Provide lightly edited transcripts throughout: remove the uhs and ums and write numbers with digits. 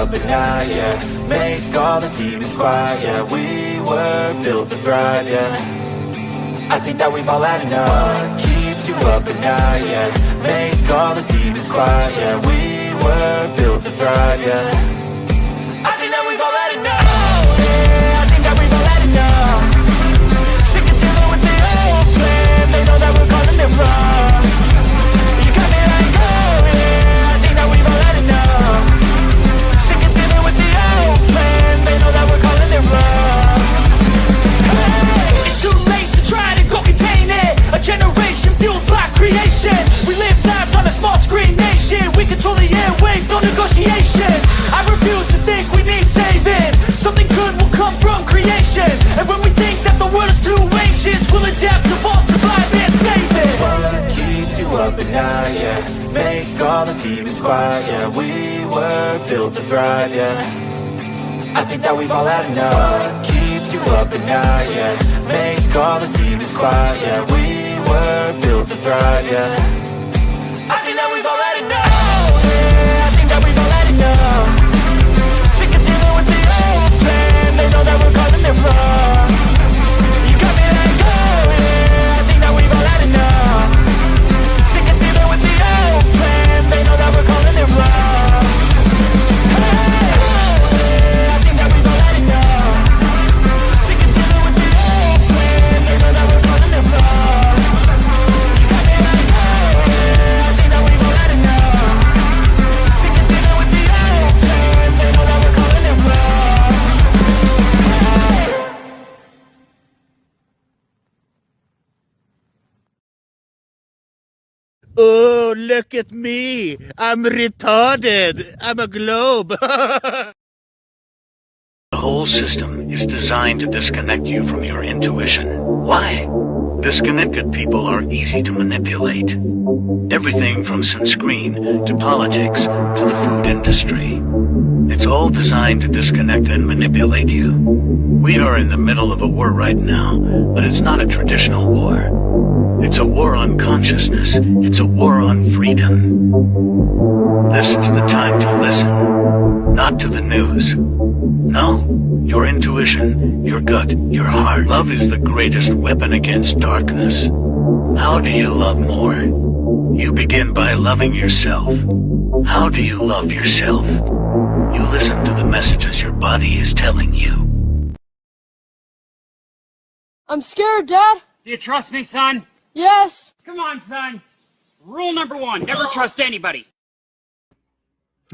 up at night, yeah. Make all the demons quiet, yeah. We were built to thrive, yeah. I think that we've all had enough. What keeps you up at night, yeah. Make all the demons quiet, yeah. We were built to thrive, yeah. I think that we've all had enough, yeah. I think that we've all had enough. Sick of dealing with the old plan. They know that we're calling it wrong. You got me like, oh yeah. I think that we've all had enough. Sick of dealing with the old plan. They know that we're calling it wrong. Hey, it's too late to try to go contain it. A generation fueled by creation. We live lives on a small screen nation. We control the airwaves, no negotiation. I refuse to think we need saving. Something good will come from creation. And when we think that the world is too anxious, we'll adapt, evolve, survive, and save it. What keeps you up at night, yeah. Make all the demons quiet, yeah. We were built to thrive, yeah. I think that we've all had enough. What keeps you up at night, yeah. Make all the demons quiet, yeah. We were built to thrive, yeah. I think that we've all had enough, yeah. I think that we've all had enough. Sick of dealing with the old plan. They know that we're calling it wrong. You got me like, oh yeah. I think that we've all had enough. Sick of dealing with the old plan. They know that we're calling it wrong. Hey, oh yeah. I think that we've all had enough. Sick of dealing with the old plan. They know that we're calling it wrong. You got me like, oh yeah. I think that we've all had enough. Sick of dealing with the old plan. They know that we're calling it wrong. Oh, look at me. I'm retarded. I'm a globe. The whole system is designed to disconnect you from your intuition. Why? Disconnected people are easy to manipulate. Everything from sunscreen to politics to the food industry. It's all designed to disconnect and manipulate you. We are in the middle of a war right now, but it's not a traditional war. It's a war on consciousness. It's a war on freedom. This is the time to listen, not to the news. No, your intuition, your gut, your heart. Love is the greatest weapon against darkness. How do you love more? You begin by loving yourself. How do you love yourself? You listen to the messages your body is telling you. I'm scared, Dad. Do you trust me, son? Yes. Come on, son. Rule number 1, never trust anybody.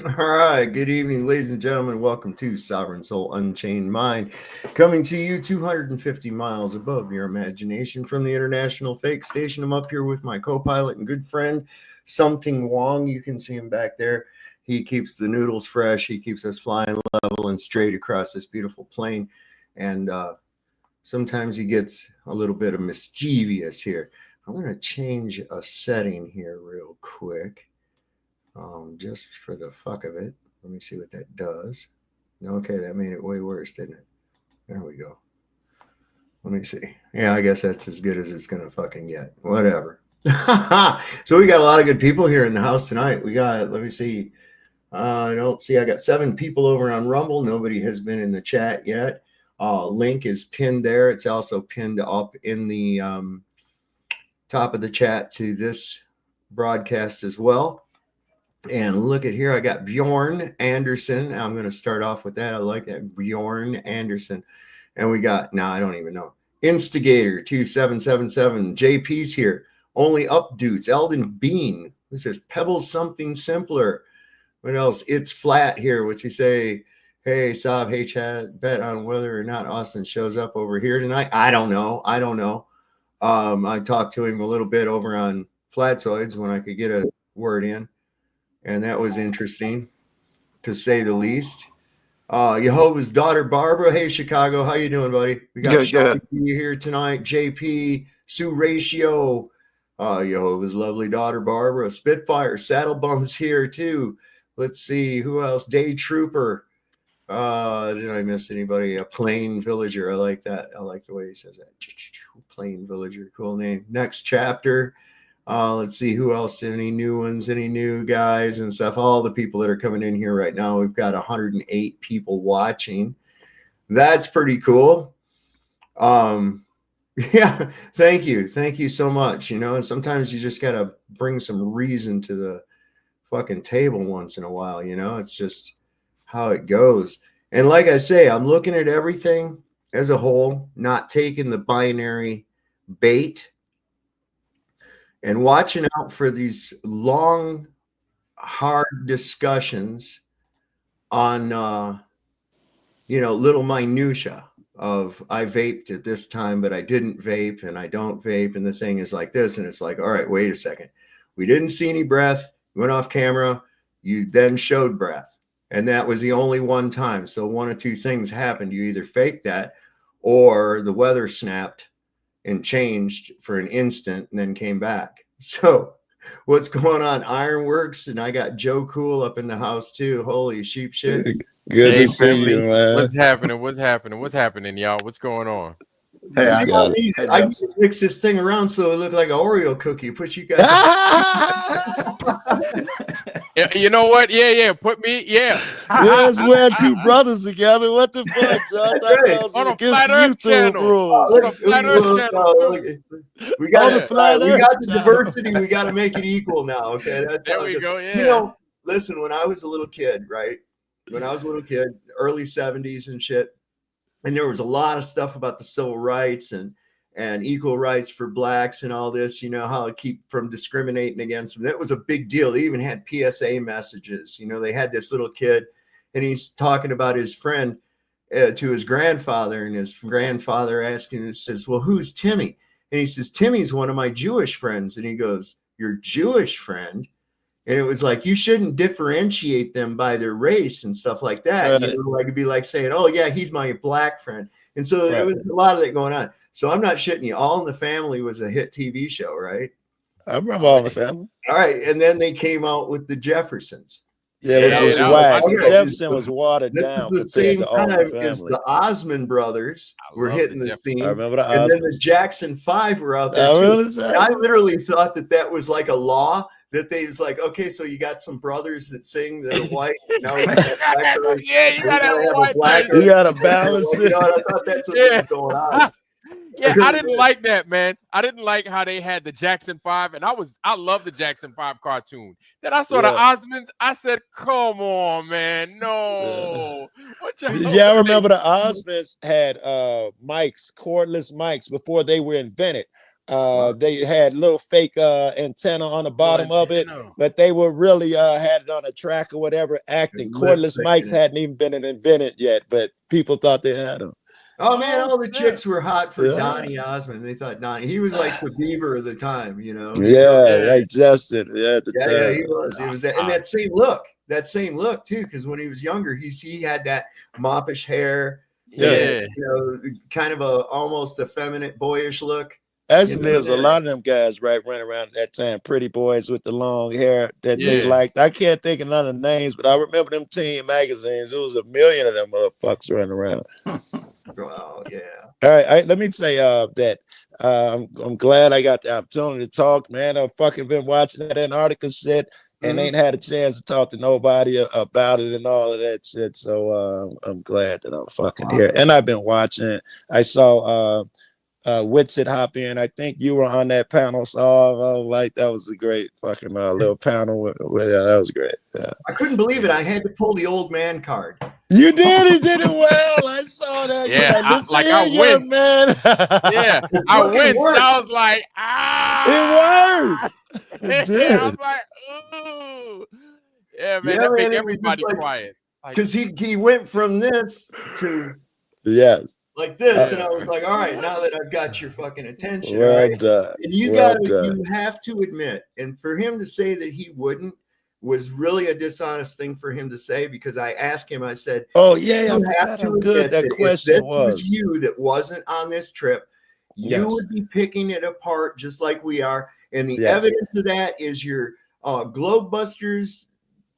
All right, good evening, ladies and gentlemen. Welcome to Sovereign Soul Unchained Mind, coming to you 250 miles above your imagination from the International Fake Station. I'm up here with my co-pilot and good friend, Something Wong. You can see him back there. He keeps the noodles fresh. He keeps us flying level and straight across this beautiful plane. And sometimes he gets a little bit of mischievous here. I'm going to change a setting here real quick. Just for the fuck of it. Let me see what that does. Okay, that made it way worse, didn't it? There we go. Let me see. Yeah, I guess that's as good as it's going to fucking get. Whatever. So we got a lot of good people here in the house tonight. We got, let me see. I don't see. I got 7 people over on Rumble. Nobody has been in the chat yet. Link is pinned there. It's also pinned up in the top of the chat to this broadcast as well. And look at here, I got Bjorn Anderson. I'm going to start off with that. I like that, Bjorn Anderson. And we got, now I don't even know, Instigator 2777. JP's here. Only up dudes. Eldon Bean, who says Pebbles something simpler. What else? It's flat here. What's he say? Hey, Sav, hey, Chad, bet on whether or not Austin shows up over here tonight. I don't know. I talked to him a little bit over on Flatzoids when I could get a word in. And that was interesting, to say the least. Jehovah's daughter, Barbara. Hey, Chicago. How you doing, buddy? We got Sean here tonight. JP, Sue Ratio. Jehovah's lovely daughter, Barbara. Spitfire. Saddle Bum's here, too. Let's see. Who else? Day Trooper. Did I miss anybody? A Plain Villager. I like that. I like the way he says that. Plain Villager. Cool name. Next chapter. Let's see who else. Any new ones? Any new guys and stuff? All the people that are coming in here right now. We've got 108 people watching. That's pretty cool. Yeah, thank you so much. You know, and sometimes you just gotta bring some reason to the fucking table once in a while. You know, it's just how it goes. And like I say, I'm looking at everything as a whole, not taking the binary bait, and watching out for these long, hard discussions on little minutia of I vaped at this time, but I didn't vape, and I don't vape, and the thing is like this, and it's like, all right, wait a second. We didn't see any breath. You went off camera. You then showed breath. And that was the only one time. So one of two things happened. You either faked that or the weather snapped and changed for an instant and then came back. So what's going on? Ironworks, and I got Joe Cool up in the house too. Holy sheep shit. Good Hey, to see family. you, man. What's happening? What's happening? What's happening, y'all? What's going on? Hey, I got need to mix this thing around so it looked like an Oreo cookie. Put you guys. Yeah, you know what? Yeah. Put me. Yeah. Yes, we're two brothers together. What the fuck, John? Right. On a Against Flat the Earth YouTube channel. rules. On a Flat Earth channel. We got On the Flat we Earth got the channel. diversity. We got to make it equal now. Okay, that's There how we it go. goes. Yeah. You know, listen. When I was a little kid, right? When I was a little kid, early '70s and shit, and there was a lot of stuff about the civil rights and equal rights for blacks and all this, you know, how to keep from discriminating against them. That was a big deal. They even had PSA messages. You know, they had this little kid and he's talking about his friend to his grandfather, and his grandfather asking him, says, well, who's Timmy? And he says, Timmy's one of my Jewish friends. And he goes, your Jewish friend? And it was like, you shouldn't differentiate them by their race and stuff like that. Right. You know, like it'd be like saying, oh yeah, he's my black friend. And so there Right. was a lot of that going on. So I'm not shitting you. All in the Family was a hit TV show, right? I remember All in the Family. All right. And then they came out with the Jeffersons. Yeah, which Yeah, was that was whack. my show. Jefferson was watered This down is the compared same to All in time the as Family. the Osmond brothers I were love hitting the the Jeffersons. scene. I remember the And then Osmonds. the Jackson 5 were out there I too. really And I literally thought that was like a law, that they was like, okay, so you got some brothers that sing that are white. Now we got black girls. Yeah, you gotta have have a white black person. You gotta balance You it. know, I thought that's what Yeah. was going on. Yeah, I didn't like that, man. I didn't like how they had the Jackson 5, and I love the Jackson 5 cartoon. Then I saw the Osmonds. I said, "Come on, man, no." What y'all? Yeah, I remember the Osmonds had mics, cordless mics before they were invented. They had little fake antenna on the bottom of it, but they were really had it on a track or whatever, acting. Cordless mics hadn't even been invented yet, but people thought they had them. Oh man, all the yeah. chicks were hot for Yeah. Donny Osmond. They thought Donny, he was like the Bieber of the time, you know. Yeah, like Justin. Yeah, at the Yeah, time. he was. It was that, and that same look too, because when he was younger, he had that moppish hair, Yeah. and, you know, kind of a almost effeminate, boyish look. Actually, You know, there's a lot of them guys running around at that time, pretty boys with the long hair that they Yeah. liked. I can't think of none of the names, but I remember them teen magazines. There was a million of them motherfuckers running around. Oh yeah. All right, let me say that I'm glad I got the opportunity to talk, man. I've fucking been watching that Antarctica shit and ain't had a chance to talk to nobody about it and all of that shit. So I'm glad that I'm fucking here. And I've been watching. I saw Witsit hop in. I think you were on that panel, so I was like, that was a great fucking little panel. Yeah, that was great. Yeah. I couldn't believe it. I had to pull the old man card. You did. He did it well. I saw that. Yeah, You're listen I here, young went. man. Yeah, I fucking went. worked. I was like, It worked. It Yeah, I was did. like, ooh. Yeah, man, Yeah, that man, make it was everybody just like- quiet. Like, Because he went from this to Yes. like this, and I was like, all right, now that I've got your fucking attention, Well right? done. And you Well got done. you have to admit, and for him to say that he wouldn't was really a dishonest thing for him to say, because I asked him, I said, Oh yeah, I you have forgot to how admit good that if question this was. you that wasn't on this trip, you Yes. would be picking it apart just like we are. And the Yes. evidence of that is your Globebusters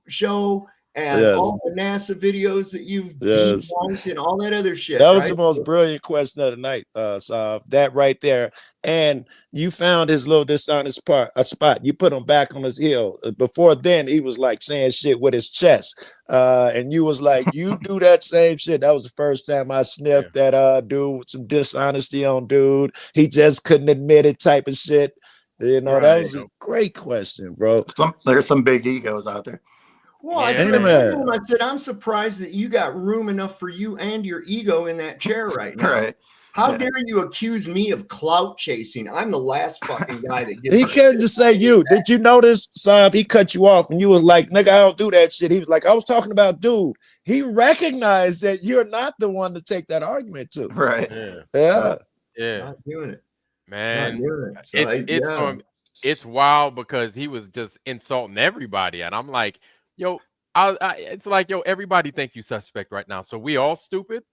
show and all the NASA videos that you've debunked and all that other shit. That was the most brilliant question of the night, so that right there. And you found his little dishonest spot. You put him back on his heel. Before then, he was like saying shit with his chest. And you was like, you do that same shit. That was the first time I sniffed that dude with some dishonesty on dude. He just couldn't admit it type of shit. You know, that was a great question, bro. There's some big egos out there. Well, I said, I'm surprised that you got room enough for you and your ego in that chair right now. Right. How dare you accuse me of clout chasing? I'm the last fucking guy that gets. He couldn't just say you. Did you notice, Sav? He cut you off and you was like, nigga, I don't do that shit. He was like, I was talking about dude. He recognized that you're not the one to take that argument to. Right. Yeah. Not doing it. Man, it's wild because he was just insulting everybody. And I'm like, yo, it's like, yo, everybody think you suspect right now. So we all stupid.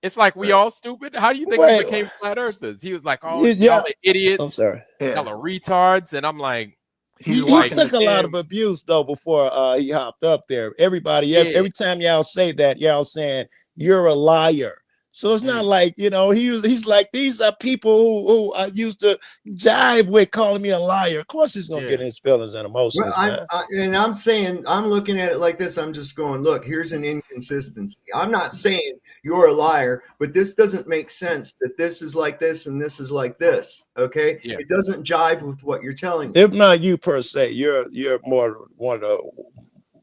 It's like we all stupid. How do you think we became flat earthers? He was like, "Oh, y'all are idiots. I'm sorry, y'all are retards." And I'm like, he took a lot of abuse though before he hopped up there. Everybody, every time y'all say that, y'all saying you're a liar. So it's not like, you know, he's like, these are people who I used to jive with calling me a liar. Of course he's gonna get his feelings and emotions. Well, and I'm saying, I'm looking at it like this. I'm just going, look, here's an inconsistency. I'm not saying you're a liar, but this doesn't make sense that this is like this and this is like this. Okay. It doesn't jive with what you're telling me. If not you per se, you're more one of the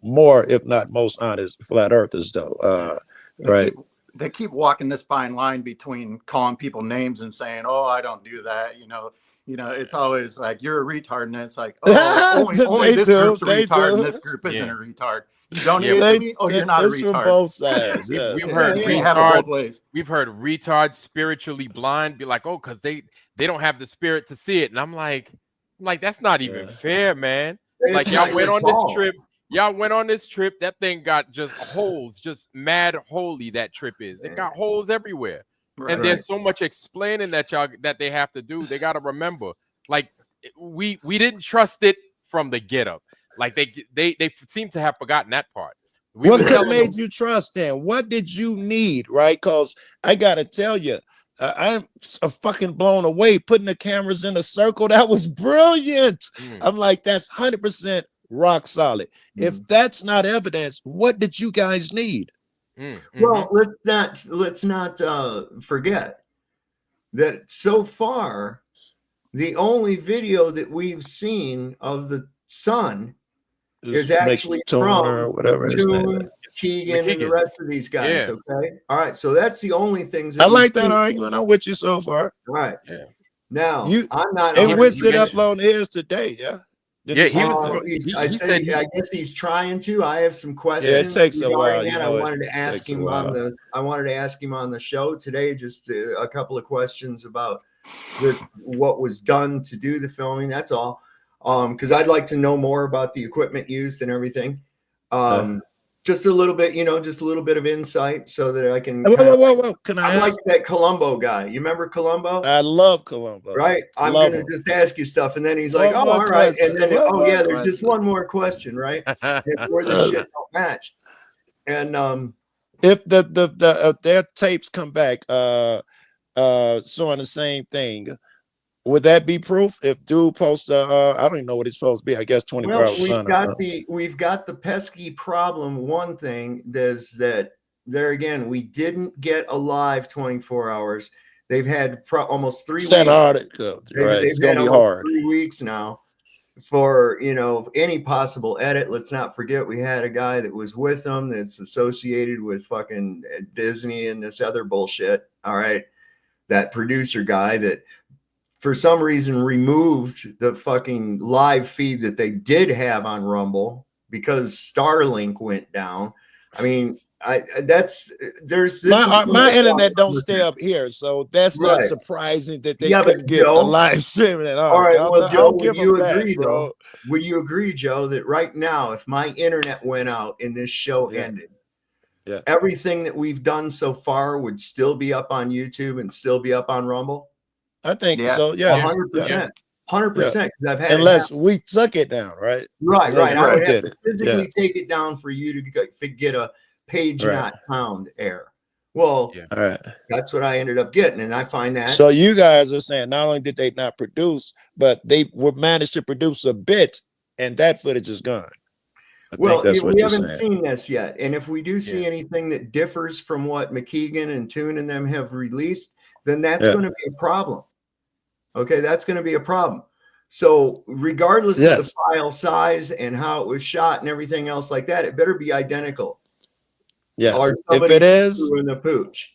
more, if not most honest flat earthers though. Right. They keep walking this fine line between calling people names and saying, "Oh, I don't do that." You know, it's always like you're a retard, and it's like, "Oh, only this group's a retard, and this group isn't a retard." You don't agree me? Oh, you're not a retard. From both sides. We've heard retard. We've heard retard spiritually blind be like, "Oh, because they don't have the spirit to see it," and I'm like, that's not even fair, man. Like y'all went on this trip. Y'all went on this trip. That thing got just holes, just mad holy. That trip is. It got holes everywhere, and there's so much explaining that they have to do. They got to remember, like we didn't trust it from the get up. Like they seem to have forgotten that part. What could have made you trust him? What did you need, right? Because I gotta tell you, I'm fucking blown away. Putting the cameras in a circle, that was brilliant. I'm like, that's 100%. Rock solid. If that's not evidence, what did you guys need? Well, let's not forget that so far the only video that we've seen of the sun is actually from or whatever Toon, Keegan, and the rest of these guys. Okay, all right. So that's the only things. I like that argument. I'm with you so far. All right. Now I'm not. And Winston uploading his today. I guess he's trying to. I have some questions. Yeah, it takes a while. I wanted to ask him on the show today. Just a couple of questions about what was done to do the filming. That's all. Because I'd like to know more about the equipment used and everything. Just a little bit, just a little bit of insight so that I can. Whoa. Can I ask? Like that Columbo guy. You remember Columbo? I love Columbo. Right. I'm going to just ask you stuff. And then he's like, oh, all right. And then, there's just one more question, right? Where the shit don't match. And if their tapes come back showing the same thing, would that be proof? If dude posts I don't even know what it's supposed to be. I guess 24 hours. We've got the pesky problem. One thing is that there again, we didn't get a live 24 hours. They've had almost 3 weeks. It's gonna be hard. 3 weeks now for any possible edit. Let's not forget we had a guy that was with them that's associated with fucking Disney and this other bullshit. All right, that producer guy that for some reason removed the fucking live feed that they did have on Rumble because Starlink went down. I mean, my internet don't stay up here, so that's not surprising that they couldn't get a live streaming at all. All right, well, Joe, would you agree, though? Would you agree, Joe, that right now, if my internet went out and this show ended, everything that we've done so far would still be up on YouTube and still be up on Rumble? I think so. Yeah, 100%. 100%. I've had unless we took it down, right? Right. I would have to physically Yeah. take it down for you to get a page Right. not pound error. Well, All right. that's what I ended up getting, and I find that. So you guys are saying not only did they not produce, but they were managed to produce a bit, and that footage is gone. Well, we haven't seen this yet, and if we do see anything that differs from what McKeegan and Toon and them have released, then that's going to be a problem. Okay, that's going to be a problem. So regardless of the file size and how it was shot and everything else like that, it better be identical. Yes. Or If it is in the pooch.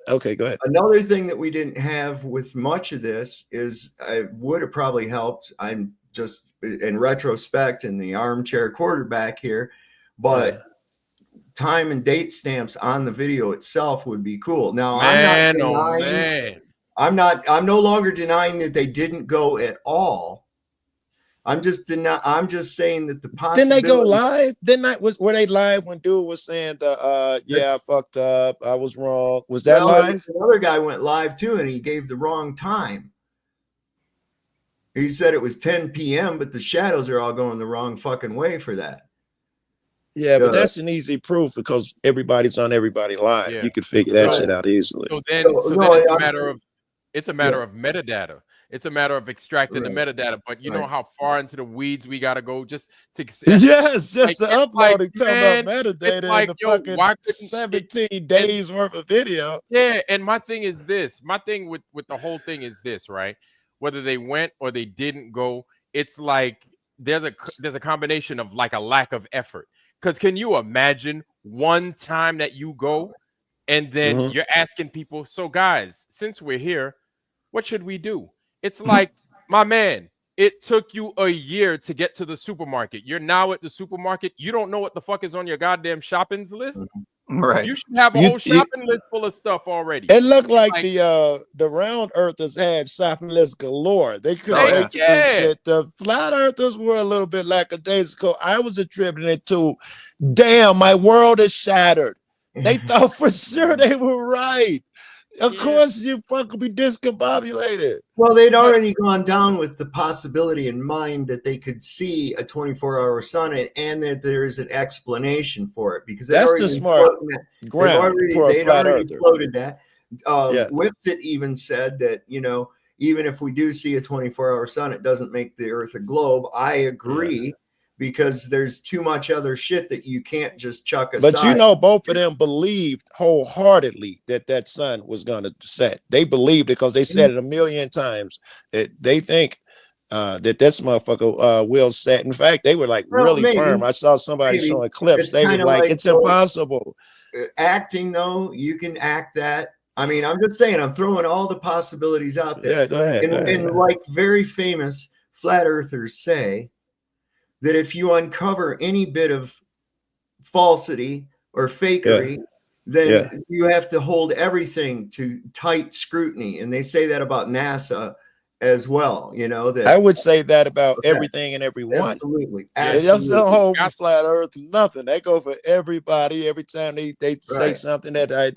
Okay, go ahead. Another thing that we didn't have with much of this is it would have probably helped. I'm just in retrospect in the armchair quarterback here, but time and date stamps on the video itself would be cool. Now, I'm no longer denying that they didn't go at all. I'm just saying that the possibility. Didn't they go live? Were they live when dude was saying I fucked up, I was wrong? Was that live? Another guy went live too, and he gave the wrong time. He said it was 10 p.m., but the shadows are all going the wrong fucking way for that. Yeah, but that's an easy proof because everybody's on everybody live. Yeah. You could figure that shit out easily. So then it's a matter of metadata. It's a matter of extracting the metadata. But you know how far into the weeds we gotta go just to uploading talking about metadata in the fucking 17 days worth of video. Yeah, and my thing is this. My thing with the whole thing is this, right? Whether they went or they didn't go, it's like there's a combination of like a lack of effort. Because can you imagine one time that you go and then you're asking people, so guys, since we're here, what should we do? It's like, my man, it took you a year to get to the supermarket. You're now at the supermarket. You don't know what the fuck is on your goddamn shopping list. Right. You should have a whole shopping list full of stuff already. It looked like the round earthers had shopping lists galore. They couldn't do shit. The flat earthers were a little bit lackadaisical. I was attributing it to, damn, my world is shattered. They thought for sure they were right. Of course, you fucking be discombobulated. Well, they'd already gone down with the possibility in mind that they could see a 24-hour sun and that there is an explanation for it because that's the smart ground for a flat earther. Floated that. Whipsit even said that even if we do see a 24-hour sun, it doesn't make the Earth a globe. I agree. Because there's too much other shit that you can't just chuck aside. But both of them believed wholeheartedly that sun was going to set. They believed it because they said it a million times. They think that this motherfucker will set. In fact, they were like really firm. I saw somebody showing clips. They were like, it's impossible. Acting though, you can act that. I mean, I'm just saying, I'm throwing all the possibilities out there. Yeah, go ahead. And like very famous flat earthers say, that if you uncover any bit of falsity or fakery, then you have to hold everything to tight scrutiny. And they say that about NASA as well. That I would say that about everything and everyone. Absolutely. They just don't hold for flat earth, nothing. They go for everybody. Every time they say something that I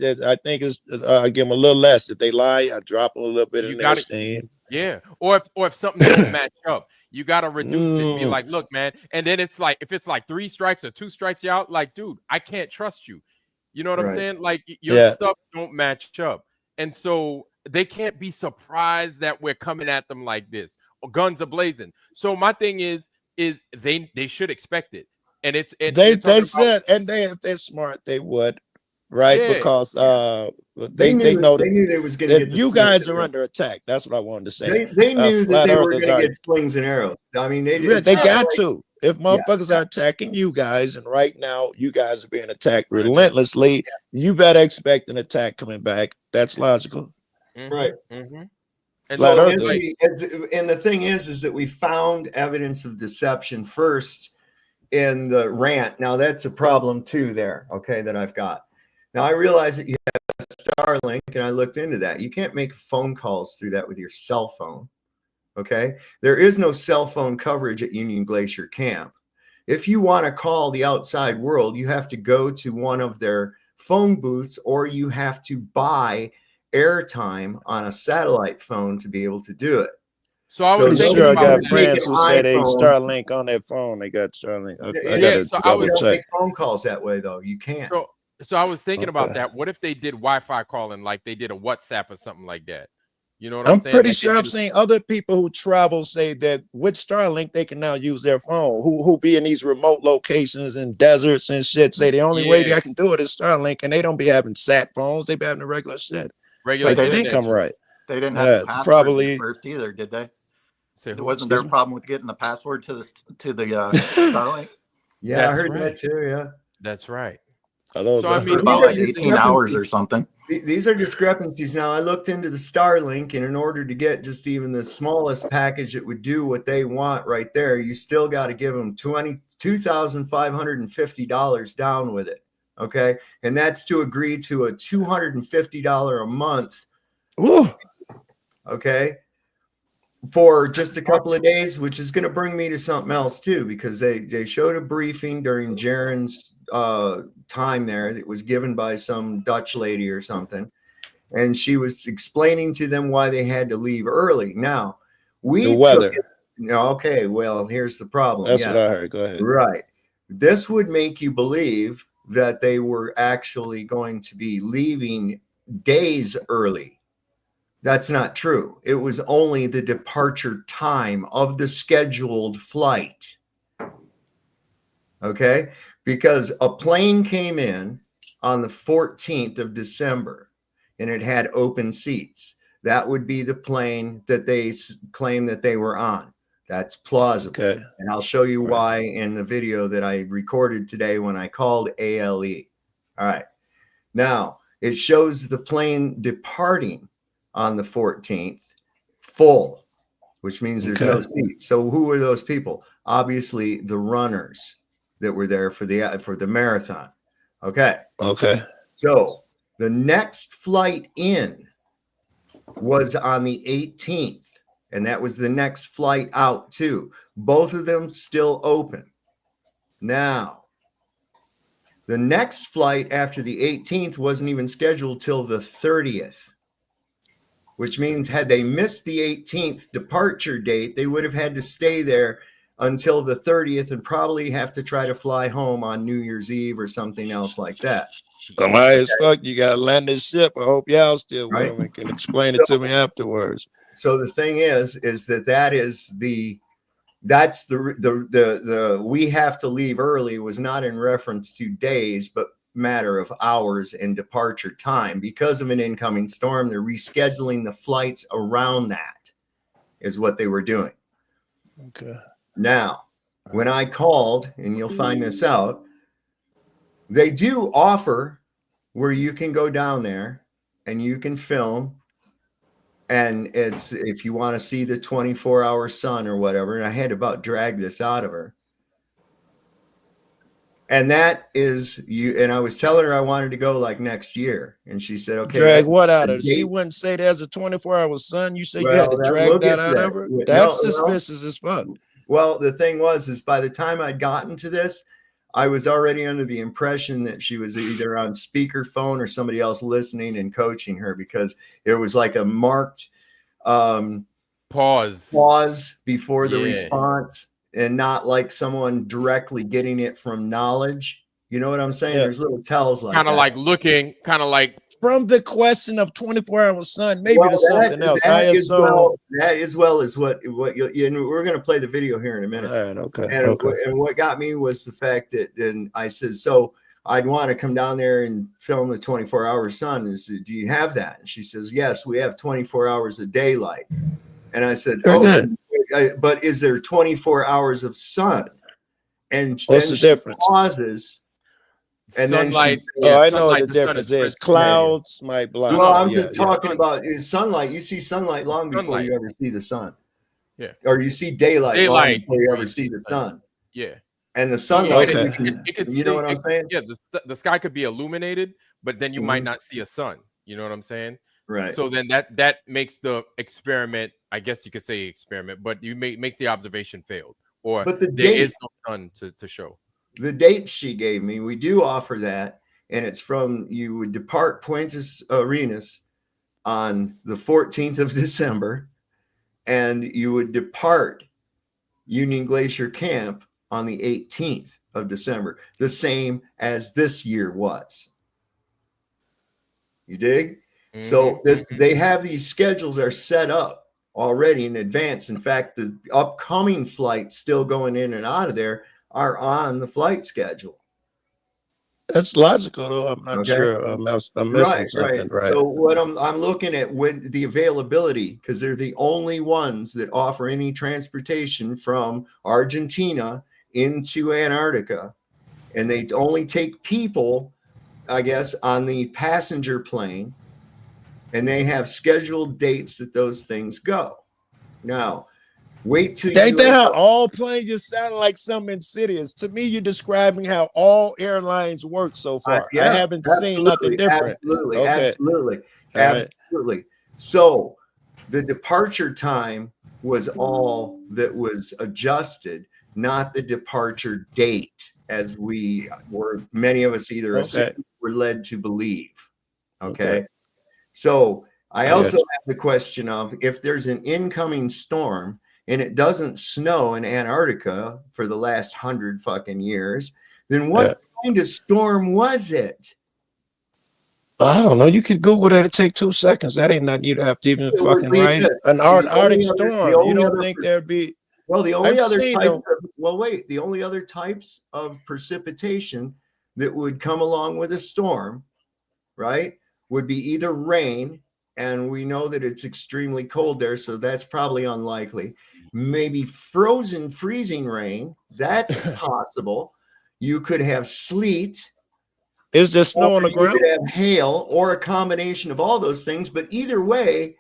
think is, I give them a little less. If they lie, I drop them a little bit in their esteem. Yeah. Or if something don't match up, you got to reduce it and be like, look, man. And then it's like, if it's like 3 strikes or 2 strikes, you out, like, dude, I can't trust you. You know what I'm saying? Like your stuff don't match up. And so they can't be surprised that we're coming at them like this or guns are blazing. So my thing is they should expect it. And they said, and if they're smart, they would. Right, because they know that they knew they was going to get you guys are under attack. That's what I wanted to say. They knew that they were going to get slings and arrows. I mean, they got to. If motherfuckers are attacking you guys, and right now you guys are being attacked relentlessly, you better expect an attack coming back. That's logical, right? And the thing is that we found evidence of deception first in the rant. Now that's a problem too. There, okay, that I've got. Now, I realize that you have Starlink, and I looked into that. You can't make phone calls through that with your cell phone, okay? There is no cell phone coverage at Union Glacier Camp. If you want to call the outside world, you have to go to one of their phone booths or you have to buy airtime on a satellite phone to be able to do it. So I was pretty thinking sure I about got that. friends who say they iPhone. Starlink on their phone. They got Starlink. I Yeah, got to so I double you don't check. make phone calls that way though. You can't. So I was thinking about Okay. that. What if they did Wi-Fi calling like they did a WhatsApp or something like that? You know what I'm saying? pretty Like sure I've seen other people who travel say that with Starlink they can now use their phone. Who be in these remote locations and deserts and shit. Say the only way that I can do it is Starlink, and they don't be having sat phones. They be having the regular shit. regular I think internet. I'm right. They didn't have the Yeah, password probably. at first either, did they? Say who? Wasn't there a Excuse me? problem with getting the password to the Starlink? Yeah, I That's heard right. that too. Yeah. That's right. Hello, So I mean, About all like these 18 things- hours or something. These are discrepancies. Now, I looked into the Starlink, and in order to get just even the smallest package that would do what they want right there, you still got to give them $22,550 down with it. Okay. And that's to agree to a $250 a month. Woo. Okay. For just a couple of days, which is going to bring me to something else too, because they showed a briefing during Jaren's time there that was given by some Dutch lady or something, and she was explaining to them why they had to leave early. Now The weather. Okay, well, here's the problem. That's what I heard. Go ahead. Right. This would make you believe that they were actually going to be leaving days early. That's not true. It was only the departure time of the scheduled flight. Okay? Because a plane came in on the 14th of December and it had open seats. That would be the plane that they claim that they were on. That's plausible. Okay. And I'll show you why in the video that I recorded today when I called A.L.E. All right. Now, it shows the plane departing on the 14th full, which means there's no seats. So who were those people? Obviously the runners that were there for the marathon. Okay. So the next flight in was on the 18th, and that was the next flight out too. Both of them still open. Now, the next flight after the 18th wasn't even scheduled till the 30th. Which means had they missed the 18th departure date, they would have had to stay there until the 30th and probably have to try to fly home on New Year's Eve or something else like that. I'm high as fuck. You got to land this ship. I hope y'all still Right. with me. Can explain it to me afterwards. So the thing is that's the we have to leave early was not in reference to days, but matter of hours and departure time. Because of an incoming storm, they're rescheduling the flights around that is what they were doing. Okay. Now, when I called, and you'll find this out, they do offer where you can go down there and you can film, and it's if you want to see the 24-hour sun or whatever. And I had to about drag this out of her. And that is you. And I was telling her I wanted to go like next year. And she said, okay. Drag what out of her? She wouldn't say there's a 24-hour sun. You said you had to drag that out of her? That's suspicious as fuck. Well, the thing is by the time I'd gotten to this, I was already under the impression that she was either on speakerphone or somebody else listening and coaching her, because it was like a marked pause before the response, and not like someone directly getting it from knowledge. You know what I'm saying? There's little tells like kind of like looking, kind of like from the question of 24-hour sun, maybe to something else. That as well as what you we're going to play the video here in a minute. All right, okay. And what got me was the fact that then I said, so I'd want to come down there and film the 24-hour sun. And said, do you have that? And she says, yes, we have 24 hours of daylight. And I said, but is there 24 hours of sun? And what's the difference? Pauses. And sunlight. Then I know what the difference is. Clouds might blind. Well, I'm just talking about sunlight. You see sunlight long before you ever see the sun. Yeah. Or you see daylight long before you ever see the sun. Yeah. And the sunlight, you know what I'm saying? Yeah, the sky could be illuminated, but then you might not see a sun. You know what I'm saying? Right. So then that makes the experiment, I guess you could say experiment, but makes the observation failed, or there is no sun to show. The dates she gave me, we do offer that, and it's from you would depart Puentes Arenas on the 14th of December, and you would depart Union Glacier Camp on the 18th of December, the same as this year was. You dig? So they have these schedules are set up already in advance. In fact, the upcoming flights still going in and out of there are on the flight schedule. That's logical, though. I'm not sure. I'm missing something. Right. So what I'm looking at when the availability, because they're the only ones that offer any transportation from Argentina into Antarctica, and they only take people, I guess, on the passenger plane, and they have scheduled dates that those things go. Now, wait till Ain't that how all planes just sound like something insidious? To me, you're describing how all airlines work so far. I haven't seen nothing different. Absolutely. So the departure time was all that was adjusted, not the departure date, as many of us either were led to believe. Okay. So I also have the question of, if there's an incoming storm and it doesn't snow in Antarctica for the last 100 fucking years, then what kind of storm was it? I don't know. You could Google that. It take 2 seconds. That ain't nothing you'd have to even fucking write. An Arctic storm. You don't think there'd be? Well, the only other types of precipitation that would come along with a storm, right, would be either rain, and we know that it's extremely cold there, so that's probably unlikely. Maybe freezing rain. That's possible. You could have sleet. Is there snow on the ground? You could have hail, or a combination of all those things. But either way,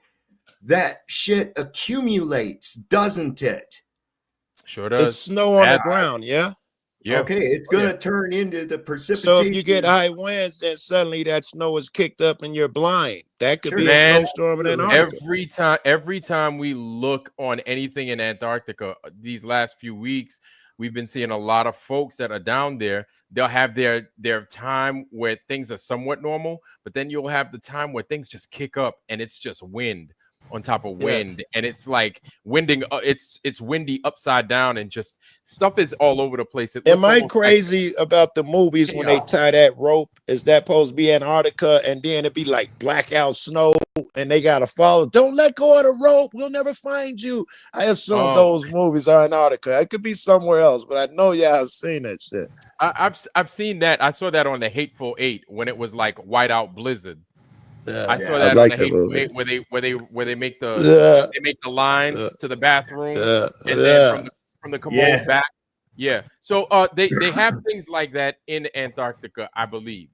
that shit accumulates, doesn't it? Sure does. It's snow on the ground, yeah? Yeah. Okay, it's going to turn into the precipitation. So if you get high winds, then suddenly that snow is kicked up and you're blind. That could be a snowstorm in Antarctica. Every time we look on anything in Antarctica, these last few weeks, we've been seeing a lot of folks that are down there. They'll have their time where things are somewhat normal, but then you'll have the time where things just kick up and it's just wind on top of wind, and it's like winding. It's windy upside down, and just stuff is all over the place. Am I crazy about the movies when they tie that rope? Is that supposed to be Antarctica, and then it'd be like blackout snow, and they gotta follow? Don't let go of the rope. We'll never find you. I assume those movies are Antarctica. It could be somewhere else, but I know y'all have seen that shit. I've seen that. I saw that on the Hateful Eight when it was like whiteout blizzard. I saw that on the Hateful Eight where they make the line to the bathroom, and then from the commode back. Yeah. So they have things like that in Antarctica, I believe.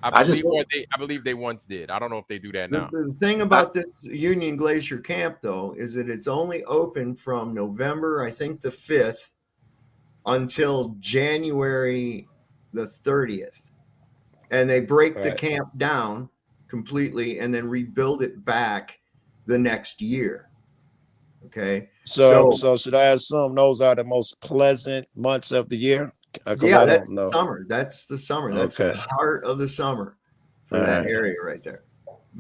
I believe they once did. I don't know if they do that now. The thing about this Union Glacier camp, though, is that it's only open from November, I think, the 5th until January the 30th. And they break the camp down completely and then rebuild it back the next year. Okay. So should I assume those are the most pleasant months of the year? That's the summer. That's the summer. That's the heart of the summer for that area right there.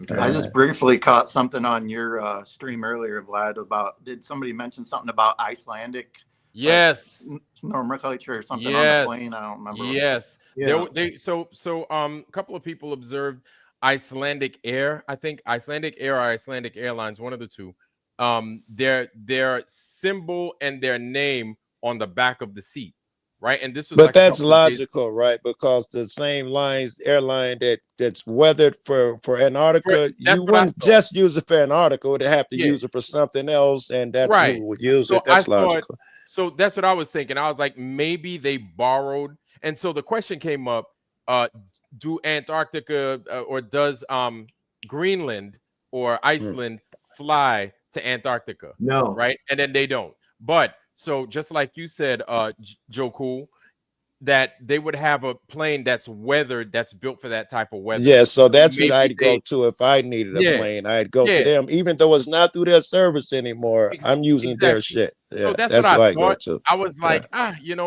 Okay. I just briefly caught something on your stream earlier, Vlad, about, did somebody mention something about Icelandic? Yes. Nomenclature or something on the plane. I don't remember. Yes. Yeah. A couple of people observed Icelandic Air. I think Icelandic Air or Icelandic Airlines, one of the two. Their symbol and their name on the back of the seat, right? And this was, but that's logical, right? Because the same airline that's weathered for Antarctica, you wouldn't just use it for Antarctica. Would have to use it for something else, and that's who would use it. That's logical. So that's what I was thinking. I was like, maybe they borrowed. And so the question came up: do Antarctica or does Greenland or Iceland fly to Antarctica? No, right? And then they don't. But so just like you said, Joe Cool, that they would have a plane that's weathered, that's built for that type of weather. Yeah, so that's what I'd go to if I needed a plane. I'd go to them, even though it's not through their service anymore. I'm using their shit. Yeah, so that's what I thought. I was like,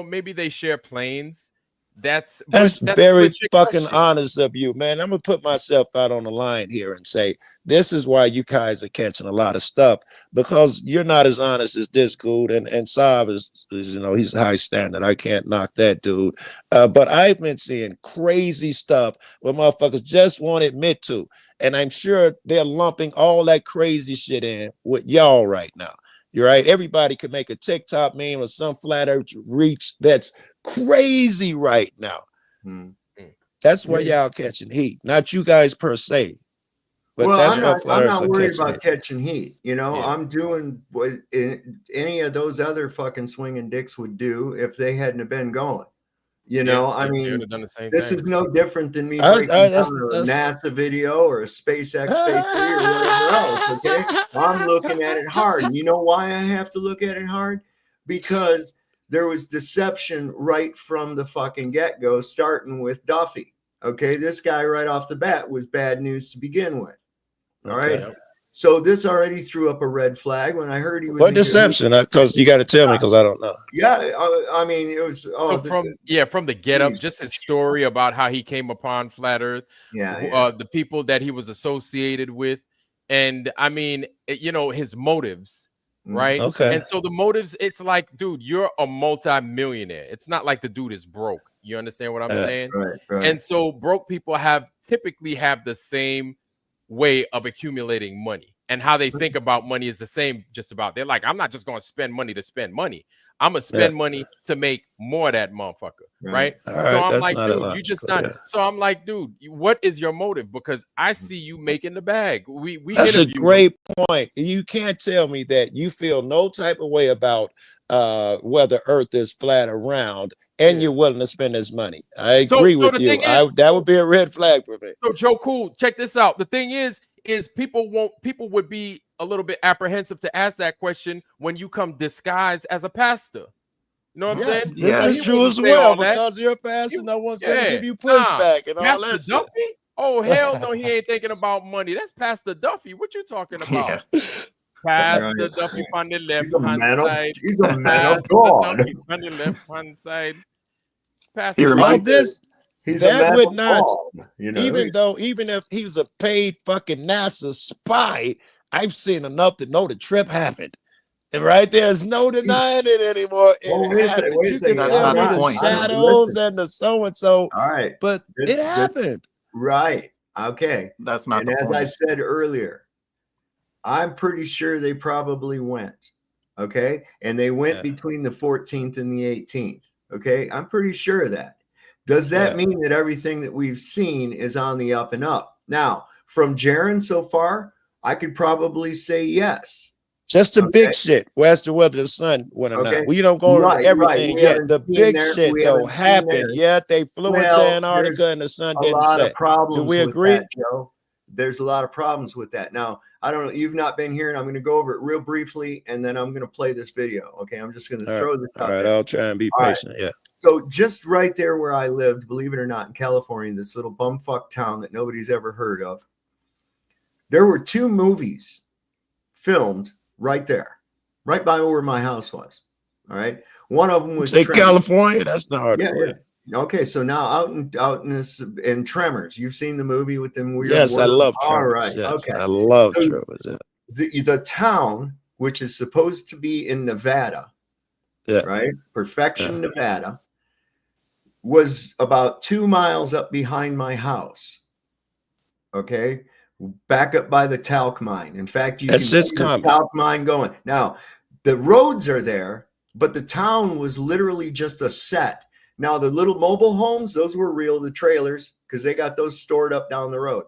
maybe they share planes That's very legit fucking question. honest of you, man. I'm gonna put myself out on the line here and say this is why you guys are catching a lot of stuff, because you're not as honest as this dude, and Saab is you know, he's high standard. I can't knock that dude. But I've been seeing crazy stuff where motherfuckers just won't admit to, and I'm sure they're lumping all that crazy shit in with y'all right now. You're right. Everybody could make a TikTok meme or some flat earth reach that's crazy right now. That's why y'all catching heat, not you guys per se. But well, that's I'm not worried about catching heat. You know, Yeah. I'm doing what any of those other fucking swinging dicks would do if they hadn't have been going. You know, I mean, done the same this thing. is no different than me breaking down a NASA video or a SpaceX Phase 3 or whatever else. Okay, I'm looking at it hard. And you know why I have to look at it hard? Because there was deception right from the fucking get-go, starting with Duffy. Okay, this guy right off the bat was bad news to begin with. All right. So this already threw up a red flag when I heard he was. What deception? Because you got to tell me, because I don't know. Yeah, I mean, it was. So from the get up, just his story about how he came upon Flat Earth. The people that he was associated with, and I mean, you know, his motives. Right. Okay. And so the motives, it's like, dude, you're a multi-millionaire. It's not like the dude is broke. You understand what I'm saying? Right. And so broke people typically have the same way of accumulating money, and how they think about money is the same. Just about, they're like, I'm not just going to spend money to spend money. I'm gonna spend money to make more of that motherfucker. Right. So I'm like, dude, you just not. So I'm like, dude, what is your motive? Because I see you making the bag. That's a great point. You can't tell me that you feel no type of way about whether Earth is flat or round, and you're willing to spend this money. I agree with you. That would be a red flag for me. So Joe Cool, check this out. The thing is people would be a little bit apprehensive to ask that question when you come disguised as a pastor. You know what I'm saying? This is true as well, because you're a pastor, no one's gonna give you pushback and all that shit. Oh, hell no, he ain't thinking about money. That's Pastor Duffy. What you talking about? Pastor Duffy on the left hand side. He's a man of God. Duffy on the left hand side. Pastor that would not, you know, even if he was a paid fucking NASA spy, I've seen enough to know the trip happened. And right there's no denying it anymore. You can tell me the shadows and the so-and-so. All right. But it happened. Right. Okay. That's not the point. And as I said earlier, I'm pretty sure they probably went. Okay. And they went between the 14th and the 18th. Okay. I'm pretty sure of that. Does that mean that everything that we've seen is on the up and up? Now, from Jaron so far, I could probably say yes. Just the big shit. As to whether the sun went or not. We don't go over everything yet. The big shit though happened. Yeah, they flew into Antarctica and the sun didn't set. Do we agree? Joe? There's a lot of problems with that. Now, I don't know. You've not been here, and I'm going to go over it real briefly, and then I'm going to play this video. Okay, I'm just going to throw this out there. I'll try and be patient. Yeah. So just right there where I lived, believe it or not, in California, this little bumfuck town that nobody's ever heard of, there were 2 movies filmed right there, right by where my house was. All right. One of them was California. That's not hard to believe. Okay, so now out in Tremors, you've seen the movie with them weird. Yes, I love Tremors. All right, yes, okay. I love Tremors. Yeah. The town, which is supposed to be in Nevada, right? Perfection, Nevada, was about 2 miles up behind my house. Okay, back up by the talc mine. In fact, you can see the talc mine going. Now, the roads are there, but the town was literally just a set. Now, the little mobile homes, those were real, the trailers, because they got those stored up down the road.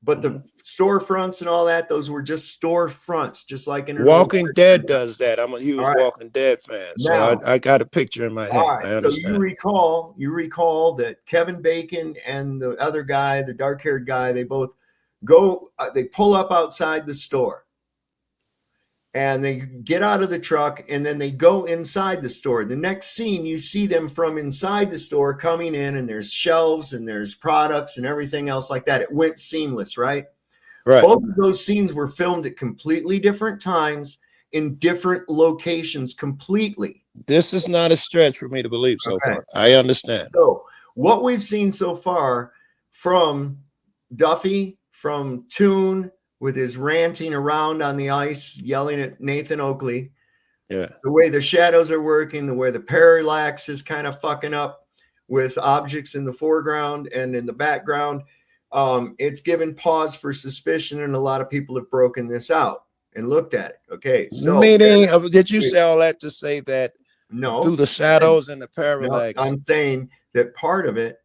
But the storefronts and all that, those were just storefronts, just like in Walking Dead does that. I'm a huge Walking Dead fan, so I got a picture in my head. I understand. So you recall that Kevin Bacon and the other guy, the dark-haired guy, they both go, they pull up outside the store. And they get out of the truck, and then they go inside the store. The next scene, you see them from inside the store coming in, and there's shelves and there's products and everything else like that. It went seamless, right? Right. Both of those scenes were filmed at completely different times in different locations completely. This is not a stretch for me to believe so far. I understand. So what we've seen so far from Duffy, from Toon with his ranting around on the ice, yelling at Nathan Oakley. Yeah. The way the shadows are working, the way the parallax is kind of fucking up with objects in the foreground and in the background. It's given pause for suspicion, and a lot of people have broken this out and looked at it. Okay. So meaning, did you say all that to say that no, through the shadows and the parallax? No, I'm saying that part of it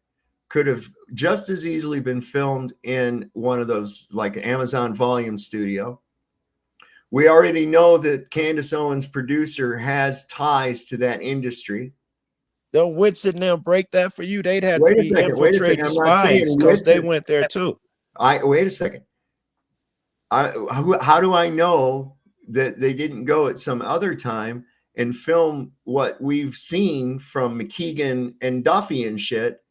could have just as easily been filmed in one of those like Amazon Volume Studio. We already know that Candace Owens' producer has ties to that industry. Don't Wits and them break that for you? They'd have Wait to a be second, infiltrating spies because they went there too. Wait a second. How do I know that they didn't go at some other time and film what we've seen from McKeegan and Duffy and shit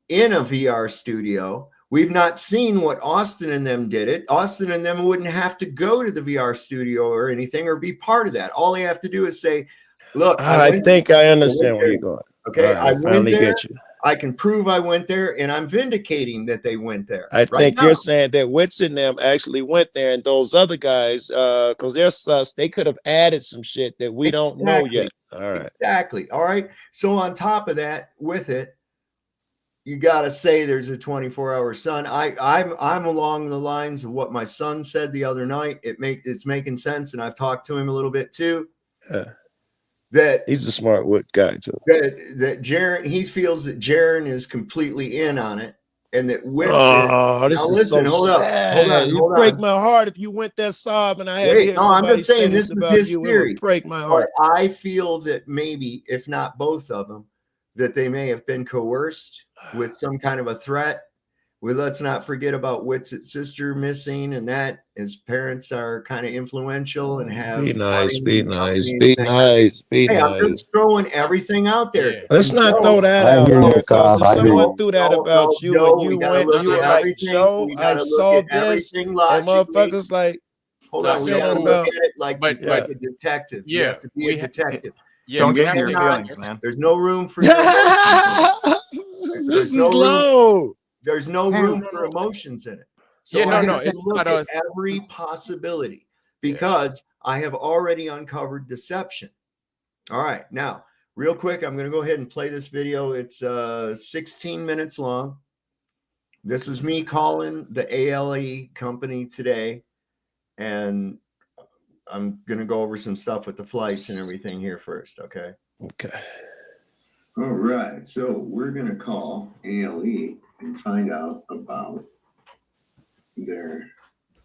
in a VR studio? We've not seen what Austin and them did it. Austin and them wouldn't have to go to the VR studio or anything or be part of that. All they have to do is say, look, I think I understand where you're going. Okay, I finally get you. I can prove I went there, and I'm vindicating that they went there. I think you're saying that Wits and them actually went there, and those other guys, because they're sus, they could have added some shit that we don't know yet. All right. Exactly. All right. So on top of that, with it, you got to say there's a 24-hour sun. I'm along the lines of what my son said the other night. It's making sense, and I've talked to him a little bit too. That he's a smart guy too. That Jaren, he feels that Jaren is completely in on it, and that Wits. This is so sad. You break my heart if you went that sob, and I had to hear somebody say this about you. It would break my heart. But I feel that maybe, if not both of them, that they may have been coerced with some kind of a threat. Let's not forget about Wits' sister missing, and that his parents are kind of influential and have. Be nice. Hey, I'm just throwing everything out there. Yeah. Let's not throw that out there, because if someone threw that about you and you went, you were like, Joe, I saw this, and motherfuckers like, hold on, we gotta look at it like a detective. Yeah, you have to be a detective. Don't get your feelings, man. There's no room for. This is low. There's no room for emotions in it. So it's look at every possibility, because I have already uncovered deception. All right, now real quick, I'm going to go ahead and play this video. It's 16 minutes long. This is me calling the A.L.E. company today, and I'm going to go over some stuff with the flights and everything here first. Okay. All right, so we're going to call A.L.E. and find out about their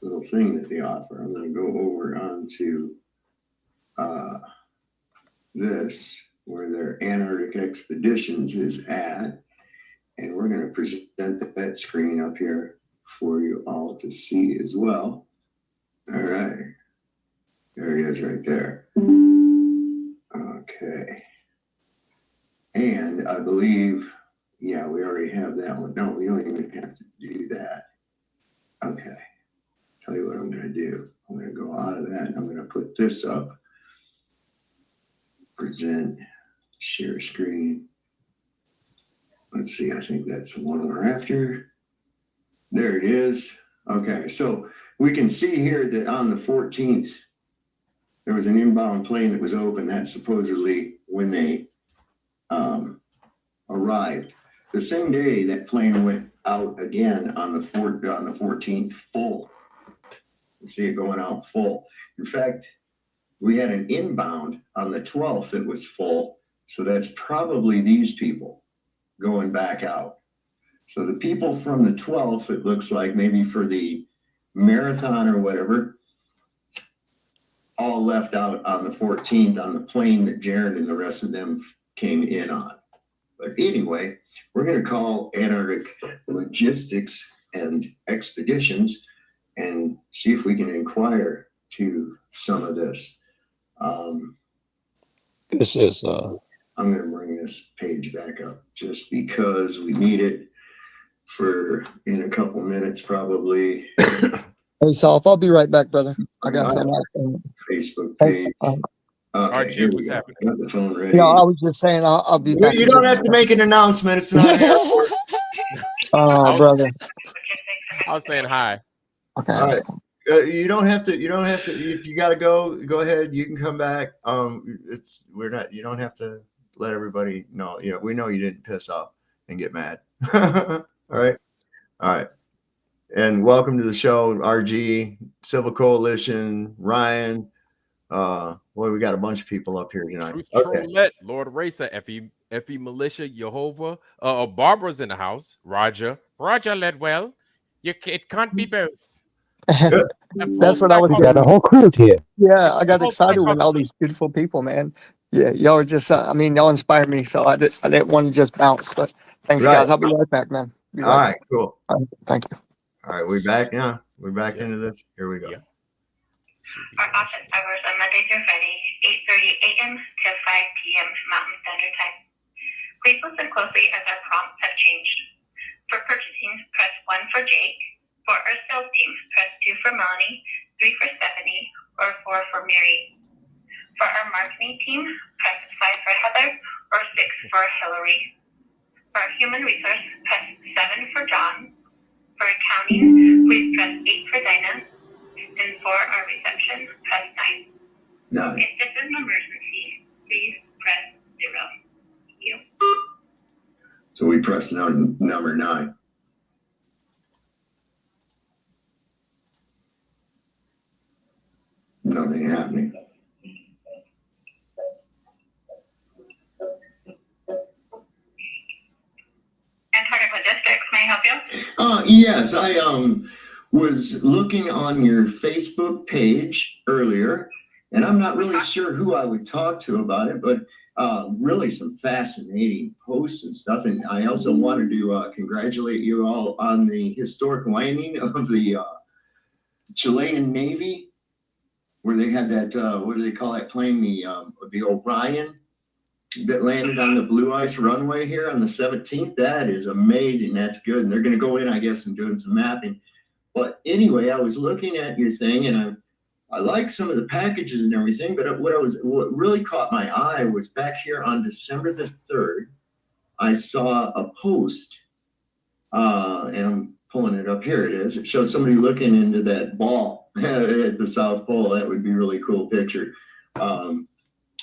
little thing that they offer. I'm going to go over onto this, where their Antarctic expeditions is at, and we're going to present that screen up here for you all to see as well. All right, there it is right there. Okay, and I believe, yeah, we already have that one. No, we don't even have to do that. Okay. Tell you what I'm going to do. I'm going to go out of that, and I'm going to put this up. Present, share screen. Let's see. I think that's the one we're after. There it is. Okay. So we can see here that on the 14th, there was an inbound plane that was open. That's supposedly when they arrived. The same day, that plane went out again on the 14th full. You see it going out full. In fact, we had an inbound on the 12th that was full. So that's probably these people going back out. So the people from the 12th, it looks like maybe for the marathon or whatever, all left out on the 14th on the plane that Jared and the rest of them came in on. But anyway, we're going to call Antarctic Logistics and Expeditions and see if we can inquire to some of this. This is I'm going to bring this page back up just because we need it for in a couple minutes probably. Hey, Solve, I'll be right back, brother. I got something. Facebook page. RG, what's happening? Got the phone ready. Yeah, I was just saying I'll be back. You don't have to make an announcement. It's not an airport. Oh, brother. I was saying hi. Okay. All right. You don't have to. If you gotta go ahead. You can come back. You don't have to let everybody know. We know you didn't piss off and get mad. All right. And welcome to the show, RG, Civil Coalition, Ryan. We got a bunch of people up here tonight. Truth Okay. Trollet, Lord Racer, FE Militia, Jehovah. Barbara's in the house. Roger Ledwell. It can't be both. That's what I was. Yeah, the whole crew's here. Yeah, I got excited when all these beautiful people, man. Yeah, y'all are just. Y'all inspired me, so I didn't want to just bounce. But thanks, guys. I'll be right back, man. All right, cool. Thank you. All right, we back now. We're back into this. Here we go. Our office hours are Monday through Friday, 8:30 a.m. to 5 p.m. Mountain Standard Time. Please listen closely as our prompts have changed. For purchasing, press 1 for Jake. For our sales team, press 2 for Melanie, 3 for Stephanie, or 4 for Mary. For our marketing team, press 5 for Heather, or 6 for Hillary. For our human resource, press 7 for John. For accounting, please press 8 for Dinah. And for our reception, press 9. If this is an emergency, please press 0. Thank you. So we press number 9. Nothing happening. Antarctic Logistics, may I help you? Yes, I was looking on your Facebook page earlier, and I'm not really sure who I would talk to about it, but really some fascinating posts and stuff. And I also wanted to congratulate you all on the historic landing of the Chilean Navy, where they had that, what do they call that plane? The Orion that landed on the Blue Ice runway here on the 17th. That is amazing. That's good. And they're going to go in, I guess, and doing some mapping. But anyway, I was looking at your thing, and I like some of the packages and everything, but what really caught my eye was back here on December the 3rd, I saw a post, and I'm pulling it up. Here it is. It showed somebody looking into that ball at the South Pole. That would be a really cool picture.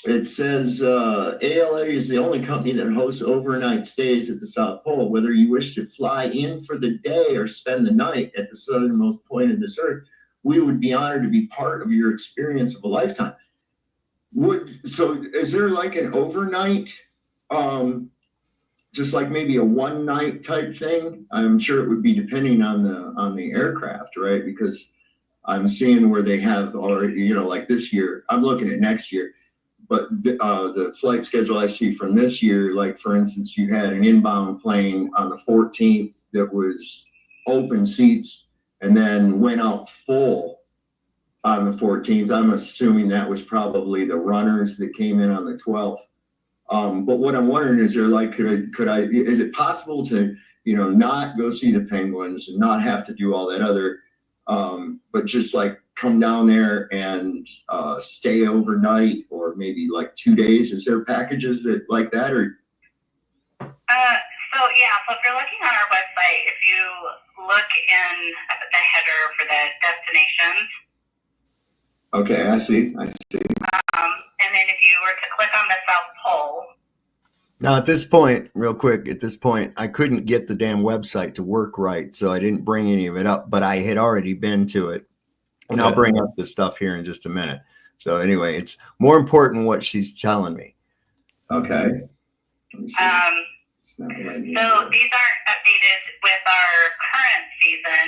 It says A.L.E. is the only company that hosts overnight stays at the South Pole. Whether you wish to fly in for the day or spend the night at the southernmost point of this earth, we would be honored to be part of your experience of a lifetime. So is there like an overnight, just like maybe a one night type thing? I'm sure it would be depending on the aircraft, right? Because I'm seeing where they have already, like this year, I'm looking at next year, but the flight schedule I see from this year, like for instance, you had an inbound plane on the 14th that was open seats and then went out full on the 14th. I'm assuming that was probably the runners that came in on the 12th. But what I'm wondering is is it possible to, not go see the penguins and not have to do all that other, but just like come down there and stay overnight or maybe like 2 days? Is there packages that like that or? So if you're looking on our website, if you look in the header for the destinations. Okay, I see. And then if you were to click on the South Pole. Now at this point, real quick, I couldn't get the damn website to work right, so I didn't bring any of it up, but I had already been to it. And I'll bring up the stuff here in just a minute. So anyway, it's more important what she's telling me. Okay. So these aren't updated with our current season,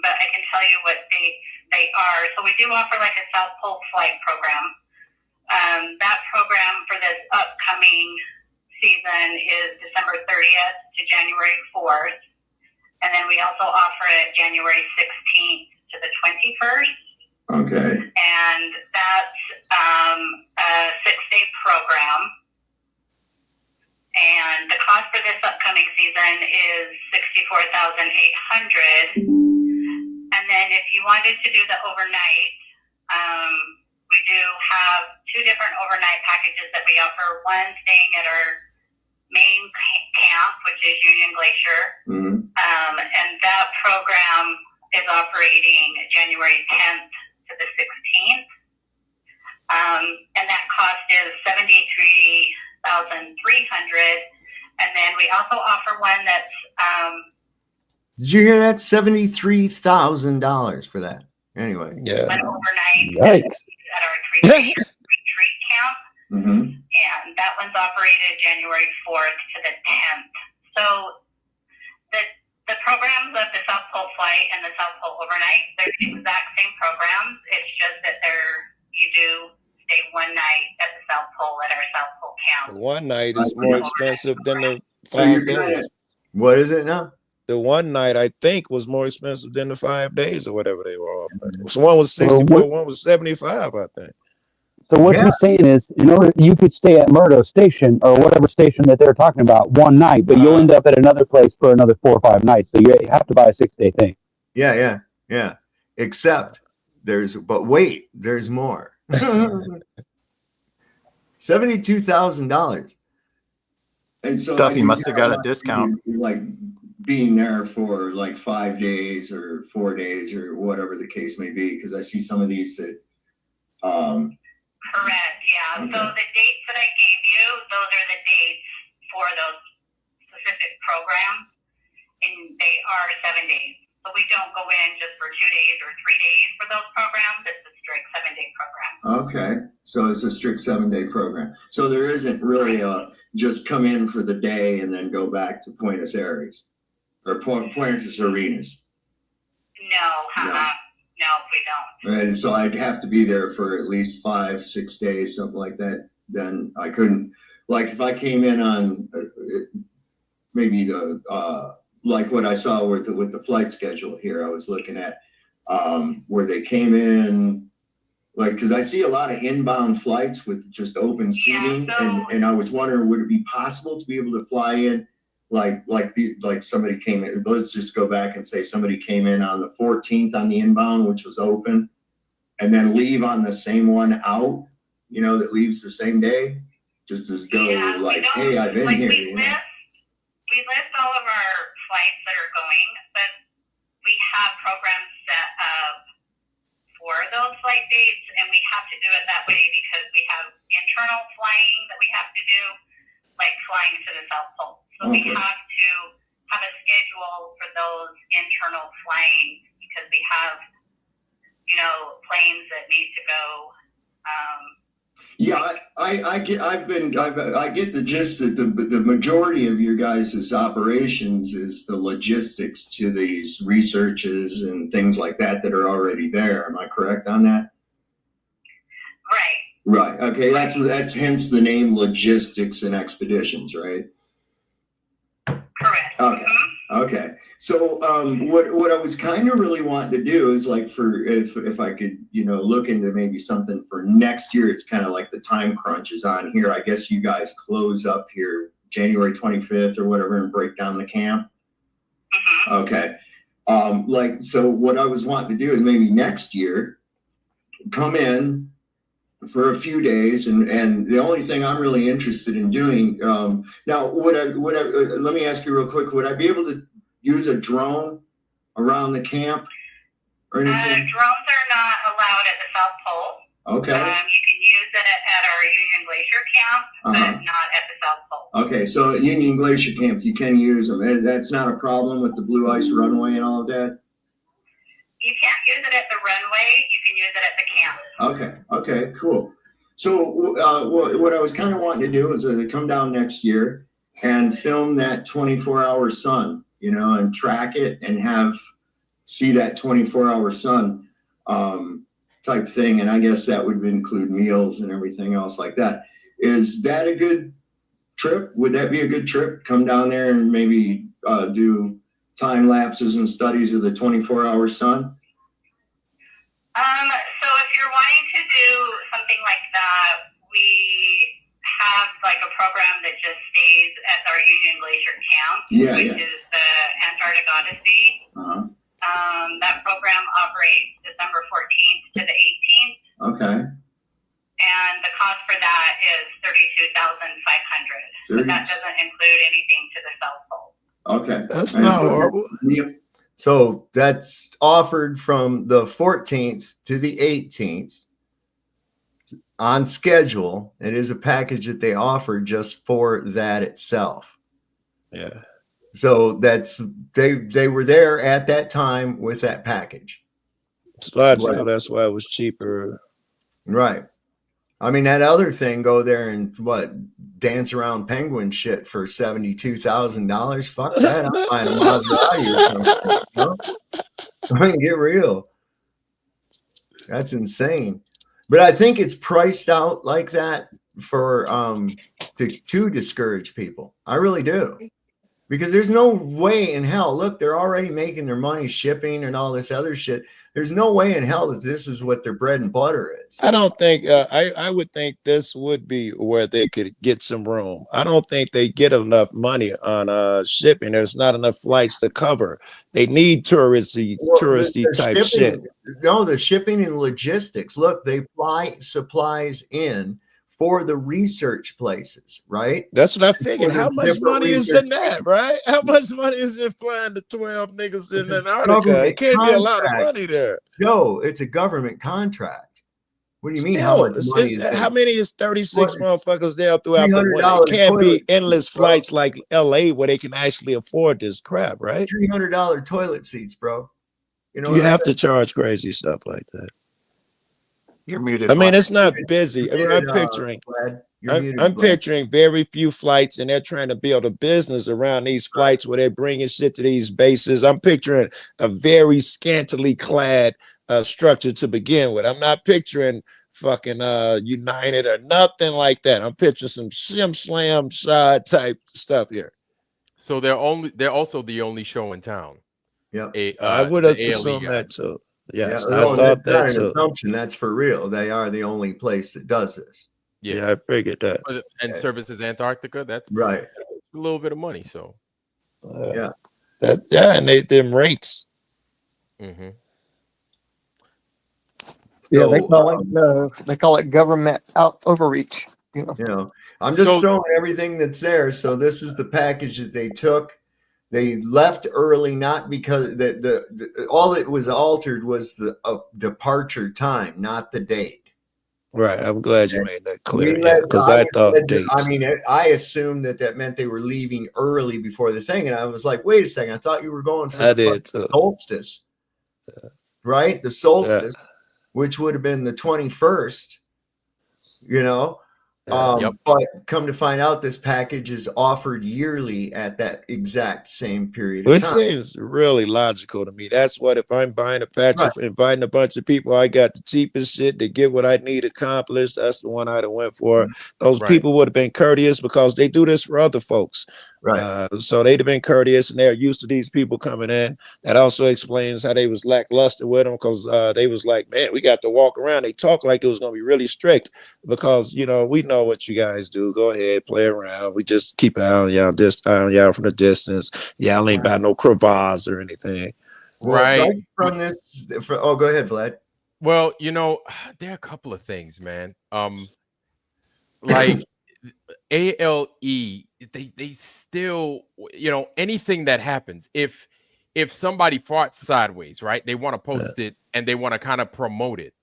but I can tell you what they are. So we do offer like a South Pole flight program. That program for this upcoming season is December 30th to January 4th. And then we also offer it January 16th to the 21st. Okay. And that's a 6-day program. And the cost for this upcoming season is $64,800. And then if you wanted to do the overnight, we do have 2 different overnight packages that we offer. One staying at our main camp, which is Union Glacier. And that program is operating January 10th to the 16th. And that cost is $73,300. And then we also offer one that's did you hear that? $73,000 for that. Anyway, an overnight at our retreat camp. And that one's operated January 4th to the 10th. So the programs of the South Pole flight and the South Pole overnight, they're the exact same programs. It's just that you do stay one night at the South Pole at our South Pole camp. One night is more expensive than the 5 days. What is it now? The one night I think was more expensive than the 5 days or whatever they were offering. So one was 64, one was 75, I think. So what you're saying is, in order you could stay at Murdo Station or whatever station that they're talking about one night, but you'll end up at another place for another 4 or 5 nights. So you have to buy a 6-day thing. Yeah. Except but wait, there's more. $72,000. And so Duffy must have got a discount. Like being there for like 5 days or 4 days or whatever the case may be, because I see some of these that correct, yeah. Okay. So the dates that I gave you, those are the dates for those specific programs, and they are 7 days. So we don't go in just for 2 days or 3 days for those programs. It's a strict 7-day program. Okay, so it's a strict 7-day program. So there isn't really just come in for the day and then go back to Buenos Aires or Buenos Aires. No, we don't. And so I'd have to be there for at least 5-6 days, something like that. Then I couldn't, like if I came in on maybe the like what I saw with the flight schedule here, I was looking at where they came in, like because I see a lot of inbound flights with just open seating, and I was wondering, would it be possible to be able to fly in? Like somebody came in, let's just go back and say somebody came in on the 14th on the inbound, which was open, and then leave on the same one out, that leaves the same day, just as go hey, I've been here. We list all of our flights that are going, but we have programs set up for those flight dates, and we have to do it that way because we have internal flying that we have to do, like flying to the South Pole. So we have to have a schedule for those internal flying because we have, planes that need to go. I get the gist that the majority of your guys' operations is the logistics to these researches and things like that are already there. Am I correct on that? Right. Okay. That's hence the name Logistics and Expeditions, right? Correct. Okay. So what I was kind of really wanting to do is like if I could, look into maybe something for next year. It's kind of like the time crunch is on here. I guess you guys close up here January 25th or whatever and break down the camp. Okay. So what I was wanting to do is maybe next year come in for a few days, and the only thing I'm really interested in doing now, let me ask you real quick, would I be able to use a drone around the camp or anything? Drones are not allowed at the South Pole. Okay. You can use it at our Union Glacier camp, but not at the South Pole. Okay, so at Union Glacier camp you can use them. That's not a problem with the blue ice runway and all of that? You can't use it at the runway. You can use it at the camp. Okay, cool. So what I was kind of wanting to do is come down next year and film that 24-hour sun, and track it and see that 24-hour sun type thing. And I guess that would include meals and everything else like that. Is that a good trip? Would that be a good trip? Come down there and maybe do time lapses and studies of the 24-hour sun? So if you're wanting to do something like that, we have like a program that just stays at our Union Glacier camp, which is the Antarctic Odyssey. That program operates December 14th to the 18th. Okay. And and the cost for that is $32,500. But that doesn't include anything to the cell phone. Okay, that's not horrible. So that's offered from the 14th to the 18th on schedule. It is a package that they offer just for that itself. Yeah. So that's they were there at that time with that package. It's logical. That's why it was cheaper. Right. I mean, that other thing, go there and dance around penguin shit for $72,000. Fuck that. I'm buying a Maserati or something. Huh? I mean, get real. That's insane. But I think it's priced out like that for to discourage people. I really do. Because there's no way in hell. Look, they're already making their money shipping and all this other shit. There's no way in hell that this is what their bread and butter is. I don't think I would think this would be where they could get some room. I don't think they get enough money on shipping. There's not enough flights to cover. They need touristy type shipping, shit. No, the shipping and logistics. Look, they fly supplies in for the research places, right? That's what I figured. How much money is in that, right? How much money is in flying the 12 niggas in Antarctica? It can't be a lot of money there. No, it's a government contract. What do you mean? How many is 36 motherfuckers there throughout the winter? It can't be endless flights like L.A. where they can actually afford this crap, right? $300 toilet seats, bro. You know, you have to charge crazy stuff like that. You're muted. I mean, it's not busy. I mean, I'm picturing very few flights, and they're trying to build a business around these flights where they're bringing shit to these bases. I'm picturing a very scantily clad structure to begin with. I'm not picturing fucking United or nothing like that. I'm picturing some shim slam shot type stuff here. So they're also the only show in town. Yeah, I would have assumed that too. Yes, I thought that too. Assumption. That's for real. They are the only place that does this. Yeah, I figured that. And services Antarctica. That's right. A little bit of money. So and them rates. Mm-hmm. Yeah, they call it government overreach. You know, I'm just throwing everything that's there. So this is the package that they took. They left early, not because all that was altered was the departure time, not the date. Right. I'm glad you made that clear because I thought dates. I mean, I assumed that meant they were leaving early before the thing, and I was like, wait a second, I thought you were going for the solstice, right? The solstice, which would have been the 21st. You know. But come to find out, this package is offered yearly at that exact same period of time. It seems really logical to me. That's what, if I'm buying a package, inviting a bunch of people, I got the cheapest shit to get what I need accomplished. That's the one I'd have went for. Those people would have been courteous because they do this for other folks. Right. So they'd have been courteous and they're used to these people coming in. That also explains how they was lackluster with them because they was like, man, we got to walk around. They talk like it was going to be really strict because, you know, we know what you guys do. Go ahead, play around. We just keep an eye on y'all, just eye on y'all from the distance. Y'all ain't got no cravats or anything. Right. From this, go ahead, Vlad. Well, you know, there are a couple of things, man. Like A.L.E, they still, you know, anything that happens, if somebody farts sideways, right, they want to post it and they want to kind of promote it.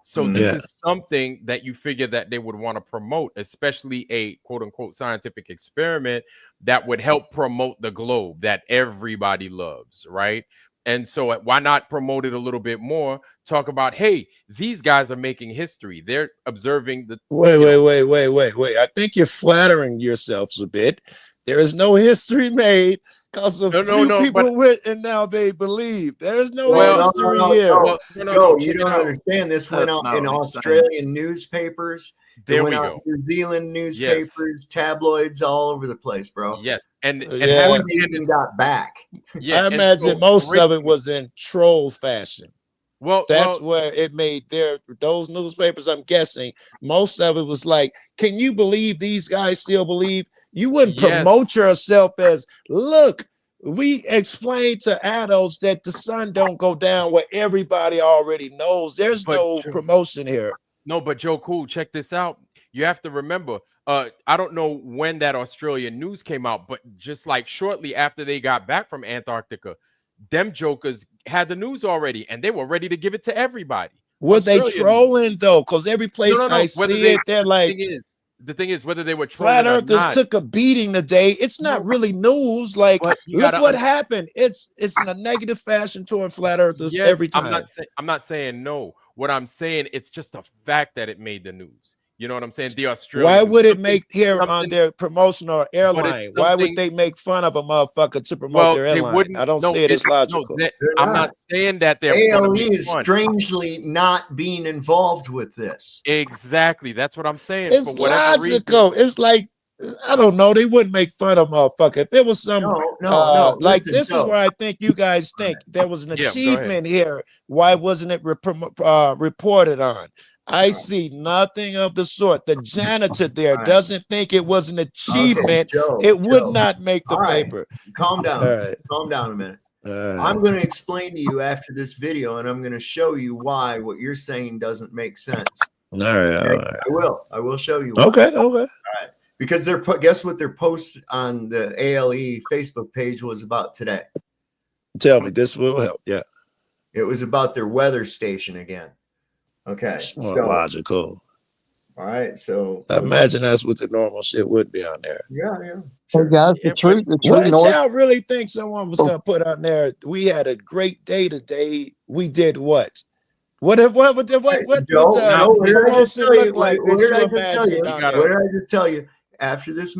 So this is something that you figure that they would want to promote, especially a quote unquote scientific experiment that would help promote the globe that everybody loves, right? And so why not promote it a little bit more? Talk about, hey, these guys are making history. They're observing the. Wait. I think you're flattering yourselves a bit. There is no history made because of people went and now they believe. There is no history here. No, you don't understand. This went out in Australian newspapers. There we go. New Zealand newspapers, tabloids all over the place, bro. Yes, and even got back. I imagine most of it was in troll fashion. Well, that's where it made those newspapers. I'm guessing most of it was like, can you believe these guys still believe? You wouldn't promote yourself as, look, we explained to adults that the sun don't go down where everybody already knows. There's no promotion here. No, but Joe Cool, check this out. You have to remember, I don't know when that Australian news came out, but just like shortly after they got back from Antarctica, them jokers had the news already, and they were ready to give it to everybody. Were they Australian news. trolling though? Because every place I see it, they're like, the thing is, whether they were trolling flat or earthers not, took a beating today. It's not really news. Like, look what happened. It's in a negative fashion toward flat earthers every time. I'm not saying no. What I'm saying, it's just a fact that it made the news. You know what I'm saying? The Australian. Why would it make here on their promotional airline? Why would they make fun of a motherfucker to promote their airline? I don't see it as logical. I'm not saying that they're A.L.E. is strangely not being involved with this. Exactly. That's what I'm saying. It's logical. It's like, I don't know. They wouldn't make fun of motherfucker. If there was some no. Like Listen, this is where I think you guys think there was an achievement here. Why wasn't it reported on? I see nothing of the sort. The janitor there doesn't think it was an achievement. It would not make the paper. Calm down. Calm down a minute. I'm going to explain to you after this video, and I'm going to show you why what you're saying doesn't make sense. All right. I will show you why. Okay. All right. Because guess what their post on the A.L.E. Facebook page was about today? Tell me, this will help. Yeah. It was about their weather station again. Okay. It's more logical. All right. So I imagine that's what the normal shit would be on there. Yeah. Sure. Guys, the truth What y'all really think someone was gonna put on there? We had a great day today. We did what? What the promotion look like? What did I just tell you? After this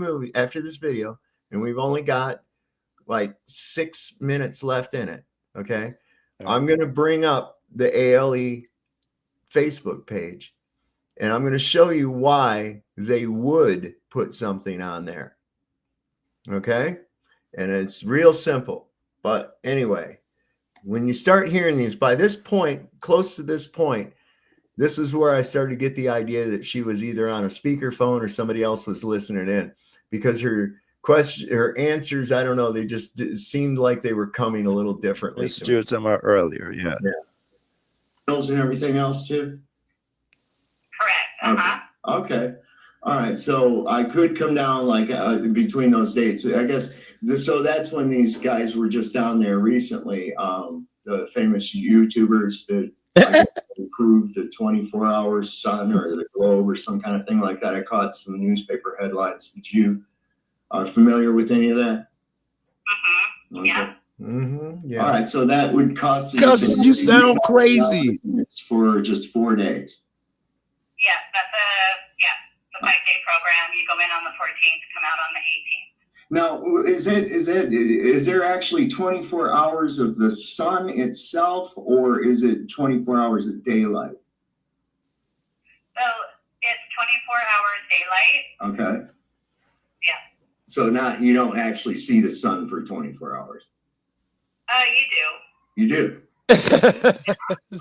video, and we've only got like 6 minutes left in it. Okay. I'm going to bring up the A.L.E. Facebook page, and I'm going to show you why they would put something on there. Okay. And it's real simple. But anyway, when you start hearing these, by this point, close to this point, this is where I started to get the idea that she was either on a speakerphone or somebody else was listening in, because her answers, I don't know, they just seemed like they were coming a little differently. This is what you were talking about earlier. Yeah. And everything else too. Correct. Okay. All right. So I could come down like between those dates, I guess. So that's when these guys were just down there recently. The famous YouTubers that improved the 24-hour sun or the globe or some kind of thing like that. I caught some newspaper headlines. Did you are familiar with any of that? Mm-hmm. Yeah. Yeah. All right. So that would cost you sound crazy. For just 4 days. Yeah, that's a 5-day program. You go in on the 14th, come out on the 18th. Now, is there actually 24 hours of the sun itself, or is it 24 hours of daylight? So it's 24 hours daylight. Okay. Yeah. So you don't actually see the sun for 24 hours. You do. You do.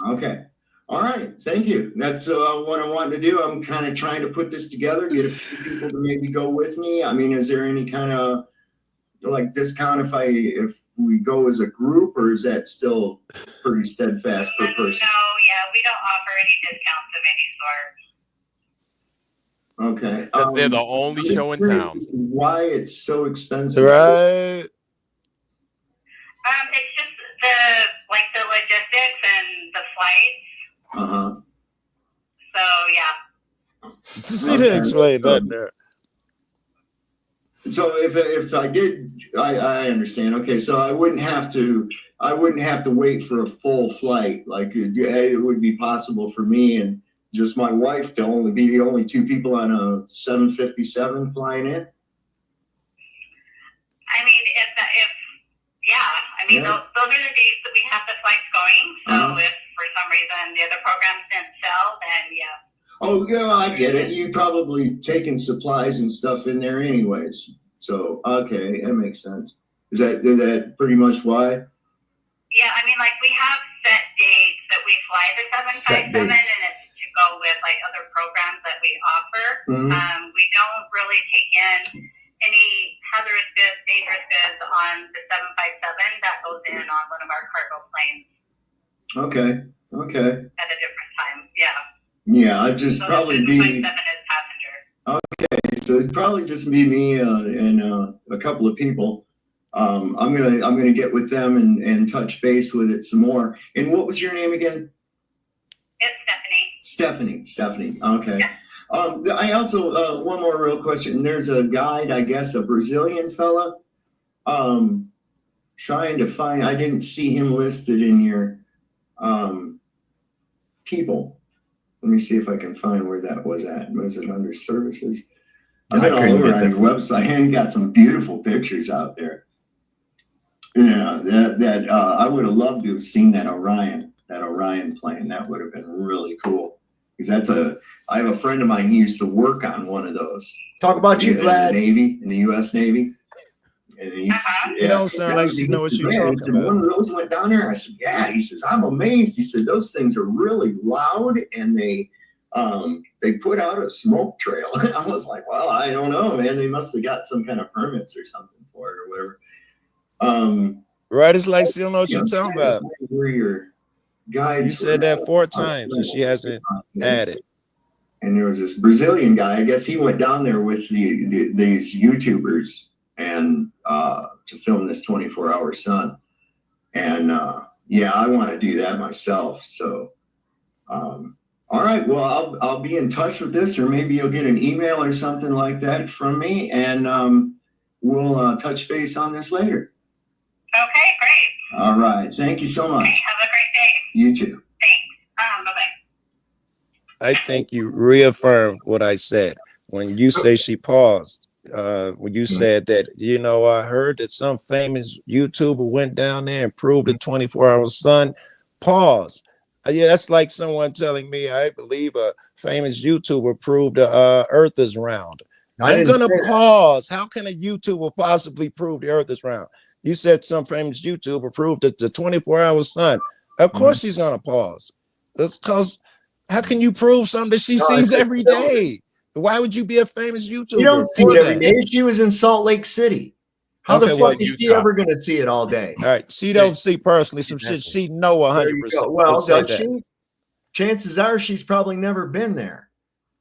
Okay. All right. Thank you. That's what I wanted to do. I'm kind of trying to put this together, get a few people to maybe go with me. I mean, is there any kind of like discount if we go as a group, or is that still pretty steadfast per person? No, yeah, we don't offer any discounts of any sort. Okay. Because they're the only show in town. Why it's so expensive? Right. It's just the logistics and the flights. So yeah. See, they explain that there. So if I did, I understand. Okay, so I wouldn't have to wait for a full flight. Like it would be possible for me and just my wife to only be the only two people on a 757 flying in. I mean, those are the days that we have the flights going. So if for some reason the other programs didn't sell, then yeah. Oh, yeah, I get it. You probably taken supplies and stuff in there anyways. So, okay, that makes sense. Is that pretty much why? Yeah, I mean, like we have set dates that we fly the 757, and it's to go with like other programs that we offer. We don't really take in any hazardous goods, dangerous goods on the 757. That goes in on one of our cargo planes. Okay. At a different time, yeah. Yeah, I'd just So probably there's be. 2.7 as passenger. Okay, so it'd probably just be me and a couple of people. I'm gonna get with them and touch base with it some more. And what was your name again? It's Stephanie. Stephanie. Okay. I also one more real question. There's a guide, I guess, a Brazilian fella. Trying to find. I didn't see him listed in your people. Let me see if I can find where that was at. Was it under services? I've been all over on your website and got some beautiful pictures out there. Yeah, that I would have loved to have seen that Orion plane. That would have been really cool. Because I have a friend of mine who used to work on one of those. Talk about you, Vlad. In the U.S. Navy. And you don't sound like you know what you're talking about. One of those went down there. I said, yeah. He says, I'm amazed. He said, those things are really loud and they put out a smoke trail. I was like, well, I don't know, man. They must have got some kind of permits or something for it or whatever. Right, it's like she don't know what you're talking about. Where your guides you said that 4 times and she hasn't added. And there was this Brazilian guy. I guess he went down there with these YouTubers and to film this 24-hour sun. And yeah, I want to do that myself. So all right, well, I'll be in touch with this, or maybe you'll get an email or something like that from me, and we'll touch base on this later. Okay, great. All right, thank you so much. Okay, have a great day. You too. Thanks. Bye-bye. I think you reaffirmed what I said when you say she paused. When you said that, I heard that some famous YouTuber went down there and proved the 24-hour sun. Pause. Yeah, that's like someone telling me, I believe a famous YouTuber proved the earth is round. I'm going to pause. How can a YouTuber possibly prove the earth is round? You said some famous YouTuber proved that the 24-hour sun. Of course she's going to pause. That's because how can you prove something that she sees every day? Why would you be a famous YouTuber? You don't see it every day. She was in Salt Lake City. How the fuck is she ever going to see it all day? All right. She don't see personally some shit. She know 100%. Well, does she? Chances are she's probably never been there.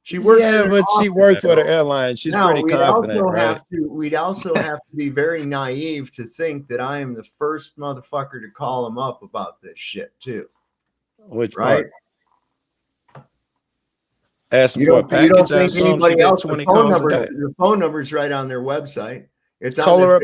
She works. Yeah, but she worked for the airline. She's pretty confident, right? We'd also have to be very naive to think that I am the first motherfucker to call him up about this shit too. Which part? Asking for a package. You don't think anybody else? The phone number's right on their website. It's call her up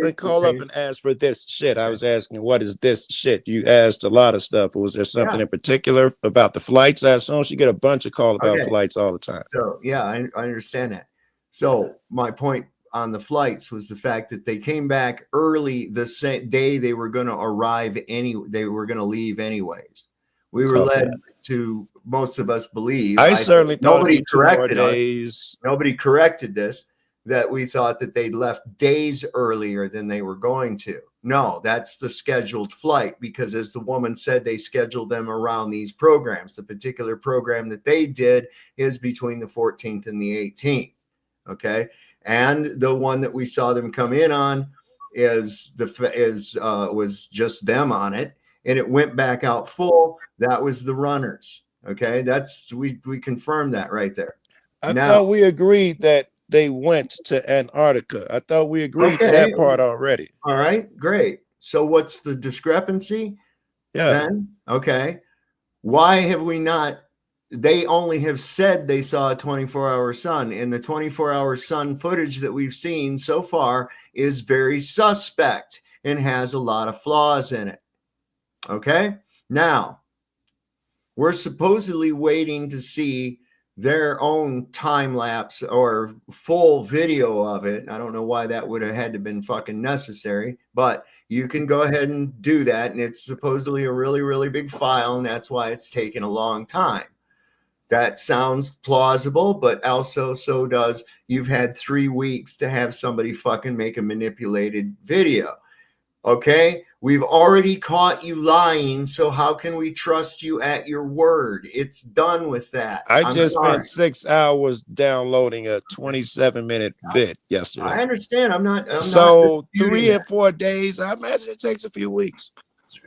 and ask for this shit. I was asking, what is this shit? You asked a lot of stuff. Was there something in particular about the flights? I assume she get a bunch of calls about flights all the time. So yeah, I understand that. So my point on the flights was the fact that they came back early the same day they were going to arrive. They were going to leave anyways. We were led to, most of us believe. I certainly thought nobody corrected us. Nobody corrected this. That we thought that they'd left days earlier than they were going to. No, that's the scheduled flight, because as the woman said, they scheduled them around these programs. The particular program that they did is between the 14th and the 18th. Okay. And the one that we saw them come in on was just them on it. And it went back out full. That was the runners. Okay. We confirmed that right there. I thought we agreed that they went to Antarctica. I thought we agreed to that part already. All right, great. So what's the discrepancy? Yeah. Then? Okay. Why have we not? They only have said they saw a 24-hour sun, and the 24-hour sun footage that we've seen so far is very suspect and has a lot of flaws in it. Okay. Now, we're supposedly waiting to see their own time lapse or full video of it. I don't know why that would have had to been fucking necessary, but you can go ahead and do that. And it's supposedly a really, really big file. And that's why it's taken a long time. That sounds plausible, but also so does you've had 3 weeks to have somebody fucking make a manipulated video. Okay. We've already caught you lying, so how can we trust you at your word? It's done with that. I just spent 6 hours downloading a 27-minute vid yesterday. I understand. I'm not 3 or 4 days. I imagine it takes a few weeks.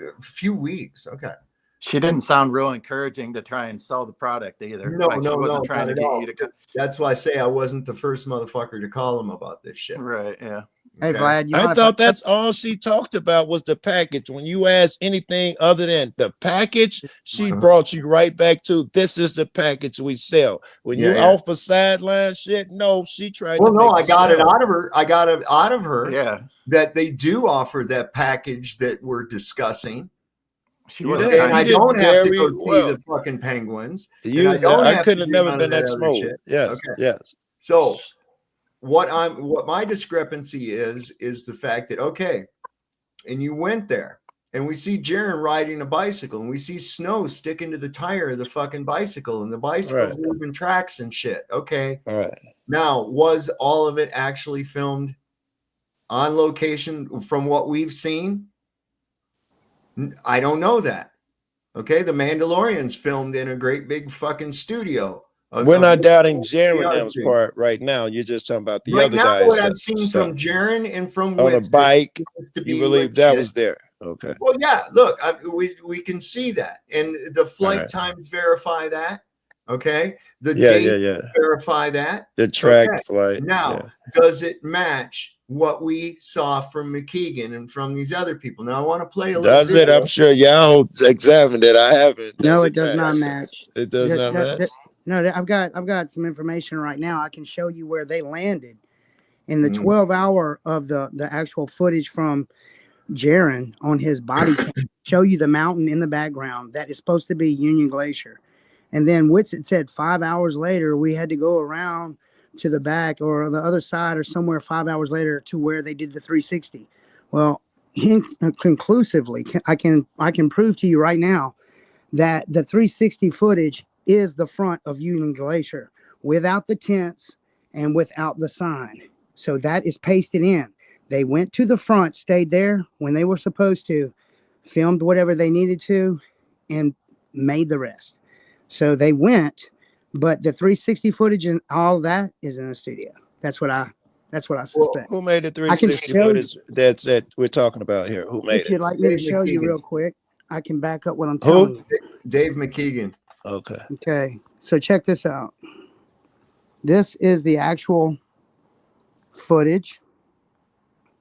A few weeks. Okay. She didn't sound real encouraging to try and sell the product either. No, like, no, she wasn't no, trying not to at get all. you to. That's why I say I wasn't the first motherfucker to call him about this shit. Right. Yeah. Hey, Okay. Vlad, you I mind thought if I, that's all she talked about was the package. When you ask anything other than the package, she brought you right back to this is the package we sell. When you offer sideline shit, no, she tried to make I got it sell. out of her. I got it out of her. Yeah. That they do offer that package that we're discussing. She You wasn't did. And You I did don't have to very go see well. the fucking penguins. You, and I don't I have couldn't to have do never none been of that other smooth. shit. Yes. Okay. Yes. So what my discrepancy is the fact that, okay, and you went there and we see Jaron riding a bicycle and we see snow sticking to the tire of the fucking bicycle and the bicycle's moving tracks and shit. Okay. All right. Now, was all of it actually filmed on location from what we've seen? I don't know that. Okay. The Mandalorian's filmed in a great big fucking studio. We're not doubting Jaron M's part right now. You're just talking about the right other now, guys. what I've seen from Jaron and from on a Witz bike, to you be believe that was there. Okay. Well, yeah. Look, we can see that, and the flight right. times verify that. Okay. The Yeah, date verify that. The tracked flight. Now, does it match what we saw from McKeegan and from these other people? Now, I want to play a little. Does it? I'm sure y'all examined it. I haven't. No, it does not match. It does not match. No, I've got some information right now. I can show you where they landed in the 12-hour of the actual footage from Jaron on his body cam. Show you the mountain in the background that is supposed to be Union Glacier. And then Whitsitt said 5 hours later, we had to go around to the back or the other side or somewhere 5 hours later to where they did the 360. Well, conclusively, I can prove to you right now that the 360 footage is the front of Union Glacier without the tents and without the sign. So that is pasted in. They went to the front, stayed there when they were supposed to, filmed whatever they needed to, and made the rest. So they went, but the 360 footage and all that is in a studio. That's what I suspect. Well, who made the 360 footage that's that we're talking about here? Who made it? If you'd like me to show you real quick, I can back up what I'm telling you. Dave McKeegan. Okay. Okay. So check this out. This is the actual footage,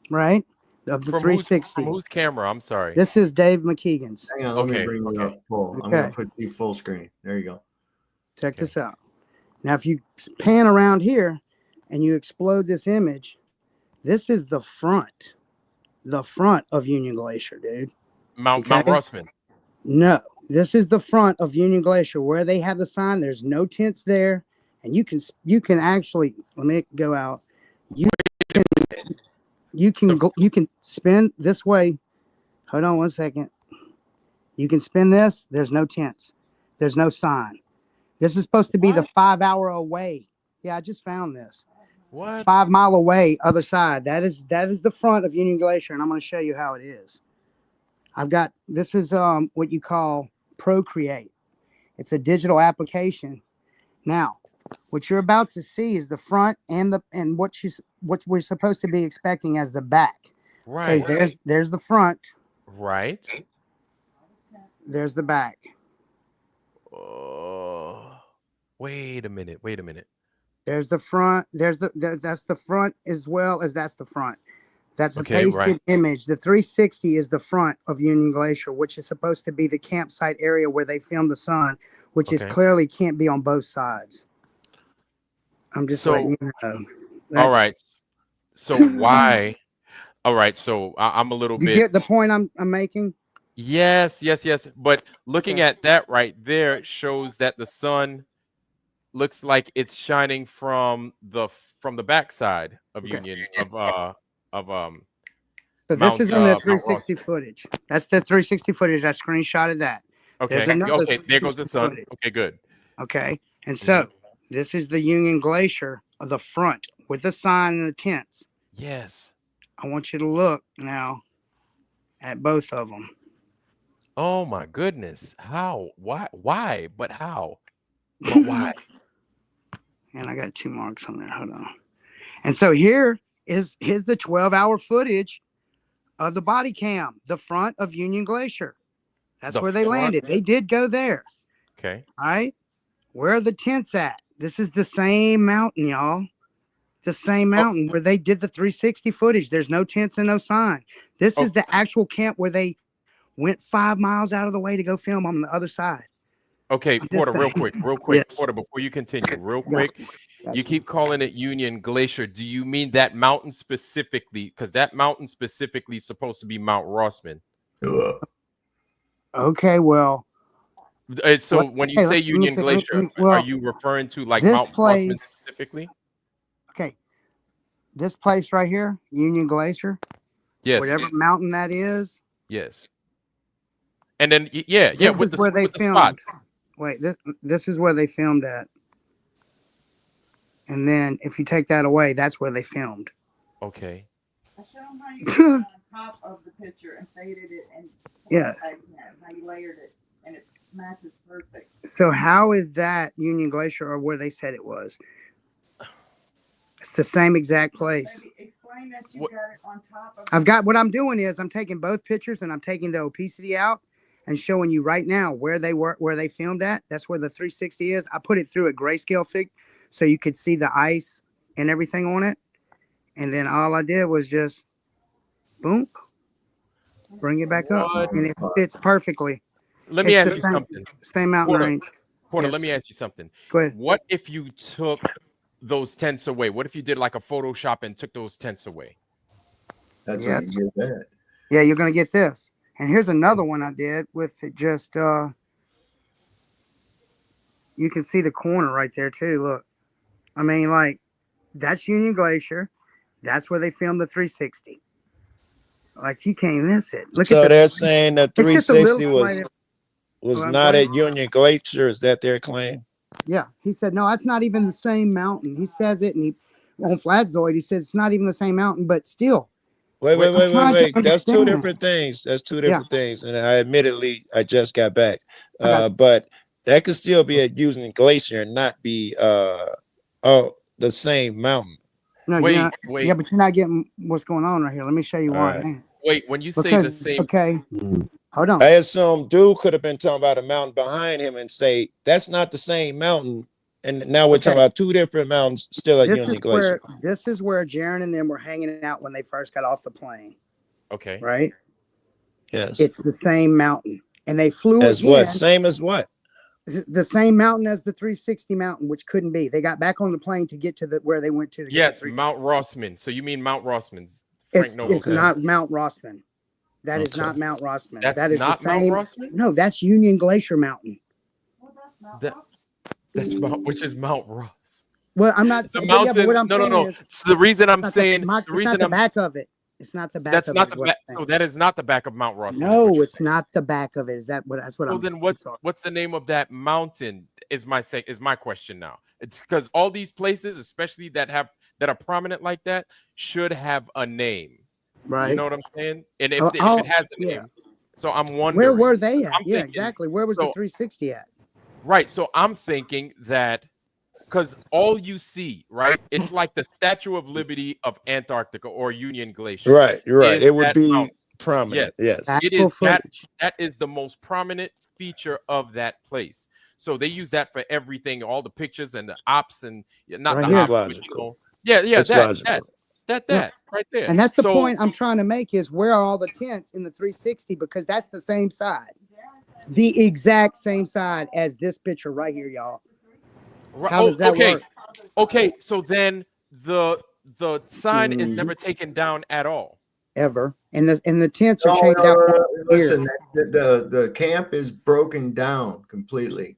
right? Of the From 360. whose camera? I'm sorry. This is Dave McKeegan's. Hang on, let me bring you up full. I'm going to put you full screen. There you go. Check this out. Now, if you pan around here and you explode this image, this is the front of Union Glacier, dude. Mount Russman. No, this is the front of Union Glacier where they have the sign. There's no tents there, and you can actually, let me go out. You can spin this way. Hold on 1 second. You can spin this. There's no tents. There's no sign. This is supposed to be the 5 hour away. Yeah, I just found this. What? 5 mile away, other side. That is the front of Union Glacier, and I'm going to show you how it is. This is what you call Procreate. It's a digital application. Now, what you're about to see is the front and what we're supposed to be expecting as the back. Right. Okay, there's the front. Right. There's the back. Wait a minute. There's the front. That's the front as well as that's the front. That's a pasted image. The 360 is the front of Union Glacier, which is supposed to be the campsite area where they filmed the sun, which is clearly can't be on both sides. I'm just letting you know. All right. So why? All right. So I'm a little bit. You get the point I'm making? Yes. But looking at that right there, it shows that the sun looks like it's shining from the backside of Union So this is in the 360 footage. That's the 360 footage. I screenshotted that. Okay. There goes the sun. Footage. Okay, good. Okay. And so this is the Union Glacier of the front with the sign and the tents. Yes. I want you to look now at both of them. Oh my goodness. How? Why? But how? But why? And I got 2 marks on there. Hold on. And so here's the 12-hour footage of the body cam, the front of Union Glacier. That's where they landed. They did go there. Okay. All right. Where are the tents at? This is the same mountain, y'all. The same mountain where they did the 360 footage. There's no tents and no sign. This is the actual camp where they went 5 miles out of the way to go film on the other side. Okay, Porter, real quick. Yes. Porter, before you continue, real quick. You keep calling it Union Glacier. Do you mean that mountain specifically? Because that mountain specifically is supposed to be Mount Rossman. Okay, well. So when you say Union Glacier, are you referring to like Mount Rossman specifically? Okay. This place right here, Union Glacier. Yes. Whatever mountain that is. Yes. And then This with is where they the filmed. spots. Wait, this is where they filmed at. And then if you take that away, that's where they filmed. Okay. I showed them how you put it on top of the picture and faded it and how you layered it, and it matches perfect. So how is that Union Glacier or where they said it was? It's the same exact place. Explain that you got it on top of. What I'm doing is I'm taking both pictures and I'm taking the opacity out and showing you right now where they filmed at. That's where the 360 is. I put it through a grayscale fig so you could see the ice and everything on it. And then all I did was just boom, bring it back up, and it fits perfectly. Let me ask you something. Same mountain range. Porter, let me ask you something. Go ahead. What if you took those tents away? What if you did like a Photoshop and took those tents away? That's what you get that. Yeah, you're gonna get this. And here's another one I did with it just you can see the corner right there too. Look. I mean, like, that's Union Glacier. That's where they filmed the 360. Like, you can't miss it. So they're saying the 360 was not at Union Glacier. Is that their claim? Yeah. He said, no, that's not even the same mountain. He says it, and on Flatzoid, he said it's not even the same mountain, but still. Wait. That's two different things. That's two different things. And I just got back. But that could still be at Union Glacier and not be the same mountain. No, wait. Yeah, but you're not getting what's going on right here. Let me show you why. Right. Wait, when you say the same. Okay. Hold on. I assume dude could have been talking about a mountain behind him and say that's not the same mountain. And now we're talking about two different mountains still at Union Glacier. This is where Jaron and them were hanging out when they first got off the plane. Okay. Right? Yes. It's the same mountain. And they flew as again. What? Same as what? The same mountain as the 360 mountain, which couldn't be. They got back on the plane to get to where they went to. Yes, Mount Rossman. So you mean Mount Rossman's? It's not Mount Rossman. That is not Mount Rossman. That is not Mount Rossman? No, that's Union Glacier Mountain. That's which is Mount Ross. Well, I'm not the mountain. No. So the reason I'm saying the reason I'm back of it. It's not the back. That's not the back. So that is not the back of Mount Rossman. No, it's not the back of it. That's what. So then, what's the name of that mountain? Is my question now? It's because all these places, especially that are prominent like that, should have a name. Right. You know what I'm saying? And if it has a name, so I'm wondering where were they at? Yeah, exactly. Where was the 360 at? Right. So I'm thinking that. Because all you see, right? It's like the Statue of Liberty of Antarctica or Union Glacier. Right, you're right. It would be prominent. Yes. It is that is the most prominent feature of that place. So they use that for everything, all the pictures and the ops and not right the ops. That right there. And that's the point I'm trying to make is where are all the tents in the 360? Because that's the same side. The exact same side as this picture right here, y'all. How does that work? Okay, so then the sign is never taken down at all. Ever. And the tents are changed out. Listen, the camp is broken down completely.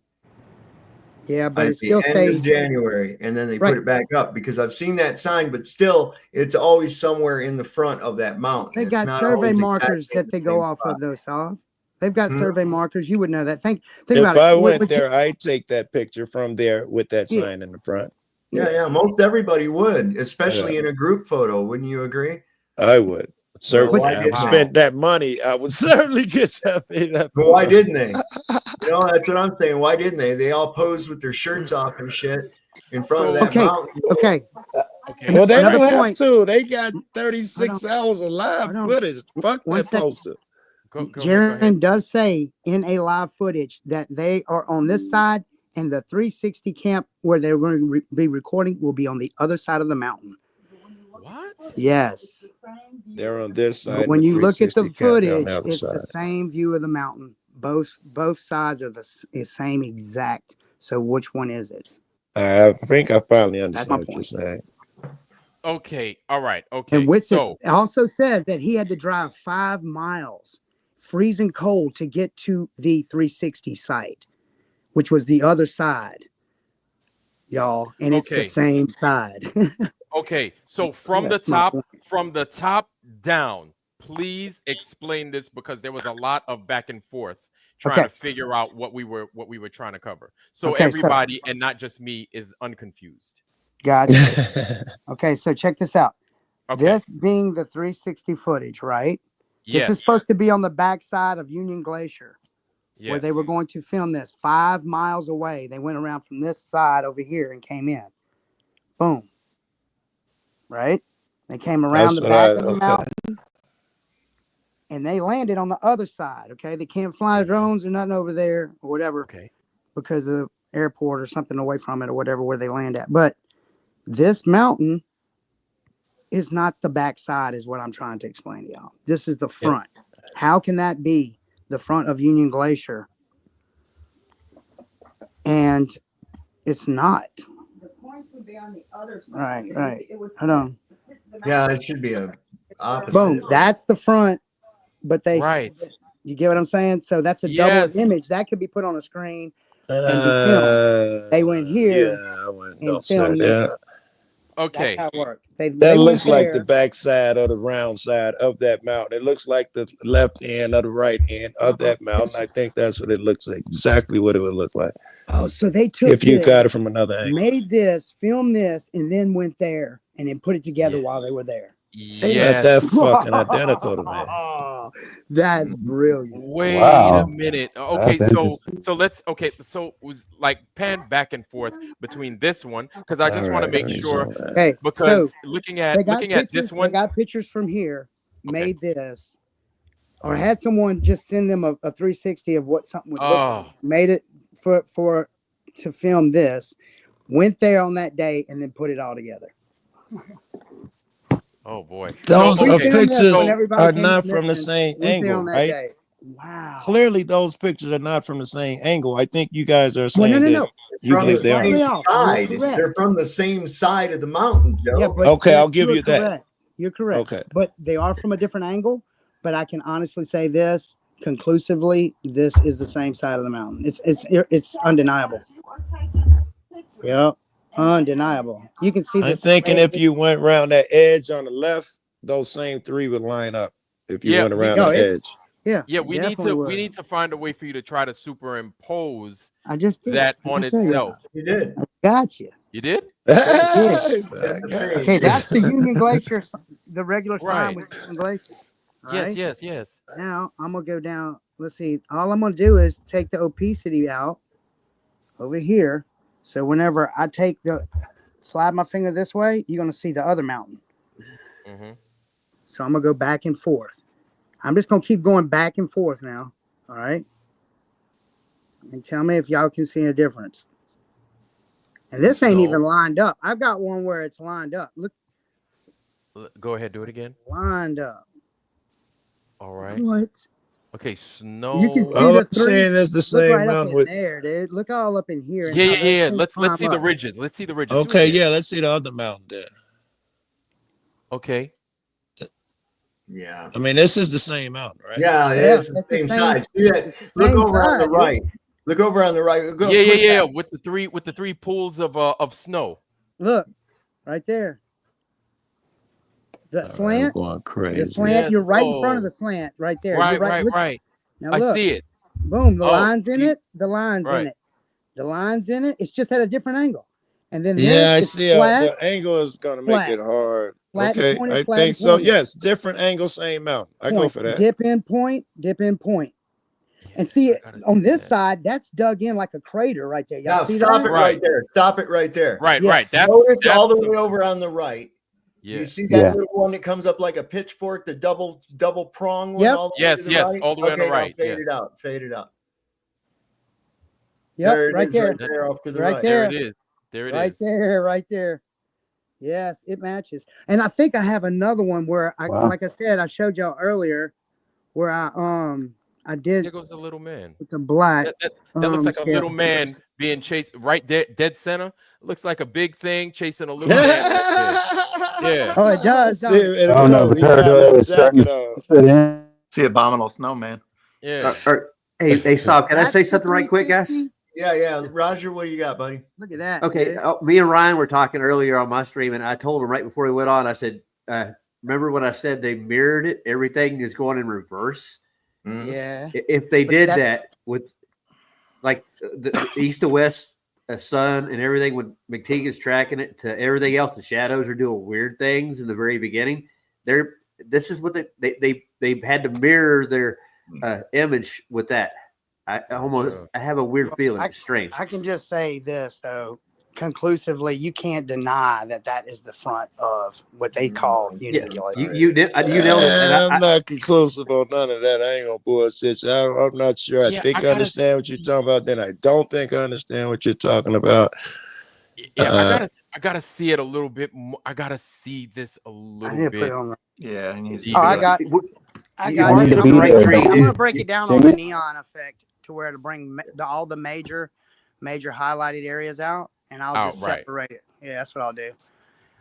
Yeah, but at it still the end stays of January, and then they put it back up because I've seen that sign, but still it's always somewhere in the front of that mountain. They got survey markers that they go off of those, huh? They've got survey markers. You would know that. Think if about I went there, I'd take that picture from there with that sign in the front. Yeah. Most everybody would, especially in a group photo. Wouldn't you agree? I would. Certainly. I spent that money. I would certainly get that. But why didn't they? That's what I'm saying. Why didn't they? They all posed with their shirts off and shit in front of that mountain. Okay. Well, they don't have to. They got 36 hours of live footage. Fuck that poster. Jaron does say in a live footage that they are on this side, and the 360 camp where they're going to be recording will be on the other side of the mountain. What? Yes. They're on this side. But when you look at the footage, the it's side. the same view of the mountain. Both sides are the same exact. So which one is it? I think I finally understand what you're saying. Okay. All right. Okay. And Witsit So also says that he had to drive 5 miles, freezing cold, to get to the 360 site, which was the other side, y'all. And it's the same side. Okay. So from the top down, please explain this, because there was a lot of back and forth trying to figure out what we were trying to cover. So everybody, and not just me, is unconfused. Gotcha. Okay, so check this out. This being the 360 footage, right? Yes. This is supposed to be on the backside of Union Glacier, where they were going to film this 5 miles away. They went around from this side over here and came in. Boom. Right? They came around the back of the mountain, and they landed on the other side. Okay, they can't fly drones or nothing over there or whatever. Okay. Because of the airport or something away from it or whatever where they land at. But this mountain is not the backside, is what I'm trying to explain to y'all. This is the front. How can that be the front of Union Glacier? And it's not. The points would be on the other side. Right. Hold on. Yeah, it should be a opposite. Boom. That's the front, but they. You get what I'm saying? So that's a double image that could be put on a screen and be filmed. They went here and filmed this. Okay. That's how it worked. That looks like the back side or the round side of that mountain. It looks like the left end or the right end of that mountain. I think that's what it looks like. Exactly what it would look like. Oh, so they took if you got it from another angle. Made this, filmed this, and then went there and then put it together while they were there. Yeah, that's fucking identical to me. That's brilliant. Wait a minute. Okay, so let's so it was like pan back and forth between this one, because I just want to make sure. Okay, because so looking at this one, they got pictures from here, made this, or had someone just send them a 360 of what something would look like. Made it to film this, went there on that day, and then put it all together. Oh boy, those pictures are not from the same angle, right? Day. Wow. Clearly, those pictures are not from the same angle. I think you guys are saying no. You believe they are. They're from the same side of the mountain, Joe. Yeah, but okay, I'll give you that. You're correct. Okay, but they are from a different angle. But I can honestly say this conclusively: this is the same side of the mountain. It's undeniable. Yep. Undeniable. You can see. I'm thinking if you went around that edge on the left, those same three would line up. If you went around the edge, we need to find a way for you to try to superimpose. I just did that on itself. You did. I got you. You did. Okay, that's the Union Glacier, the regular sign with Union Glacier. Yes. Now I'm gonna go down. Let's see. All I'm gonna do is take the opacity out over here. So whenever I slide my finger this way, you're going to see the other mountain. So I'm going to go back and forth. I'm just going to keep going back and forth now. All right. And tell me if y'all can see a difference. And this ain't even lined up. I've got one where it's lined up. Look. Go ahead. Do it again. Lined up. All right. What? Okay, snow. You can see all I'm saying is the same mountain with there, dude. Look all up in here. Yeah. Let's see the ridges. Let's see the ridges. Okay, let's see the other mountain there. Okay. Yeah. I mean, this is the same mountain, right? Yeah, it's the same side. Look over on the right. Look over on the right. Go, yeah. With the three pools of snow. Look, right there. The slant, going crazy. The slant, you're right in front of the slant, right there. Right. Now I see it. Boom, the line's in it. The line's in it. The line's in it. It's just at a different angle. And then I see the angle is going to make it hard. Okay, I think so. Yes, different angle, same mountain. I go for that. Dip in point. And see it on this side, that's dug in like a crater right there. Y'all see stop it right there. Stop it right there. Right. That's all the way over on the right. You see that little one that comes up like a pitchfork, the double prong one? All the way to the right? All the way on the right. Fade it out. Fade it out. Yep, there it right is, there. right there off to the Right right. there. There it is. There it right is. there, right there. Yes, it matches. And I think I have another one where like I said, I showed y'all earlier where I did. There goes the little man. With the black. That looks like a little man being chased right dead center. Looks like a big thing chasing a little man. Yeah. Oh, it does. Oh no, the paranoia is starting to sit in. See Abominable Snowman. Yeah. Hey, Saab, can I say something right quick, guys? Yeah. Roger, what do you got, buddy? Look at that. Okay, me and Ryan were talking earlier on my stream, and I told him right before he went on, I said, remember when I said they mirrored it? Everything is going in reverse. Yeah. If they did that with like the east to west sun and everything, when McTeague is tracking it to everything else, the shadows are doing weird things in the very beginning. This is what they had to mirror their image with that. I have a weird feeling. It's strange. I can just say this though, conclusively, you can't deny that is the front of what they call Unity. You nailed it. I'm not conclusive on none of that. I ain't gonna bullshit you. I'm not sure. I think I understand what you're talking about. Then I don't think I understand what you're talking about. Yeah, I gotta see it a little bit more. I gotta see this a little bit. Yeah, I need. I got it. I'm gonna break it down on the neon effect to where to bring all the major highlighted areas out, and I'll just separate it. Yeah, that's what I'll do.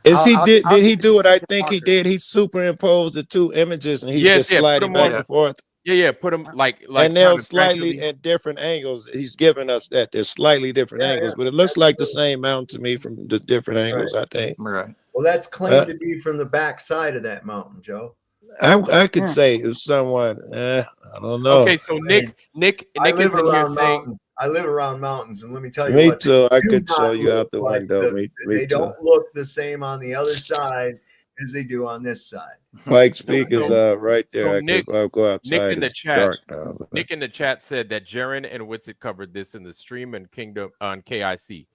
Did he do what I think he did? He superimposed the two images and he's just sliding back and forth. Yeah. Put them like and they're slightly at different angles. He's giving us that they're slightly different angles, but it looks like the same mountain to me from the different angles. I think. Right. Well, that's claimed to be from the back side of that mountain, Joe. I could say if someone, I don't know. Okay, so Nick is in here saying, I live around mountains, and let me tell you, me too. I could show you out the window. They don't look the same on the other side as they do on this side. Mike speakers right there. So I'll go outside. Nick in the It's chat. dark now. Nick in the chat said that Jaren and Witsit covered this in the stream and Kingdom on KIC.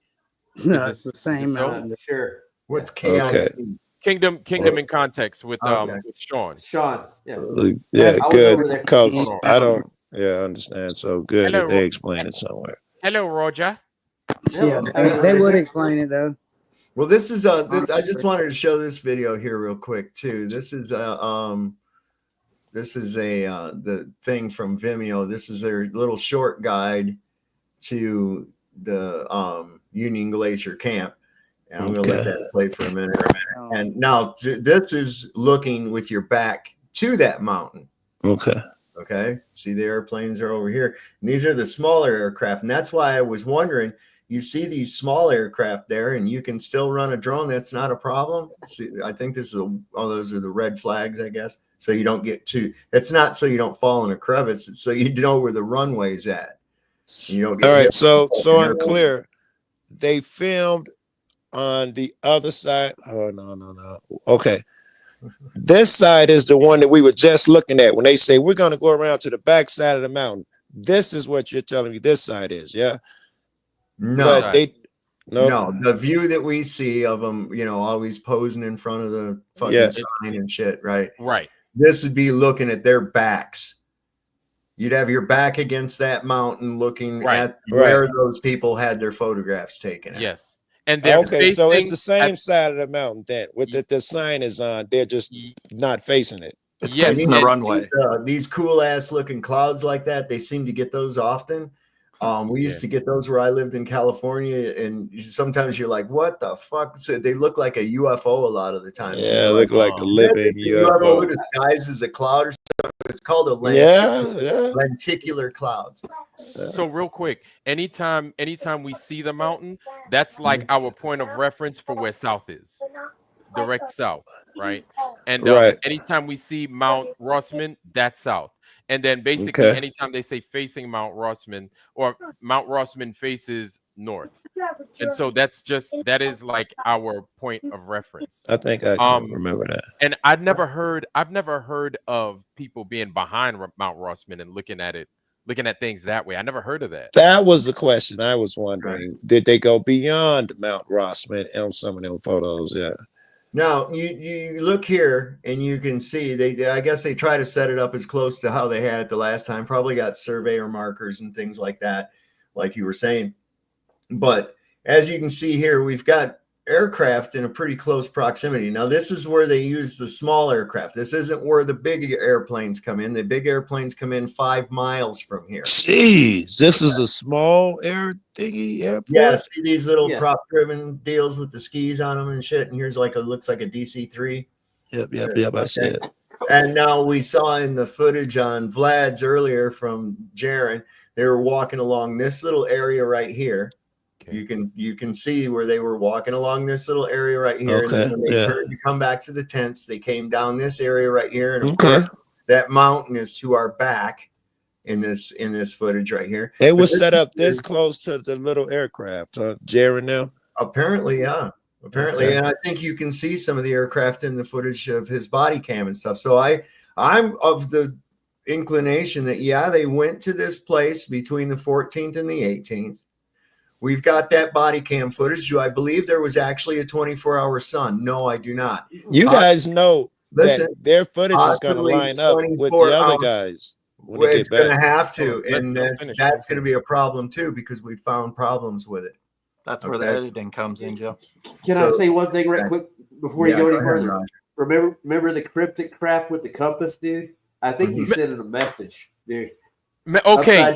No, it's the same. Sure. What's KIC? Okay. Kingdom in context with Sean. Yeah, good. Because I don't. Yeah, I understand. So good that they explain it somewhere. Hello, Roger. Yeah, they would explain it though. Well, this is this. I just wanted to show this video here real quick too. This is the thing from Vimeo. This is their little short guide to the Union Glacier camp. And I'm going to let that play for a minute. And now this is looking with your back to that mountain. Okay. See, the airplanes are over here. And these are the smaller aircraft. And that's why I was wondering, you see these small aircraft there and you can still run a drone. That's not a problem. See, I think this is those are the red flags, I guess. So you don't get it's not so you don't fall in a crevice. It's so you know where the runway's at. You don't get all right. So I'm clear. They filmed on the other side. Oh, no. Okay. This side is the one that we were just looking at when they say we're going to go around to the back side of the mountain. This is what you're telling me this side is, yeah? No. But the view that we see of them, always posing in front of the fucking sign and shit, right? Right. This would be looking at their backs. You'd have your back against that mountain looking at where those people had their photographs taken. Yes. And they're so it's the same side of the mountain then with the sign is on. They're just not facing it. It's facing the runway. These cool ass looking clouds like that, they seem to get those often. We used to get those where I lived in California, and sometimes you're like, "What the fuck?" So they look like a UFO a lot of the time. Yeah, look like a living UFO. Disguised as a cloud or something. It's called a lenticular clouds. So real quick, anytime we see the mountain, that's like our point of reference for where south is. Direct south, right? And anytime we see Mount Rossman, that's south. And then basically anytime they say facing Mount Rossman or Mount Rossman faces north. And so that is like our point of reference. I think I can remember that. And I've never heard of people being behind Mount Rossman and looking at things that way. I never heard of that. That was the question I was wondering. Did they go beyond Mount Rossman on some of them photos? Yeah. Now you look here and you can see they I guess they try to set it up as close to how they had it the last time. Probably got surveyor markers and things like that, like you were saying. But as you can see here, we've got aircraft in a pretty close proximity. Now this is where they use the small aircraft. This isn't where the big airplanes come in. The big airplanes come in 5 miles from here. Jeez, this is a small air thingy airport. Yeah, see these little prop driven deals with the skis on them and shit. And here's like looks like a DC-3. Yep. I see it. And now we saw in the footage on Vlad's earlier from Jaron, they were walking along this little area right here. Okay. You can see where they were walking along this little area right here. Okay. And then when they turned to come back to the tents, they came down this area right here. And of course, that mountain is to our back in this footage right here. It was set up this close to the little aircraft, Jaron now? Apparently, yeah. Apparently, and I think you can see some of the aircraft in the footage of his body cam and stuff. So I'm of the inclination that they went to this place between the 14th and the 18th. We've got that body cam footage. Do I believe there was actually a 24-hour sun? No, I do not. You guys know that their footage is going to line up with the other guys. It's going to have to, and that's going to be a problem too because we found problems with it. That's where the editing comes in, Joe. Can I say one thing right quick before you go any further? Remember the cryptic crap with the compass, dude? I think he's sending a message, dude. Okay,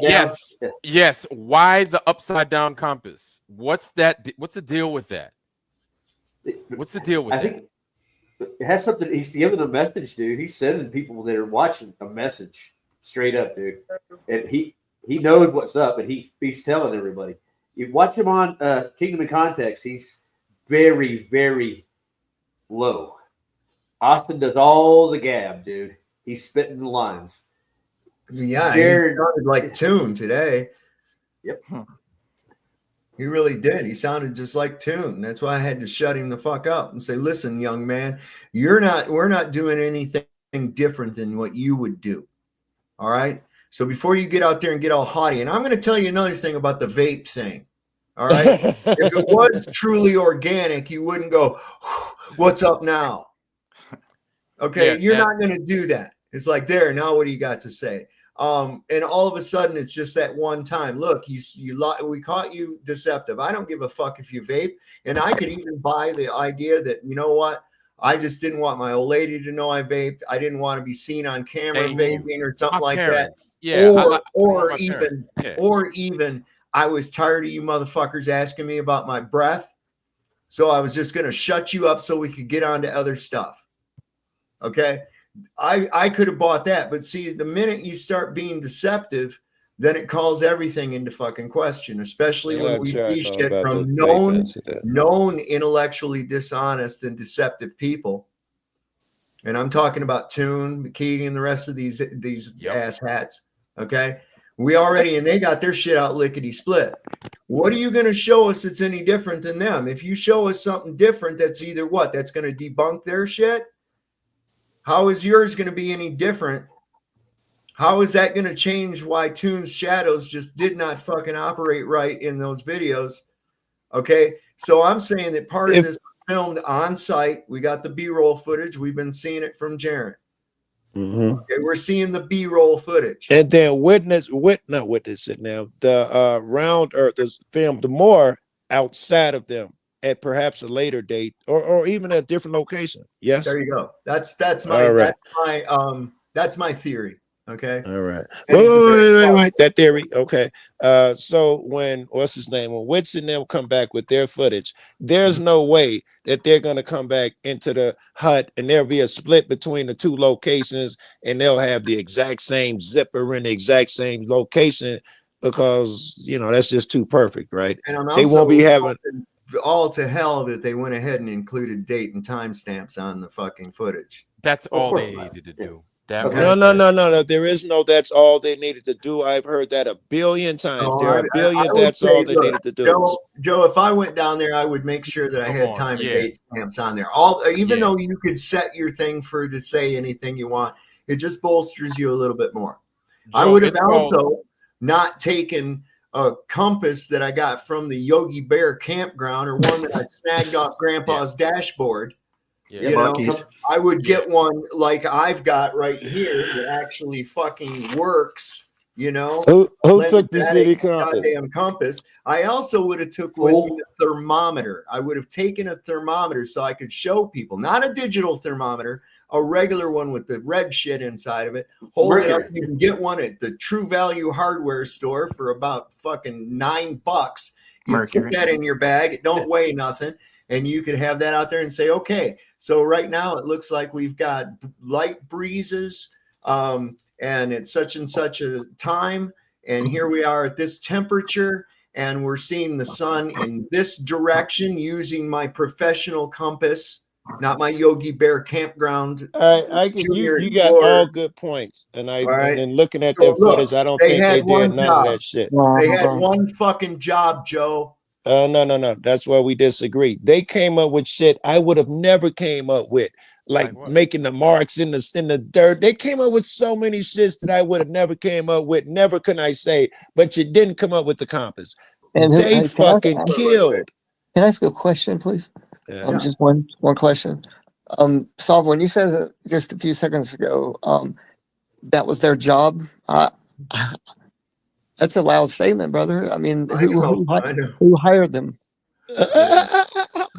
yes. Why the upside down compass? What's that? What's the deal with that? What's the deal with that? I think it has something. He's giving a message, dude. He's sending people that are watching a message straight up, dude. And he knows what's up, and he's telling everybody. You watch him on Kingdom in Context. He's very, very low. Austin does all the gab, dude. He's spitting the lines. Yeah, he sounded like Toon today. Yep. He really did. He sounded just like Toon. That's why I had to shut him the fuck up and say, listen, young man, we're not doing anything different than what you would do. All right. So before you get out there and get all haughty, and I'm going to tell you another thing about the vape thing. All right. If it was truly organic, you wouldn't go, what's up now? Okay. You're not going to do that. It's like, there, now what do you got to say? And all of a sudden, it's just that one time. Look, we caught you deceptive. I don't give a fuck if you vape. And I could even buy the idea that, you know what? I just didn't want my old lady to know I vaped. I didn't want to be seen on camera vaping or something like that. Yeah. Or even I was tired of you motherfuckers asking me about my breath. So I was just going to shut you up so we could get on to other stuff. Okay. I could have bought that, but see, the minute you start being deceptive, then it calls everything into fucking question, especially when we see shit from known intellectually dishonest and deceptive people. And I'm talking about Toon, McKeegan, and the rest of these ass hats. Okay. And they got their shit out lickety split. What are you going to show us that's any different than them? If you show us something different, that's either what? That's going to debunk their shit. How is yours going to be any different? How is that going to change why Toon's shadows just did not fucking operate right in those videos? Okay. So I'm saying that part of this was filmed on site. We got the B-roll footage. We've been seeing it from Jaron. Mm-hmm. Okay, we're seeing the B-roll footage. And then the round earth is filmed more outside of them at perhaps a later date or even at a different location. Yes. There you go. That's my theory. Okay. All right. Wait. That theory. Okay. So when Witz and them come back with their footage, there's no way that they're going to come back into the hut and there'll be a split between the two locations and they'll have the exact same zipper in the exact same location because, that's just too perfect, right? And they won't be having all to hell that they went ahead and included date and timestamps on the fucking footage. That's all they needed to do. No. There is no that's all they needed to do. I've heard that a billion times. There are a billion that's all they needed to do. Joe, if I went down there, I would make sure that I had time and date stamps on there. Even though you could set your thing to say anything you want, it just bolsters you a little bit more. Joe, I would have also not taken a compass that I got from the Yogi Bear campground or one that I snagged off Grandpa's dashboard. You know, I would get one like I've got right here that actually fucking works. You know, who took the city compass? Goddamn compass. I also would have took with me a thermometer. I would have taken a thermometer so I could show people, not a digital thermometer, a regular one with the red shit inside of it. Hold it up. You can get one at the True Value hardware store for about fucking $9. You put that in your bag. It don't weigh nothing. And you could have that out there and say, okay, so right now it looks like we've got light breezes. And it's such and such a time, and here we are at this temperature, and we're seeing the sun in this direction using my professional compass, not my Yogi Bear campground. I can. You got all good points, and and then looking at their footage, I don't think they did none of that shit. They had one fucking job, Joe. No. That's where we disagree. They came up with shit I would have never came up with. Like making the marks in the dirt. They came up with so many shits that I would have never came up with. Never can I say, but you didn't come up with the compass. And they fucking killed. Can I ask a question, please? Yeah. Just one question. Saul, when you said just a few seconds ago, that was their job. That's a loud statement, brother. I mean, who hired them?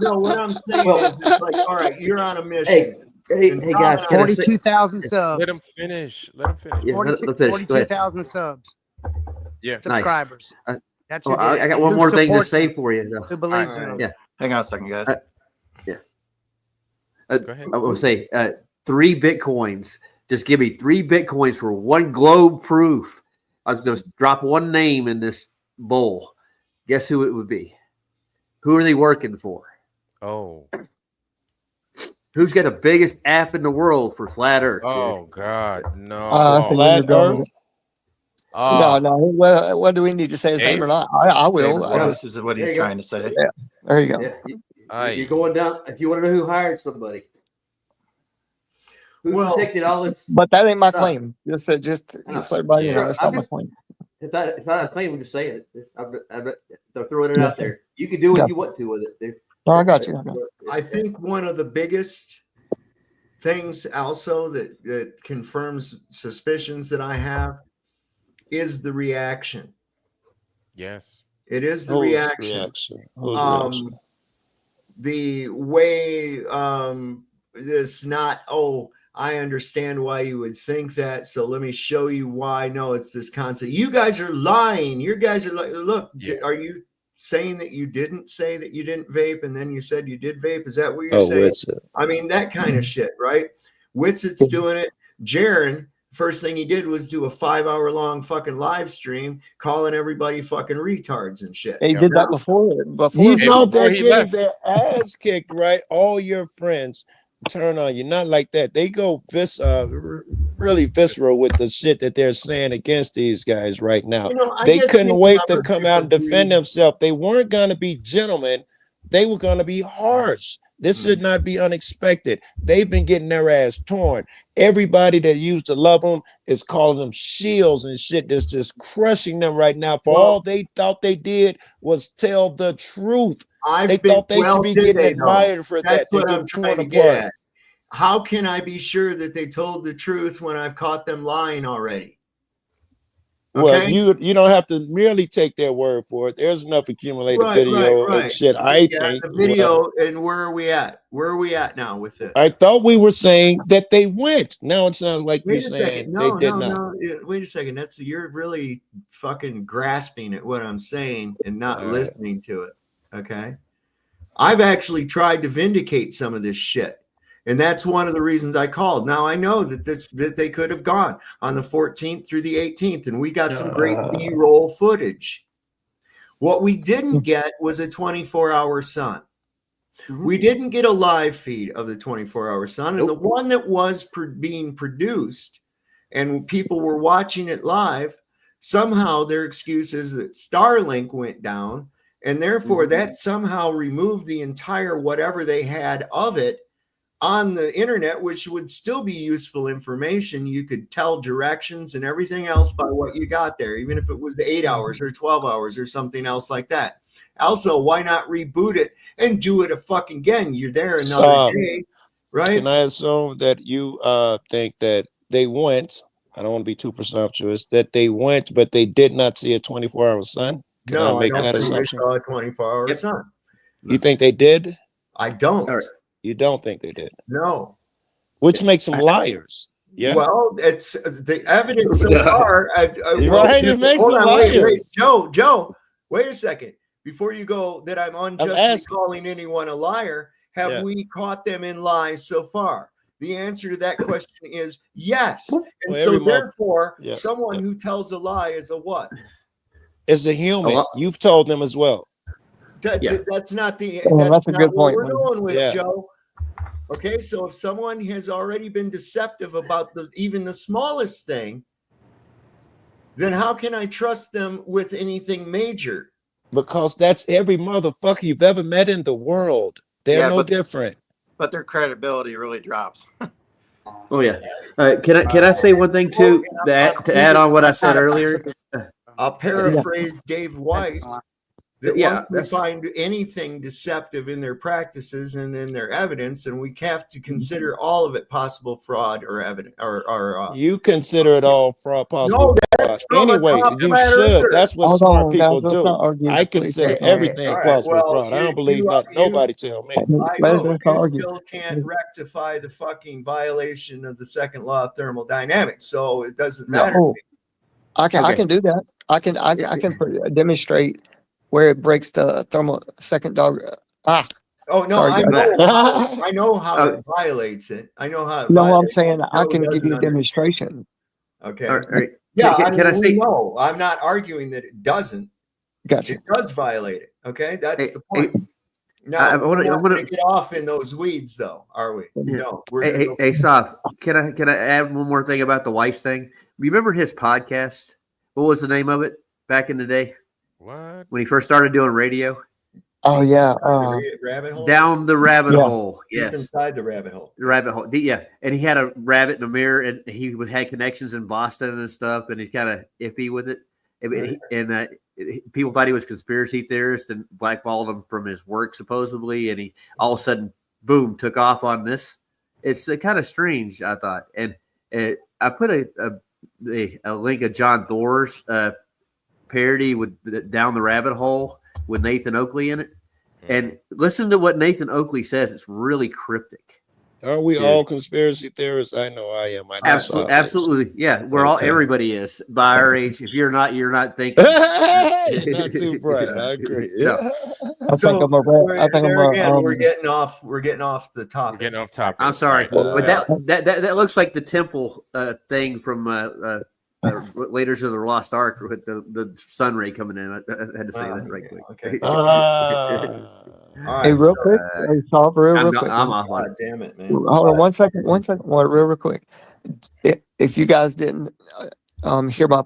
No, what I'm saying is it's like, all right, you're on a mission. Hey, guys, 42,000 subs. Let him finish. Yeah, 42,000 subs. Yeah, subscribers. That's I got one more thing to say for you. Who believes in them? Yeah, hang on a second, guys. Go ahead. I will say 3 Bitcoins. Just give me 3 Bitcoins for one globe proof. I was going to drop one name in this bowl. Guess who it would be? Who are they working for? Oh. Who's got the biggest app in the world for flat Earth? Oh, God. No. Flat Earth? No. What do we need to say his name or not? I will. This is what he's trying to say. Yeah. There you go. Yeah. You're going down. If you want to know who hired somebody. Who's protected all this? But that ain't my claim. Just let everybody know. That's not my point. It's not a claim. I'm just saying it. They're throwing it out there. You can do what you want to with it, dude. No, I got you. I think one of the biggest things also that confirms suspicions that I have is the reaction. Yes. It is the reaction. The way it's not, I understand why you would think that, so let me show you why. No, it's this concept. You guys are lying. You guys are like, look, are you saying that you didn't say that you didn't vape and then you said you did vape? Is that what you're saying? I mean, that kind of shit, right? Witset's doing it. Jaron, first thing he did was do a 5-hour-long fucking live stream calling everybody fucking retards and shit. He did that before. You know they're getting their ass kicked, right? All your friends turn on you. Not like that. They go really visceral with the shit that they're saying against these guys right now. They couldn't wait to come out and defend themselves. They weren't going to be gentlemen. They were going to be harsh. This should not be unexpected. They've been getting their ass torn. Everybody that used to love them is calling them shields and shit that's just crushing them right now. For all they thought they did was tell the truth. They thought they should be getting admired for that. That's what I'm trying to get at. How can I be sure that they told the truth when I've caught them lying already? Well, you don't have to merely take their word for it. There's enough accumulated video and shit. I think the video. And where are we at? Where are we at now with this? I thought we were saying that they went. Now it sounds like you're saying they did not. No. Wait a second. You're really fucking grasping at what I'm saying and not listening to it. Okay. I've actually tried to vindicate some of this shit. And that's one of the reasons I called. Now I know that they could have gone on the 14th through the 18th, and we got some great B-roll footage. What we didn't get was a 24-hour sun. We didn't get a live feed of the 24-hour sun, and the one that was being produced and people were watching it live, somehow their excuse is that Starlink went down, and therefore that somehow removed the entire whatever they had of it on the internet, which would still be useful information. You could tell directions and everything else by what you got there, even if it was the 8 hours or 12 hours or something else like that. Also, why not reboot it and do it again? You're there another day. right? Can I assume that you think that they went? I don't want to be too presumptuous. That they went, but they did not see a 24-hour sun. Can I make that assumption? They saw a 24-hour sun. You think they did? I don't. You don't think they did? No. Which makes them liars. Yeah. Well, it's the evidence so far. Right, it makes them wait, liars. Joe, wait a second. Before you go, that I'm unjustly calling anyone a liar. Have we caught them in lies so far? The answer to that question is yes. And so therefore, someone who tells a lie is a what? Is a human. You've told them as well. That's not the. That's a good point. We're going with Joe. Okay, so if someone has already been deceptive about even the smallest thing, then how can I trust them with anything major? Because that's every motherfucker you've ever met in the world. They're no different. But their credibility really drops. Oh yeah. Can I say one thing too? That to add on what I said earlier. I'll paraphrase Dave Weiss. That once we find anything deceptive in their practices and in their evidence, and we have to consider all of it possible fraud or evidence or you consider it all fraud possible. No, anyway, you should. That's what smart people do. I consider everything plausible fraud. I don't believe nobody tell me. You still can't rectify the fucking violation of the second law of thermodynamics, so it doesn't matter. I can do that. I can demonstrate where it breaks the thermal second dog. Oh no, sorry, I know how it violates it. I know how. No, I'm saying I can give you a demonstration. Okay. All right. Yeah. Can I say? No, I'm not arguing that it doesn't. Gotcha. It does violate it. Okay, that's the point. Now, we're not going to get off in those weeds, though, are we? No. Hey, Saf, can I add one more thing about the Weiss thing? Remember his podcast? What was the name of it back in the day? What? When he first started doing radio? Oh yeah. Rabbit hole? Down the rabbit hole. Yes. Inside the rabbit hole. The rabbit hole. Yeah. And he had a rabbit in a mirror, and he had connections in Boston and stuff, and he's kind of iffy with it. And people thought he was a conspiracy theorist and blackballed him from his work, supposedly. And he all of a sudden, boom, took off on this. It's kind of strange, I thought. And I put a link of John Thor's parody with Down the Rabbit Hole with Nathan Oakley in it, and listen to what Nathan Oakley says. It's really cryptic. Are we all conspiracy theorists? I know I am. Absolutely. Yeah, we're all. Everybody is by our age. If you're not thinking. Not too bright. I agree. Yeah. We're getting off. We're getting off the topic. We're getting off topic. I'm sorry, but that looks like the temple thing from. Raiders of the Lost Ark with the sun ray coming in. I had to say that right quick. Okay. Hey, real quick. Real quick. I'm off. God damn it, man. Hold on 1 second. 1 second. Real quick. If you guys didn't hear my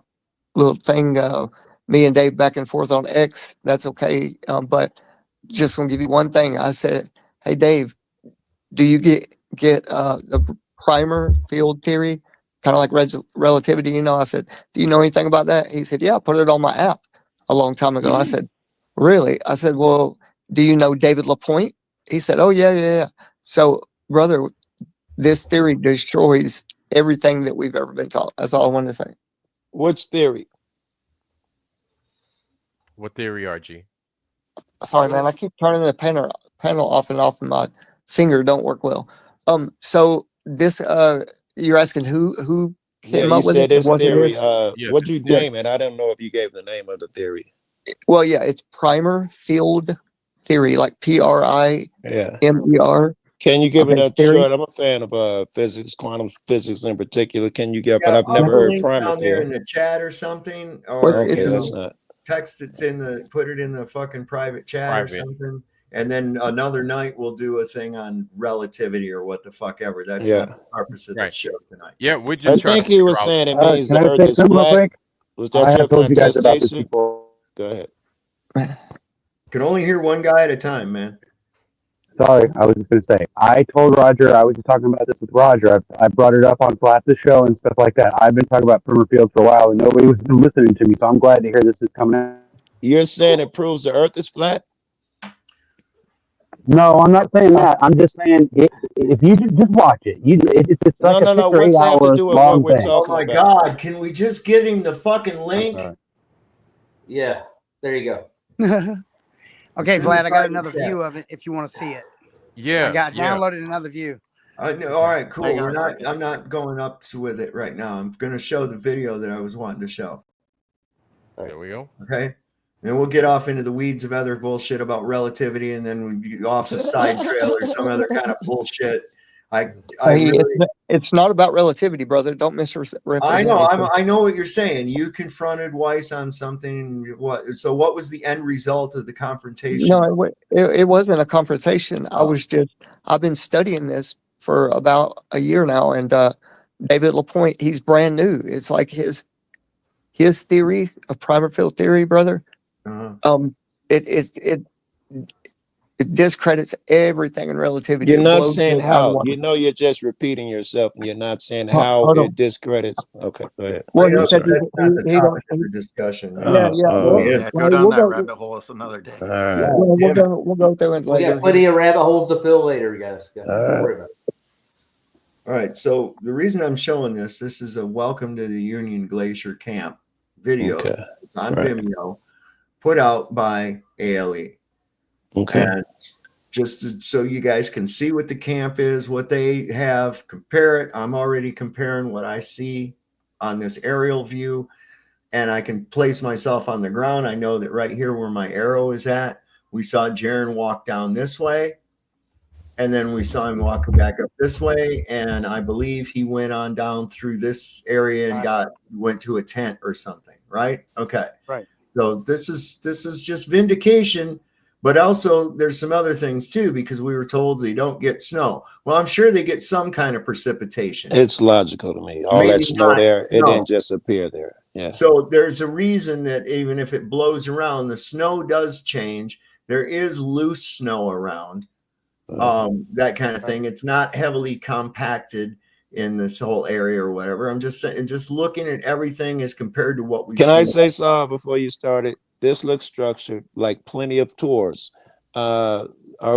little thing, me and Dave back and forth on X, that's okay. But just gonna give you one thing. I said, hey Dave, do you get the primer field theory? Kind of like relativity, I said, do you know anything about that? He said, yeah, I put it on my app a long time ago. I said, really? I said, well, do you know David LaPointe? He said, oh, yeah. So, brother, this theory destroys everything that we've ever been taught. That's all I wanted to say. Which theory? What theory, RG? Sorry, man. I keep turning the panel off and off, and my finger don't work well. So this you're asking who came up with it? You said this theory. What'd you name it? I don't know if you gave the name of the theory. Well, yeah, it's primer field theory, like PRIMER. Can you give it a short? I'm a fan of physics, quantum physics in particular. Can you get? But I've never heard primer theory in the chat or something. Or okay, that's not. Text it put it in the fucking private chat or something. And then another night we'll do a thing on relativity or what the fuck ever. That's not the purpose of this show tonight. Yeah, we just. I think he was saying it means the Earth is flat. Was that your contestation? Go ahead. Can only hear one guy at a time, man. Sorry, I was just going to say. I told Roger. I was just talking about this with Roger. I brought it up on Glass's show and stuff like that. I've been talking about primer field for a while, and nobody was listening to me. So I'm glad to hear this is coming out. You're saying it proves the Earth is flat? No, I'm not saying that. I'm just saying if you just watch it, it's like a 6 or 8 hour long thing. Oh my God! Can we just give him the fucking link? Yeah, there you go. Okay, Vlad, I got another view of it if you want to see it. Yeah, I got downloaded another view. All right, cool. I'm not going up with it right now. I'm going to show the video that I was wanting to show. There we go. Okay. And we'll get off into the weeds of other bullshit about relativity, and then we'll be off a side trail or some other kind of bullshit. It's not about relativity, brother. Don't misrepresent. I know. I know what you're saying. You confronted Weiss on something. So what was the end result of the confrontation? No, it wasn't a confrontation. I've been studying this for about a year now, and David LaPointe, he's brand new. It's like his theory of primer field theory, brother. It discredits everything in relativity. You're not saying how. You know, you're just repeating yourself, and you're not saying how it discredits. Okay, go ahead. Well, he said that's not the topic of the discussion. Yeah, go down that rabbit hole. It's another day. All right. Yeah, we'll go through it We later. got plenty of rabbit holes to fill later, guys. Don't worry about it. All right. So the reason I'm showing this is a welcome to the Union Glacier Camp video. Okay. It's on Vimeo, put out by A.L.E. Okay. And so you guys can see what the camp is, what they have, compare it. I'm already comparing what I see on this aerial view, and I can place myself on the ground. I know that right here where my arrow is at, we saw Jaron walk down this way, and then we saw him walking back up this way, and I believe he went on down through this area and went to a tent or something, right? Okay. Right. So this is just vindication. But also there's some other things too, because we were told they don't get snow. Well, I'm sure they get some kind of precipitation. It's logical to me. All that snow there, it didn't just appear there. Yeah. So there's a reason that even if it blows around, the snow does change. There is loose snow around, that kind of thing. It's not heavily compacted in this whole area or whatever. I'm just saying, just looking at everything as compared to what we. Can I say something before you started? This looks structured like plenty of tours. Are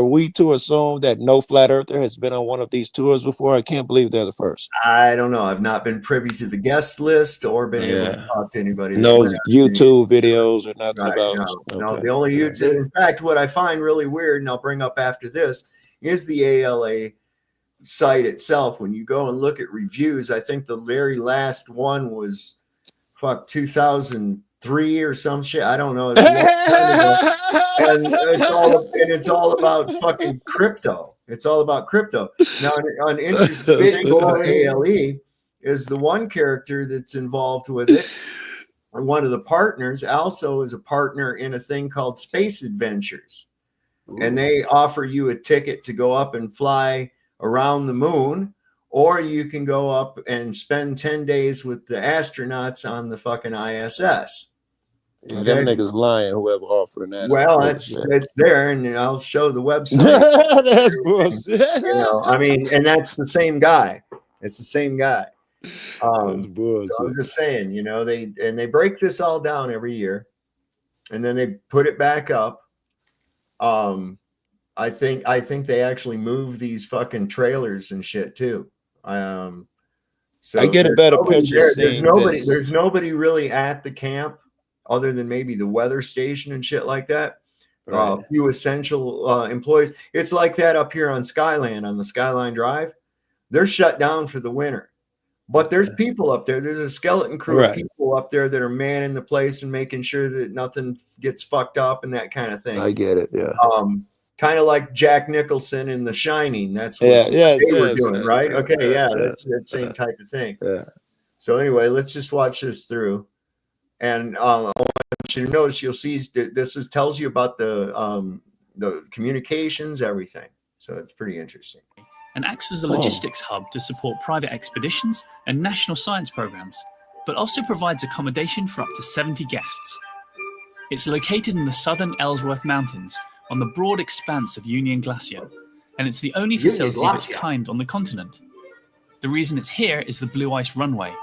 we to assume that no flat earther has been on one of these tours before? I can't believe they're the first. I don't know. I've not been privy to the guest list or been able to talk to anybody. No YouTube videos or nothing about it. No, the only YouTube. In fact, what I find really weird, and I'll bring up after this, is the A.L.E. site itself. When you go and look at reviews, I think the very last one was 2003 or some shit. I don't know. And it's all about fucking crypto. It's all about crypto. Now, an interesting thing about A.L.E. is the one character that's involved with it, or one of the partners, also is a partner in a thing called Space Adventures. Ooh. And they offer you a ticket to go up and fly around the moon, or you can go up and spend 10 days with the astronauts on the fucking ISS. Yeah, them niggas lying, whoever offering that. Well, it's there, and I'll show the website. That's bullshit. You know, I mean, and that's the same guy. It's the same guy. So I'm just saying, you know, they break this all down every year, and then they put it back up. I think they actually move these fucking trailers and shit too. So I get a better picture. There's nobody really at the camp other than maybe the weather station and shit like that. Right. A few essential employees. It's like that up here on Skyline, on the Skyline Drive. They're shut down for the winter. But there's people up there. There's a skeleton crew of people up there that are manning the place and making sure that nothing gets fucked up and that kind of thing. I get it, yeah. Kind of like Jack Nicholson in The Shining. That's what they were doing, right? Okay, that's that same type of thing. Yeah. So anyway, let's just watch this through. And I want you to notice, you'll see this tells you about the communications, everything. So it's pretty interesting. And acts as a logistics hub to support private expeditions and national science programs, but also provides accommodation for up to 70 guests. It's located in the southern Ellsworth Mountains on the broad expanse of Union Glacier, and it's the only facility of its kind on the continent. The reason it's here is the Blue Ice Runway.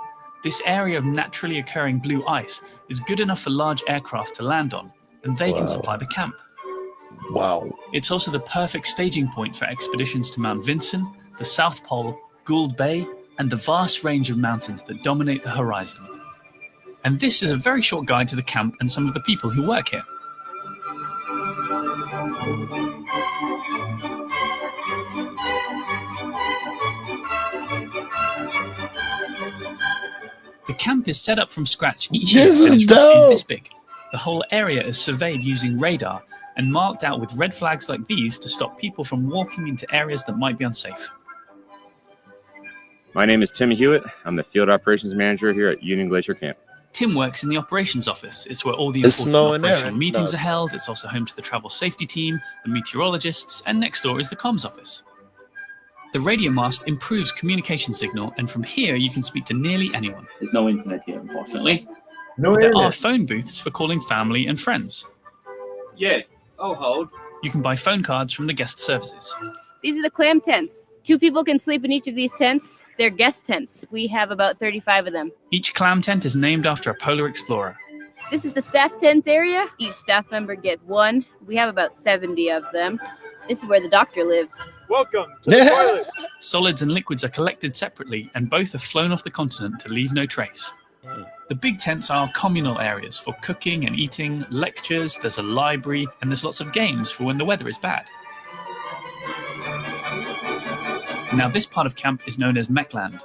This area of naturally occurring blue ice is good enough for large aircraft to land on, and they can supply the camp. Wow. It's also the perfect staging point for expeditions to Mount Vinson, the South Pole, Gould Bay, and the vast range of mountains that dominate the horizon. And this is a very short guide to the camp and some of the people who work here. The camp is set up from scratch each year. This is in dope. this big. The whole area is surveyed using radar and marked out with red flags like these to stop people from walking into areas that might be unsafe. My name is Tim Hewitt. I'm the field operations manager here at Union Glacier Camp. Tim works in the operations office. It's where all the It's important snowing there, operational right? meetings No. are held. It's also home to the travel safety team, the meteorologists, and next door is the comms office. The radio mast improves communication signal, and from here you can speak to nearly anyone. There's no internet here, unfortunately. No There are internet. phone booths for calling family and friends. Yeah, I'll hold. You can buy phone cards from the guest services. These are the clam tents. 2 people can sleep in each of these tents. They're guest tents. We have about 35 of them. Each clam tent is named after a polar explorer. This is the staff tent area. Each staff member gets one. We have about 70 of them. This is where the doctor lives. Welcome to the toilet. Solids and liquids are collected separately, and both are flown off the continent to leave no trace. The big tents are communal areas for cooking and eating, lectures, there's a library, and there's lots of games for when the weather is bad. Now, this part of camp is known as Mechland.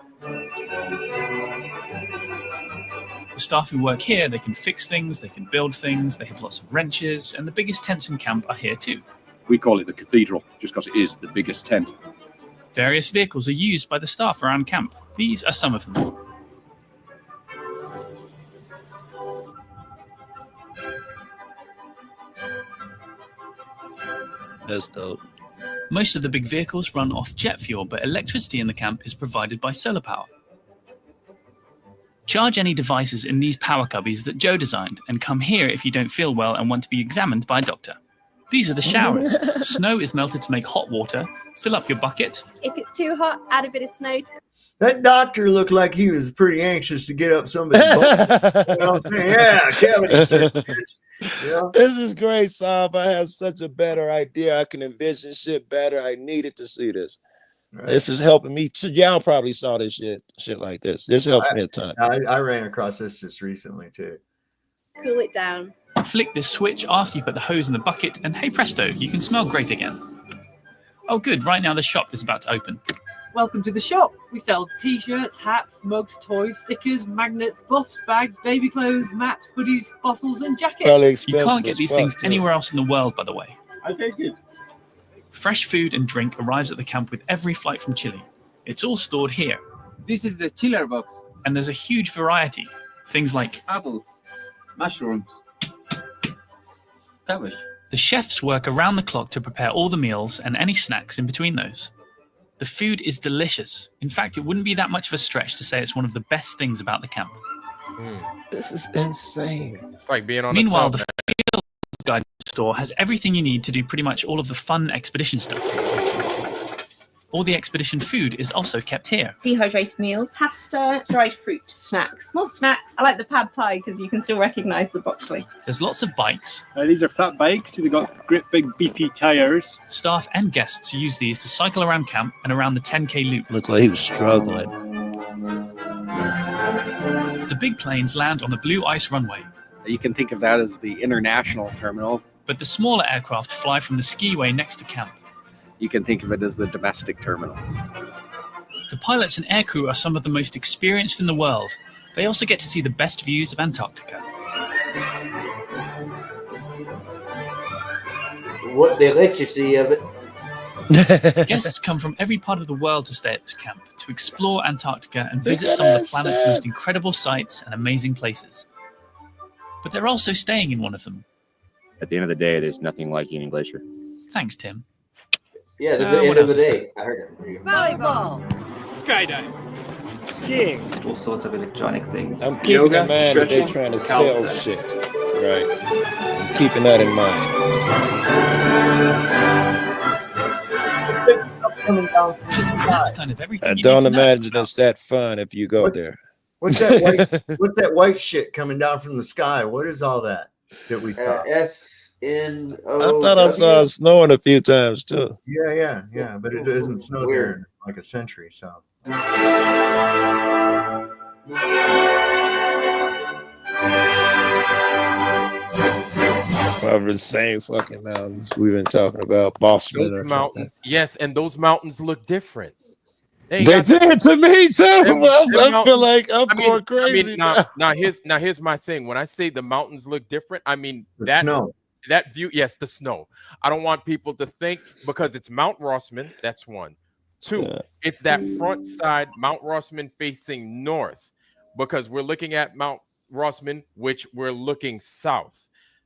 The staff who work here, they can fix things, they can build things, they have lots of wrenches, and the biggest tents in camp are here too. We call it the cathedral, just because it is the biggest tent. Various vehicles are used by the staff around camp. These are some of them. That's dope. Most of the big vehicles run off jet fuel, but electricity in the camp is provided by solar power. Charge any devices in these power cubbies that Joe designed, and come here if you don't feel well and want to be examined by a doctor. These are the showers. Snow is melted to make hot water. Fill up your bucket. If it's too hot, add a bit of snow to That doctor looked like he was pretty anxious to get up somebody's butt. You know what I'm saying? Yeah, cavity. Yeah. This is great, Sav. I have such a better idea. I can envision shit better. I needed to see this. Right. This is helping me. Y'all probably saw this shit like this. This helps me a ton. I ran across this just recently too. cool it down. Flick this switch after you put the hose in the bucket, and hey presto, you can smell great again. Oh good, right now the shop is about to open. Welcome to the shop. We sell t-shirts, hats, mugs, toys, stickers, magnets, buffs, bags, baby clothes, maps, hoodies, bottles, and jackets. You can't get these things anywhere else in the world, by the way. I take it. Fresh food and drink arrives at the camp with every flight from Chile. It's all stored here. This is the chiller box. And there's a huge variety. Things like apples, mushrooms, cabbage. The chefs work around the clock to prepare all the meals and any snacks in between those. The food is delicious. In fact, it wouldn't be that much of a stretch to say it's one of the best things about the camp. This is insane. It's like being on Meanwhile, a the field guide store has everything you need to do pretty much all of the fun expedition stuff. All the expedition food is also kept here. Dehydrated meals, pasta, dried fruit, snacks. More snacks. I like the pad thai because you can still recognise the broccoli. There's lots of bikes. These are fat bikes. They've got great big beefy tires. Staff and guests use these to cycle around camp and around the 10K loop. Looked like he was struggling. The big planes land on the blue ice runway. You can think of that as the international terminal. But the smaller aircraft fly from the skiway next to camp. You can think of it as the domestic terminal. The pilots and aircrew are some of the most experienced in the world. They also get to see the best views of Antarctica. What they let you see of it. Guests come from every part of the world to stay at this camp, to explore Antarctica and visit some of the planet's most incredible sights and amazing places. But they're also staying in one of them. At the end of the day, there's nothing like Union Glacier. Thanks, Tim. Yeah, the end what of the else is day. I heard it. Volleyball. Skydiving. Skiing. All sorts of electronic things. I'm keeping in mind that they're trying to sell shit. Right. I'm keeping that in mind. That's kind of everything. I you don't need to know. imagine it's that fun if you go there. What's that white? What's that white shit coming down from the sky? What is all that we saw? That's N-O-W? I thought I saw it snowing a few times too. Yeah. But it doesn't snow there in like a century. So. Probably the same fucking mountains we've been talking about, Boston Those or mountains, something. yes, and those mountains look different. They did to me too. I feel like I'm going crazy now here's my thing. When I say the mountains look different, I mean that snow. That view, yes, the snow. I don't want people to think because it's Mount Rossman. That's one. Two, it's that front side, Mount Rossman facing north, because we're looking at Mount Rossman, which we're looking south.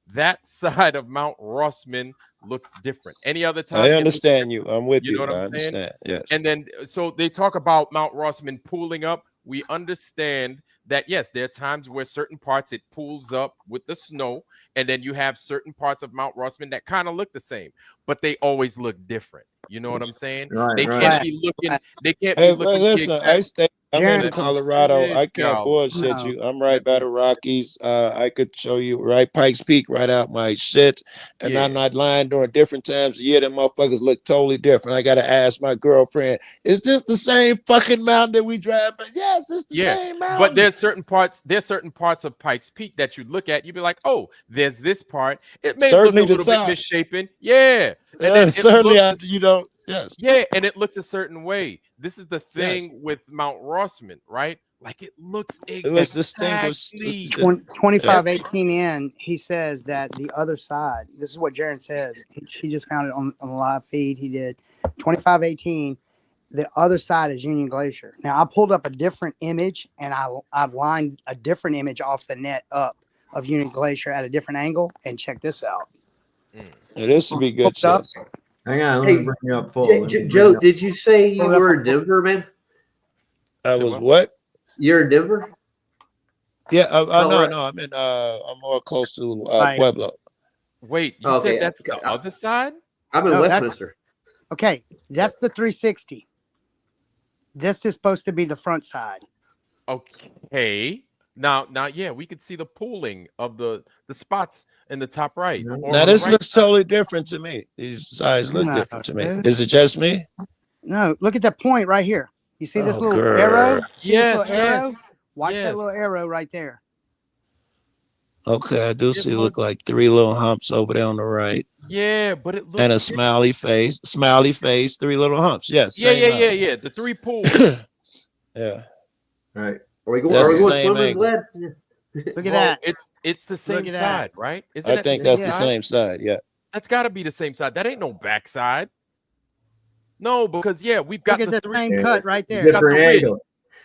That side of Mount Rossman looks different. Any other time? I understand you. I'm with you. You know what I I'm saying? understand. Yes. And then, so they talk about Mount Rossman pooling up. We understand that, yes, there are times where certain parts it pools up with the snow, and then you have certain parts of Mount Rossman that kind of look the same, but they always look different. You know what I'm saying? They can't be looking. They can't be looking. Listen, I'm in Colorado. I can't bullshit you. I'm right by the Rockies. I could show you right Pikes Peak right out my shit. And I'm not lying. During different times of year, them motherfuckers look totally different. I gotta ask my girlfriend, is this the same fucking mountain that we drive by? Yes, it's the same mountain. But there's certain parts of Pikes Peak that you look at, you'd be like, oh, there's this part. It may Certainly look a little the top. bit misshapen. Yeah. And then certainly after you don't. Yes. Yeah, and it looks a certain way. This is the thing with Mount Rossman, right? Like it looks distinguished. 2518 in, he says that the other side, this is what Jaron says. She just found it on the live feed. He did 2518. The other side is Union Glacier. Now I pulled up a different image and I've lined a different image off the net up of Union Glacier at a different angle. And check this out. This would be good stuff. Hang on, let me bring you up full. Joe, did you say you were in Denver, man? I was what? You're in Denver? Yeah, no, I'm in. I'm more close to Pueblo. Wait, you said that's the other side? I'm in Westminster. Okay, that's the 360. This is supposed to be the front side. Okay. Now, yeah, we could see the pooling of the spots in the top right. Now this looks totally different to me. These sides look different to me. Is it just me? No, look at that point right here. You see this little arrow? Arrow? Watch that little arrow right there. Okay, I do see look like three little humps over there on the right. Yeah, but it looks and a smiley face, three little humps. Yes. Yeah. The three pools. Yeah. Right. Are we going swimming, Glad? Look at that. It's the same side, right? I think that's the same side. Yeah. That's got to be the same side. That ain't no backside. No, because we've got the three same cut right there. Different angle.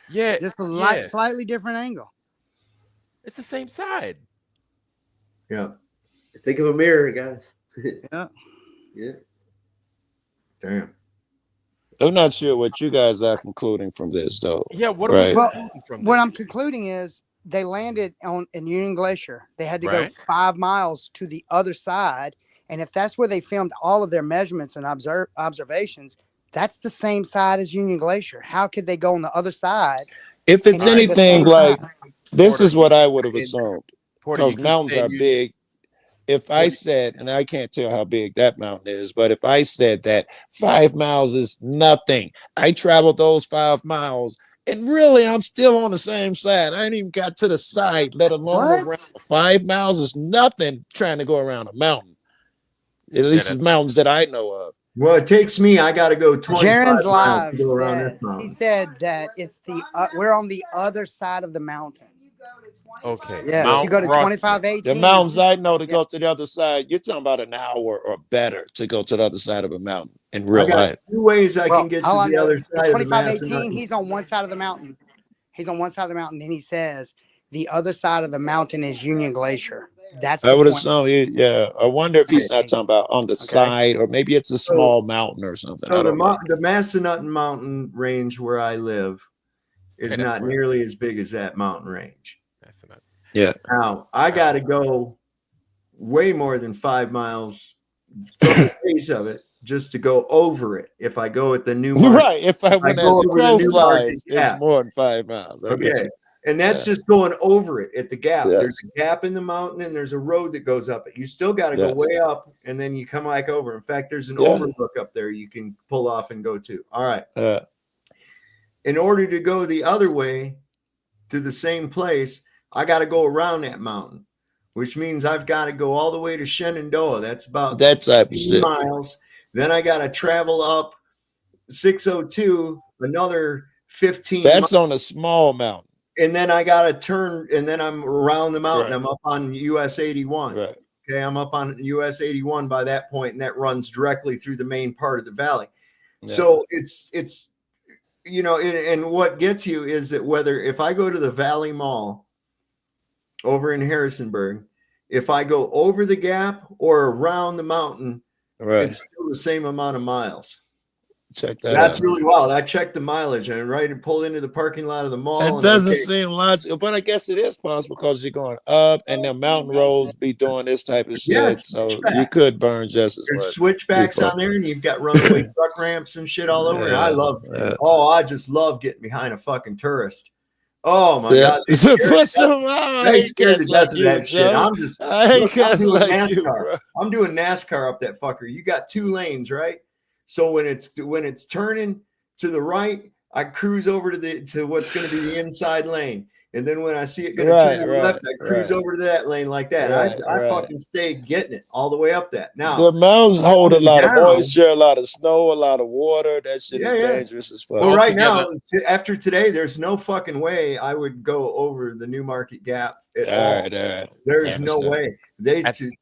Yeah, just a slightly different angle. It's the same side. Yeah. Think of a mirror, guys. Yeah. Damn. I'm not sure what you guys are concluding from this, though. Yeah, what are we concluding from this? What I'm concluding is they landed in Union Glacier. They had to go 5 miles to the other side, and if that's where they filmed all of their measurements and observations, that's the same side as Union Glacier. How could they go on the other side? If it's anything like this, is what I would have assumed, because mountains are big. If I said, and I can't tell how big that mountain is, but if I said that 5 miles is nothing, I traveled those 5 miles, and really I'm still on the same side. I ain't even got to the side, let alone around. 5 miles is nothing trying to go around a mountain. At least the mountains that I know of. Well, it takes me, I got to go 25 Jaron's miles to live go around this mountain. he said that it's we're on the other side of the mountain. Okay. Yeah, you go to 2518. The mountains I know to go to the other side, you're talking about an hour or better to go to the other side of a mountain in real life. 2 ways I can get to the other side. 2518, he's on one side of the mountain. He's on one side of the mountain. Then he says the other side of the mountain is Union Glacier. That's I would assume. Yeah, I wonder if he's not talking about on the side, or maybe it's a small mountain or something. So the Massanutten Mountain range where I live is not nearly as big as that mountain range. Yeah. Now I got to go way more than 5 miles from the base of it just to go over it. If I go at the new market, right? If I went as the crow flies, it's more than 5 miles. Okay. And that's just going over it at the gap. There's a gap in the mountain and there's a road that goes up it. You still got to go way up and then you come back over. In fact, there's an overlook up there you can pull off and go to. All right. In order to go the other way to the same place, I got to go around that mountain, which means I've got to go all the way to Shenandoah. That's about that type of 15 miles. Then I got to travel up 602, another 15 That's miles. on a small mountain. And then I got to turn, and then I'm around the mountain. I'm up on US 81. Okay, I'm up on US 81 by that point, and that runs directly through the main part of the valley. So it's you know, and what gets you is that whether if I go to the Valley Mall over in Harrisonburg, if I go over the gap or around the mountain, it's still the same amount of miles. Check that That's out. really wild. I checked the mileage and pulled into the parking lot of the mall. It doesn't seem logical, but I guess it is possible because you're going up and the mountain roads be doing this type of shit. So you could burn just as much. There's switchbacks on there, and you've got runaway truck ramps and shit all over. And I just love getting behind a fucking tourist. Oh my God. They scared to death of that shit. I'm doing NASCAR. I'm doing NASCAR up that fucker. You got 2 lanes, right? So when it's turning to the right, I cruise over to what's going to be the inside lane. And then when I see it going to turn to the left, I cruise over to that lane like that. I fucking stay getting it all the way up that. Now the mountains hold a lot of moisture, a lot of snow, a lot of water. That shit is dangerous as fuck. Well, right now, after today, there's no fucking way I would go over the Newmarket Gap at all. There's no way.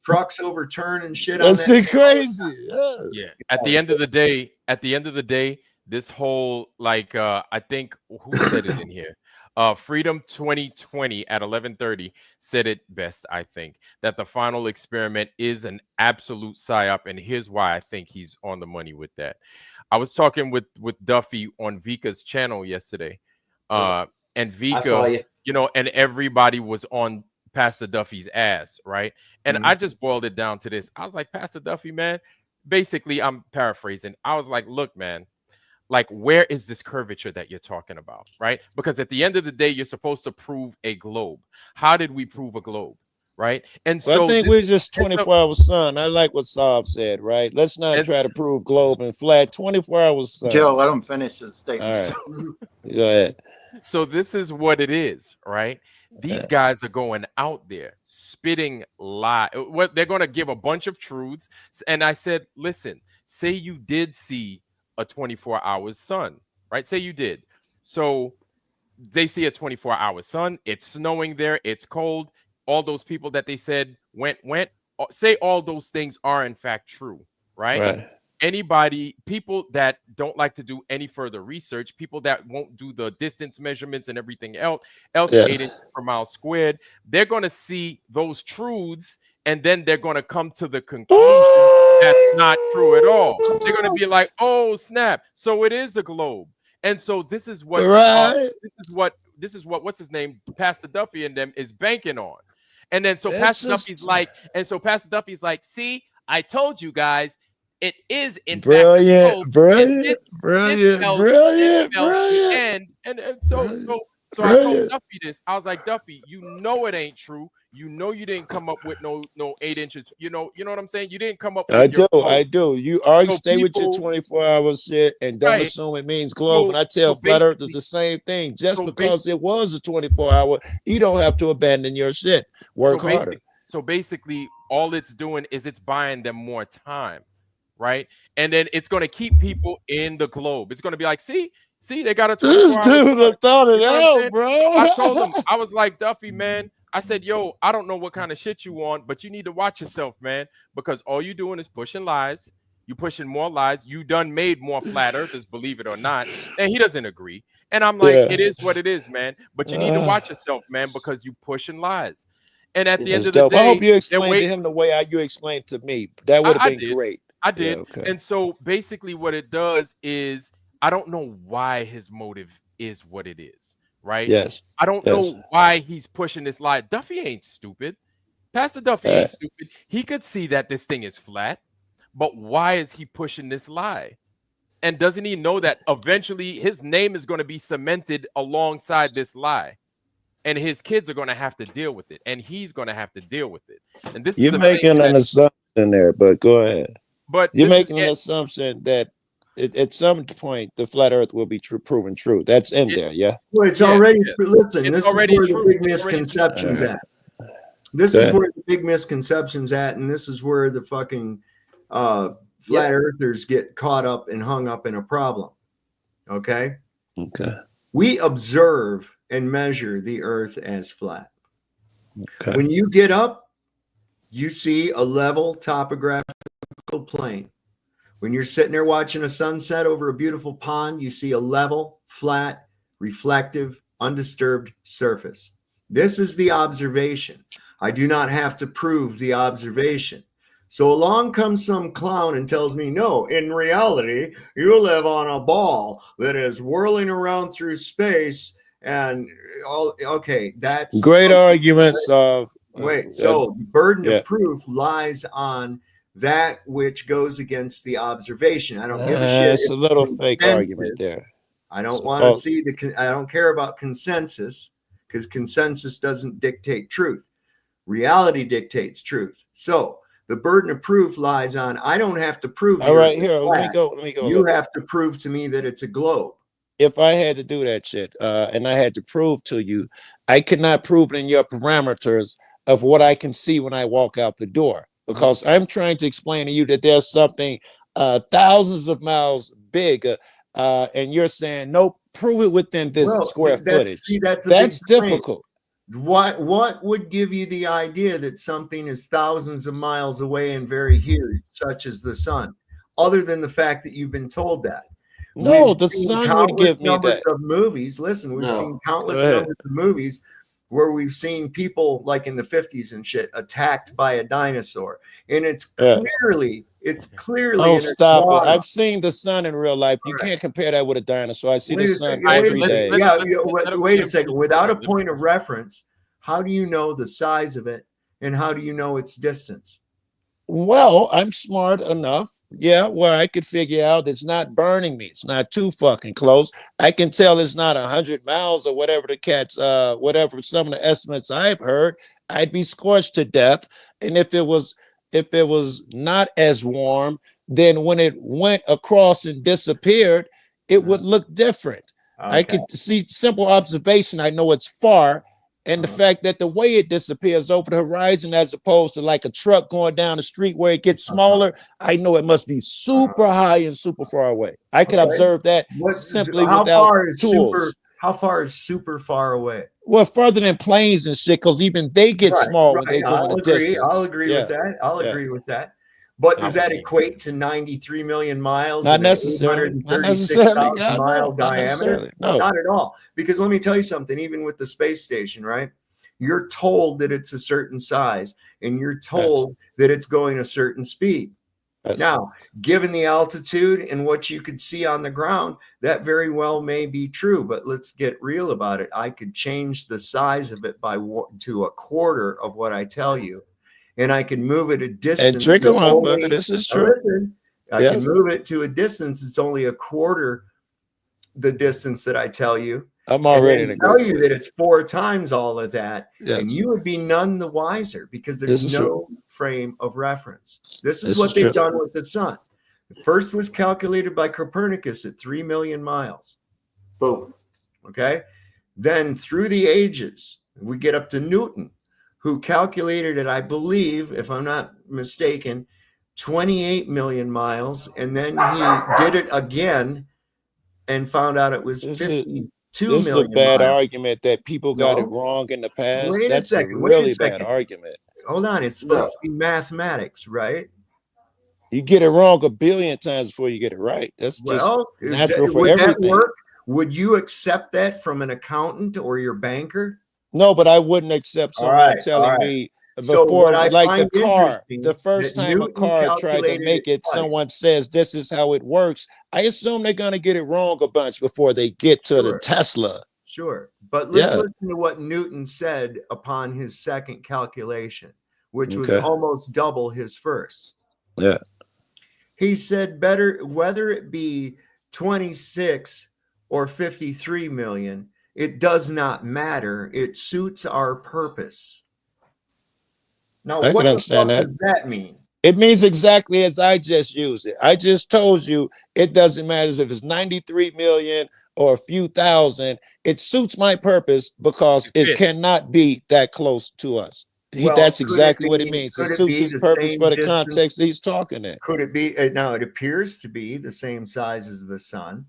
Trucks overturn and shit. That's crazy. Yeah. At the end of the day, this whole I think who said it in here? Freedom 2020 at 11:30 said it best, I think, that the final experiment is an absolute psyop, and here's why I think he's on the money with that. I was talking with Duffy on Vika's channel yesterday, and Vika, and everybody was on Pastor Duffy's ass, right? And I just boiled it down to this. I was like, Pastor Duffy, man, basically, I'm paraphrasing. I was like, look, man, like, where is this curvature that you're talking about, right? Because at the end of the day, you're supposed to prove a globe. How did we prove a globe, right? And so I think we're just 24-hour sun. I like what Saab said, right? Let's not try to prove globe and flat. 24-hour sun. Joe, let him finish his statement. All right. Go ahead. So this is what it is, right? These guys are going out there spitting lie. What they're going to give a bunch of truths. And I said, listen, say you did see a 24-hour sun, right? Say you did. So they see a 24-hour sun. It's snowing there. It's cold. All those people that they said went. Say all those things are in fact true, right? People that don't like to do any further research, people that won't do the distance measurements and everything else 8 inches per mile squared, they're going to see those truths, and then they're going to come to the conclusion that's not true at all. They're going to be like, oh snap, so it is a globe. And so this is what this is what what's his name, Pastor Duffy and them is banking on. And then so Pastor Duffy's like, see, I told you guys, it is in fact brilliant. And so I told Duffy this. I was like, Duffy, you know it ain't true. You know you didn't come up with no 8 inches. You know what I'm saying? You didn't come up with I do. You always stay with your 24-hour shit and don't assume it means globe. And I tell flat earthers the same thing. Just because it was a 24-hour, you don't have to abandon your shit. Work harder. So basically, all it's doing is it's buying them more time, right? And then it's going to keep people in the globe. It's going to be like, see, they got a 24-hour. This dude thought it out, bro. I told him, I was like, Duffy, man, I said, yo, I don't know what kind of shit you want, but you need to watch yourself, man, because all you doing is pushing lies. You pushing more lies. You done made more flat earthers, believe it or not. And he doesn't agree. And I'm like, it is what it is, man. But you need to watch yourself, man, because you pushing lies. And at the end of the day, I hope you explained to him the way you explained to me. That would have been great. I did. And so basically what it does is, I don't know why his motive is what it is, right? Yes. I don't know why he's pushing this lie. Duffy ain't stupid. Pastor Duffy ain't stupid. He could see that this thing is flat, but why is he pushing this lie? And doesn't he know that eventually his name is going to be cemented alongside this lie? and his kids are going to have to deal with it, and he's going to have to deal with it. And this you're is the making thing an assumption there, but go ahead. But you're making an assumption that at some point the flat Earth will be proven true. That's in there, yeah. Well, it's already. Listen, this is where the big misconceptions at. This is where the big misconceptions at, and this is where the fucking flat earthers get caught up and hung up in a problem. Okay. We observe and measure the earth as flat. When you get up, you see a level topographical plane. When you're sitting there watching a sunset over a beautiful pond, you see a level, flat, reflective, undisturbed surface. This is the observation. I do not have to prove the observation. So along comes some clown and tells me, no, in reality, you live on a ball that is whirling around through space and all. Okay, that's great arguments of so the burden of proof lies on that which goes against the observation. I don't give a shit. It's a little fake argument there. I don't want to see I don't care about consensus, because consensus doesn't dictate truth. Reality dictates truth. So the burden of proof lies on, I don't have to prove. All right, here, let me go. You have to prove to me that it's a globe. If I had to do that shit, and I had to prove to you, I could not prove it in your parameters of what I can see when I walk out the door, because I'm trying to explain to you that there's something thousands of miles big, and you're saying, nope, prove it within this square footage. See, that's difficult. What would give you the idea that something is thousands of miles away and very huge, such as the sun, other than the fact that you've been told that? No, the sun would give me that. Of movies. Listen, we've seen countless numbers of movies where we've seen people like in the 50s and shit attacked by a dinosaur, and it's clearly Oh, stop it! I've seen the sun in real life. You can't compare that with a dinosaur. I see the sun every day. Wait a second. Without a point of reference, how do you know the size of it, and how do you know its distance? Well, I'm smart enough, where I could figure out it's not burning me. It's not too fucking close. I can tell it's not 100 miles or whatever the cat's, whatever some of the estimates I've heard. I'd be scorched to death, and if it was not as warm, then when it went across and disappeared, it would look different. I could see simple observation. I know it's far. And the fact that the way it disappears over the horizon, as opposed to like a truck going down the street where it gets smaller, I know it must be super high and super far away. I can observe that simply without tools. How far is super far away? Well, further than planes and shit, because even they get small when they go in the distance. I'll agree with that. I'll agree with that. But does that equate to 93 million miles? Not necessarily. Not necessarily. Mile diameter? No, not at all. Because let me tell you something, even with the space station, right? You're told that it's a certain size, and you're told that it's going a certain speed. Now, given the altitude and what you could see on the ground, that very well may be true, but let's get real about it. I could change the size of it to a quarter of what I tell you, and I can move it a distance. And drink them off, this is true. I can move it to a distance. It's only a quarter the distance that I tell you. I'm already and tell you that it's 4 times all of that, and you would be none the wiser, because there's no frame of reference. This is what they've done with the sun. The first was calculated by Copernicus at 3 million miles. Boom. Okay. Then through the ages, we get up to Newton, who calculated it, I believe, if I'm not mistaken, 28 million miles. And then he did it again and found out it was 52 this million is a bad miles. Argument that people got it wrong in the past. Wait That's a second. a really bad argument. Hold on. It's supposed to be mathematics, right? You get it wrong a billion times before you get it right. That's just natural for everything. That work? Would you accept that from an accountant or your banker? No, but I wouldn't accept someone telling me before, like the car. The first time a car tried to make it, someone says this is how it works. I assume they're going to get it wrong a bunch before they get to the Tesla. Sure. But let's listen to what Newton said upon his second calculation, which was almost double his first. Yeah. He said, whether it be 26 or 53 million, it does not matter. It suits our purpose. Now, I what can the understand fuck that. does that mean? It means exactly as I just used it. I just told you it doesn't matter if it's 93 million or a few thousand. It suits my purpose because it cannot be that close to us. Well, That's could it exactly what it be- means. could It it suits be his the purpose same for the distance? context that he's talking in. Could it be? Now, it appears to be the same size as the sun,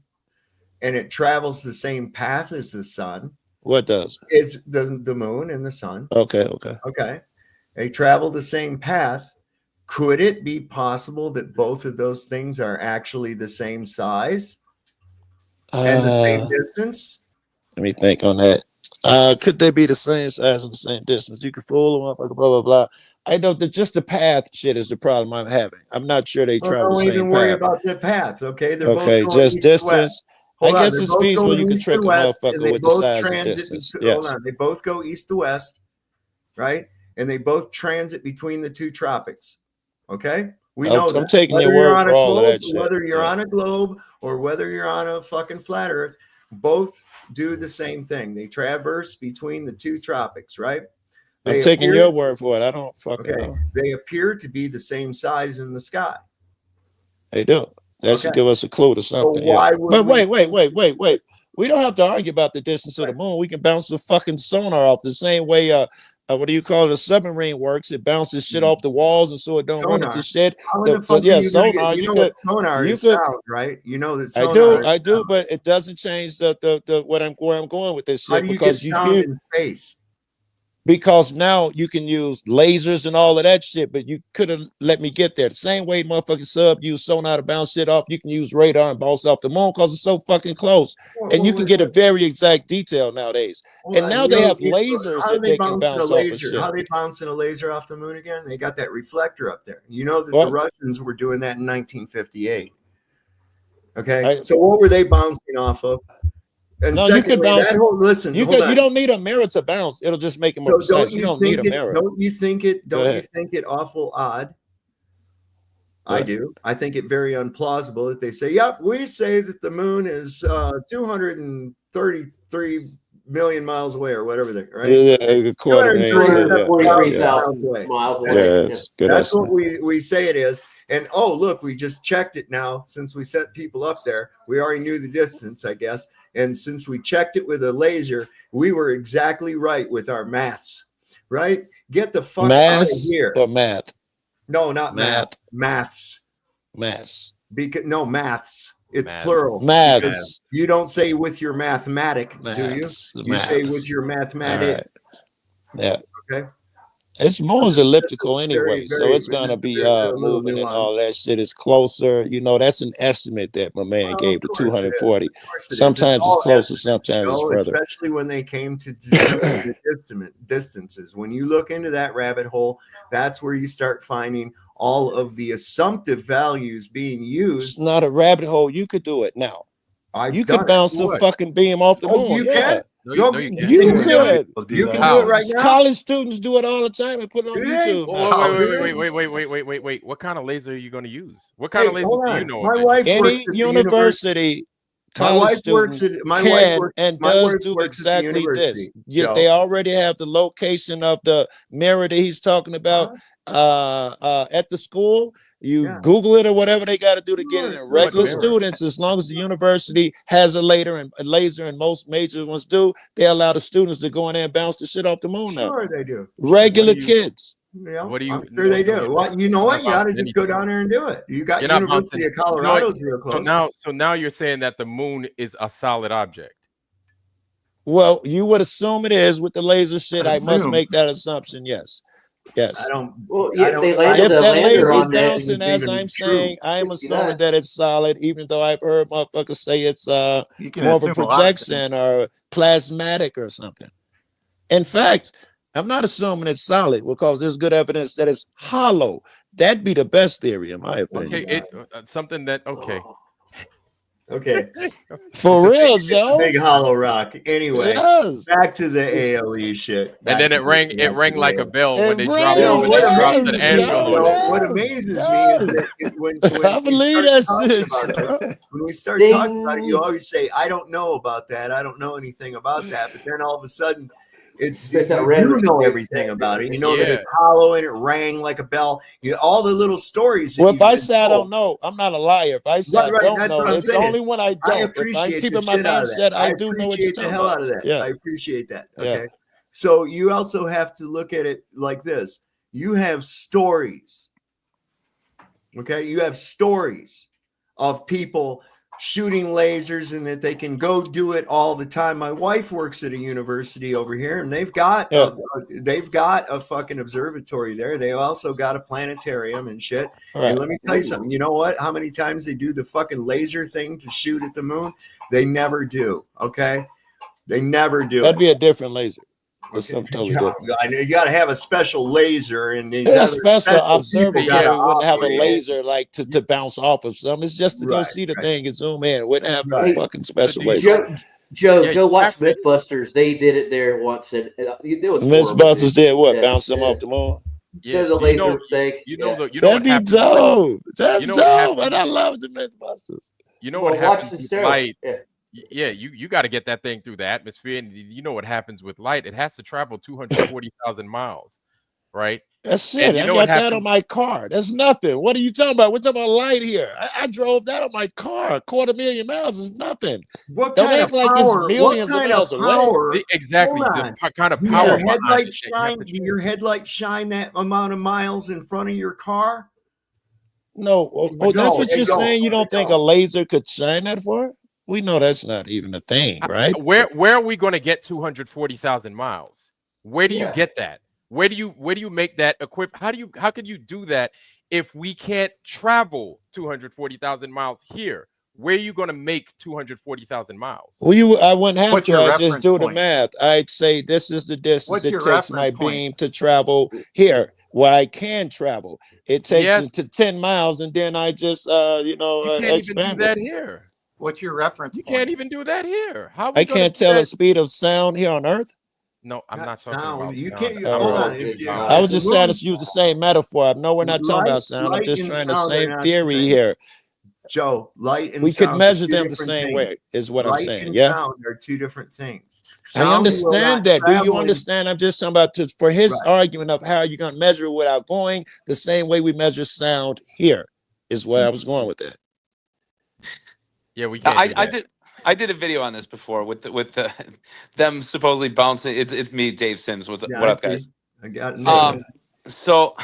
and it travels the same path as the sun. What does? Is the moon and the sun. Okay. Okay. They travel the same path. Could it be possible that both of those things are actually the same size and the same distance? Let me think on that. Could they be the same size and the same distance? You could fool them, blah, blah, blah. I know that just the path shit is the problem I'm having. I'm not sure they travel the Don't same even worry path. about the path, okay? They're Okay, both going just east to distance. west. Hold I on, guess they're it's both feasible going you can east trick to a west, and motherfucker they with the both size and transit. distance. Hold Yes. on, they both go east to west, right? And they both transit between the two tropics. Okay, we know I'm that. taking your Whether you're word on for a all of globe, that shit. whether you're Yeah. on a globe or whether you're on a fucking flat Earth, both do the same thing. They traverse between the two tropics, right? I'm taking your word for it. I don't fucking Okay, know. they appear to be the same size in the sky. They do. That should Okay. give us a clue to something. why Yeah. would But we- wait. We don't have to argue about the distance of the moon. We can bounce the fucking sonar off the same way. What do you call it? A submarine works. It bounces shit off the walls, and so it don't run into shit. How in the fuck are you gonna Sonar. get- You know could. what sonar You is could. sound, right? You know that I sonar. do. I do. But it doesn't change the where I'm going with this How shit do you because get sound in space? Because now you can use lasers and all of that shit, but you could have let me get there. The same way motherfucking sub use sonar to bounce shit off, you can use radar and bounce off the moon because it's so fucking close. And you can get a very exact detail nowadays. And now they have lasers How that do they can bounce a bounce off of laser? shit. How they bouncing a laser off the moon again? They got that reflector up there. You know that What? the Russians were doing that in 1958. Okay, so what were they bouncing off of? And No, you could secondly, bounce. that whole listen. You hold could. on. You don't need a mirror to bounce. It'll just make it more So precise. You don't need a mirror. Don't you think it? Go Don't you ahead. think it awful odd? I What? do. I think it very unplausible that they say, "Yep, we say that the moon is 233 million miles away, or whatever they right." Yeah, a quarter range. 243,000 miles away. Good That's what estimate. we say it is. And oh, look, we just checked it now. Since we set people up there, we already knew the distance, I guess. And since we checked it with a laser, we were exactly right with our maths. Right? Get the fuck out of here. Or math? No, not math. Maths. Maths. Because no maths. It's Maths. plural. Maths. Because you don't say with your mathematic, do you? Maths. You say with Maths. your mathematic. Yeah. Okay. It's moon's elliptical anyway, so very- it's gonna it's be a little moving and all that shit is closer. You know, that's an estimate that my man gave to 240. Of course it is. Sometimes all it's closer, estimates, sometimes it's further. especially when they came to the distances. When you look into that rabbit hole, that's where you start finding all of the assumptive values being used. It's not a rabbit hole. You could do it now. You done could it. bounce a What? fucking beam off the moon. You Yeah. can? No, you can't. You Can you do it? could. You can do it right now? College students do it all the time and put it on YouTube. Wait. What kind of laser are you going to use? What kind of laser hold do on. you know? My of? wife works Any at the university, My college wife works student at- my can wife works- and my does wife do works at the exactly this. university, Joe. They already have the location of the mirror that he's talking about at the school. You Google it or whatever they got to do to get it. And regular mirror? students, as long as the university has a laser, and most major ones do, they allow the students to go in there and bounce the shit off the moon now. Sure, they do. Regular kids. Yeah, What do you? I'm sure they do. Well, you know what? You Not ought to just go anything. down there and do it. You got You're not University bouncing- of Colorado's real So close. now you're saying that the moon is a solid object. Well, you would assume it is with the laser shit. I must Assume. make that assumption. Yes. Yes. I don't. Well, I yeah, don't- they If landed the that lander laser's on that. bouncing, as even I'm true. saying, I'm 60 assuming knots. that it's solid, even though I've heard motherfuckers say it's You can more of a assume a lot of projection or plasmatic or something. In fact, I'm not assuming it's solid because there's good evidence that it's hollow. That'd be the best theory, in my opinion. Okay, something that okay. Okay. For real, Joe. Big hollow rock. Anyway, Yes. back to the A.L.E. shit. And then it rang like a bell when they dropped You know, it. what They dropped amazes an me, angel on it. what amazes me is that when I believe we that start shit. talking about it, when we start Ding. talking about it, you always say, "I don't know about that. I don't know anything about that." But then all of a sudden, Spit that you red do know noise. everything about it. You know that Yeah. it's hollow and it rang like a bell. All the little stories. That Well, if you've I been say I told. don't know, I'm not a liar. If I say Right, I don't that's know, what I'm it's saying. only when I I don't. If I'm appreciate keeping the my shit out mouth of that. shut, I do know what you're appreciate the talking hell about. out of that. Yeah. I appreciate that. Yeah. Okay. So you also have to look at it like this. You have stories. Okay. You have stories of people shooting lasers and that they can go do it all the time. My wife works at a university over here and they've got a fucking observatory there. They also got a planetarium and shit. Right. And let me tell you something. You know what? How many times they do the fucking laser thing to shoot at the moon? They never do. Okay. They never do. That'd be a different laser. That's something totally different. I know you got to have a special laser, and these A other special people observatory gotta wouldn't have a operate. laser like to bounce off of something. It's just to go see the thing and zoom in. It wouldn't have no fucking special laser. Joe, go watch Mythbusters. They did it there once, and it was Mythbusters did what? Yeah. Bounce them off the moon. Yeah, The laser thing. That'd be dope. That's dope. And I with, love the Mythbusters. You know Well, what watch happens the with show. light? Yeah. Yeah, you got to get that thing through the atmosphere, and you know what happens with light? It has to travel 240,000 miles, right? That's it. And you I know got what that happens? on my car. That's nothing. What are you talking about? We're talking about light here. I drove that on my car. 250,000 miles is nothing. What Don't kind act of like power? it's millions What of kind miles of away. power? Exactly. Hold The on. kind of Do power your behind headlights it that you have shine? to Do your headlights shine that amount of miles in front of your car? No. Oh, that's what you're saying? You don't think a laser could shine that far? We know that's not even a thing, right? Where are we going to get 240,000 miles? Where do you get that? Where do you make that equip? How can you do that if we can't travel 240,000 miles here? Where are you going to make 240,000 miles? Well, I wouldn't have What's to. your I just reference do the point? math. I'd say this is the distance What's it your takes my reference point? beam to travel here, where I can travel. It takes Yes. it to 10 miles, and then I just, You can't even do expand that it. here. What's your reference You point? can't even do that here. How are we I going to can't do tell that? the speed of sound here on Earth. No, I'm not talking sound. about You sound. can't. I'm Hold talking on. about- I was just trying to use the same metaphor. No, we're not talking Light- about sound. I'm light just and trying the sound are same not the theory same. here. Joe, light and We could sound are measure two them the different same things. way, is what I'm Light saying. and Yeah. sound are two different things. I Sound will understand not that. Do you travel in- understand? I'm just talking about for his argument of how you're going to measure it without going the same way we measure sound here is where I was going with that. Yeah, we can't. I did a video on this before with them supposedly bouncing. It's me, Dave Sims. What up, guys? I got it. So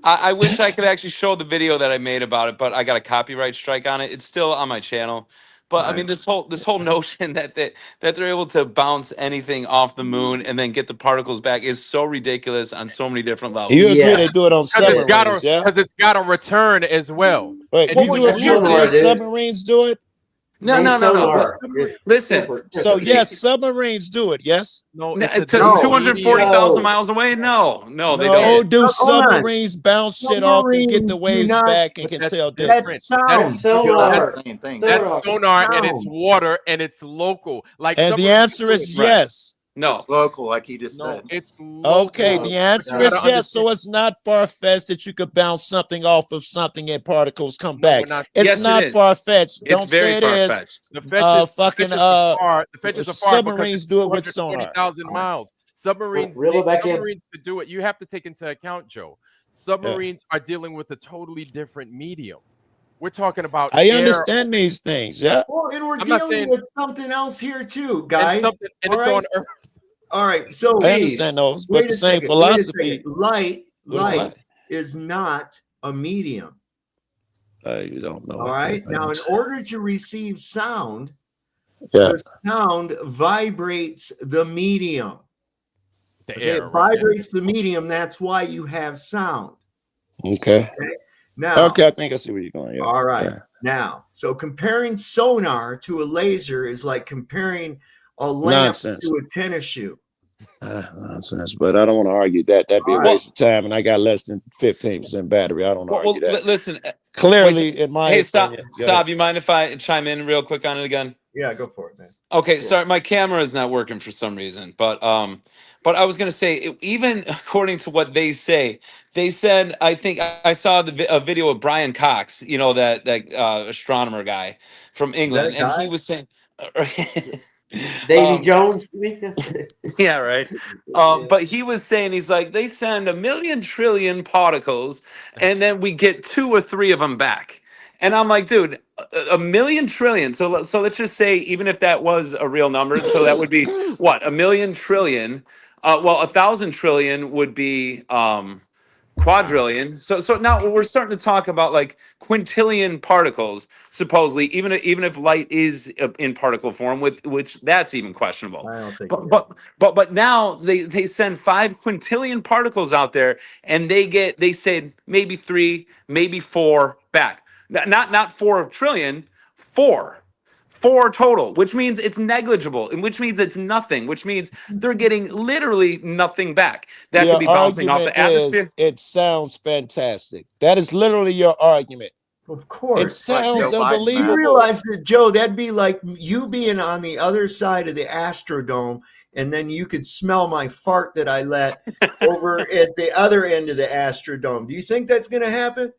I wish I could actually show the video that I made about it, but I got a copyright strike on it. It's still on my channel. But I mean, this whole notion that they're able to bounce anything off the moon and then get the particles back is so ridiculous on so many different levels. You agree they do it on submarines, yeah? Because it's got a return as well. Wait, And you do it here where submarines do it? No. Listen. So yes, submarines do it. Yes. No, 240,000 miles away. No, they don't. Do submarines bounce shit off and get the waves back and can tell distance? That's sonar. Same thing. That's sonar, and it's water, and it's local. Like And the answer is yes. No, it's local, like he just said. It's local. Okay, the answer is yes. So it's not far-fetched that you could bounce something off of something and particles come back. It's not far-fetched. Don't say it is. Submarines do it with sonar. 240,000 miles. Submarines could do it. You have to take into account, Joe. Submarines are dealing with a totally different medium. We're talking about. I understand these things. Yeah. Well, and we're dealing with something else here too, guys. And it's on Earth. All right, so I understand those, but the same philosophy. Light is not a medium. You don't know. All right. Now, in order to receive sound, Yeah. the sound vibrates the medium. The Okay, air, it vibrates the medium. That's why you have sound. Okay. Now, okay, I think I see where you're going. Yeah. All right. Yeah. Now, so comparing sonar to a laser is like comparing a lamp Nonsense. to a tennis shoe. Nonsense, but I don't want to argue that. That'd be a waste of time, and I got less than 15% battery. I don't argue that. Listen, Clearly, in my opinion. Saab, you mind if I chime in real quick on it again? Yeah, go for it, man. Okay, Cool. sorry, my camera is not working for some reason, but I was gonna say, even according to what they say, they said, I think I saw a video of Brian Cox, you know, that astronomer guy from England, and he was saying, Davy Jones. yeah, right. But he was saying, he's like, they send 1,000,000 trillion particles, and then we get 2 or 3 of them back. And I'm like, dude, 1,000,000 trillion. So let's just say, even if that was a real number, so that would be what, 1,000,000 trillion. Well, 1,000 trillion would be quadrillion. So now we're starting to talk about like quintillion particles, supposedly, even if light is in particle form, with which that's even questionable. I don't think But now they send 5 quintillion particles out there, and they said maybe 3, maybe 4 back. Not 4 trillion, 4 total, which means it's negligible, and which means it's nothing, which means they're getting literally nothing back. That Your could be bouncing off the atmosphere. it sounds fantastic. That is literally your argument. Of course. It sounds unbelievable. You realize that, Joe, that'd be like you being on the other side of the Astrodome, and then you could smell my fart that I let over at the other end of the Astrodome. Do you think that's going to happen?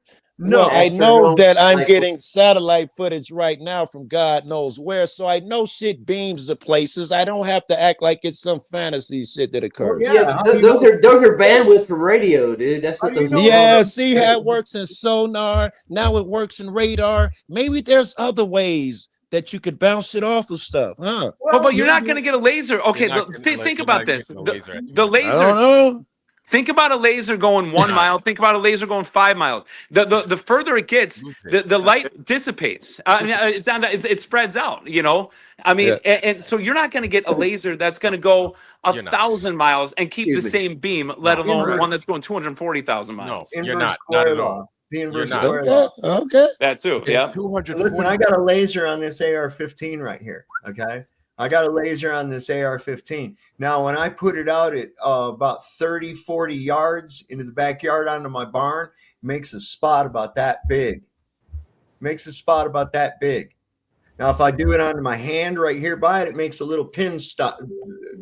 No. Well, I know that I'm getting satellite footage right now from God knows where, so I know shit beams to places. I don't have to act like it's some fantasy shit that occurs. Yeah, those are bandwidth from radio, dude. That's what those. Yeah, see how it works in sonar. Now it works in radar. Maybe there's other ways that you could bounce it off of stuff, huh? But you're not going to get a laser. Okay, think about this. The laser. I don't know. Think about a laser going 1 mile. Think about a laser going 5 miles. The further it gets, the light dissipates. It spreads out. You know, I mean, and so you're not going to get a laser that's going to go 1,000 miles and keep the same beam, let alone one that's going 240,000 miles. No, you're not at all. The inverse You're not. square law. Okay. That too. Yeah. Listen, I got a laser on this AR-15 right here. Okay. I got a laser on this AR-15. Now, when I put it out at about 30, 40 yards into the backyard onto my barn, it makes a spot about that big. Makes a spot about that big. Now, if I do it onto my hand right here by it, it makes a little pin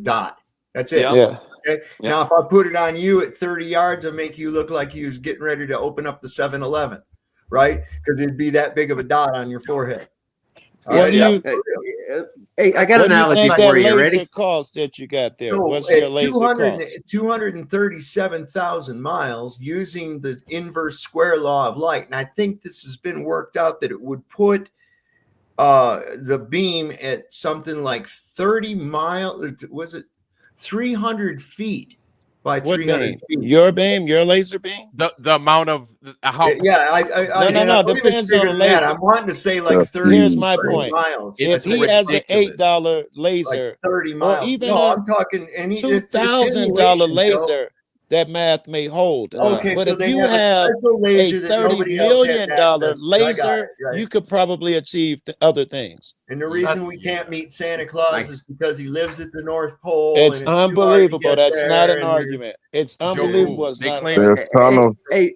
dot. That's it. Yeah. Okay. Yeah. Now, if I put it on you at 30 yards, I make you look like you was getting ready to open up the 7-Eleven, right? Because it'd be that big of a dot on your forehead. Hey, I got an analogy for you. Ready? Cost that you got there. So what's your laser cost? 237,000 miles using the inverse square law of light, and I think this has been worked out that it would put the beam at something like 30 miles. Was it 300 feet by 300 feet? Your beam, your laser beam? The amount of how? Yeah, no. Depends on the laser. I'm wanting to say like 30. Here's my point. Miles. If he has an $8 laser, like 30 miles, or even I'm talking any $2,000 laser, that math may hold. Okay, but so if you have a $30 million laser, you could probably achieve other things. And the reason we can't meet Santa Claus is because he lives at the North Pole. It's unbelievable. That's not an argument. It's unbelievable. It's not. Hey,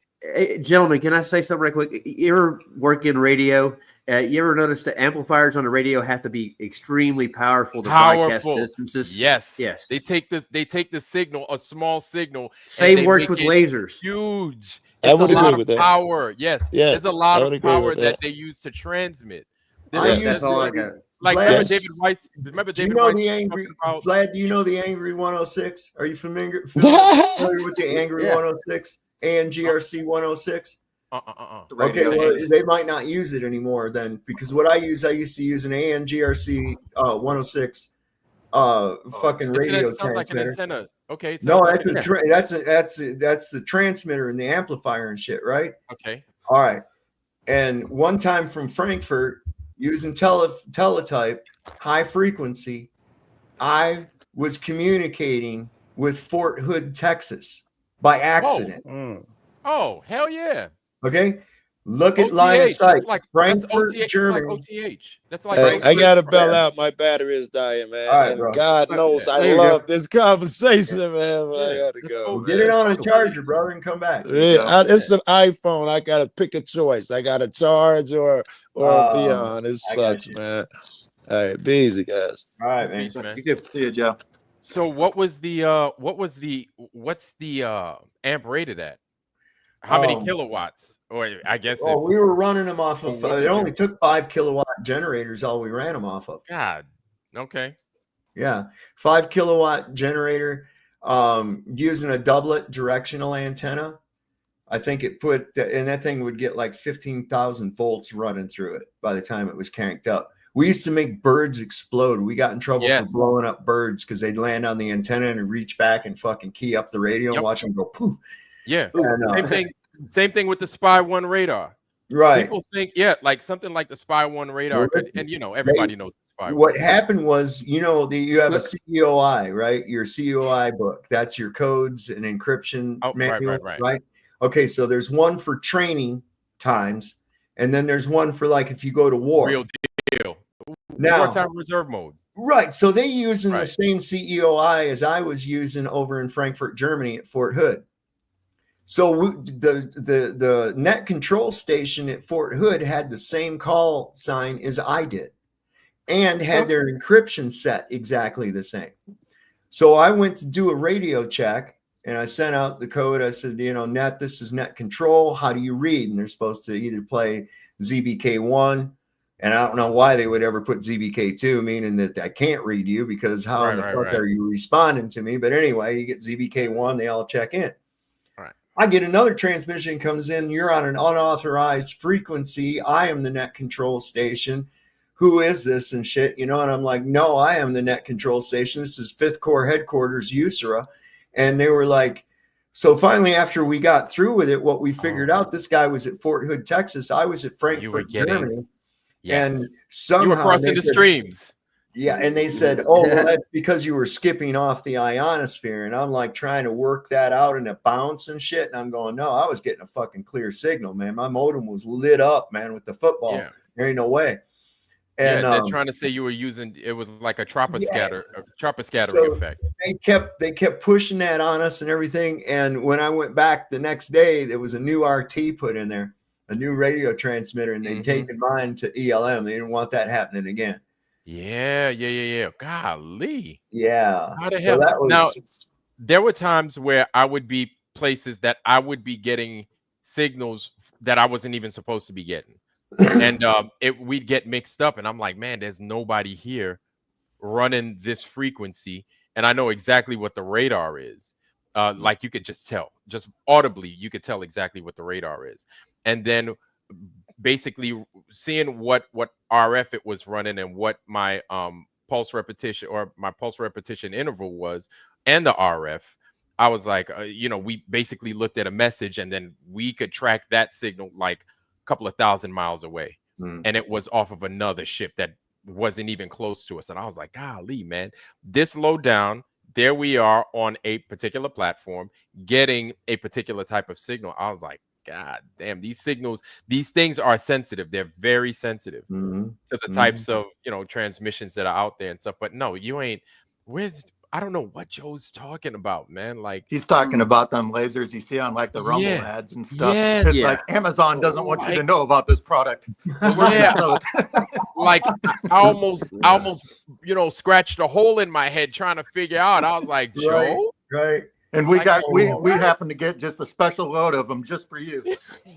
gentlemen, can I say something right quick? You ever work in radio? You ever notice the amplifiers on the radio have to be extremely powerful to broadcast distances? Yes. They take the signal, a small signal. Same works with lasers. Huge. I would agree with that. Power. Yes. There's a lot of power that they use to transmit. That's all I got. Like remember David Weiss? Remember David Weiss? Vlad, do you know the Angry 106? Are you familiar with the Angry 106? ANGRC 106? Okay, well, they might not use it anymore then, because what I used to use an ANGRC 106 fucking radio sounds transmitter. like an antenna. Okay. No, that's the transmitter and the amplifier and shit, right? Okay. All right. And one time from Frankfurt, using teletype, high frequency, I was communicating with Fort Hood, Texas by accident. Oh, hell yeah. Okay. Look at line of OTH. sight. That's like Frankfurt, OTH. Germany. It's like OTH. That's like Hey, I gotta bail yeah. out. My battery is dying, man. All right, and bro. God knows I There you love go. this conversation, man. But I gotta Let's go. go. Well, get it on a Let's go. charger, brother, and come back. It's an iPhone. I gotta pick a choice. I gotta charge or be on. It sucks, man. All right, be easy, guys. All right, man. Peace, man. You too. See you, Joe. So what's the amp rated at? How many kilowatts? Or I guess we were running them off of. what It was only it? took 5 kilowatt generators. All we ran them off of. God. Okay. Yeah, 5 kilowatt generator. Using a doublet directional antenna. I think it put, and that thing would get like 15,000 volts running through it by the time it was cranked up. We used to make birds explode. We got in trouble for blowing up birds because they'd land on the antenna and reach back and fucking key up the radio and watch them go poof. Yeah. And, Same thing with the Spy 1 radar. Right. People think, like something like the Spy 1 radar could, and everybody knows the Spy 1. What happened was, you have a COI, right? Your COI book. That's your codes and encryption manual, right? Okay, so there's one for training times, and then there's one for like if you go to war. Real deal. Now, wartime reserve mode. Right. So they using the same CEOI as I was using over in Frankfurt, Germany at Fort Hood. So the net control station at Fort Hood had the same call sign as I did and had their encryption set exactly the same. So I went to do a radio check and I sent out the code. I said, net, this is net control. How do you read? And they're supposed to either play ZBK1. And I don't know why they would ever put ZBK2, meaning that I can't read you because how in the fuck are you responding to me? But anyway, you get ZBK1, they all check in. I get another transmission comes in. You're on an unauthorized frequency. I am the net control station. Who is this and shit? And I'm like, no, I am the net control station. This is 5th Corps headquarters, USERA. And they were like, so finally, after we got through with it, what we figured out, this guy was at Fort Hood, Texas. I was at Frankfurt, Germany. Yes. And somehow you were crossing the streams. Yeah. And they said, oh, well, that's because you were skipping off the ionosphere. And I'm like trying to work that out in a bounce and shit. And I'm going, no, I was getting a fucking clear signal, man. My modem was lit up, man, with the football. Yeah. There ain't no way. And they're trying to say you were using, it was like a scattering effect. They kept pushing that on us and everything. And when I went back the next day, there was a new RT put in there, a new radio transmitter, and they'd taken mine to ELM. They didn't want that happening again. Yeah. Golly. Yeah. How the hell? Now, there were times where I would be places that I would be getting signals that I wasn't even supposed to be getting. And we'd get mixed up. And I'm like, man, there's nobody here running this frequency. And I know exactly what the radar is. Like you could just tell, just audibly, you could tell exactly what the radar is. And then basically seeing what RF it was running and what my pulse repetition interval was and the RF, I was like, we basically looked at a message and then we could track that signal like a couple of 1,000 miles away. And it was off of another ship that wasn't even close to us. And I was like, golly, man, this low down, there we are on a particular platform getting a particular type of signal. I was like, God damn, these signals, these things are sensitive. They're very sensitive to the types of, transmissions that are out there and stuff. But no, you ain't. I don't know what Joe's talking about, man. Like he's talking about them lasers you see on like the Rumble ads and stuff. It's like Amazon doesn't want you to know about this product. Like I almost, scratched a hole in my head trying to figure out. I was like, Joe, right. And we happen to get just a special load of them just for you.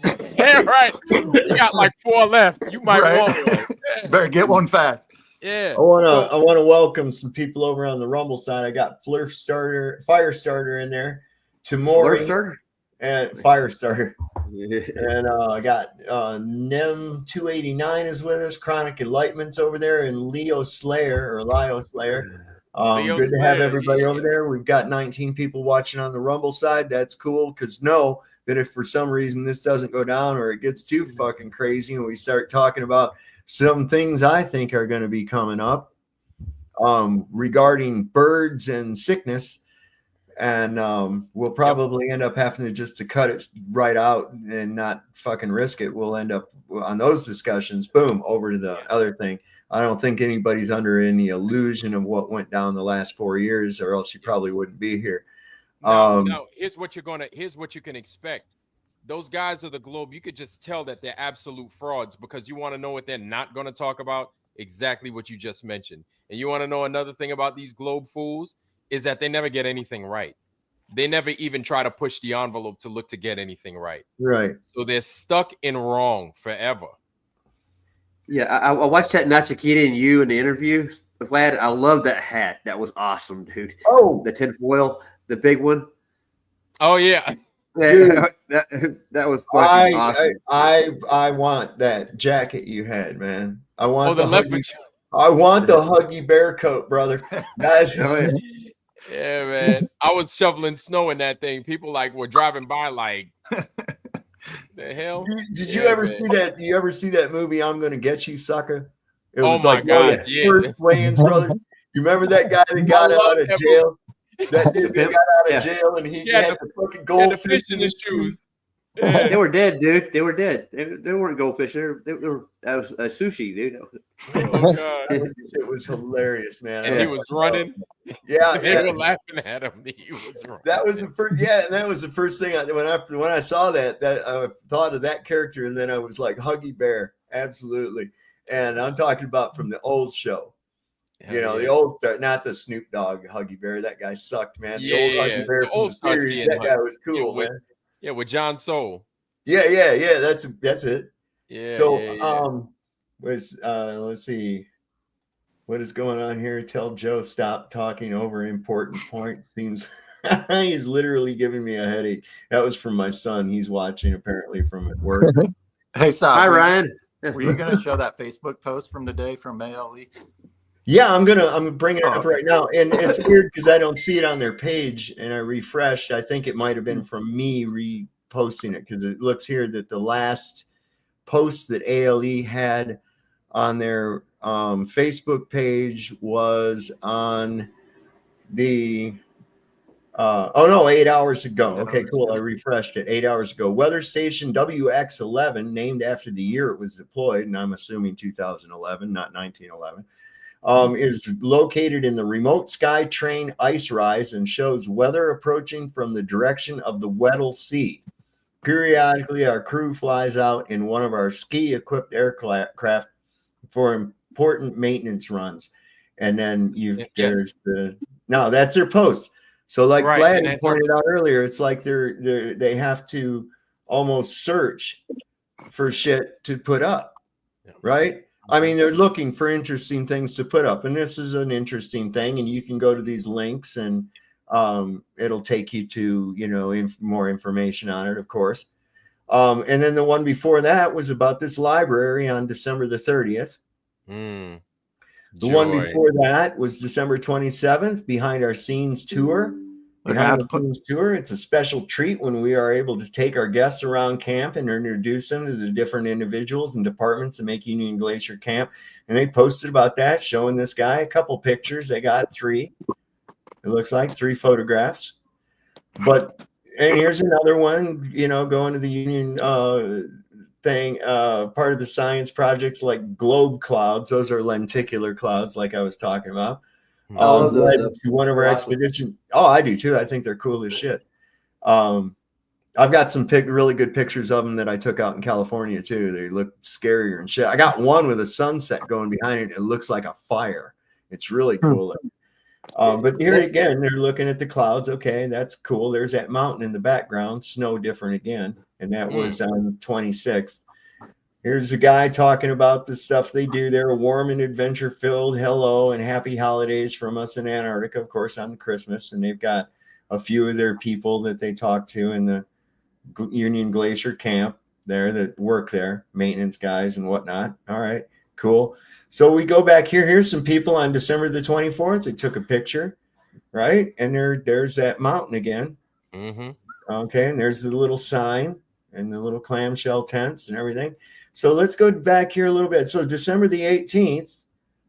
Yeah, right. You got like 4 left. You might want one. Better get one fast. Yeah. I want to welcome some people over on the Rumble side. I got Fire Starter in there. Tamori and Fire Starter. And I got Nem 289 is with us. Chronic Enlightenment's over there, and Leo Slayer. Good to have everybody over there. We've got 19 people watching on the Rumble side. That's cool, because know that if for some reason this doesn't go down or it gets too fucking crazy and we start talking about some things I think are going to be coming up regarding birds and sickness, And we'll probably end up having to just to cut it right out and not fucking risk it. We'll end up on those discussions, boom, over to the other thing. I don't think anybody's under any illusion of what went down the last 4 years, or else you probably wouldn't be here. No, here's what you can expect. Those guys of the globe, you could just tell that they're absolute frauds, because you want to know what they're not going to talk about. Exactly what you just mentioned. And you want to know another thing about these globe fools is that they never get anything right. They never even try to push the envelope to look to get anything right. Right. So they're stuck in wrong forever. Yeah, I watched that Nachikita and you in the interview. Vlad, I love that hat. That was awesome, dude. Oh, the tinfoil, the big one. Oh yeah, dude, that was fucking awesome. I want that jacket you had, man. I want the leopard. I want the Huggy Bear coat, brother. That's Yeah, man. I was shoveling snow in that thing. People were driving by like, the hell? Did you ever see that? You ever see that movie, I'm Gonna Get You, Sucker? It Oh was my like God, one of the first Wayans brothers. You remember that guy that got out of jail? That dude that got out of jail and he had the fucking goldfish in his shoes. Yeah. They were dead, dude. They were dead. They weren't goldfish. That was sushi, dude. Oh God, it was hilarious, man. And he was running. Yeah, they were laughing at him. He was running. That was the first. Yeah, and that was the first thing when I saw that I thought of that character, and then I was like, Huggy Bear, absolutely. And I'm talking about from the old show. The old, not the Snoop Dogg Huggy Bear. That guy sucked, man. The old Huggy Bear, the old series, that guy was cool, man. Yeah, with John Soul. Yeah. That's it. Yeah. So, let's see, what is going on here? Tell Joe stop talking over important points. Seems he's literally giving me a headache. That was from my son. He's watching apparently from at work. Hey, Sal. Hi, Ryan. Were you going to show that Facebook post from today from A.L.E? Yeah, I'm gonna bring it up right now, and it's weird because I don't see it on their page, and I refreshed. I think it might have been from me reposting it, because it looks here that the last post that A.L.E had on their Facebook page was on the 8 hours ago. Okay, cool. I refreshed it 8 hours ago. Weather station WX11, named after the year it was deployed, and I'm assuming 2011, not 1911. Is located in the remote sky train ice rise and shows weather approaching from the direction of the Weddell Sea. Periodically, our crew flies out in one of our ski-equipped aircraft for important maintenance runs. And then that's their post. So like Vlad pointed out earlier, it's like they have to almost search for shit to put up, right? I mean, they're looking for interesting things to put up, and this is an interesting thing. And you can go to these links, and it'll take you to more information on it, of course. And then the one before that was about this library on December the 30th. The one before that was December 27th, behind our scenes tour. It's a special treat when we are able to take our guests around camp and introduce them to the different individuals and departments that make Union Glacier Camp. And they posted about that, showing this guy a couple pictures. They got 3. It looks like 3 photographs. And here's another one, going to the Union thing, part of the science projects like globe clouds. Those are lenticular clouds, like I was talking about. Led to one of our expeditions. Oh, I do too. I think they're cool as shit. I've got some really good pictures of them that I took out in California too. They look scarier and shit. I got one with a sunset going behind it. It looks like a fire. It's really cool. But here again, they're looking at the clouds. Okay, that's cool. There's that mountain in the background. Snow different again. And that was on the 26th. Here's a guy talking about the stuff they do there. Warm and adventure-filled hello and happy holidays from us in Antarctica, of course, on Christmas. And they've got a few of their people that they talk to in the Union Glacier camp there that work there, maintenance guys and whatnot. All right, cool. So we go back here. Here's some people on December the 24th. They took a picture, right? And there's that mountain again. Okay, and there's the little sign and the little clamshell tents and everything. So let's go back here a little bit. So December the 18th,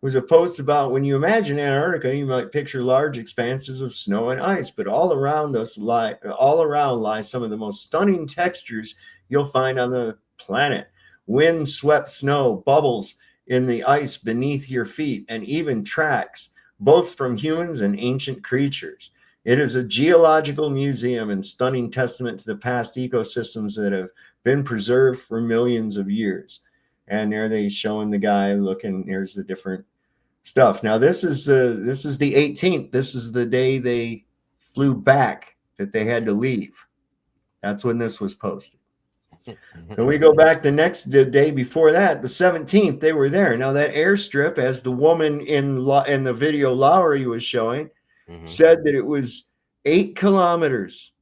was a post about when you imagine Antarctica, you might picture large expanses of snow and ice, but all around lie some of the most stunning textures you'll find on the planet. Wind-swept snow, bubbles in the ice beneath your feet, and even tracks, both from humans and ancient creatures. It is a geological museum and stunning testament to the past ecosystems that have been preserved for millions of years. And there they showing the guy looking. Here's the different stuff. Now this is the 18th. This is the day they flew back, that they had to leave. That's when this was posted. Then we go back the day before that, the 17th. They were there. Now that airstrip, as the woman in the video Lowry was showing, said that it was 8 kilometers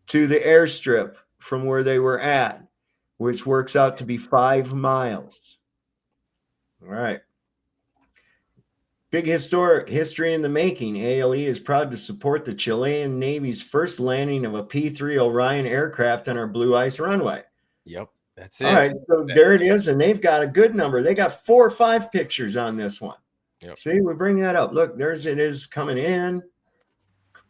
to the airstrip from where they were at, which works out to be 5 miles. All right. Big history in the making. A.L.E. is proud to support the Chilean Navy's first landing of a P-3 Orion aircraft on our blue ice runway. Yep, that's it. All right, so there it is, and they've got a good number. They got 4 or 5 pictures on this one. Yep. See, we bring that up. Look, it is coming in.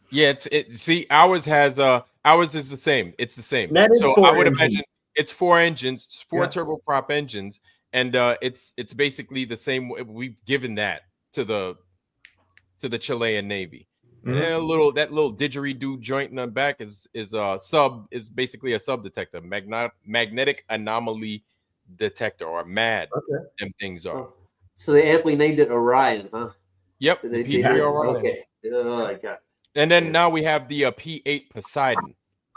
Yeah, see, ours is the same. It's the same. That is so 4 I would engines. imagine it's 4 engines, it's 4 Yeah. turboprop engines, and it's basically the same. We've given that to the Chilean Navy. Mhm. And that little didgeridoo joint in the back is basically a sub detector, magnetic anomaly detector, or MAD. Okay. Them things are. So they aptly named it Orion, huh? Yep. They P3 did. Orion. Okay. Oh, I got it. And then now we have the P8 Poseidon.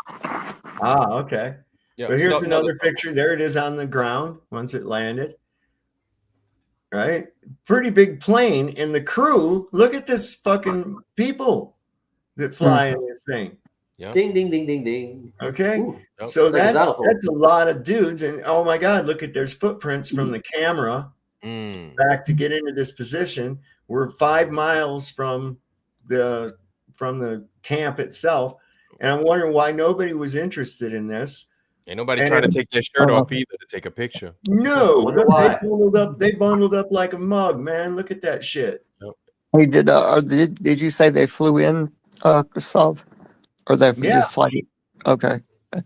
Ah, okay. Yeah. But here's another picture. There it is on the ground once it landed. Right? Pretty big plane. And the crew, look at this fucking people that fly in this thing. Yeah. Ding, ding, ding, ding, ding. Okay. Ooh. So It's like a that's xylophone. a lot of dudes. And oh my God, look at there's footprints from the camera back to get into this position. We're 5 miles from the camp itself. And I'm wondering why nobody was interested in this. Ain't nobody trying to take their shirt off either to take a picture. No, Wonder why. they bundled up like a mug, man. Look at that shit. Hey, did you say they flew in, Sav? Or they just like, okay.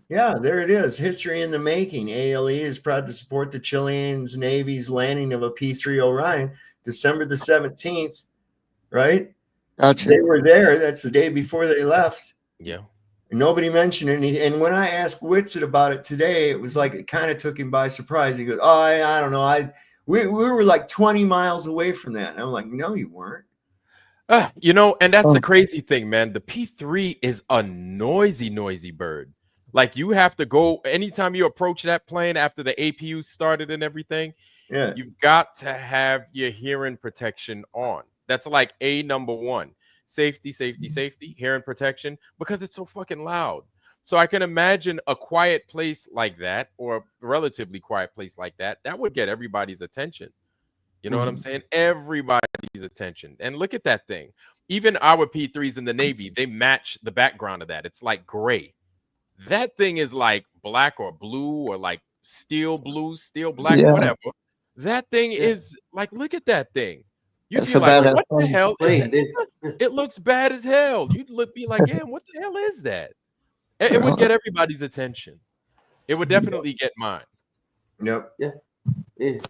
Yeah, there it is. History in the making. A.L.E. is proud to support the Chilean Navy's landing of a P-3 Orion, December the 17th, right? Gotcha. They were there. That's the day before they left. Yeah. And nobody mentioned any. And when I asked Whitsitt about it today, it was like it kind of took him by surprise. He goes, "Oh, I don't know. We were like 20 miles away from that." And I'm like, "No, you weren't." And that's the crazy thing, man. The P3 is a noisy bird. Like, you have to go anytime you approach that plane after the APU started and everything. Yeah, you've got to have your hearing protection on. That's like number 1. Safety, hearing protection, because it's so fucking loud. So I can imagine a quiet place like that, or a relatively quiet place like that, that would get everybody's attention. You know what I'm saying? Everybody's attention. And look at that thing. Even our P3s in the Navy, they match the background of that. It's like gray. That thing is like black or blue, or like steel blue, steel black, whatever. That thing is like, look at that thing. You'd be like, what the hell? It looks bad as hell. You'd be like, yeah, what the hell is that? It would get everybody's attention. It would definitely get mine. Yep. Yeah.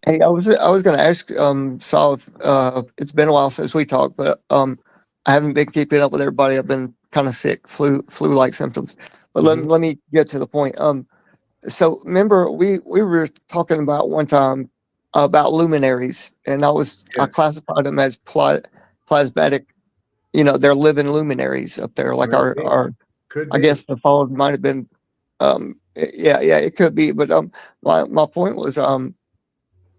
Hey, I was going to ask Sav. It's been a while since we talked, but I haven't been keeping up with everybody. I've been kind of sick, flu-like symptoms. But let me get to the point. So remember, we were talking about one time about luminaries, and I classified them as plasmatic. They're living luminaries up there, like our I guess the fall might have been. It could be. But my point was the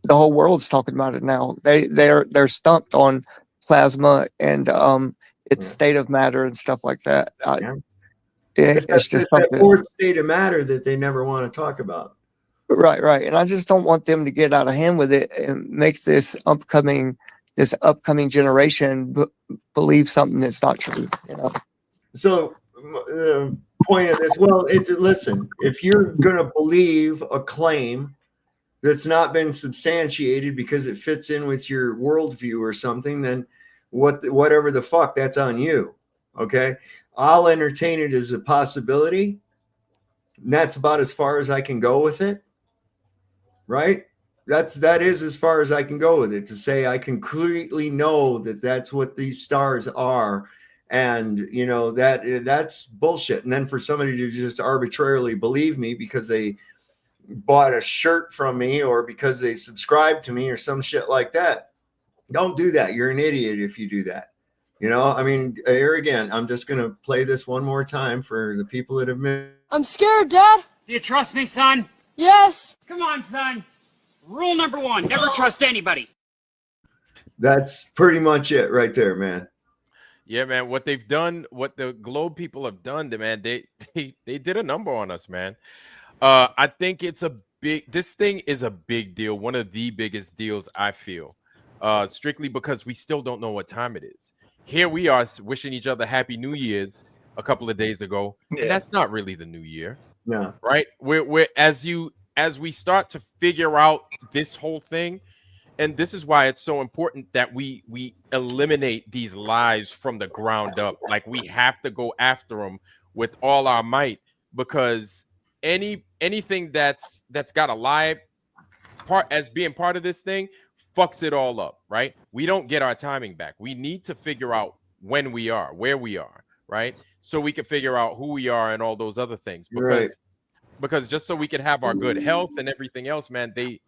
whole world's talking about it now. They're stumped on plasma and its state of matter and stuff like that. It's just that fourth state of matter that they never want to talk about. Right. And I just don't want them to get out of hand with it and make this upcoming generation believe something that's not true. So the point of this, listen, if you're going to believe a claim that's not been substantiated because it fits in with your worldview or something, then whatever the fuck, that's on you. Okay. I'll entertain it as a possibility. And that's about as far as I can go with it. Right. That is as far as I can go with it, to say I concretely know that that's what these stars are. And, you know, that's bullshit. And then for somebody to just arbitrarily believe me because they bought a shirt from me or because they subscribe to me or some shit like that, don't do that. You're an idiot if you do that. You know, I mean, here again, I'm just going to play this one more time for the people that have missed. I'm scared, Dad. Do you trust me, son? Yes. Come on, son. Rule number 1, never trust anybody. That's pretty much it right there, man. Yeah, man. What they've done, what the Globe people have done, man, they did a number on us, man. I think this thing is a big deal. One of the biggest deals, I feel, strictly because we still don't know what time it is. Here we are wishing each other Happy New Year's a couple of days ago. Yeah. And that's not really the new year. No. Right? We're as we start to figure out this whole thing, and this is why it's so important that we eliminate these lies from the ground up. Like, we have to go after them with all our might, because anything that's got a lie part as being part of this thing fucks it all up, right? We don't get our timing back. We need to figure out when we are, where we are, right? So we can figure out who we are and all those other things, because just so we can have our good health and everything else, man, they,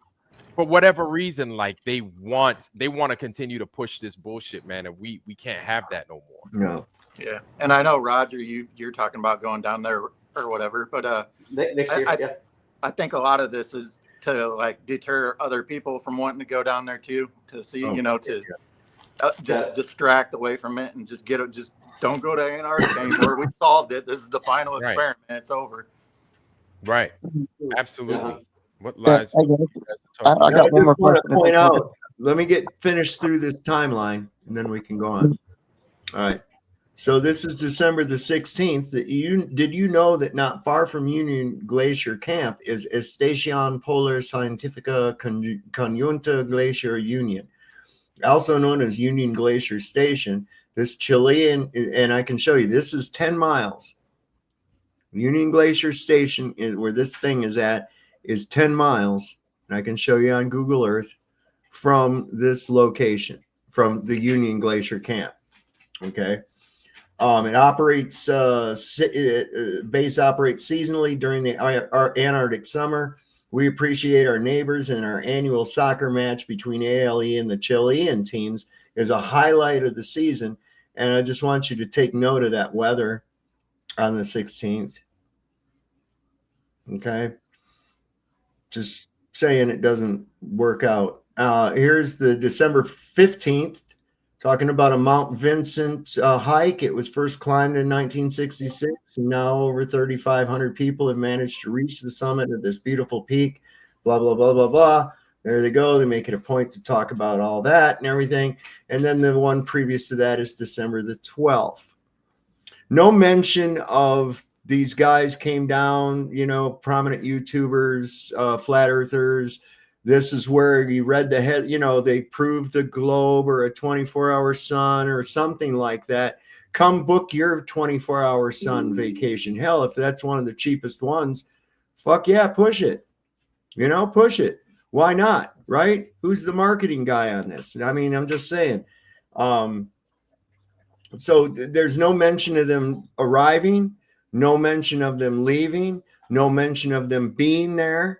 for whatever reason, like they want to continue to push this bullshit, man, and we can't have that no more. No. Yeah. And I know, Roger, you're talking about going down there or whatever, but next year, I think a lot of this is to like deter other people from wanting to go down there too, to see, just distract away from it and just don't go to Antarctica anymore. We solved it. This is the final experiment. It's over. Right. Absolutely. What lies? I got one more question to point out. Let me get finished through this timeline and then we can go on. All right. So this is December the 16th. Did you know that not far from Union Glacier Camp is Estación Polar Científica Conjunta Glacier Union, also known as Union Glacier Station? This Chilean, and I can show you, this is 10 miles. Union Glacier Station, where this thing is at, is 10 miles. And I can show you on Google Earth from this location, from the Union Glacier Camp. Okay. It operates, base operates seasonally during the Antarctic summer. We appreciate our neighbors, and our annual soccer match between A.L.E. and the Chilean teams is a highlight of the season. And I just want you to take note of that weather on the 16th. Okay. Just saying it doesn't work out. Here's the December 15th. Talking about a Mount Vincent hike. It was first climbed in 1966, and now over 3,500 people have managed to reach the summit of this beautiful peak. Blah, blah, blah, blah, blah. There they go. They make it a point to talk about all that and everything. And then the one previous to that is December the 12th. No mention of these guys came down, prominent YouTubers, flat earthers. This is where you read the head, they proved a globe or a 24-hour sun or something like that. Come book your 24-hour sun vacation. Hell, if that's one of the cheapest ones, fuck yeah, push it. Push it. Why not? Right? Who's the marketing guy on this? I mean, I'm just saying. So there's no mention of them arriving, no mention of them leaving, no mention of them being there.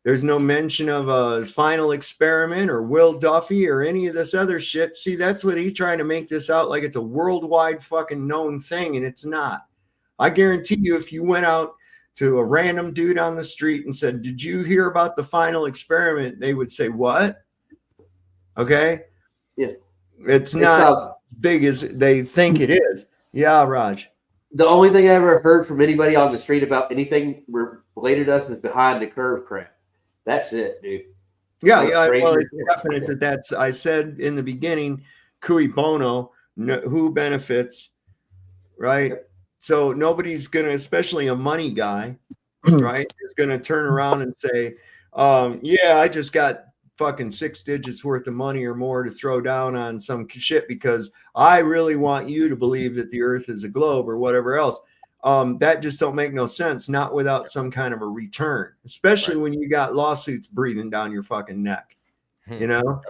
There's no mention of a final experiment or Will Duffy or any of this other shit. See, that's what he's trying to make this out like it's a worldwide fucking known thing, and it's not. I guarantee you, if you went out to a random dude on the street and said, "Did you hear about the final experiment?" they would say, "What?" Okay? Yeah. It's not as big as they think it is. Yeah, Raj. The only thing I ever heard from anybody on the street about anything related to us was behind the curve crap. That's it, dude. Yeah, well, it's definite that's, I said in the beginning, cui bono, who benefits, right? Yep. So nobody's going to, especially a money guy, right, is going to turn around and say, Yeah, I just got fucking 6 digits worth of money or more to throw down on some shit because I really want you to believe that the earth is a globe or whatever else. That just don't make no sense, not without some kind of a return, especially when you got lawsuits breathing down your fucking neck, you know?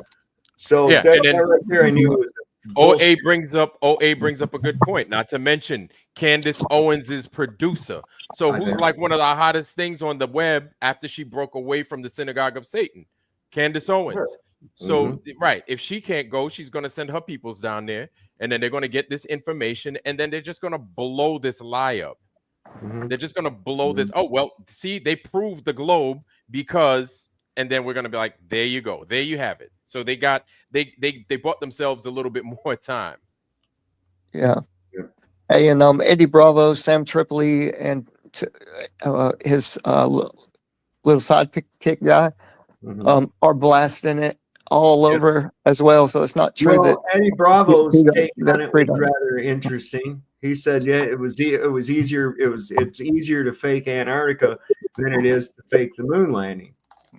So Yeah, that and then right there, I knew it was OA brings up a good point. Not to mention Candace Owens' producer. So who's like one of the hottest things on the web after she broke away from the Synagogue of Satan? Candace Owens. So right, if she can't go, she's gonna send her peoples down there, and then they're gonna get this information, and then they're just gonna blow this lie up. They're just gonna blow this. Oh well, see, they proved the globe because, and then we're gonna be like, there you go, there you have it. So they bought themselves a little bit more time. Yeah. Hey, and Eddie Bravo, Sam Tripoli, and his little sidekick guy are blasting it all over as well. So it's not true that Eddie Bravo's take on it was freedom. rather interesting. He said, "Yeah, it's easier. It's easier to fake Antarctica than it is to fake the moon landing."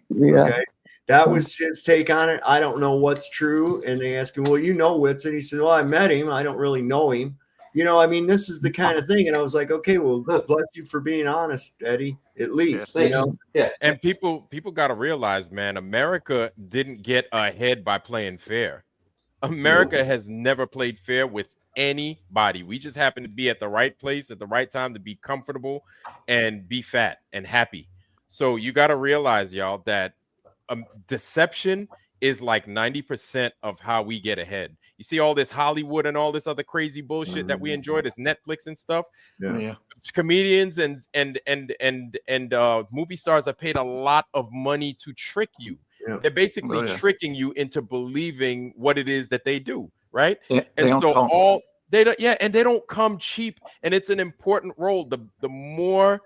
Yeah. Okay, that was his take on it. I don't know what's true. And they asked him, "Well, you know Whitson?" He said, "Well, I met him. I don't really know him." You know, I mean, this is the kind of thing. And I was like, "Okay, well, bless you for being honest, Eddie. At least, you know." Yeah. And people got to realize, man, America didn't get ahead by playing fair. America has never played fair with anybody. We just happen to be at the right place at the right time to be comfortable and be fat and happy. So you got to realize, y'all, that deception is like 90% of how we get ahead. You see all this Hollywood and all this other crazy bullshit that we enjoy, this Netflix and stuff. Yeah. Comedians and movie stars are paid a lot of money to trick you. Yeah. They're basically tricking you into believing what it is that they do, right? Yeah, and so they don't come cheap, and it's an important role. The more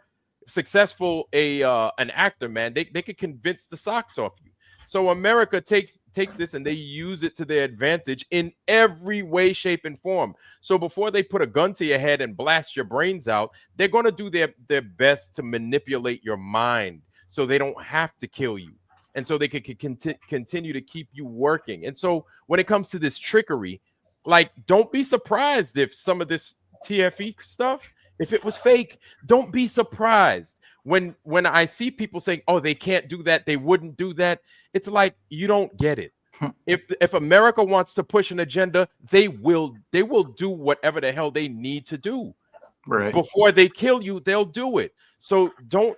successful an actor, man, they could convince the socks off you. So America takes this and they use it to their advantage in every way, shape, and form. So before they put a gun to your head and blast your brains out, they're going to do their best to manipulate your mind so they don't have to kill you. And so they could continue to keep you working. And so when it comes to this trickery, like, don't be surprised if some of this TFE stuff, if it was fake, don't be surprised. When I see people saying, oh, they can't do that, they wouldn't do that, it's like, you don't get it. If America wants to push an agenda, they will do whatever the hell they need to do. Right. Before they kill you, they'll do it. So don't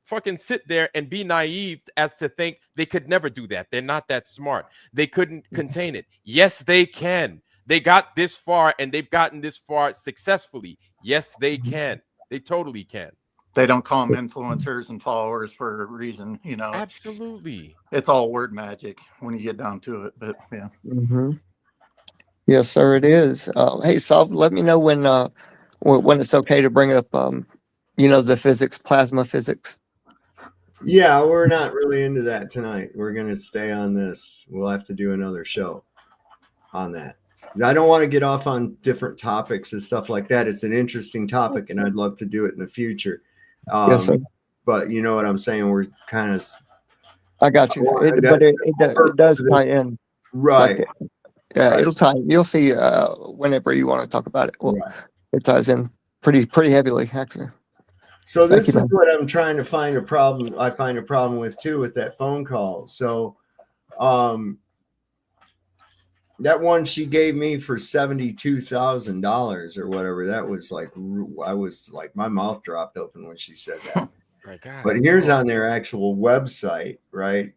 fucking sit there and be naive as to think they could never do that. They're not that smart. They couldn't contain it. Yes, they can. They got this far, and they've gotten this far successfully. Yes, they can. They totally can. They don't call them influencers and followers for a reason, you know. Absolutely. It's all word magic when you get down to it, but yeah. Yes, sir, it is. Hey, Sav, let me know when it's okay to bring up, the physics, plasma physics. Yeah, we're not really into that tonight. We're going to stay on this. We'll have to do another show on that. I don't want to get off on different topics and stuff like that. It's an interesting topic, and I'd love to do it in the future. Yes, sir. But you know what I'm saying? We're kind of... I got you. It does tie in. Right. Yeah, it'll tie. You'll see whenever you want to talk about it. Well, it ties in pretty heavily, actually. So this is what I'm trying to find a problem. I find a problem with too with that phone call. So, that one she gave me for $72,000 or whatever. That was like, I was like, my mouth dropped open when she said that. But here's on their actual website, right?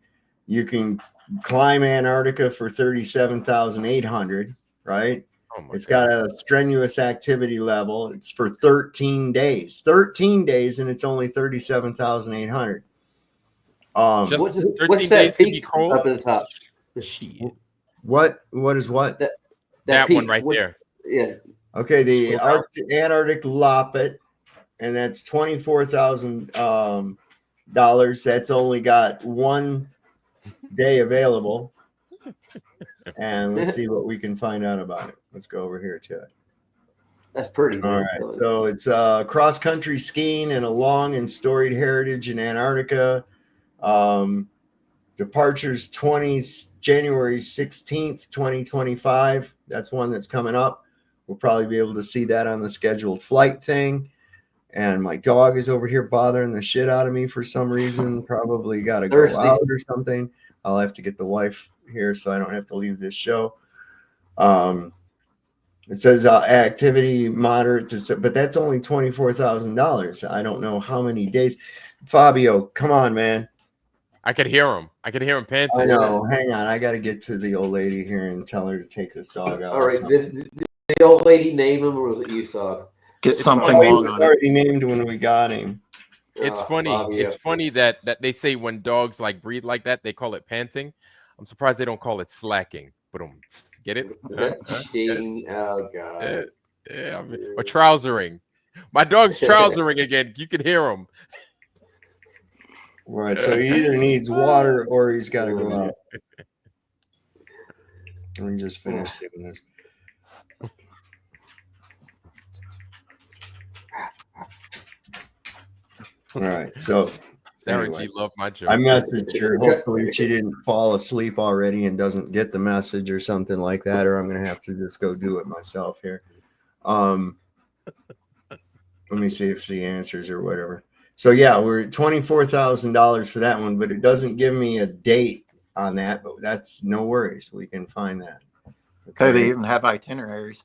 You can climb Antarctica for $37,800, right? It's got a strenuous activity level. It's for 13 days. 13 days, and it's only $37,800. Just 13 what's days that to be peak cold? up at the top? Shit. What is what? That peak, one right there. Yeah. Okay, the Antarctic Loppet, and that's $24,000. That's only got 1 day available. And let's see what we can find out about it. Let's go over here to it. That's pretty. All right. So it's cross-country skiing and a long and storied heritage in Antarctica. Departures January 16th, 2025. That's one that's coming up. We'll probably be able to see that on the scheduled flight thing. And my dog is over here bothering the shit out of me for some reason. Probably got to go out or something. I'll have to get the wife here so I don't have to leave this show. It says activity moderate to, but that's only $24,000. I don't know how many days. Fabio, come on, man. I could hear him. I could hear him panting. I know. Hang on. I got to get to the old lady here and tell her to take this dog out. All right. Did the old lady name him, or was it you, saw? Get something long on it. Already named when we got him. It's funny. It's funny that they say when dogs like breed like that, they call it panting. I'm surprised they don't call it slacking. But get it? Oh god. Yeah, I mean, or trousering. My dog's trousering again. You can hear him. Right. So he either needs water or he's got to go out. Let me just finish doing this. All right. So Sarah anyway, G loved my joke. I messaged her. Hopefully she didn't fall asleep already and doesn't get the message or something like that, or I'm going to have to just go do it myself here. Let me see if she answers or whatever. So yeah, we're at $24,000 for that one, but it doesn't give me a date on that, but that's no worries. We can find that. Okay, they even have itineraries.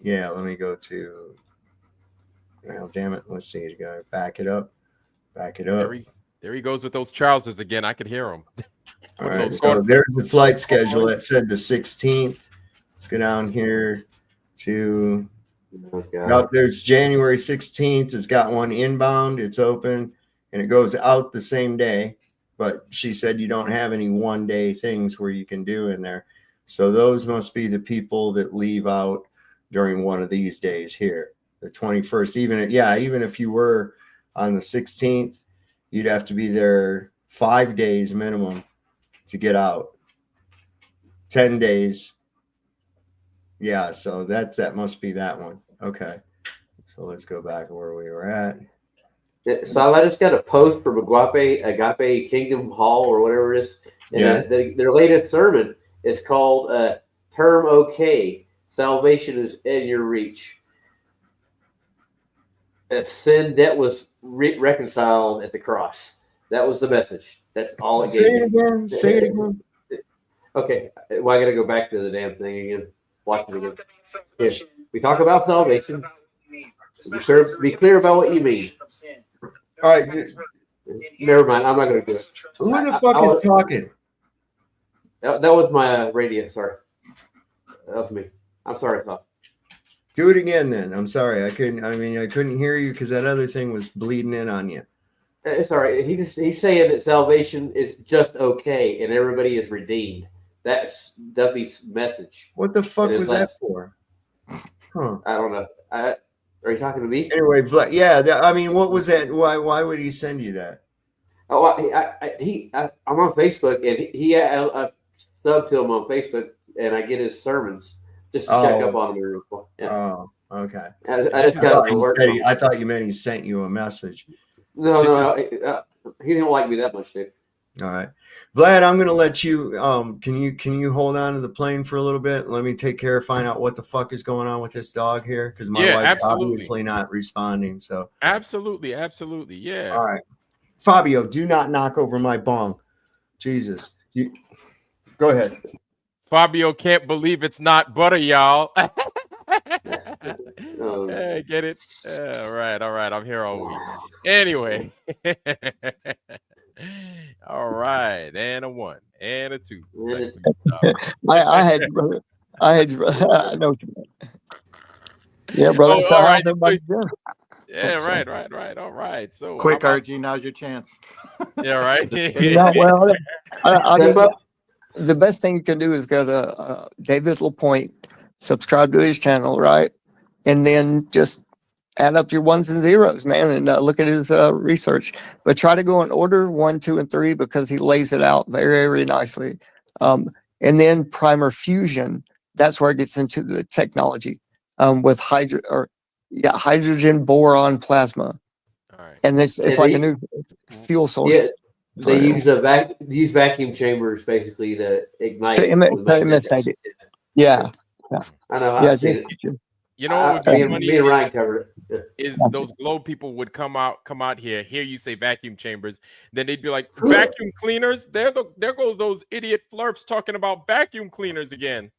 Yeah, let me go to, well, damn it. Let's see. You got to back it up. Back it up. There he goes with those trousers again. I could hear him. All right, so there's the flight schedule that said the 16th. Let's go down here to, there's January 16th. It's got one inbound. It's open and it goes out the same day. But she said you don't have any one-day things where you can do in there. So those must be the people that leave out during one of these days here, the 21st. Even if you were on the 16th, you'd have to be there 5 days minimum to get out. 10 days. Yeah, so that must be that one. Okay. So let's go back to where we were at. So I just got a post from Agape Kingdom Hall or whatever it is. And their latest sermon is called Term OK. Salvation is in your reach. Sin debt was reconciled at the cross. That was the message. That's all it gave. Say it again. Okay. Well, I got to go back to the damn thing again. Watch it again. Here. We talk about salvation. Be clear about what you mean. All right. Never mind. I'm not going to do it. Who the fuck is talking? That was my radio. Sorry. That was me. I'm sorry, Tom. Do it again then. I'm sorry. I couldn't hear you because that other thing was bleeding in on you. It's all right. He's saying that salvation is just okay and everybody is redeemed. That's Duffy's message. What the fuck was that for? Huh. I don't know. Are you talking to me? Anyway, what was that? Why would he send you that? Oh, I'm on Facebook and I sub to him on Facebook and I get his sermons just to check up on him. Yeah. Oh, okay. I thought you meant he sent you a message. No. He didn't like me that much, dude. All right, Vlad, I'm going to let you. Can you hold on to the plane for a little bit? Let me take care of find out what the fuck is going on with this dog here because my wife's obviously not responding. So absolutely, yeah. All right, Fabio, do not knock over my bong. Jesus, go ahead. Fabio can't believe it's not butter, y'all. Get it? All right. I'm here all week. Anyway. All right. And a 1 and a 2. I know what you meant. Yeah, brother. All right. Yeah, right. All right. So quick, RG, now's your chance. Yeah, right. The best thing you can do is go to David LaPointe, subscribe to his channel, right? And then just add up your ones and zeros, man, and look at his research. But try to go in order 1, 2, and 3 because he lays it out very, very nicely. And then primer fusion, that's where it gets into the technology with hydrogen boron plasma. All right. And it's like a new fuel source. They use use vacuum chambers basically to ignite. To imitate it. Yeah. I know. Yeah, I've seen it. You know what would be funny? Me and Ryan covered it. Is those globe people would come out here, hear you say vacuum chambers, then they'd be like, vacuum cleaners. There goes those idiot flurfs talking about vacuum cleaners again.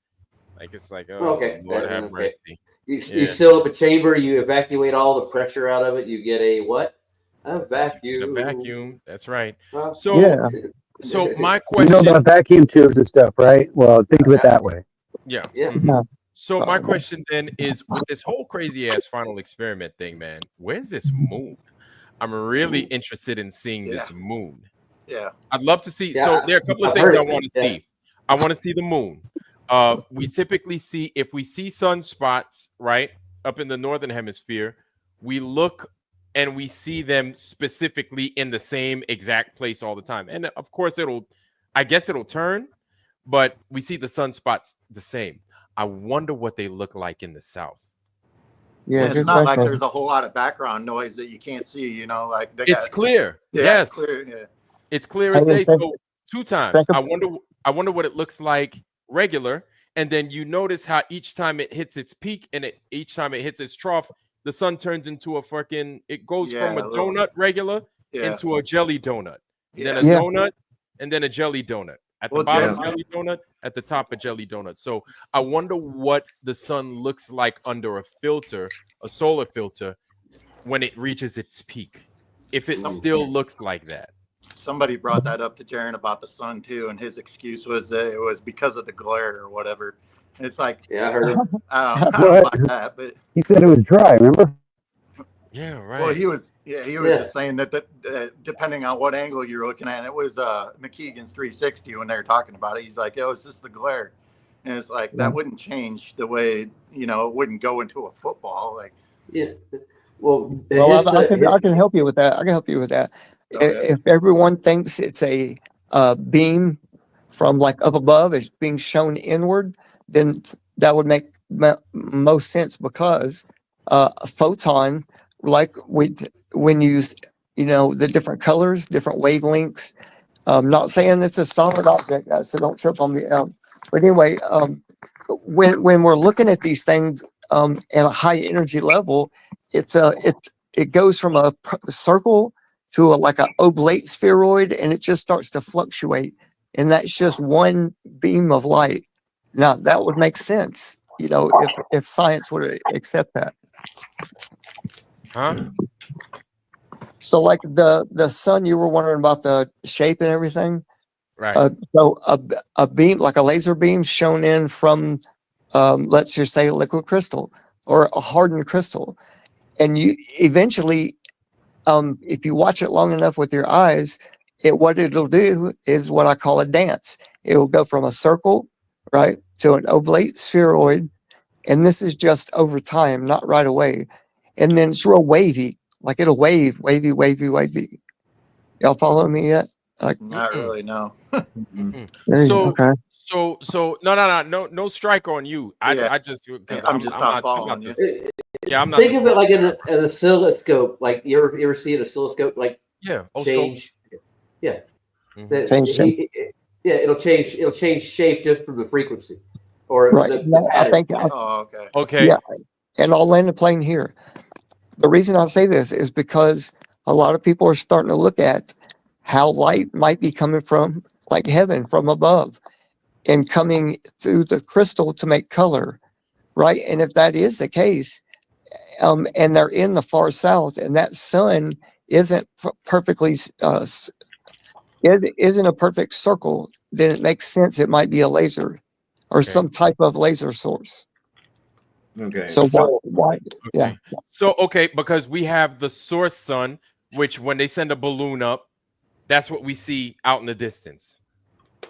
Like it's like, oh, Okay. Lord have mercy. You seal up a chamber, you evacuate all the pressure out of it, you get a what? A vacuum. A vacuum. That's right. So so my question. You know about vacuum tubes and stuff, right? Well, think of it that way. Yeah. Yeah. Mhm. So my question then is, with this whole crazy ass final experiment thing, man, where's this moon? I'm really interested in seeing this moon. Yeah. I'd love to see. Yeah, So there are a couple of I've things heard I it, want to yeah. see. I want to see the moon. We typically see, if we see sunspots, right, up in the northern hemisphere, we look and we see them specifically in the same exact place all the time. And of course I guess it'll turn, but we see the sunspots the same. I wonder what they look like in the south. Yeah, it's not like there's a whole lot of background noise that you can't see, you know, like It's clear. Yeah, Yes. it's clear. Yeah. It's clear as day. So 2 times. think I wonder what it looks like regular. And then you notice how each time it hits its peak and each time it hits its trough, the sun turns into it goes from a donut regular into a jelly donut. Then a donut and then a jelly donut. At the bottom, jelly donut. At the top, a jelly donut. So I wonder what the sun looks like under a filter, a solar filter, when it reaches its peak. If it still looks like that. Somebody brought that up to Jaron about the sun too, and his excuse was that it was because of the glare or whatever. And it's like, yeah, I heard it. I don't like that, but He said it was dry, remember? Yeah, right. well, he was just saying that depending on what angle you're looking at, it was McKeegan's 360 when they were talking about it. He's like, "Oh, it's just the glare," and it's like that wouldn't change the way it wouldn't go into a football. Like, yeah, well, I can help you with that. I can help you with that. If everyone thinks it's a beam from like up above is being shown inward, then that would make most sense, because a photon, like when you the different colors, different wavelengths. Not saying it's a solid object, so don't trip on me. But anyway, when we're looking at these things at a high energy level, it goes from a circle to like an oblate spheroid, and it just starts to fluctuate, and that's just one beam of light. Now that would make sense, if science would accept that. Huh? So like the sun, you were wondering about the shape and everything, right? So a beam, like a laser beam, shown in from let's just say liquid crystal or a hardened crystal, and you eventually, if you watch it long enough with your eyes, what it'll do is what I call a dance. It will go from a circle, right, to an oblate spheroid, and this is just over time, not right away. And then it's real wavy, like it'll wavy. Y'all follow me yet? Like, not really, no. So no strike on you. I'm just not following you. Yeah, I'm not. Think of it like an oscilloscope. Like you ever see an oscilloscope? Like change. Yeah. It'll change shape just from the frequency, or right. the pattern. Okay. Yeah, and I'll land the plane here. The reason I say this is because a lot of people are starting to look at how light might be coming from like heaven, from above, and coming through the crystal to make color, right? And if that is the case, and they're in the far south, and that sun isn't perfectly isn't a perfect circle, then it makes sense it might be a laser or some type of laser source. Okay. So why? Yeah. So because we have the source sun, which when they send a balloon up, that's what we see out in the distance.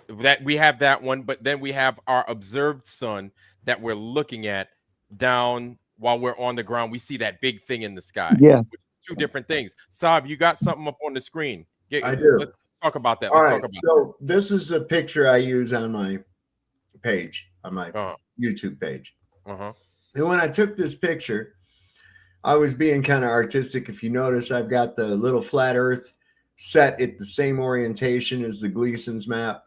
That we have that one, but then we have our observed sun that we're looking at down while we're on the ground. We see that big thing in the sky. Yeah. Which is 2 different things. Saab, you got something up on the screen. I do. Let's talk about that. All right. So this is a picture I use on my page, on my YouTube page. And when I took this picture, I was being kind of artistic. If you notice, I've got the little flat earth set at the same orientation as the Gleason's map,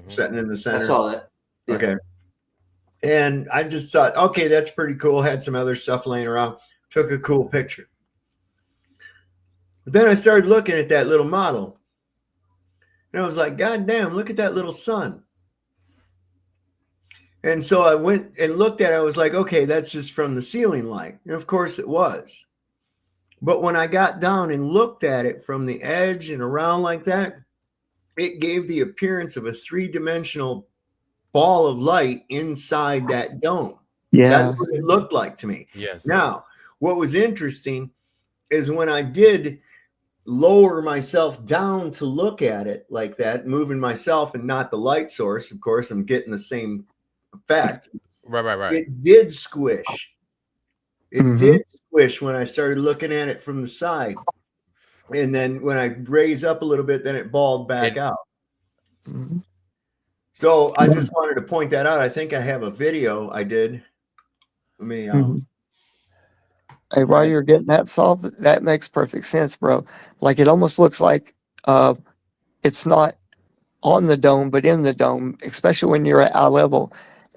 setting in the center. I saw that. Yeah. Okay. And I just thought, okay, that's pretty cool. Had some other stuff laying around. Took a cool picture. But then I started looking at that little model. And I was like, God damn, look at that little sun. And so I went and looked at it. I was like, okay, that's just from the ceiling light. And of course it was. But when I got down and looked at it from the edge and around like that, it gave the appearance of a three-dimensional ball of light inside that dome. Yeah. That's what it looked like to me. Yes. Now, what was interesting is when I did lower myself down to look at it like that, moving myself and not the light source, of course, I'm getting the same effect. Right. It did squish. It did squish when I started looking at it from the side. And then when I raise up a little bit, then it balled back out. So I just wanted to point that out. I think I have a video I did. Let me Hey, while you're getting that solved, that makes perfect sense, bro. Like it almost looks like it's not on the dome, but in the dome, especially when you're at eye level.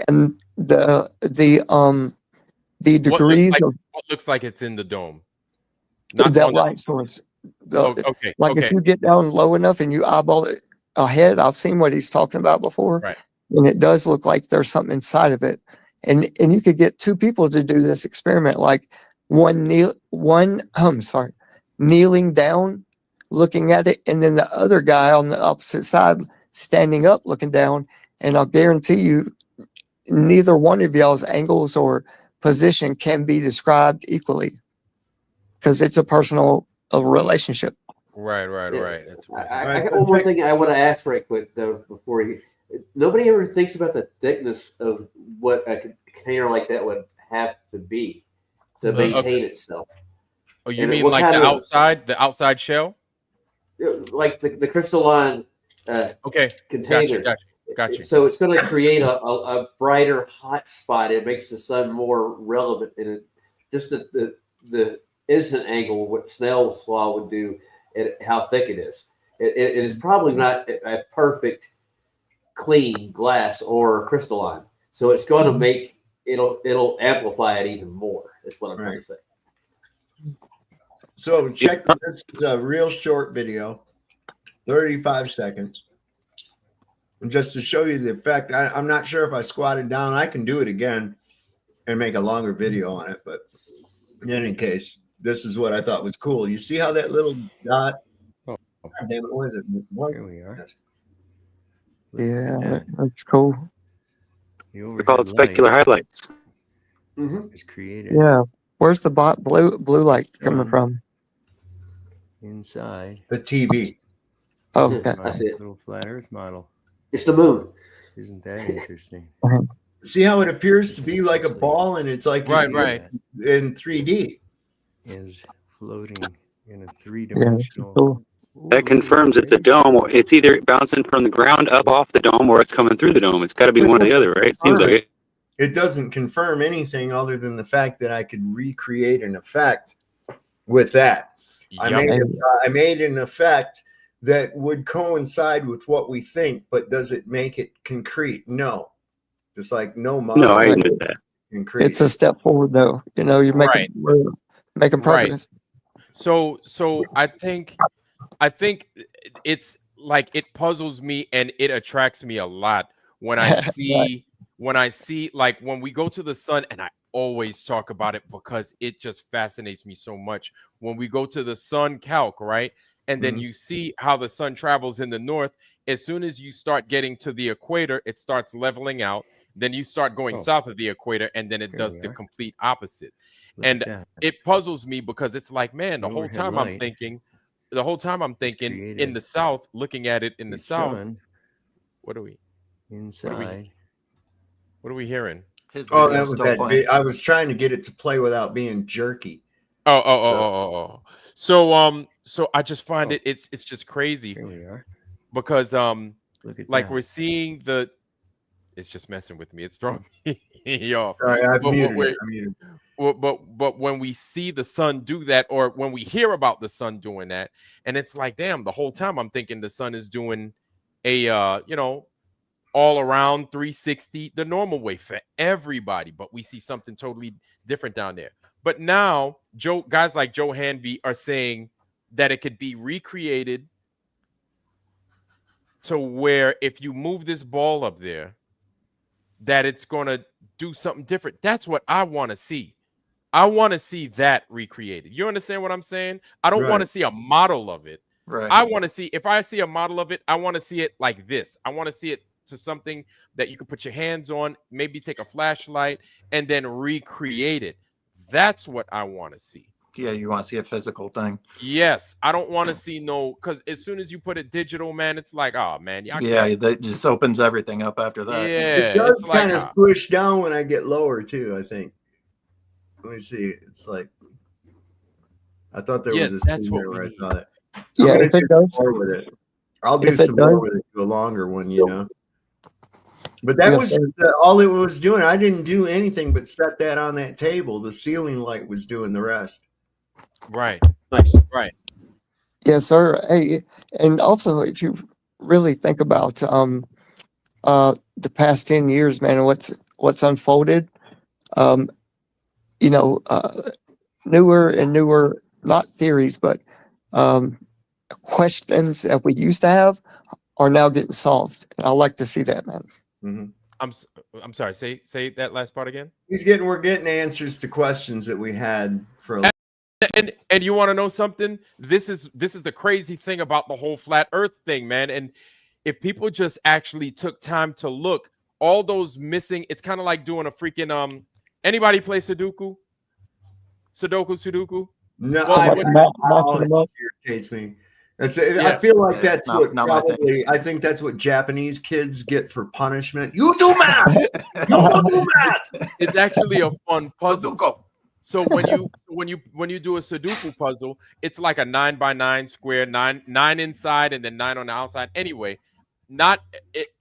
And the degrees of what looks like it's in the dome. that light source. Okay. If you get down low enough and you eyeball it ahead, I've seen what he's talking about before. Right. And it does look like there's something inside of it. And you could get two people to do this experiment, like kneeling down, looking at it, and then the other guy on the opposite side standing up, looking down. And I'll guarantee you, neither one of y'all's angles or position can be described equally because it's a personal relationship. Right. That's I got one more thing I want to ask right quick though before you. Nobody ever thinks about the thickness of what a container like that would have to be to maintain itself. Oh, you mean like the outside shell? Like the crystalline container. Gotcha. So it's going to create a brighter hot spot. It makes the sun more relevant, and it just the instant angle, what Snell's law would do, and how thick it is. It is probably not a perfect clean glass or crystalline, so it's going to make it'll amplify it even more. That's what I'm trying to say. So check this is a real short video, 35 seconds. And just to show you the effect, I'm not sure if I squatted down. I can do it again and make a longer video on it. But in any case, this is what I thought was cool. You see how that little dot? Oh, damn it, what is it? Here we are. Yeah, that's cool. They're called specular highlights. It's created. Yeah. Where's the blue light coming from? Inside the TV. Oh, okay. That's it. Little flat Earth model. It's the moon. Isn't that interesting? See how it appears to be like a ball, and it's like right in 3D. Is floating in a three-dimensional. That confirms it's a dome, or it's either bouncing from the ground up off the dome, or it's coming through the dome. It's got to be one or the other, right? Seems like it. It doesn't confirm anything other than the fact that I could recreate an effect with that. I made an effect that would coincide with what we think, but does it make it concrete? No. Just like no model. No, I admit that. Concrete. It's a step forward, though. You know, you're making progress. So I think it's like it puzzles me and it attracts me a lot when I see like when we go to the sun, and I always talk about it because it just fascinates me so much. When we go to the sun calc, right? And then you see how the sun travels in the north. As soon as you start getting to the equator, it starts leveling out. Then you start going south of the equator, and then it does the complete opposite. And it puzzles me because it's like, man, the whole time I'm thinking in the south, looking at it in the south. What are we inside? What are we hearing? Oh, that was that. I was trying to get it to play without being jerky. Oh. So I just find it's just crazy. Here we are. Because like we're seeing It's just messing with me. It's throwing me off. Sorry, I've But muted what it. we're but when we see the sun do that, or when we hear about the sun doing that, and it's like, damn, the whole time I'm thinking the sun is doing a all around 360 the normal way for everybody, but we see something totally different down there. But now guys like Joe Hanvey are saying that it could be recreated to where if you move this ball up there, that it's going to do something different. That's what I want to see. I want to see that recreated. You understand what I'm saying? I don't want to see a model of it. Right. I want to see, if I see a model of it, I want to see it like this. I want to see it to something that you can put your hands on, maybe take a flashlight and then recreate it. That's what I want to see. Yeah, you want to see a physical thing. Yes, I don't want to see because as soon as you put it digital, man, it's like, oh man, yeah, that just opens everything up after that. Yeah, it does it's like kind of squish down when I get lower too. I think. Let me see. It's like I thought there was a scene there where I saw it. Yeah, if it does, with it. I'll do some more with it, do a longer one, you know. But that was all it was doing. I didn't do anything but set that on that table. The ceiling light was doing the rest. Right. Nice. Right. Yes, sir. Hey, and also if you really think about the past 10 years, man, what's unfolded, newer and newer, not theories, but questions that we used to have are now getting solved. And I like to see that, man. Mm-hmm. I'm sorry. Say that last part again. We're getting answers to questions that we had for a and you want to know something? This is the crazy thing about the whole flat earth thing, man. And if people just actually took time to look, all those missing, it's kind of like doing a freaking anybody play Sudoku? Sudoku? No, Well, irritates me. I feel like that's what probably I think that's what Japanese kids get for punishment. You do math. You do math. It's actually a fun puzzle. So when you do a Sudoku puzzle, it's like a 9x9 square, nine inside and then 9 on the outside. Anyway,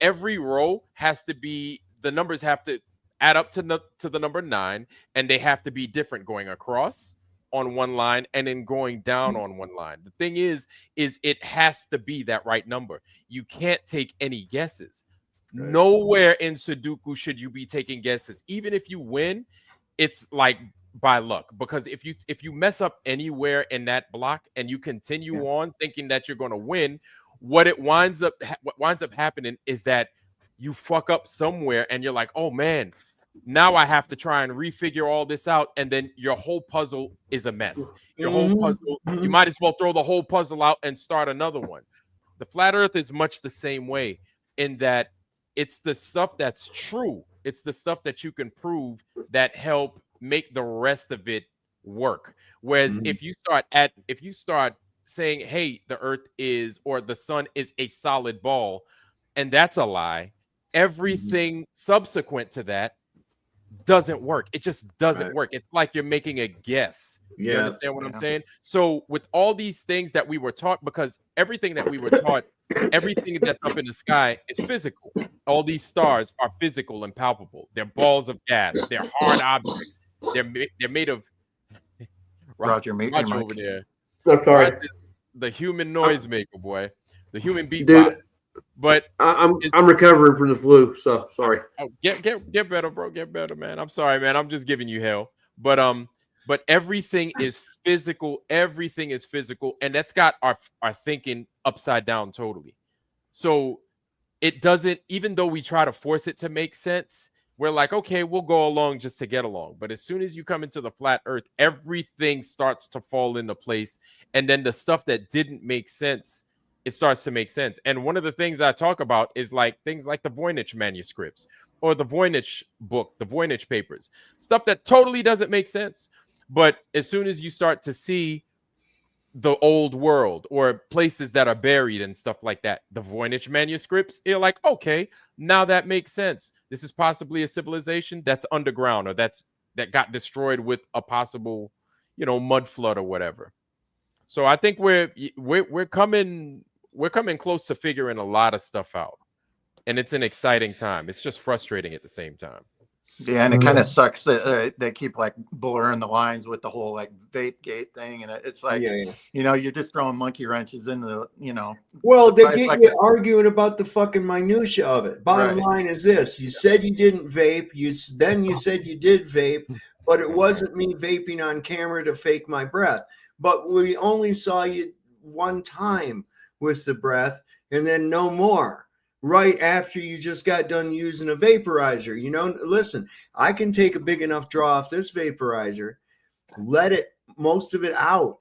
every row has to be, the numbers have to add up to the number 9, and they have to be different going across on one line and then going down on one line. The thing is it has to be that right number. You can't take any guesses. Right. Nowhere in Sudoku should you be taking guesses. Even if you win, it's like by luck, because if you mess up anywhere in that block and you continue on thinking that you're going to win, what winds up happening is that you fuck up somewhere and you're like, oh man, now I have to try and refigure all this out, and then your whole puzzle is a mess. Your whole puzzle, you might as well throw the whole puzzle out and start another one. The flat earth is much the same way, in that it's the stuff that's true. It's the stuff that you can prove that help make the rest of it work. Whereas if you start saying, hey, the earth is, or the sun is a solid ball, and that's a lie, everything subsequent to that doesn't work. It just doesn't work. It's like you're making a guess. You understand what I'm saying? So with all these things that we were taught, because everything that we were taught, everything that's up in the sky is physical. All these stars are physical and palpable. They're balls of gas. They're hard objects. They're made of Roger over there. So sorry. The human noise maker, boy. The human beatbox. Dude, but I'm recovering from the flu, so sorry. Oh, get better, bro. Get better, man. I'm sorry, man. I'm just giving you hell. But everything is physical. Everything is physical, and that's got our thinking upside down totally. So it doesn't, even though we try to force it to make sense, we're like, okay, we'll go along just to get along. But as soon as you come into the flat earth, everything starts to fall into place. And then the stuff that didn't make sense, it starts to make sense. And one of the things I talk about is like things like the Voynich manuscripts or the Voynich book, the Voynich papers, stuff that totally doesn't make sense. But as soon as you start to see the old world or places that are buried and stuff like that, the Voynich manuscripts, you're like, okay, now that makes sense. This is possibly a civilization that's underground, or that got destroyed with a possible, mud flood or whatever. So I think we're coming close to figuring a lot of stuff out. and it's an exciting time. It's just frustrating at the same time. Yeah, and it kind of sucks that they keep like blurring the lines with the whole like vape gate thing, and it's like, you know, you're just throwing monkey wrenches into, you know. Well, they get like you arguing about the fucking minutia of it. Bottom Right. line is this: you said you didn't vape. Then you said you did vape, but it wasn't me vaping on camera to fake my breath. But we only saw you one time with the breath, and then no more. Right after you just got done using a vaporizer. You know, listen, I can take a big enough draw off this vaporizer, let it most of it out,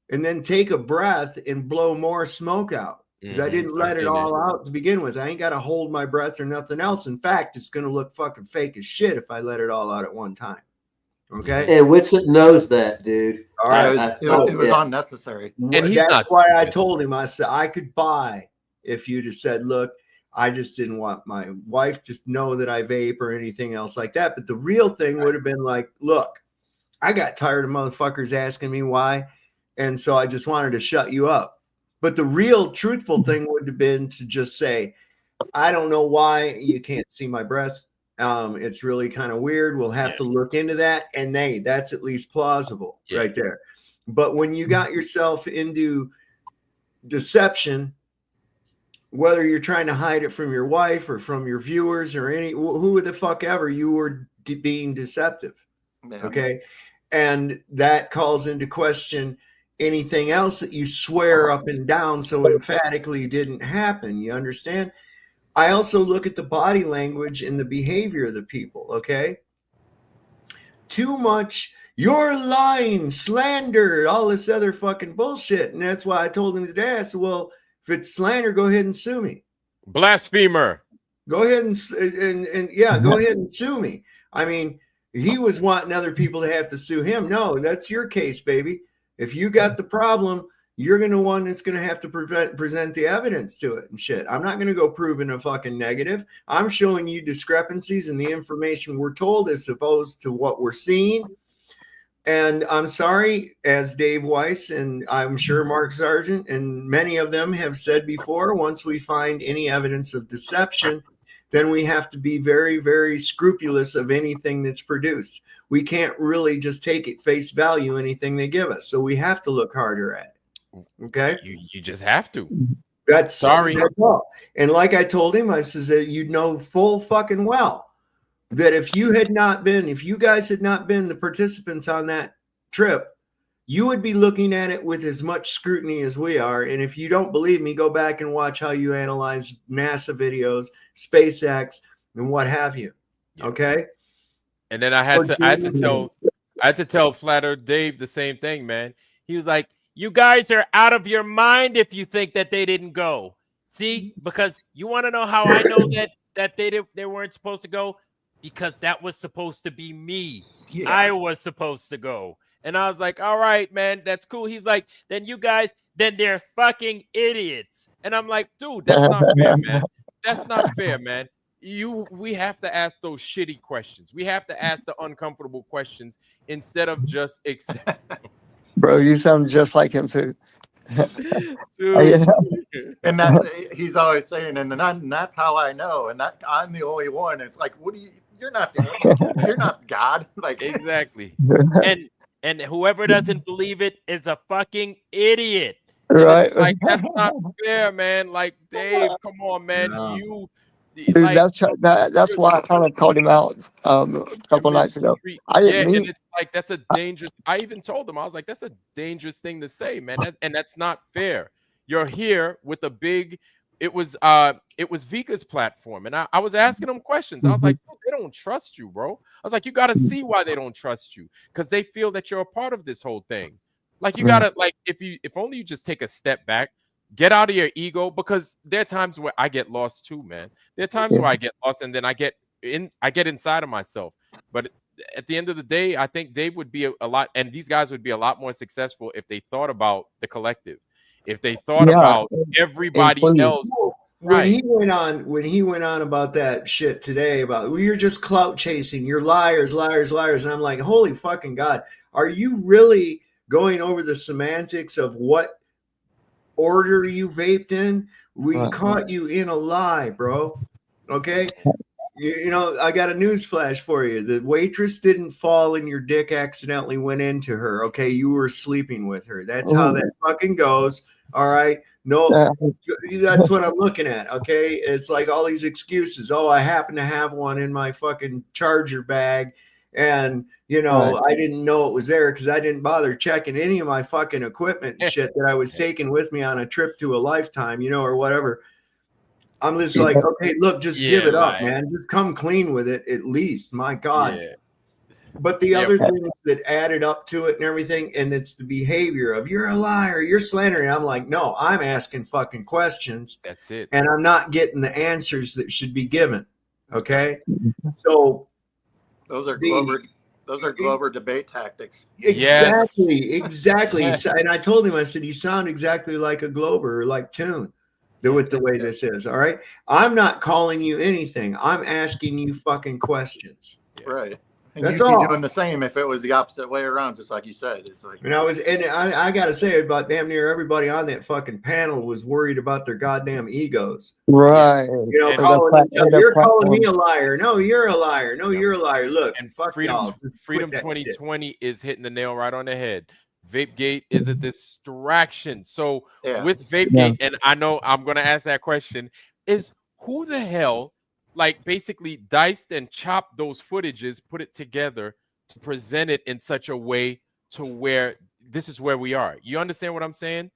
and then take a breath and blow more smoke out. Because I didn't let it all out to begin with. I ain't got to hold my breath or nothing else. In fact, it's going to look fucking fake as shit if I let it all out at one time. Okay. And Whitsitt knows that, dude. All right. It was unnecessary. And that's why I told him, I said, I could buy if you'd have said, look, I just didn't want my wife to know that I vape or anything else like that. But the real thing would have been like, look, I got tired of motherfuckers asking me why. And so I just wanted to shut you up. But the real truthful thing would have been to just say, I don't know why you can't see my breath. It's really kind of weird. We'll have to look into that. And that's at least plausible right there. But when you got yourself into deception, whether you're trying to hide it from your wife or from your viewers or who the fuck ever, you were being deceptive. Okay. And that calls into question anything else that you swear up and down so emphatically didn't happen. You understand? I also look at the body language and the behavior of the people. Okay. Too much, you're lying, slander, all this other fucking bullshit. And that's why I told him today, I said, well, if it's slander, go ahead and sue me. Blasphemer. Go ahead go ahead and sue me. I mean, he was wanting other people to have to sue him. No, that's your case, baby. If you got the problem, you're going to one that's going to have to present the evidence to it and shit. I'm not going to go proving a fucking negative. I'm showing you discrepancies in the information we're told as opposed to what we're seeing. And I'm sorry, as Dave Weiss and I'm sure Mark Sargent and many of them have said before, once we find any evidence of deception, then we have to be very, very scrupulous of anything that's produced. We can't really just take at face value anything they give us. So we have to look harder at it. Okay? You just have to. That's sorry. That's all. And like I told him, I says that you know full fucking well that if you guys had not been the participants on that trip, you would be looking at it with as much scrutiny as we are. And if you don't believe me, go back and watch how you analyze NASA videos, SpaceX, and what have you. Okay. And then I had to tell Flat Earth Dave the same thing, man. He was like, you guys are out of your mind if you think that they didn't go. See, because you want to know how I know that they weren't supposed to go? Because that was supposed to be me. Yeah. I was supposed to go. And I was like, all right, man, that's cool. He's like, then you guys, then they're fucking idiots. And I'm like, dude, that's not fair, man. That's not fair, man. We have to ask those shitty questions. We have to ask the uncomfortable questions instead of just accept. Bro, you sound just like him too. Dude. And that's he's always saying, and that's how I know. And that I'm the only one. It's like, what do you? You're not you're not God. Like exactly. And whoever doesn't believe it is a fucking idiot. Right. Like that's not fair, man. Like Dave, come on, man. No. Dude, like, that's why I kind of called him out a couple nights ago. I didn't mean. And it's like that's a dangerous. I even told him I was like, that's a dangerous thing to say, man. And that's not fair. You're here with a big. It was Vika's platform, and I was asking them questions. I was like, they don't trust you, bro. I was like, you got to see why they don't trust you, because they feel that you're a part of this whole thing. Like you gotta if only you just take a step back. Get out of your ego, because there are times where I get lost too, man. There are times where I get lost and then I get inside of myself. But at the end of the day, I think Dave would be a lot, and these guys would be a lot more successful if they thought about the collective, if they thought about everybody else. When he went on about that shit today about, well, you're just clout chasing, you're liars, liars, liars, and I'm like, holy fucking God, are you really going over the semantics of what order you vaped in? We caught you in a lie, bro. Okay. You know, I got a news flash for you. The waitress didn't fall and your dick accidentally went into her. Okay. You were sleeping with her. That's how that fucking goes. All right. No, that's what I'm looking at. Okay. It's like all these excuses. Oh, I happen to have one in my fucking charger bag. And, you know, I didn't know it was there because I didn't bother checking any of my fucking equipment and shit that I was taking with me on a trip to a lifetime, you know, or whatever. I'm just like, okay, look, just give it up, man. Just come clean with it at least. My God. Yeah. But the other things that added up to it and everything, and it's the behavior of you're a liar, you're slandering. I'm like, no, I'm asking fucking questions. That's it. And I'm not getting the answers that should be given. Okay. So those are Glover debate tactics. Exactly. Exactly. And I told him, I said, you sound exactly like a Glover, like Tune. With the way this is, all right. I'm not calling you anything. I'm asking you fucking questions. Right. And That's you'd all. be doing the same if it was the opposite way around, just like you said. It's like, And I gotta say, about damn near everybody on that fucking panel was worried about their goddamn egos. Right. You know, you're calling me a liar. No, you're a liar. No, you're a liar. Look, and fuck y'all. Freedom 2020 is hitting the nail right on the head. Vapegate is a distraction. So with Vapegate, and I know I'm going to ask that question, is who the hell, like, basically diced and chopped those footages, put it together to present it in such a way to where this is where we are? You understand what I'm saying?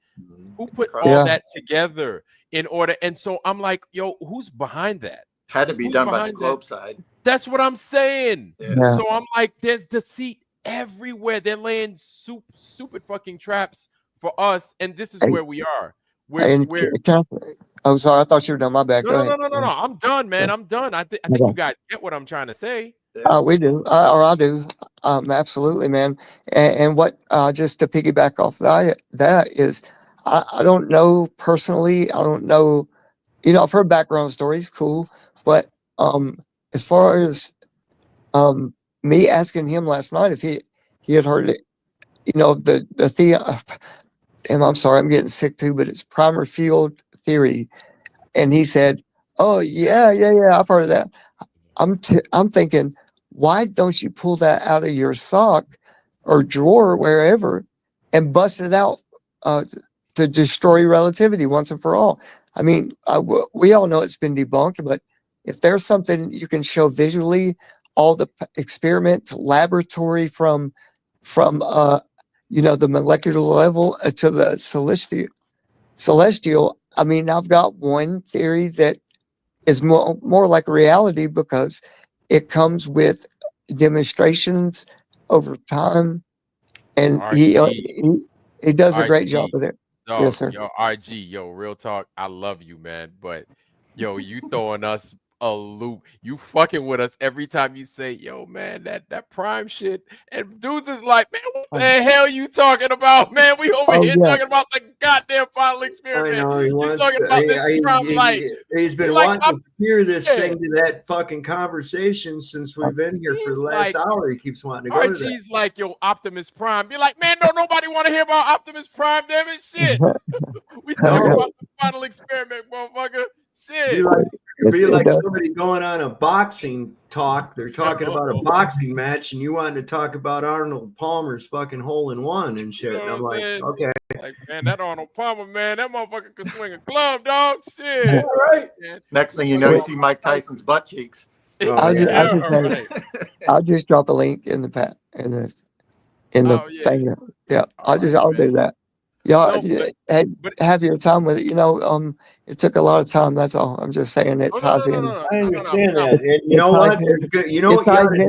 Who put all that together in order? And so I'm like, yo, who's behind that? Had to be done by the Globe side. That's what I'm saying. Yeah. So I'm like, there's deceit everywhere. They're laying stupid fucking traps for us, and this is where we are. I'm sorry, I thought you were done. My bad. No. I'm done, man. I'm done. I think you guys get what I'm trying to say. We do, or I do. Absolutely, man. And what, just to piggyback off that is, I don't know personally. I don't know. You know, I've heard background stories, cool, but as far as me asking him last night if he had heard it, you know, and I'm sorry, I'm getting sick too, but it's primer field theory, and he said, "Oh yeah, I've heard of that." I'm thinking, why don't you pull that out of your sock or drawer, wherever, and bust it out to destroy relativity once and for all? I mean, we all know it's been debunked, but if there's something you can show visually, all the experiments, laboratory from you know, the molecular level to the celestial. I mean, I've got one theory that is more like reality because it comes with demonstrations over time, and he does a great job with it. Dog, Yes, sir. Yo, RG, yo, real talk. I love you, man, but yo, you throwing us a loop. You fucking with us every time you say, yo, man, that prime shit. And dudes is like, man, what the hell you talking about, man? We over here talking about the goddamn final experiment. I know, You talking about this prime light. He's been wanting to steer this thing to that fucking conversation since we've been here for the last hour. He keeps wanting to go to that. RG's like, yo, Optimus Prime. Be like, man, no, nobody want to hear about Optimus Prime, damn it, shit. We talking about the final experiment, motherfucker. Shit. Be like somebody going on a boxing talk. They're talking about a boxing match, and you wanted to talk about Arnold Palmer's fucking hole-in-one and shit. And I'm like, okay. Like, man, that Arnold Palmer, man, that motherfucker could swing a glove, dog. Shit. All right. Next thing you know, you see Mike Tyson's butt cheeks. I'll just drop a link in the thing. Yeah, I'll do that. Yeah, have your time with it. You know, it took a lot of time. That's all. I'm just saying it ties in. I understand that. And you know what? You know what you gotta do?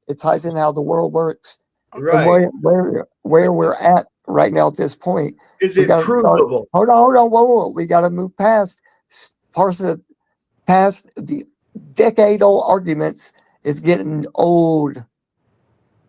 It ties in how the world works. Right. And where we're at right now at this point. Is it provable? Hold on, whoa. We got to move past the decade-old arguments. Is getting old.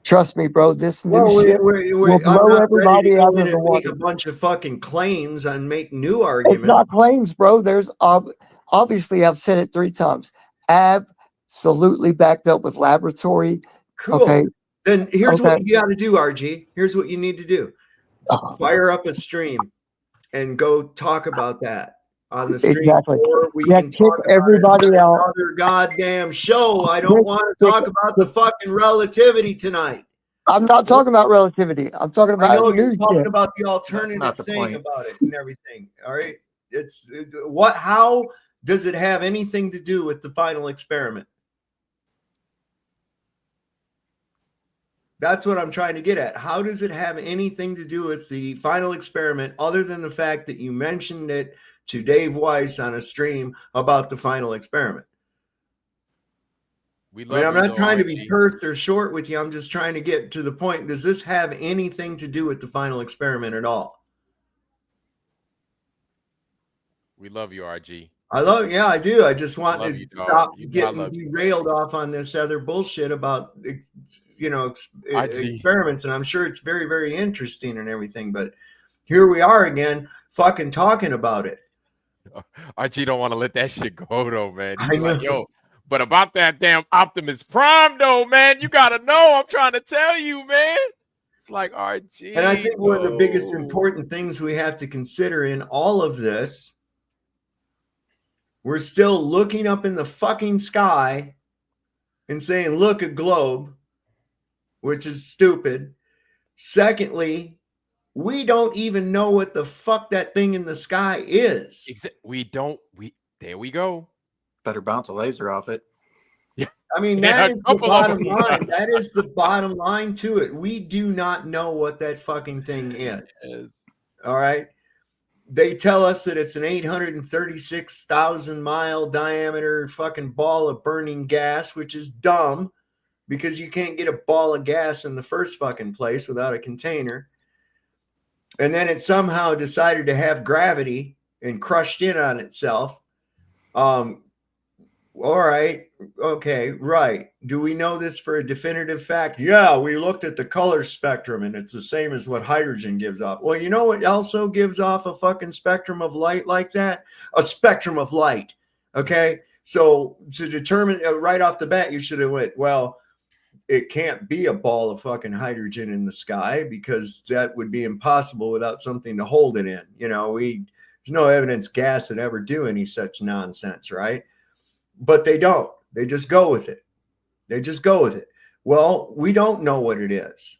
Trust me, bro. This new shit will blow everybody out of the water. Make a bunch of fucking claims and make new arguments. It's not claims, bro. There's obviously, I've said it 3 times. Absolutely backed up with laboratory. Cool. Okay. Then here's what you got to do, RG. Here's what you need to do. Fire up a stream and go talk about that. on the stream, Exactly. or we Yeah, can kick talk about everybody it out. another goddamn show. I don't want to talk about the fucking relativity tonight. I'm not talking about relativity. I'm talking I about know new you're talking shit. about the alternative thing about it and everything. All right, how does it have anything to do with the final experiment? That's what I'm trying to get at. How does it have anything to do with the final experiment other than the fact that you mentioned it to Dave Weiss on a stream about the final experiment? We I love mean, I'm you, not though, trying to be RG. terse or short with you. I'm just trying to get to the point. Does this have anything to do with the final experiment at all? We love you, RG. Yeah, I do. I just want Love to you, dog. stop You know I getting love you. derailed off on this other bullshit about, experiments. And I'm sure it's very, very interesting and everything. But here we are again, fucking talking about it. RG don't want to let that shit go, though, man. I He's know. like, yo, but about that damn Optimus Prime, though, man, you got to know. I'm trying to tell you, man. It's like, RG. And I think one of the biggest important things we have to consider in all of this, we're still looking up in the fucking sky and saying, look, a globe, which is stupid. Secondly, we don't even know what the fuck that thing in the sky is. There we go. Better bounce a laser off it. Yeah. I mean, that is the bottom line. That is the bottom line to it. We do not know what that fucking thing is. All right. They tell us that it's an 836,000 mile diameter fucking ball of burning gas, which is dumb because you can't get a ball of gas in the first fucking place without a container. And then it somehow decided to have gravity and crushed in on itself. All right. Okay. Right. Do we know this for a definitive fact? Yeah. We looked at the color spectrum and it's the same as what hydrogen gives off. Well, you know what also gives off a fucking spectrum of light like that? A spectrum of light. Okay. So to determine right off the bat, you should have went, well, it can't be a ball of fucking hydrogen in the sky because that would be impossible without something to hold it in. There's no evidence gas would ever do any such nonsense. Right. But they don't. They just go with it. Well, we don't know what it is.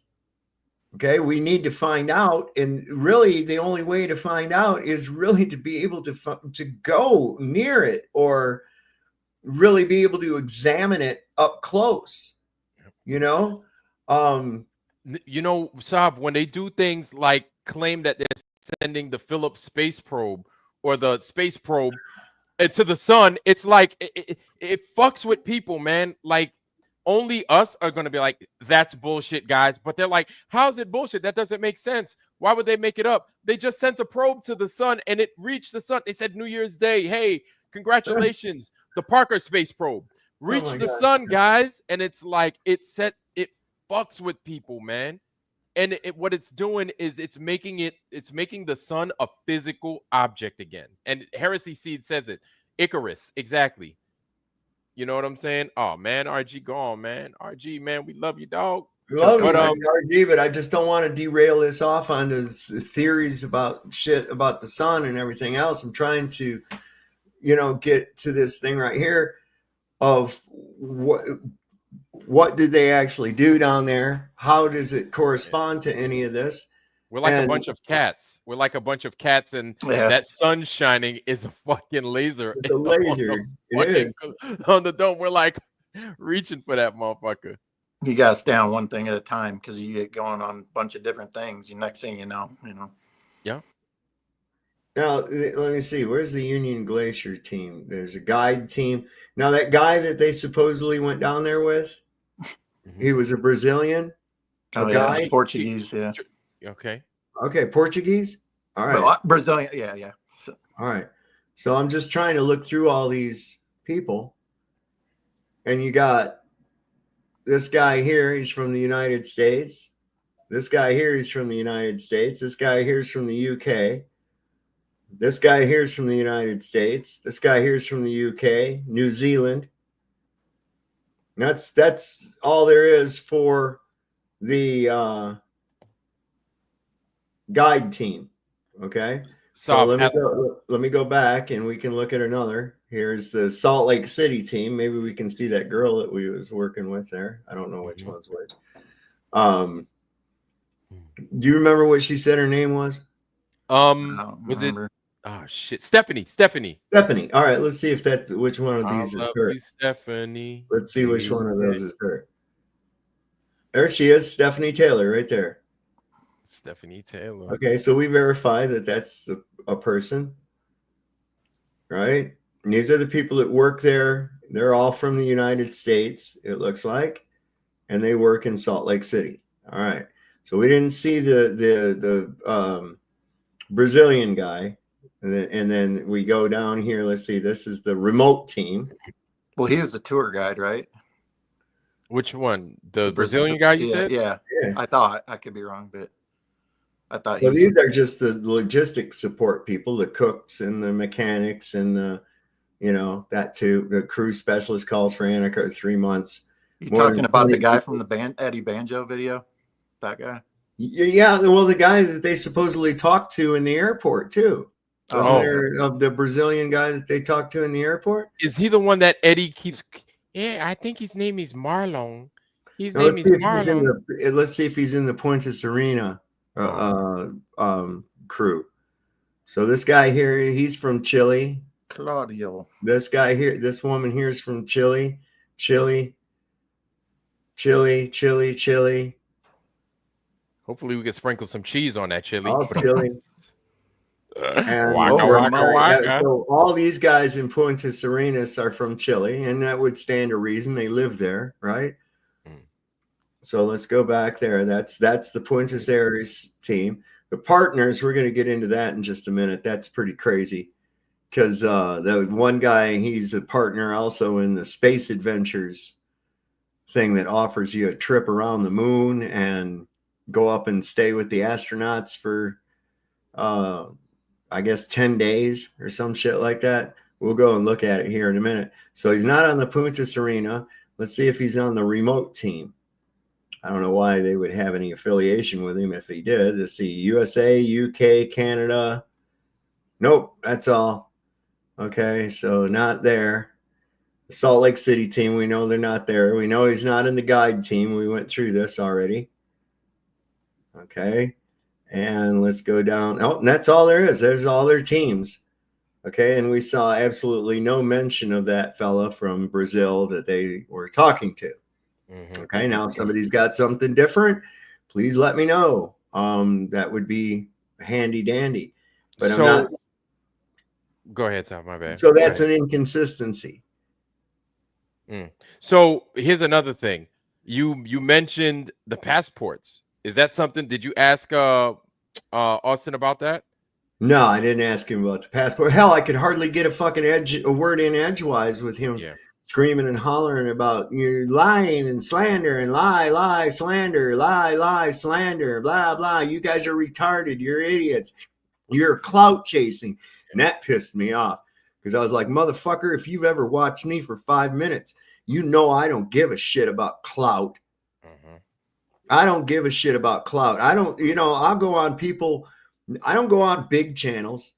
Okay. We need to find out. And really, the only way to find out is really to be able to go near it or really be able to examine it up close. Saab, when they do things like claim that they're sending the Phillips space probe or the space probe to the sun, it's like it fucks with people, man. Like only us are going to be like, that's bullshit, guys. But they're like, how's it bullshit? That doesn't make sense. Why would they make it up? They just sent a probe to the sun and it reached the sun. They said New Year's Day, hey, congratulations, the Parker space probe reached the sun, guys. And it's like it fucks with people, man. And what it's doing is it's making the sun a physical object again. And Heresy Seed says it. Icarus, exactly. You know what I'm saying? Oh man, RG gone, man. RG, man, we love you, dog. Love you, RG, but I just don't want to derail this off on those theories about shit about the sun and everything else. I'm trying to, get to this thing right here of what did they actually do down there? How does it correspond to any of this? We're like a bunch of cats. We're like a bunch of cats, and that sun shining is a fucking laser. It's a laser. On the dome. We're like reaching for that motherfucker. You gotta stay on one thing at a time because you get going on a bunch of different things. The next thing you know. Yeah. Now, let me see. Where's the Union Glacier team? There's a guide team. Now, that guy that they supposedly went down there with, he was a Brazilian. Guy? Portuguese, yeah. Okay. Okay, Portuguese? All right. Brazilian, yeah. All right. So I'm just trying to look through all these people. And you got this guy here. He's from the United States. This guy here is from the United States. This guy here is from the UK. This guy here is from the United States. This guy here is from the UK, New Zealand. That's all there is for the guide team. Okay. So let me go back and we can look at another. Here's the Salt Lake City team. Maybe we can see that girl that we was working with there. I don't know which one's which. Do you remember what she said her name was? Was it? Oh shit, Stephanie. All right, let's see if which one of these is her. You, Stephanie. Let's see which one of those is her. There she is, Stephanie Taylor, right there. Stephanie Taylor. Okay, so we verify that that's a person, right? And these are the people that work there. They're all from the United States, it looks like, and they work in Salt Lake City. All right, so we didn't see the Brazilian guy, and then we go down here. Let's see. This is the remote team. Well, he was a tour guide, right? Which one? The Brazilian guy you said? Yeah. I thought, I could be wrong, but I thought. So these are just the logistic support people, the cooks and the mechanics and the, that too. The crew specialist calls for Antarctica 3 months. You talking about the guy from the Eddie Banjo video? That guy? Yeah, well, the guy that they supposedly talked to in the airport too. Wasn't there of the Brazilian guy that they talked to in the airport? Is he the one that Eddie keeps? Yeah, I think his name is Marlon. His name is Marlon. Let's see if he's in the Punta Serena crew. So this guy here, he's from Chile. Claudio. This guy here, this woman here is from Chile. Chile. Hopefully, we can sprinkle some cheese on that chili. Oh, chili. And waka. So all these guys in Punta Serenas are from Chile, and that would stand to reason. They live there, right? So let's go back there. That's the Punta Serenas team. The partners, we're going to get into that in just a minute. That's pretty crazy because the one guy, he's a partner also in the Space Adventures thing that offers you a trip around the moon and go up and stay with the astronauts for I guess 10 days or some shit like that. We'll go and look at it here in a minute. So he's not on the Punta Serena. Let's see if he's on the remote team. I don't know why they would have any affiliation with him if he did. Let's see, USA, UK, Canada. Nope, that's all. Okay, so not there. The Salt Lake City team, we know they're not there. We know he's not in the guide team. We went through this already. Okay. And let's go down. Oh, and that's all there is. There's all their teams. Okay. And we saw absolutely no mention of that fella from Brazil that they were talking to. Okay. Now, if somebody's got something different, please let me know. That would be handy dandy. But so, I'm not. Go ahead, Tom. My bad. So that's an inconsistency. So here's another thing. You mentioned the passports. Is that something? Did you ask Austin about that? No, I didn't ask him about the passport. Hell, I could hardly get a word in edgewise with him screaming and hollering about you're lying and slander and lie, slander, lie, slander, blah, blah. You guys are retarded. You're idiots. You're clout chasing. And that pissed me off because I was like, motherfucker, if you've ever watched me for 5 minutes, you know I don't give a shit about clout. I don't give a shit about clout. I don't, I'll go on people. I don't go on big channels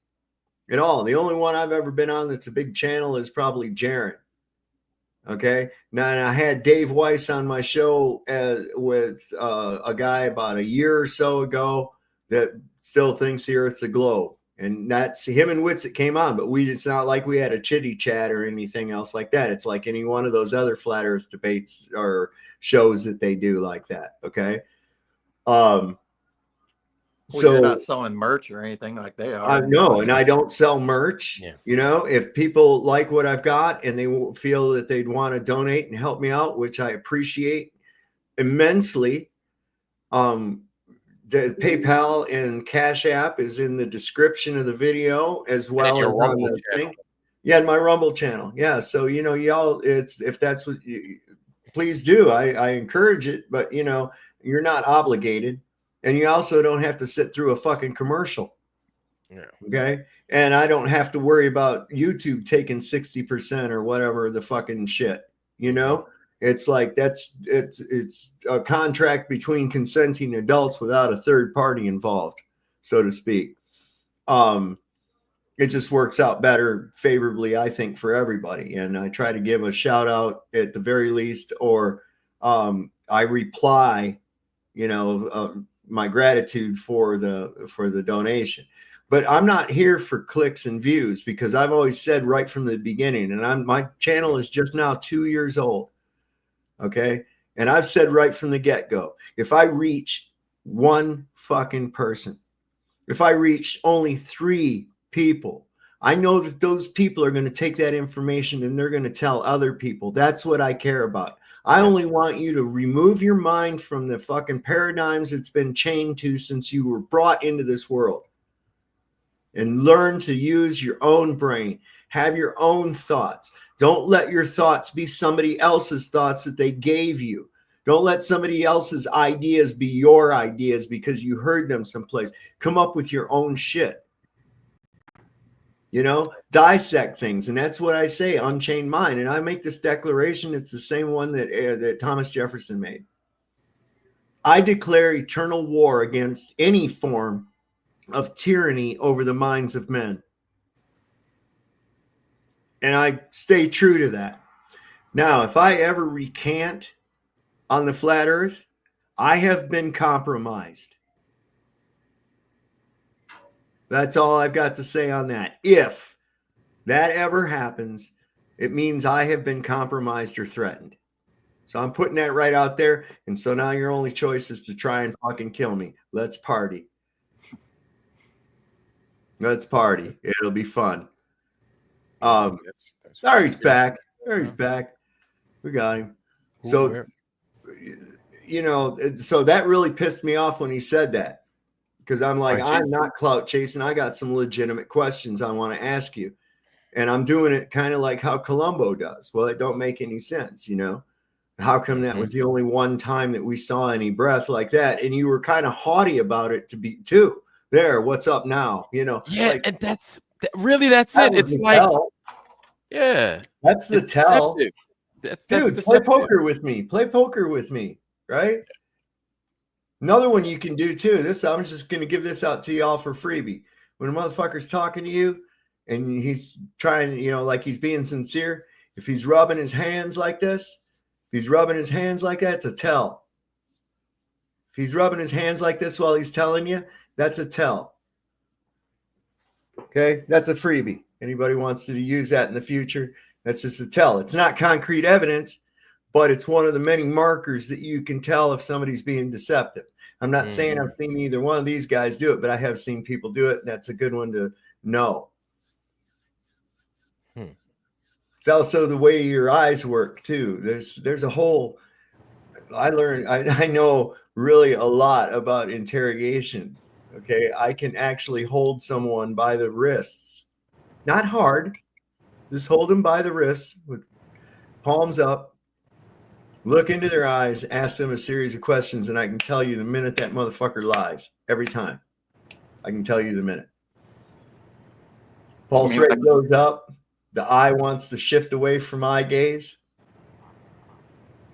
at all. The only one I've ever been on that's a big channel is probably Jaron. Okay. Now, and I had Dave Weiss on my show with a guy about a year or so ago that still thinks the Earth's a globe. And that's him and Witsit came on, but it's not like we had a chitty chat or anything else like that. It's like any one of those other flat Earth debates or shows that they do like that. Okay. Well, so you're not selling merch or anything like they are. No, and I don't sell merch. Yeah. If people like what I've got and they feel that they'd want to donate and help me out, which I appreciate immensely. The PayPal and Cash App is in the description of the video as well as on the thing. Yeah, my Rumble channel. Yeah, so y'all, if that's what you please do. I encourage it, but you're not obligated, and you also don't have to sit through a fucking commercial. Yeah. Okay. And I don't have to worry about YouTube taking 60% or whatever the fucking shit. It's like it's a contract between consenting adults without a third party involved, so to speak. it just works out better favorably, I think, for everybody. And I try to give a shout out at the very least, or I reply, my gratitude for the donation. But I'm not here for clicks and views, because I've always said right from the beginning, and my channel is just now 2 years old. Okay. And I've said right from the get-go, if I reach one fucking person, if I reach only 3 people, I know that those people are going to take that information and they're going to tell other people. That's what I care about. I only want you to remove your mind from the fucking paradigms it's been chained to since you were brought into this world, and learn to use your own brain. Have your own thoughts. Don't let your thoughts be somebody else's thoughts that they gave you. Don't let somebody else's ideas be your ideas because you heard them someplace. Come up with your own shit. Dissect things. And that's what I say, Unchained Mind. And I make this declaration. It's the same one that Thomas Jefferson made. I declare eternal war against any form of tyranny over the minds of men. And I stay true to that. Now, if I ever recant on the flat earth, I have been compromised. That's all I've got to say on that. If that ever happens, it means I have been compromised or threatened. So I'm putting that right out there. And so now your only choice is to try and fucking kill me. Let's party. Let's party. It'll be fun. Larry's back. Larry's back. We got him. So, so that really pissed me off when he said that, because I'm like, I'm not clout chasing. I got some legitimate questions I want to ask you. And I'm doing it kind of like how Columbo does. Well, it don't make any sense, How come that was the only one time that we saw any breath like that? And you were kind of haughty about it too. There, what's up now? Yeah, like, and that's it. It's like, yeah, that's the tell. Deceptive. That's dude, deceptive. play poker with me. Play poker with me, right? Another one you can do too. I'm just going to give this out to y'all for freebie. When a motherfucker's talking to you and he's trying, like he's being sincere, if he's rubbing his hands like this, if he's rubbing his hands like that, it's a tell. If he's rubbing his hands like this while he's telling you, that's a tell. Okay, that's a freebie. Anybody wants to use that in the future, that's just a tell. It's not concrete evidence, but it's one of the many markers that you can tell if somebody's being deceptive. I'm not saying I've seen either one of these guys do it, but I have seen people do it. And that's a good one to know. It's also the way your eyes work too. There's a whole, I know really a lot about interrogation. Okay. I can actually hold someone by the wrists, not hard, just hold them by the wrists with palms up, look into their eyes, ask them a series of questions. And I can tell you the minute that motherfucker lies every time. I can tell you the minute. Pulse rate goes up. The eye wants to shift away from eye gaze.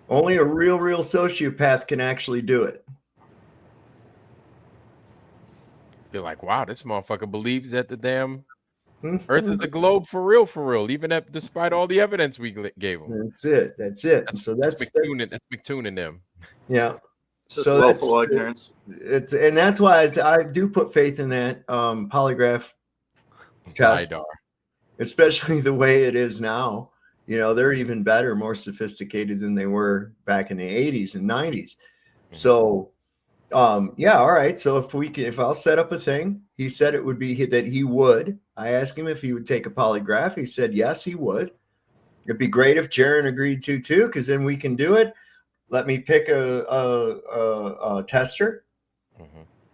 Only a real sociopath can actually do it. You're like, wow, this motherfucker believes that the damn Earth is a globe for real, even despite all the evidence we gave him. That's it. That's McTuning them. Yeah. So that's why I do put faith in that polygraph test. LiDAR. Especially the way it is now. They're even better, more sophisticated than they were back in the 80s and 90s. So, yeah, all right. So if I'll set up a thing, he said it would be that he would. I asked him if he would take a polygraph. He said, yes, he would. It'd be great if Jaron agreed to too, because then we can do it. Let me pick a tester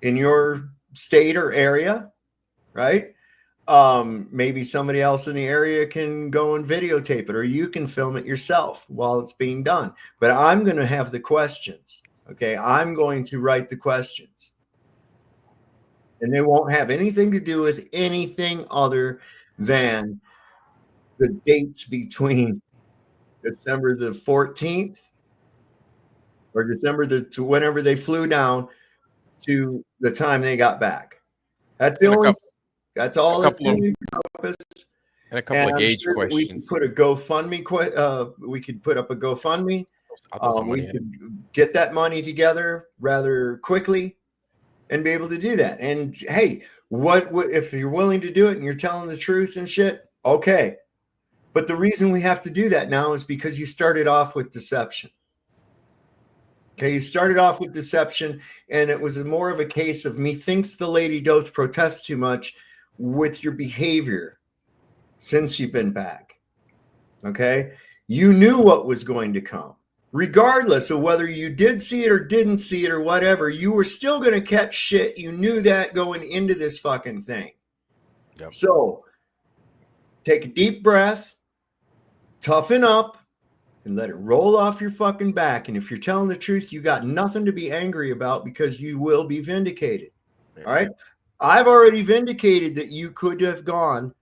in your state or area, right? Maybe somebody else in the area can go and videotape it, or you can film it yourself while it's being done. But I'm going to have the questions. Okay. I'm going to write the questions, and they won't have anything to do with anything other than the dates between December the 14th or December whenever they flew down to the time they got back. That's the only. That's all it's going to encompass. And a couple of gauge sure questions. We could put a GoFundMe. We could put up a GoFundMe. We could get that money together rather quickly and be able to do that. And hey, what if you're willing to do it and you're telling the truth and shit? Okay. But the reason we have to do that now is because you started off with deception. Okay, you started off with deception, and it was more of a case of methinks the lady doth protest too much with your behavior since you've been back. Okay, you knew what was going to come. Regardless of whether you did see it or didn't see it or whatever, you were still going to catch shit. You knew that going into this fucking thing. Yep. So take a deep breath, toughen up, and let it roll off your fucking back. And if you're telling the truth, you got nothing to be angry about because you will be vindicated. Yeah. All right. I've already vindicated that you could have gone.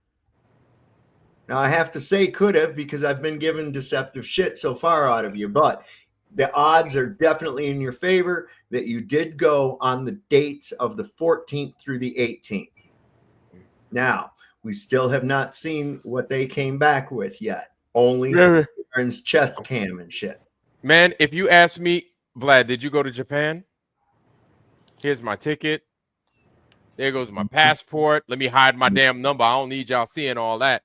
Now, I have to say could have because I've been given deceptive shit so far out of you, but the odds are definitely in your favor that you did go on the dates of the 14th through the 18th. Now, we still have not seen what they came back with yet. Only Aaron's chest cam and shit. Man, if you ask me, Vlad, did you go to Japan? Here's my ticket. There goes my passport. Let me hide my damn number. I don't need y'all seeing all that.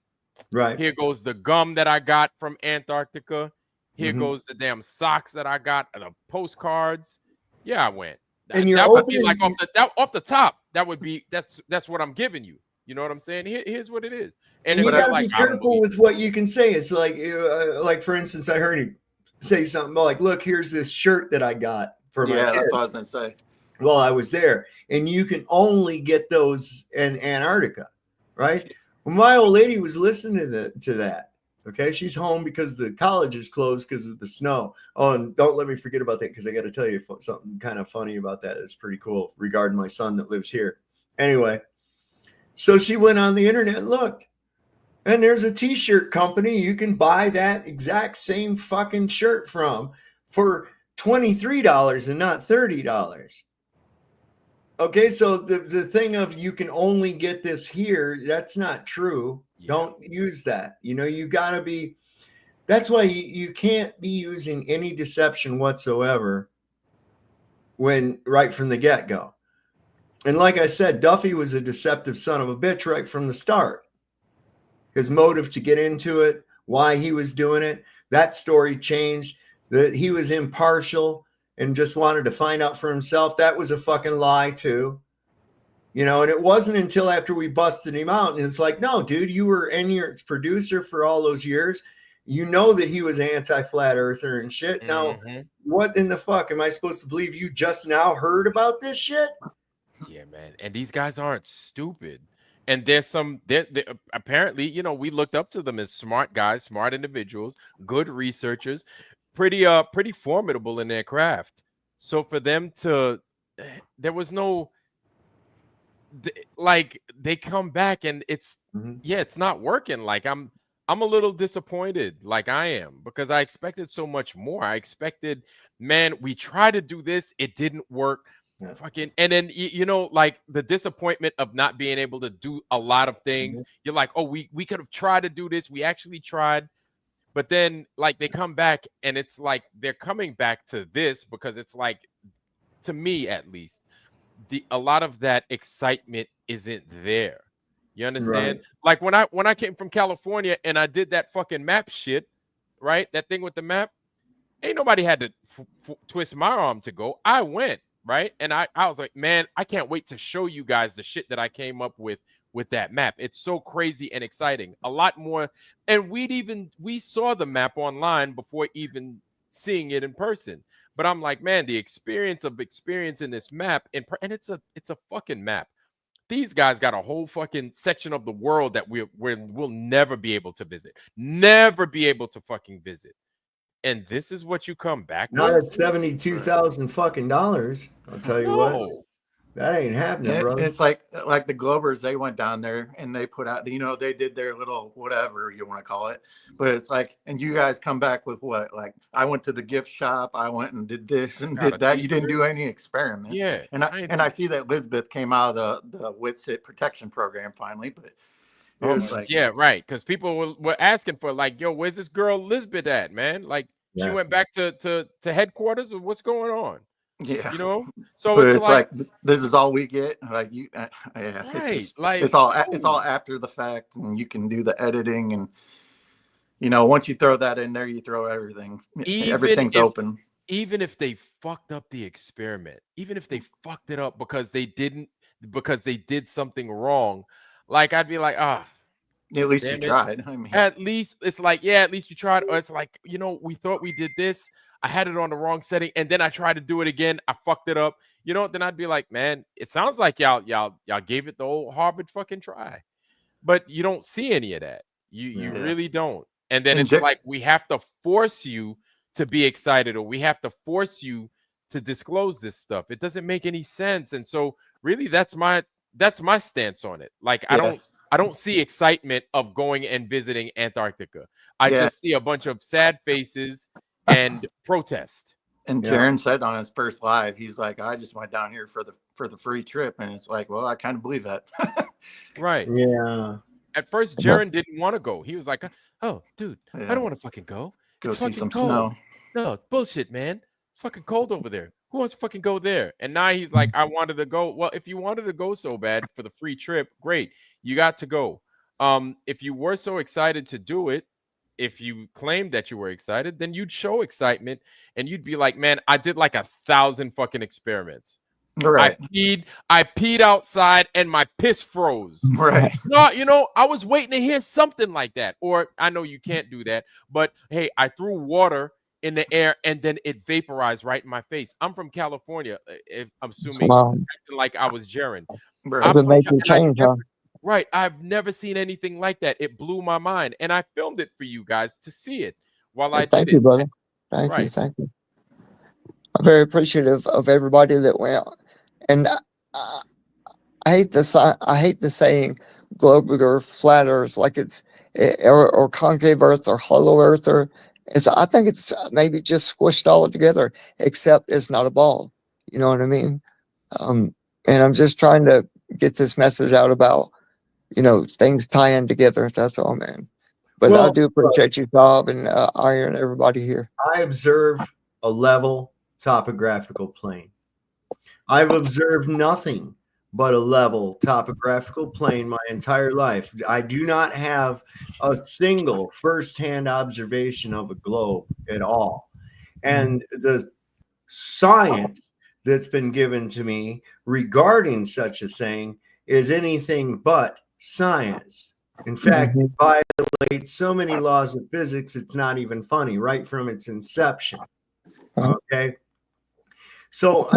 Right. Here goes the gum that I got from Antarctica. Here goes the damn socks that I got, the postcards. Yeah, I went. And that would be like off the top. That would be that's what I'm giving you. You know what I'm saying? Here's what it is. And you gotta be careful with what you can say. It's like for instance, I heard him say something like, "Look, here's this shirt that I got for my that's what I was gonna say." Well, I was there, and you can only get those in Antarctica, right? Well, my old lady was listening to that. Okay, she's home because the college is closed because of the snow. Oh, and don't let me forget about that because I got to tell you something kind of funny about that. It's pretty cool regarding my son that lives here. Anyway, so she went on the internet and looked, and there's a t-shirt company you can buy that exact same fucking shirt from for $23 and not $30. Okay, so the thing of you can only get this here, that's not true. Yeah. Don't use that. You know, you got to be, that's why you can't be using any deception whatsoever when right from the get-go. And like I said, Duffy was a deceptive son of a bitch right from the start. His motive to get into it, why he was doing it, that story changed, that he was impartial and just wanted to find out for himself. That was a fucking lie too. You know, and it wasn't until after we busted him out. And it's like, no, dude, you were Enyart's producer for all those years. You know that he was anti-flat earther and shit. Now, what in the fuck am I supposed to believe you just now heard about this shit? Yeah, man. And these guys aren't stupid. And there's some, apparently, you know, we looked up to them as smart guys, smart individuals, good researchers, pretty formidable in their craft. So for them to, there was no, like, they come back and it's, it's not working. Like I'm a little disappointed, like I am, because I expected so much more. I expected, man, we tried to do this, it didn't work. Yeah. Fucking, and then you know, like the disappointment of not being able to do a lot of things. You're like, oh, we could have tried to do this. We actually tried, but then like they come back and it's like they're coming back to this because it's like, to me at least, a lot of that excitement isn't there. You understand? Right. Like when I came from California and I did that fucking map shit, right? That thing with the map, ain't nobody had to twist my arm to go. I went. Right. And I was like, man, I can't wait to show you guys the shit that I came up with that map. It's so crazy and exciting. A lot more. And we saw the map online before even seeing it in person. But I'm like, man, the experience of experiencing this map and it's a fucking map. These guys got a whole fucking section of the world that we'll never be able to visit. Never be able to fucking visit. And this is what you come back not with? At $72,000 fucking dollars. I'll tell you what. That ain't happening, Yeah, brother. it's like the Globers, they went down there and they put out, they did their little whatever you want to call it. But it's like, and you guys come back with what? Like, I went to the gift shop, I went and did this and Got a did that. You didn't t-shirt. do any experiments. Yeah. And I see that Lisbeth came out of the WITSIT protection program finally, but it was like, yeah, right. Because people were asking for like, yo, where's this girl Lisbeth at, man? Like, she went back to headquarters, or what's going on? yeah, You know. So but it's like this is all we get. Like you, yeah, right, it's just, like it's all after the fact, and you can do the editing, and once you throw that in there, you throw everything. Everything's open. Even if they fucked up the experiment, even if they fucked it up because they did something wrong, like I'd be like, at least you tried. I mean, at least it's like, yeah, at least you tried. Or it's like, we thought we did this. I had it on the wrong setting, and then I tried to do it again. I fucked it up. Then I'd be like, man, it sounds like y'all gave it the old Harvard fucking try, but you don't see any of that. You really don't. And then it's like we have to force you to be excited, or we have to force you to disclose this stuff. It doesn't make any sense. And so really that's my stance on it. Like I don't see excitement of going and visiting Antarctica. I just see a bunch of sad faces and protest. And Jaron said on his first live, he's like, I just went down here for the free trip. And it's like, well, I kind of believe that. Right. Yeah. At first, Jaron didn't want to go. He was like, oh, dude, I don't want to fucking go. It's see fucking some cold. snow. No, bullshit, man. It's fucking cold over there. Who wants to fucking go there? And now he's like, I wanted to go. Well, if you wanted to go so bad for the free trip, great. You got to go. If you were so excited to do it, if you claimed that you were excited, then you'd show excitement and you'd be like, man, I did like 1,000 fucking experiments. Right. I peed outside and my piss froze. Right. No, I was waiting to hear something like that. Or I know you can't do that, but hey, I threw water in the air and then it vaporized right in my face. I'm from California. If I'm assuming like I was Jaron. Right. I've never seen anything like that. It blew my mind. And I filmed it for you guys to see it while I did it. Thank you, brother. Thank you. I'm very appreciative of everybody that went. And I hate the saying globe or flat earth, like it's or concave earth or hollow earth, or I think it's maybe just squished all together, except it's not a ball. You know what I mean? And I'm just trying to get this message out about, things tying together. That's all, man. But I do appreciate you, Bob, and Iron, everybody here. I observe a level topographical plane. I've observed nothing but a level topographical plane my entire life. I do not have a single firsthand observation of a globe at all. And the science that's been given to me regarding such a thing is anything but science. In fact, it violates so many laws of physics, it's not even funny, right from its inception. Okay? So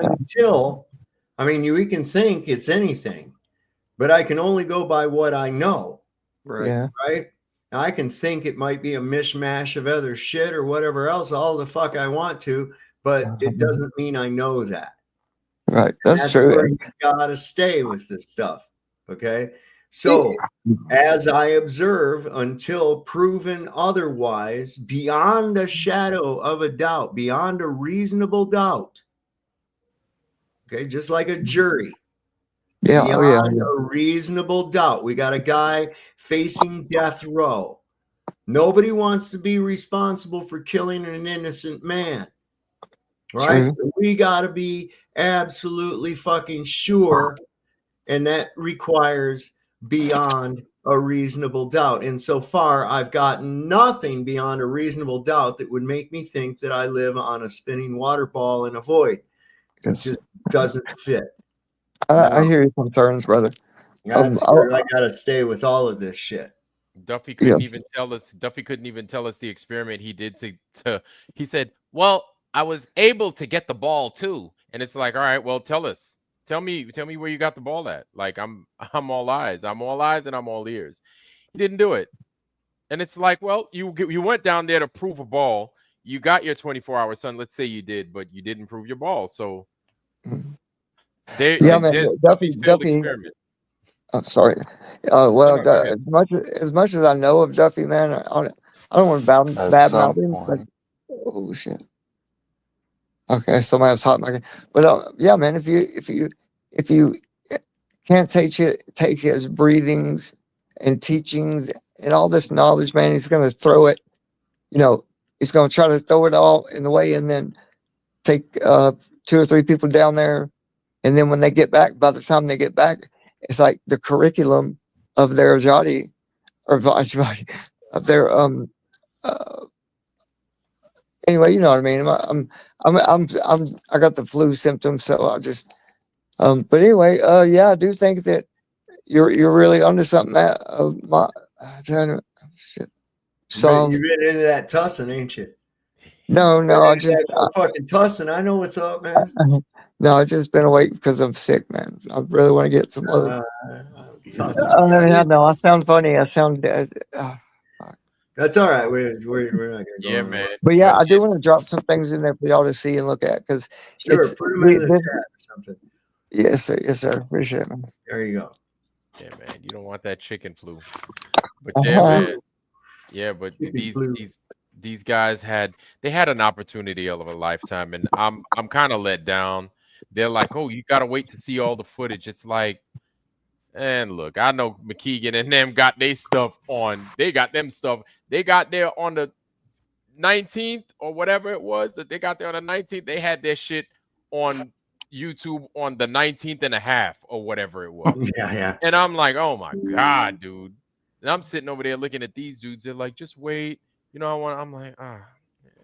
we can think it's anything, but I can only go by what I know. Right. Right? Now, I can think it might be a mishmash of other shit or whatever else, all the fuck I want to, but it doesn't mean I know that. Right. That's true. Where you gotta stay with this stuff. Okay. So as I observe until proven otherwise, beyond a shadow of a doubt, beyond a reasonable doubt. Okay, just like a jury. Beyond a reasonable doubt. We got a guy facing death row. Nobody wants to be responsible for killing an innocent man. Right? So we got to be absolutely fucking sure. And that requires beyond a reasonable doubt. And so far, I've gotten nothing beyond a reasonable doubt that would make me think that I live on a spinning water ball in a void. It just doesn't fit. I hear your concerns, brother. That's where I got to stay with all of this shit. Duffy couldn't even tell us. Duffy couldn't even tell us the experiment he did to. He said, "Well, I was able to get the ball too." And it's like, all right, well, tell us. Tell me where you got the ball at. Like I'm all eyes. I'm all eyes and I'm all ears. He didn't do it. And it's like, well, you went down there to prove a ball. You got your 24-hour sun. Let's say you did, but you didn't prove your ball. So Yeah, man. Duffy. I'm sorry. Well, as much as I know of Duffy, man, I don't want to badmouth him. But, oh shit. Okay, somebody was hot mic. But yeah, man, if you can't take his breathings and teachings and all this knowledge, man, he's going to throw it. You know, he's going to try to throw it all in the way, and then take 2 or 3 people down there, and then when they get back, by the time they get back, it's like the curriculum of their Ajati or Vajvati of their anyway, you know what I mean. I got the flu symptoms, so I just but anyway, yeah, I do think that you're really onto something. Shit. So you've been into that tussing, ain't you? No, I just fucking tussing. I know what's up, man. No, I've just been awake because I'm sick, man. I really want to get some load. I know I sound funny. I sound dead. That's all right. We're not gonna go. Yeah, man. But yeah, I do want to drop some things in there for y'all to see and look at because it's put them in the chat or something. Yes, sir. Yes, sir. Appreciate it, man. There you go. Yeah, man. You don't want that chicken flu. But yeah, man. Yeah, but these guys had an opportunity of a lifetime, and I'm kind of let down. They're like, oh, you gotta wait to see all the footage. It's like, and look, I know McKeegan and them got their stuff on. They got them stuff. They got there on the 19th or whatever it was that they got there on the 19th. They had their shit on YouTube on the 19th and a half or whatever it was. Yeah. And I'm like, oh my God, dude. And I'm sitting over there looking at these dudes. They're like, just wait. You know, I'm like, I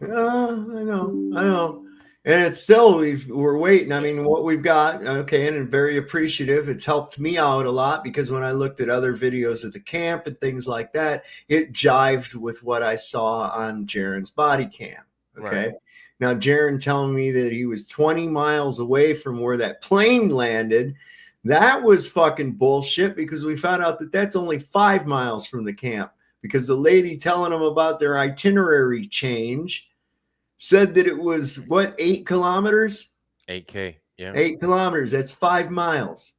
know. And it's still, we're waiting. I mean, what we've got, okay, and I'm very appreciative. It's helped me out a lot because when I looked at other videos at the camp and things like that, it jived with what I saw on Jaron's body cam. Okay. Right. Now, Jaron telling me that he was 20 miles away from where that plane landed. That was fucking bullshit because we found out that that's only 5 miles from the camp because the lady telling them about their itinerary change said that it was 8 kilometers? 8K, yeah. 8 kilometers. That's 5 miles.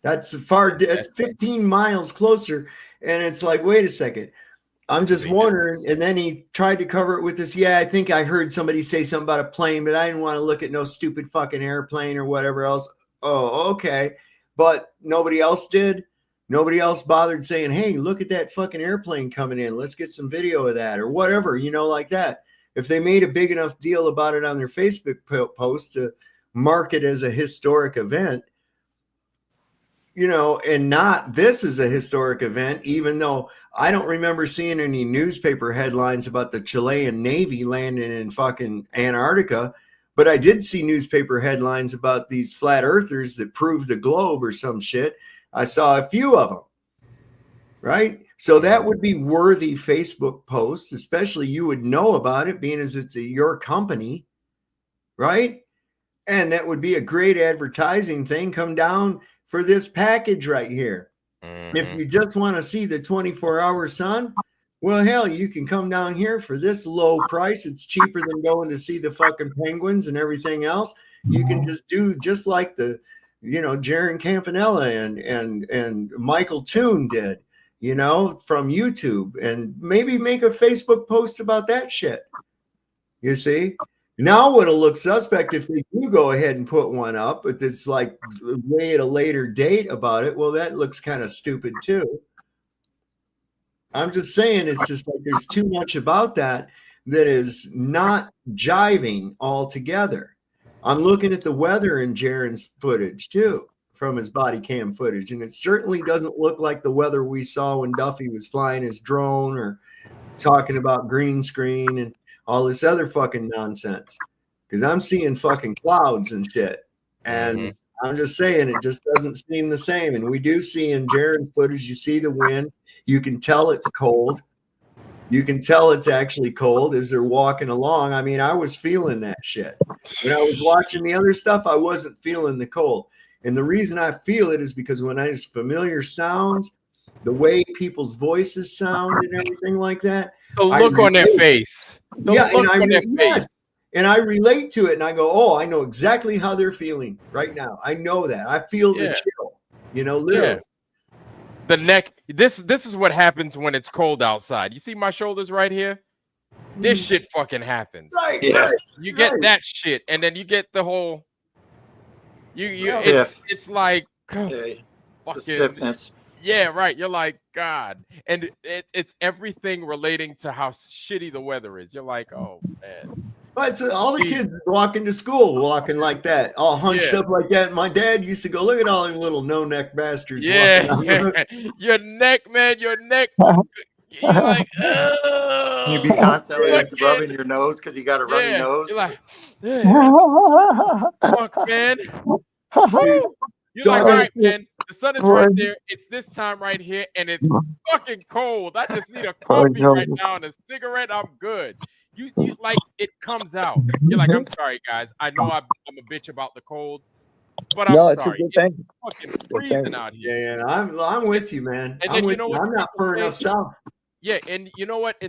That's 15 miles closer. And it's like, wait a second. I'm just wondering. And then he tried to cover it with this. Yeah, I think I heard somebody say something about a plane, but I didn't want to look at no stupid fucking airplane or whatever else. Oh, okay. But nobody else did. Nobody else bothered saying, hey, look at that fucking airplane coming in. Let's get some video of that or whatever, like that. If they made a big enough deal about it on their Facebook post to mark it as a historic event, and not this is a historic event, even though I don't remember seeing any newspaper headlines about the Chilean Navy landing in fucking Antarctica, but I did see newspaper headlines about these flat earthers that prove the globe or some shit. I saw a few of them, right? So that would be worthy Facebook posts, especially you would know about it being as it's your company, right? And that would be a great advertising thing. Come down for this package right here. Mm-hmm. If you just want to see the 24-hour sun, well, hell, you can come down here for this low price. It's cheaper than going to see the fucking penguins and everything else. You can just do just like the, Jaron Campanella and Michael Toon did. From YouTube, and maybe make a Facebook post about that shit. You see? Now it'll look suspect if they do go ahead and put one up, but it's like way at a later date about it. Well, that looks kind of stupid too. I'm just saying it's just like there's too much about that is not jiving altogether. I'm looking at the weather in Jaron's footage too, from his body cam footage, and it certainly doesn't look like the weather we saw when Duffy was flying his drone or talking about green screen and all this other fucking nonsense, because I'm seeing fucking clouds and shit, and I'm just saying it just doesn't seem the same. And we do see in Jaron's footage, you see the wind, you can tell it's cold, you can tell it's actually cold as they're walking along. I mean, I was feeling that shit when I was watching the other stuff. I wasn't feeling the cold. And the reason I feel it is because when I just familiar sounds, the way people's voices sound and everything like that. The look on their face. Face. And I relate to it, and I go, "Oh, I know exactly how they're feeling right now. I know that. I feel the chill, literally." Yeah. The neck. This is what happens when it's cold outside. You see my shoulders right here? This shit fucking happens. Right. Yeah. Right, You get that shit, and then you get the whole. It's like fucking stiffness. Yeah, right. You're like, God, and it's everything relating to how shitty the weather is. You're like, oh man. Right, so all the kids walking to school walking like that, all hunched up like that. My dad used to go, "Look at all them little no-neck bastards." Yeah. Your neck, man. Your neck. You're like, You be constantly like rubbing your nose because you got a runny nose. You're like, fuck, man. You're like, all right, man. The sun is right there. It's this time right here, and it's fucking cold. I just need a coffee right now and a cigarette. I'm good. You like it comes out. You're like, I'm sorry, guys. I know I'm a bitch about the cold, but I'm sorry. It's a good thing. It's fucking freezing out here. Yeah, I'm with you, man. And then you know what? I'm not far enough south. Yeah, and you know what?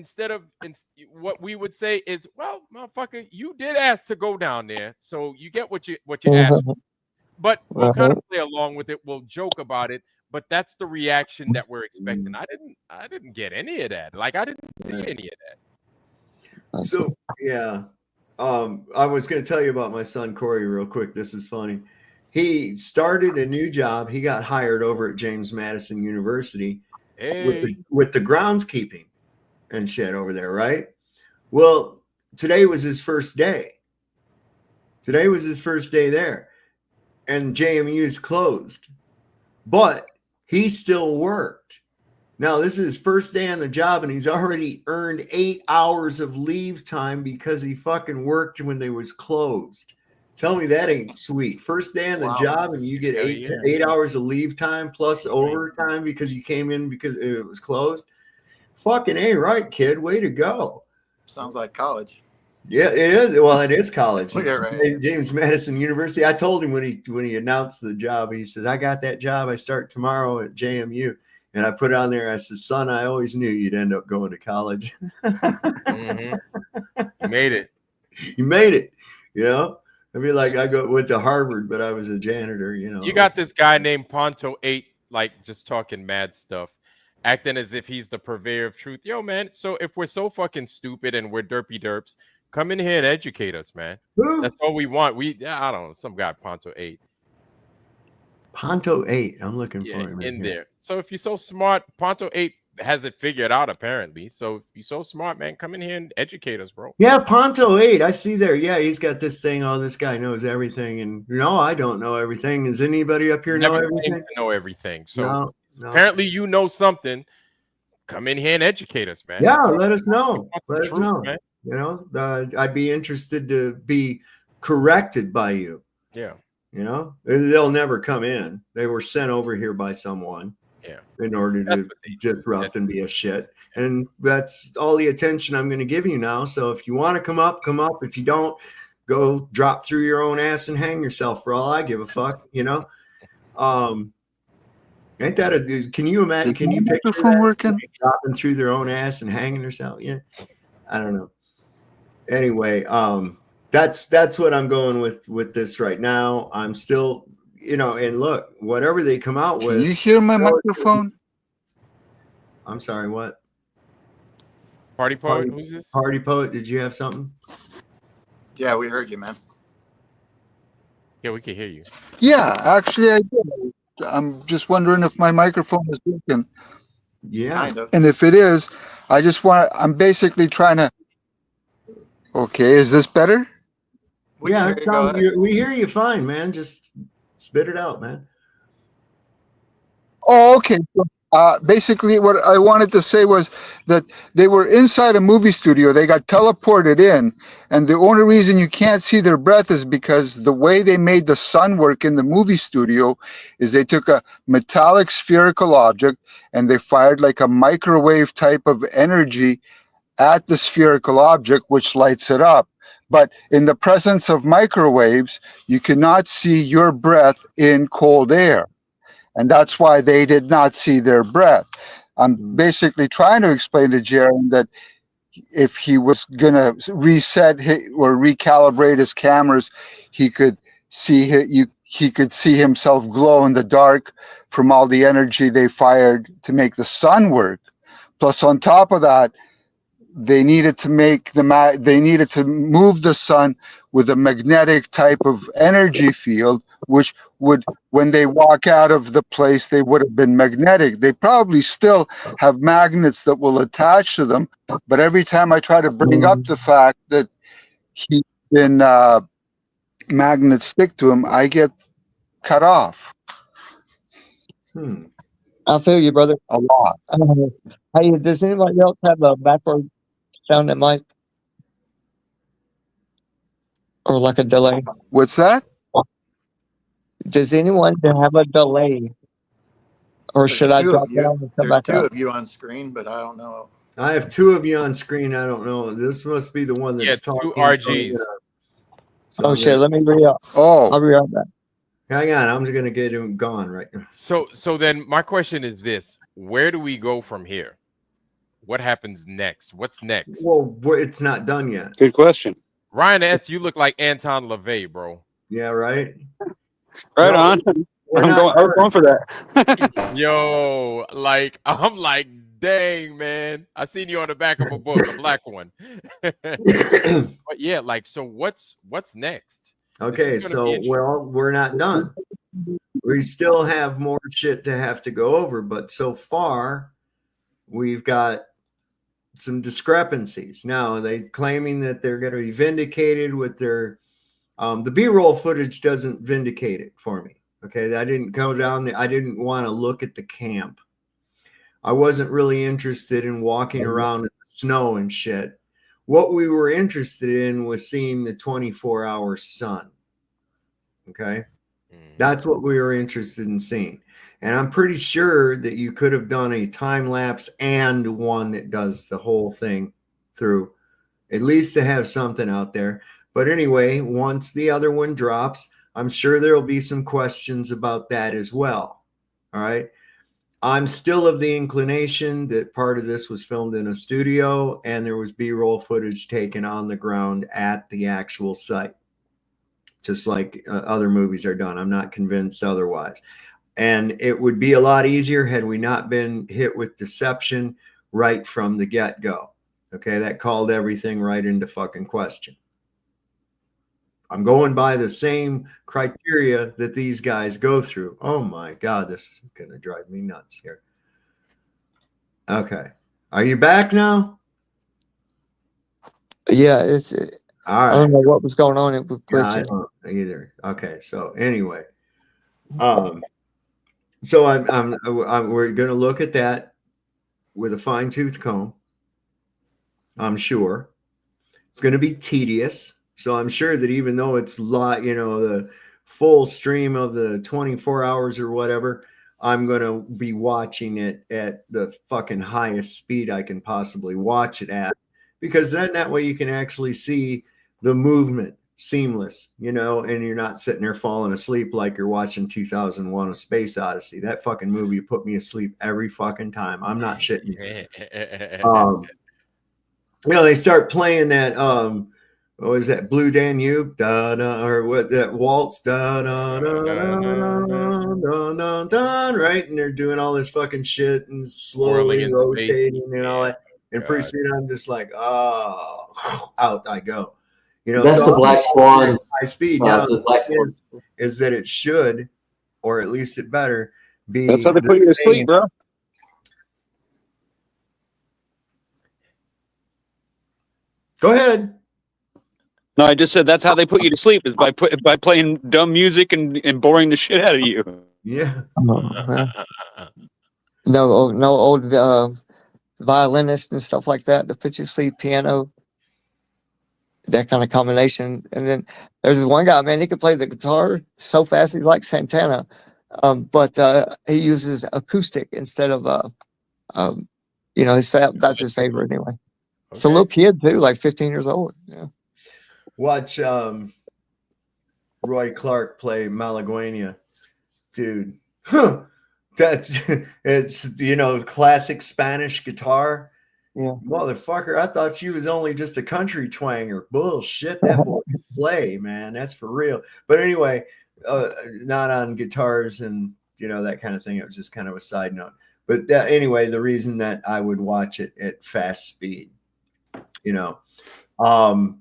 What we would say is, well, motherfucker, you did ask to go down there, so you get what you asked for. But we'll kind of play along with it. We'll joke about it, but that's the reaction that we're expecting. I didn't get any of that. Like I didn't see any of that. So yeah, I was going to tell you about my son Corey real quick. This is funny. He started a new job. He got hired over at James Madison University with the groundskeeping and shit over there, right? Well, today was his first day. Today was his first day there. And JMU's closed, but he still worked. Now, this is his first day on the job, and he's already earned 8 hours of leave time because he fucking worked when they was closed. Tell me that ain't sweet. First day on the job, and you get 8 hours of leave time plus overtime because you came in because it was closed. Fucking A, right, kid. Way to go. Sounds like college. Yeah, it is. Well, it is college. Right. James Madison University. I told him when he announced the job, he says, "I got that job. I start tomorrow at JMU." And I put on there, I said, "Son, I always knew you'd end up going to college." You made it. You made it. I mean, like went to Harvard, but I was a janitor. You got this guy named Ponto 8, like just talking mad stuff, acting as if he's the purveyor of truth. Yo, man. So if we're so fucking stupid and we're derpy derps, come in here and educate us, man. That's all we want. I don't know, some guy Ponto 8. Ponto 8. I'm looking for him in there. So if you're so smart, Ponto 8 has it figured out apparently. So if you're so smart, man, come in here and educate us, bro. Yeah, Ponto 8. I see there. Yeah, he's got this thing. Oh, this guy knows everything. And no, I don't know everything. Does anybody up here know everything? Know everything. So apparently you know something. Come in here and educate us, man. Yeah, let us know. Let us know. Man. I'd be interested to be corrected by you. Yeah. They'll never come in. They were sent over here by someone. Yeah. In order to disrupt and be a shit. And that's all the attention I'm going to give you now. So if you want to come up, come up. If you don't, go drop through your own ass and hang yourself for all I give a fuck, Ain't that can you imagine? Can you picture that? Dropping through their own ass and hanging herself? Yeah. I don't know. Anyway, that's what I'm going with this right now. I'm still, and look, whatever they come out with. Can you hear my microphone? I'm sorry, what? Party Poet, who's this? Party Poet, did you have something? Yeah, we heard you, man. Yeah, we can hear you. Yeah, actually I did. I'm just wondering if my microphone is working. Yeah. Kind of. And if it is, I'm basically trying to. Okay, is this better? We hear you fine, man. Just spit it out, man. Oh, okay. Basically, what I wanted to say was that they were inside a movie studio. They got teleported in, and the only reason you can't see their breath is because the way they made the sun work in the movie studio is they took a metallic spherical object and they fired like a microwave type of energy at the spherical object, which lights it up. But in the presence of microwaves, you cannot see your breath in cold air. And that's why they did not see their breath. I'm basically trying to explain to Jaron that if he was gonna reset or recalibrate his cameras, he could see he could see himself glow in the dark from all the energy they fired to make the sun work. Plus, on top of that, they needed to move the sun with a magnetic type of energy field, which would, when they walk out of the place, they would have been magnetic. They probably still have magnets that will attach to them, but every time I try to bring up the fact that he's been magnets stick to him, I get cut off. I feel you, brother. A lot. Hey, does anybody else have a backward sound that might, or like a delay? What's that? Does anyone have a delay, or There's should I two drop of you. down and come There's back two up? of you on screen, but I don't know. I have two of you on screen. I don't know. This must be the one that's talking. Two RGs. Oh shit! Let me re-up. Oh, I'll be right back. Hang on, I'm just gonna get him gone right now. So then my question is this: where do we go from here? What happens next? What's next? Well, it's not done yet. Good question. Ryan S., you look like Anton LaVey, bro. Yeah, right. Right on. I'm going for that. Yo, like I'm like, dang, man. I seen you on the back of a book, a black one. But yeah, like, so what's next? Okay, so we're not done. We still have more shit to have to go over, but so far we've got some discrepancies. Now they claiming that they're going to be vindicated with their the B-roll footage doesn't vindicate it for me. Okay, I didn't go down there. I didn't want to look at the camp. I wasn't really interested in walking around in the snow and shit. What we were interested in was seeing the 24-hour sun. Okay, that's what we were interested in seeing. And I'm pretty sure that you could have done a time lapse and one that does the whole thing through, at least to have something out there. But anyway, once the other one drops, I'm sure there'll be some questions about that as well. All right. I'm still of the inclination that part of this was filmed in a studio and there was B-roll footage taken on the ground at the actual site, just like other movies are done. I'm not convinced otherwise. And it would be a lot easier had we not been hit with deception right from the get-go. Okay, that called everything right into fucking question. I'm going by the same criteria that these guys go through. Oh my God, this is going to drive me nuts here. Okay. Are you back now? Yeah, it's. All right. I don't know what was going on. It was glitching. Yeah, I don't either. Okay, so anyway, so we're going to look at that with a fine-tooth comb. I'm sure it's going to be tedious. So I'm sure that even though it's the full stream of the 24 hours or whatever, I'm going to be watching it at the fucking highest speed I can possibly watch it at, because then that way you can actually see the movement seamless, and you're not sitting there falling asleep like you're watching 2001: A Space Odyssey. That fucking movie put me asleep every fucking time. I'm not shitting you. They start playing that what was that, Blue Danube, da da, or what, that waltz, da da da da da da, right? And they're doing all this fucking shit and slowly rotating and all that. And pretty soon I'm just like, oh, out I go. That's the Black Swan. High speed. Now the Black Swan is that it should, or at least it better be. That's how they put you to sleep, bro. Go ahead. No, I just said that's how they put you to sleep, is by playing dumb music and boring the shit out of you. Yeah. No old violinists and stuff like that to put you to sleep, piano, that kind of combination. And then there's this one guy, man, he could play the guitar so fast, he's like Santana, but he uses acoustic instead of that's his favorite anyway. Okay. It's a little kid too, like 15 years old. Yeah. Watch Roy Clark play Malagueña, dude. That's it's classic Spanish guitar. Yeah. Motherfucker, I thought you was only just a country twanger. Bullshit, that boy slay, man. That's for real. But anyway, not on guitars and that kind of thing. It was just kind of a side note. But anyway, the reason that I would watch it at fast speed, I'm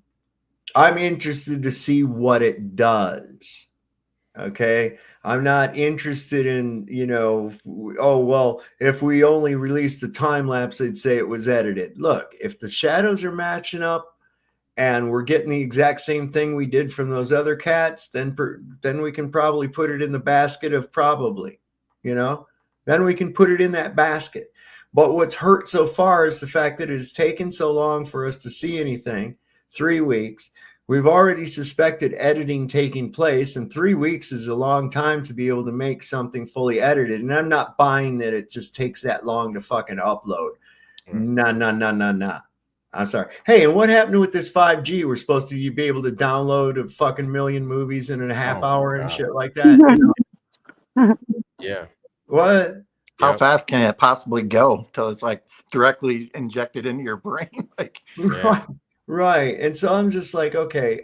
interested to see what it does. Okay. I'm not interested in, oh, well, if we only released a time lapse, they'd say it was edited. Look, if the shadows are matching up and we're getting the exact same thing we did from those other cats, then we can probably put it in the basket of probably, then we can put it in that basket. But what's hurt so far is the fact that it has taken so long for us to see anything. 3 weeks. We've already suspected editing taking place, and 3 weeks is a long time to be able to make something fully edited. And I'm not buying that it just takes that long to fucking upload. Nah. I'm sorry. Hey, and what happened with this 5G? We're supposed to be able to download a fucking million movies in a half hour and shit like that. Yeah. What? How fast can it possibly go till it's like directly injected into your brain? Like, Right. And so I'm just like, okay,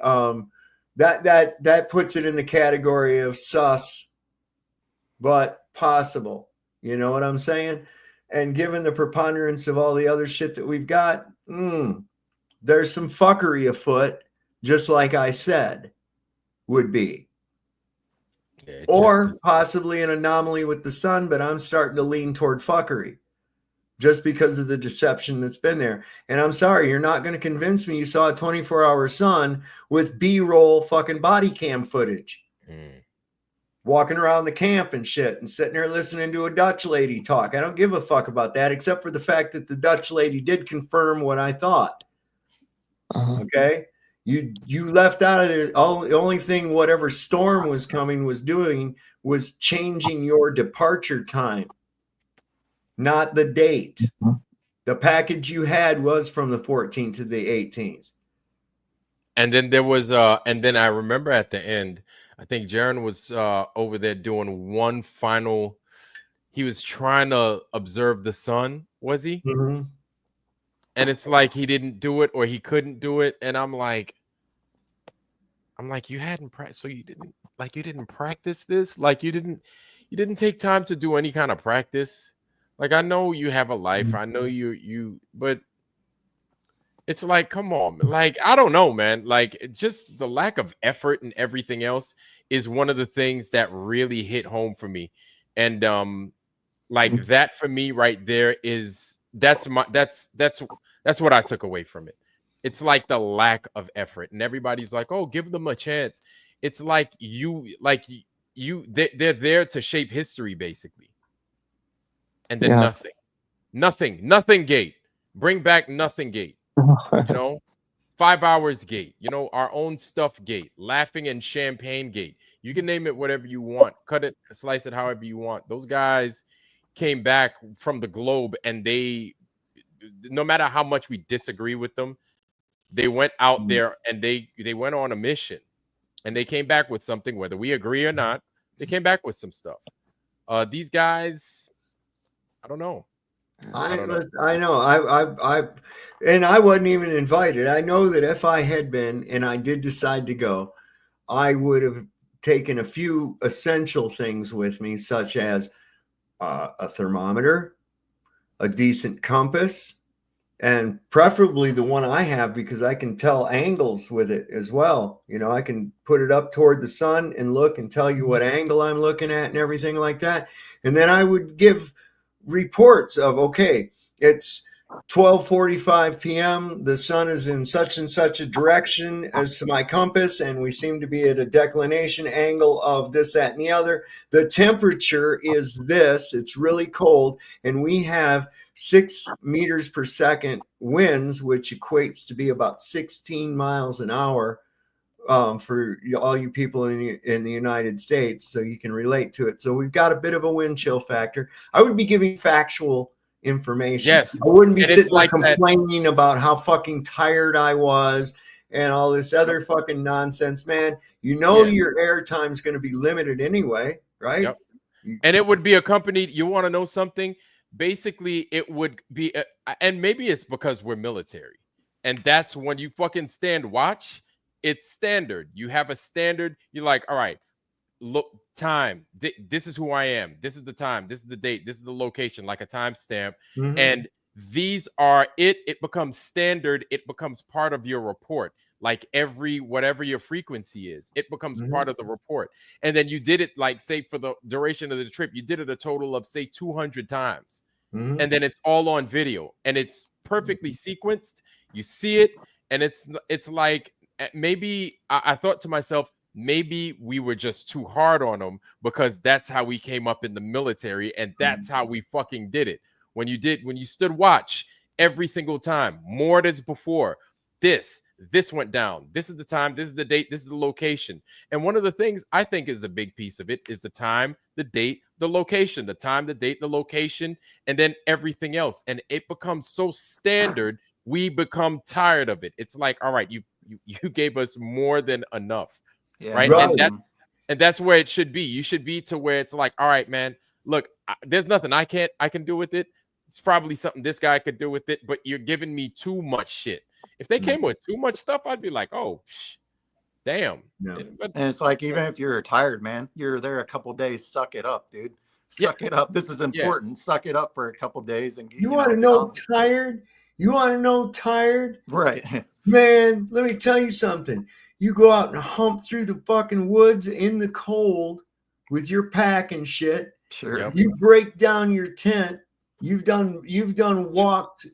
that puts it in the category of sus, but possible. You know what I'm saying? And given the preponderance of all the other shit that we've got, there's some fuckery afoot, just like I said, would be. Yeah, or possibly an anomaly with the sun, but I'm starting to lean toward fuckery. Just because of the deception that's been there. And I'm sorry, you're not going to convince me you saw a 24-hour sun with B-roll fucking body cam footage. Walking around the camp and shit and sitting there listening to a Dutch lady talk. I don't give a fuck about that, except for the fact that the Dutch lady did confirm what I thought. Okay? You left out of it. The only thing whatever storm was coming was doing was changing your departure time. Not the date. The package you had was from the 14th to the 18th. And then there was and then I remember at the end, I think Jaron was over there doing one final. He was trying to observe the sun, was he? Mm-hmm. And it's like he didn't do it or he couldn't do it. And I'm like, you hadn't practiced, so you didn't practice this? Like you didn't take time to do any kind of practice? Like, I know you have a life. I know but it's like, come on, like, I don't know, man. Like, just the lack of effort and everything else is one of the things that really hit home for me. And like that for me right there that's what I took away from it. It's like the lack of effort, and everybody's like, oh, give them a chance. It's like they're there to shape history, basically. And then nothing gate. Bring back nothing gate. 5 hours gate. Our own stuff gate. Laughing and champagne gate. You can name it whatever you want. Cut it, slice it however you want. Those guys came back from the globe, and they, no matter how much we disagree with them, they went out there and they went on a mission, and they came back with something, whether we agree or not. They came back with some stuff. These guys, I don't know. I know. And I wasn't even invited. I know that if I had been, and I did decide to go, I would have taken a few essential things with me, such as a thermometer, a decent compass, and preferably the one I have, because I can tell angles with it as well. I can put it up toward the sun and look and tell you what angle I'm looking at and everything like that. And then I would give reports of, okay, it's 12:45 p.m. The sun is in such and such a direction as to my compass, and we seem to be at a declination angle of this, that, and the other. The temperature is this. It's really cold, and we have 6 meters per second winds, which equates to be about 16 miles an hour for all you people in the United States, so you can relate to it. So we've got a bit of a wind chill factor. I would be giving factual information. Yes. I wouldn't be sitting like complaining about how fucking tired I was and all this other fucking nonsense, man. Your airtime is going to be limited anyway, right? Yep. And it would be accompanied. You want to know something? basically it would be, and maybe it's because we're military, and that's when you fucking stand watch. It's standard. You have a standard. You're like, all right, look, time. This is who I am. This is the time. This is the date. This is the location, like a timestamp. Mhm. And these are it. It becomes standard. It becomes part of your report. Like every whatever your frequency is, it becomes part of the report. And then you did it, like, say, for the duration of the trip, you did it a total of, say, 200 times. Mhm. And then it's all on video, and it's perfectly sequenced. You see it, and it's like, maybe I thought to myself, maybe we were just too hard on them because that's how we came up in the military, and that's how we fucking did it. When you stood watch every single time, more than before, this went down. This is the time, this is the date, this is the location. And one of the things I think is a big piece of it is the time, the date, the location, the time, the date, the location, and then everything else. And it becomes so standard, we become tired of it. It's like, all right, you gave us more than enough. Yeah, right? right. And that's where it should be. You should be to where it's like, all right, man, look, there's nothing I can do with it. It's probably something this guy could do with it, but you're giving me too much shit. If they came with too much stuff, I'd be like, oh, damn. Yeah. But, And it's like, even if you're retired, man, you're there a couple days, suck it up, dude. Suck it up. This is important. Suck it up for a couple days. And You want to know tired? You want to know tired? Right. Man, let me tell you something. You go out and hump through the fucking woods in the cold with your pack and shit. Sure. Yep. You break down your tent. You've done walked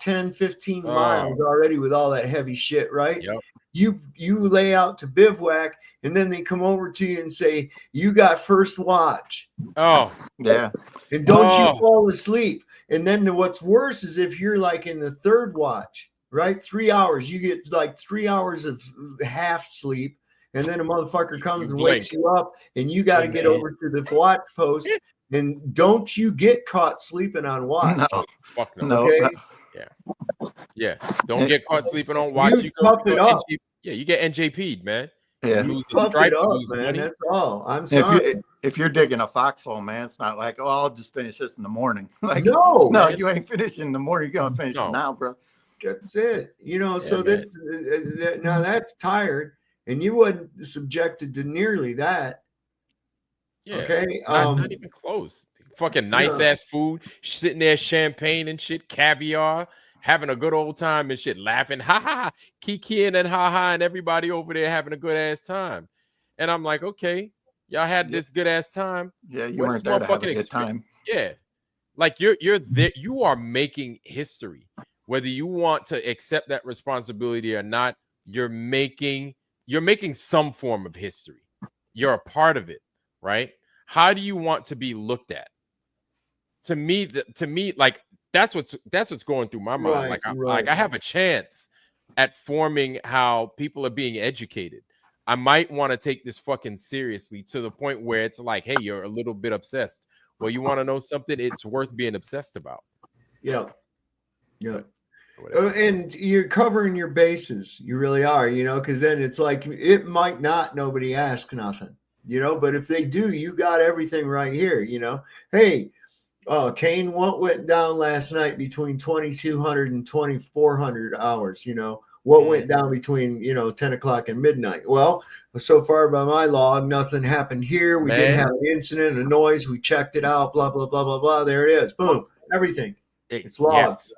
10, 15 miles already with all that heavy shit, right? Yep. You lay out to bivouac, and then they come over to you and say, you got first watch. Oh, yeah. And don't you fall asleep. And then what's worse is if you're like in the third watch, right? 3 hours, you get like 3 hours of half sleep. And then a motherfucker comes and wakes you up, and you got to get over to the watch post. And don't you get caught sleeping on watch? No. Fuck no. Okay? Yeah. Don't get caught sleeping on watch. You tough it up. You get NJP'd, man. Yeah. You lose Tough stripe, it up, you lose man. money. That's all. I'm sorry. If you're digging a foxhole, man, it's not like, oh, I'll just finish this in the morning. Like, No, no, man. you ain't finishing in the morning. You're gonna finish it now, bro. That's it. So that's now that's tired, and you wasn't subjected to nearly that. Yeah. Okay. Not even close. Fucking nice ass food, sitting there, champagne and shit, caviar, having a good old time and shit, laughing, ha ha, kikiing and ha ha, and everybody over there having a good ass time. And I'm like, okay, y'all had this good ass time. Yeah, you weren't there to have a good time. Yeah, like you're there. You are making history, whether you want to accept that responsibility or not. You're making some form of history. You're a part of it, right? How do you want to be looked at? To me, like that's what's going through my mind. Like I have a chance at forming how people are being educated. I might want to take this fucking seriously to the point where it's like, hey, you're a little bit obsessed. Well, you want to know something? It's worth being obsessed about. Yeah. And you're covering your bases. You really are, because then it's like it might not nobody ask nothing, but if they do, you got everything right here, Hey, Kane, what went down last night between 2,200 and 2,400 hours, What went down between, 10 o'clock and midnight? Well, so far by my log, nothing happened here. We didn't have an incident, a noise. We checked it out, blah, blah, blah, blah, blah. There it is. Boom. Everything. It's logged.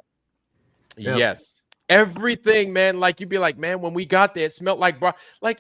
Yes. Everything, man. Like you'd be like, man, when we got there, it smelled like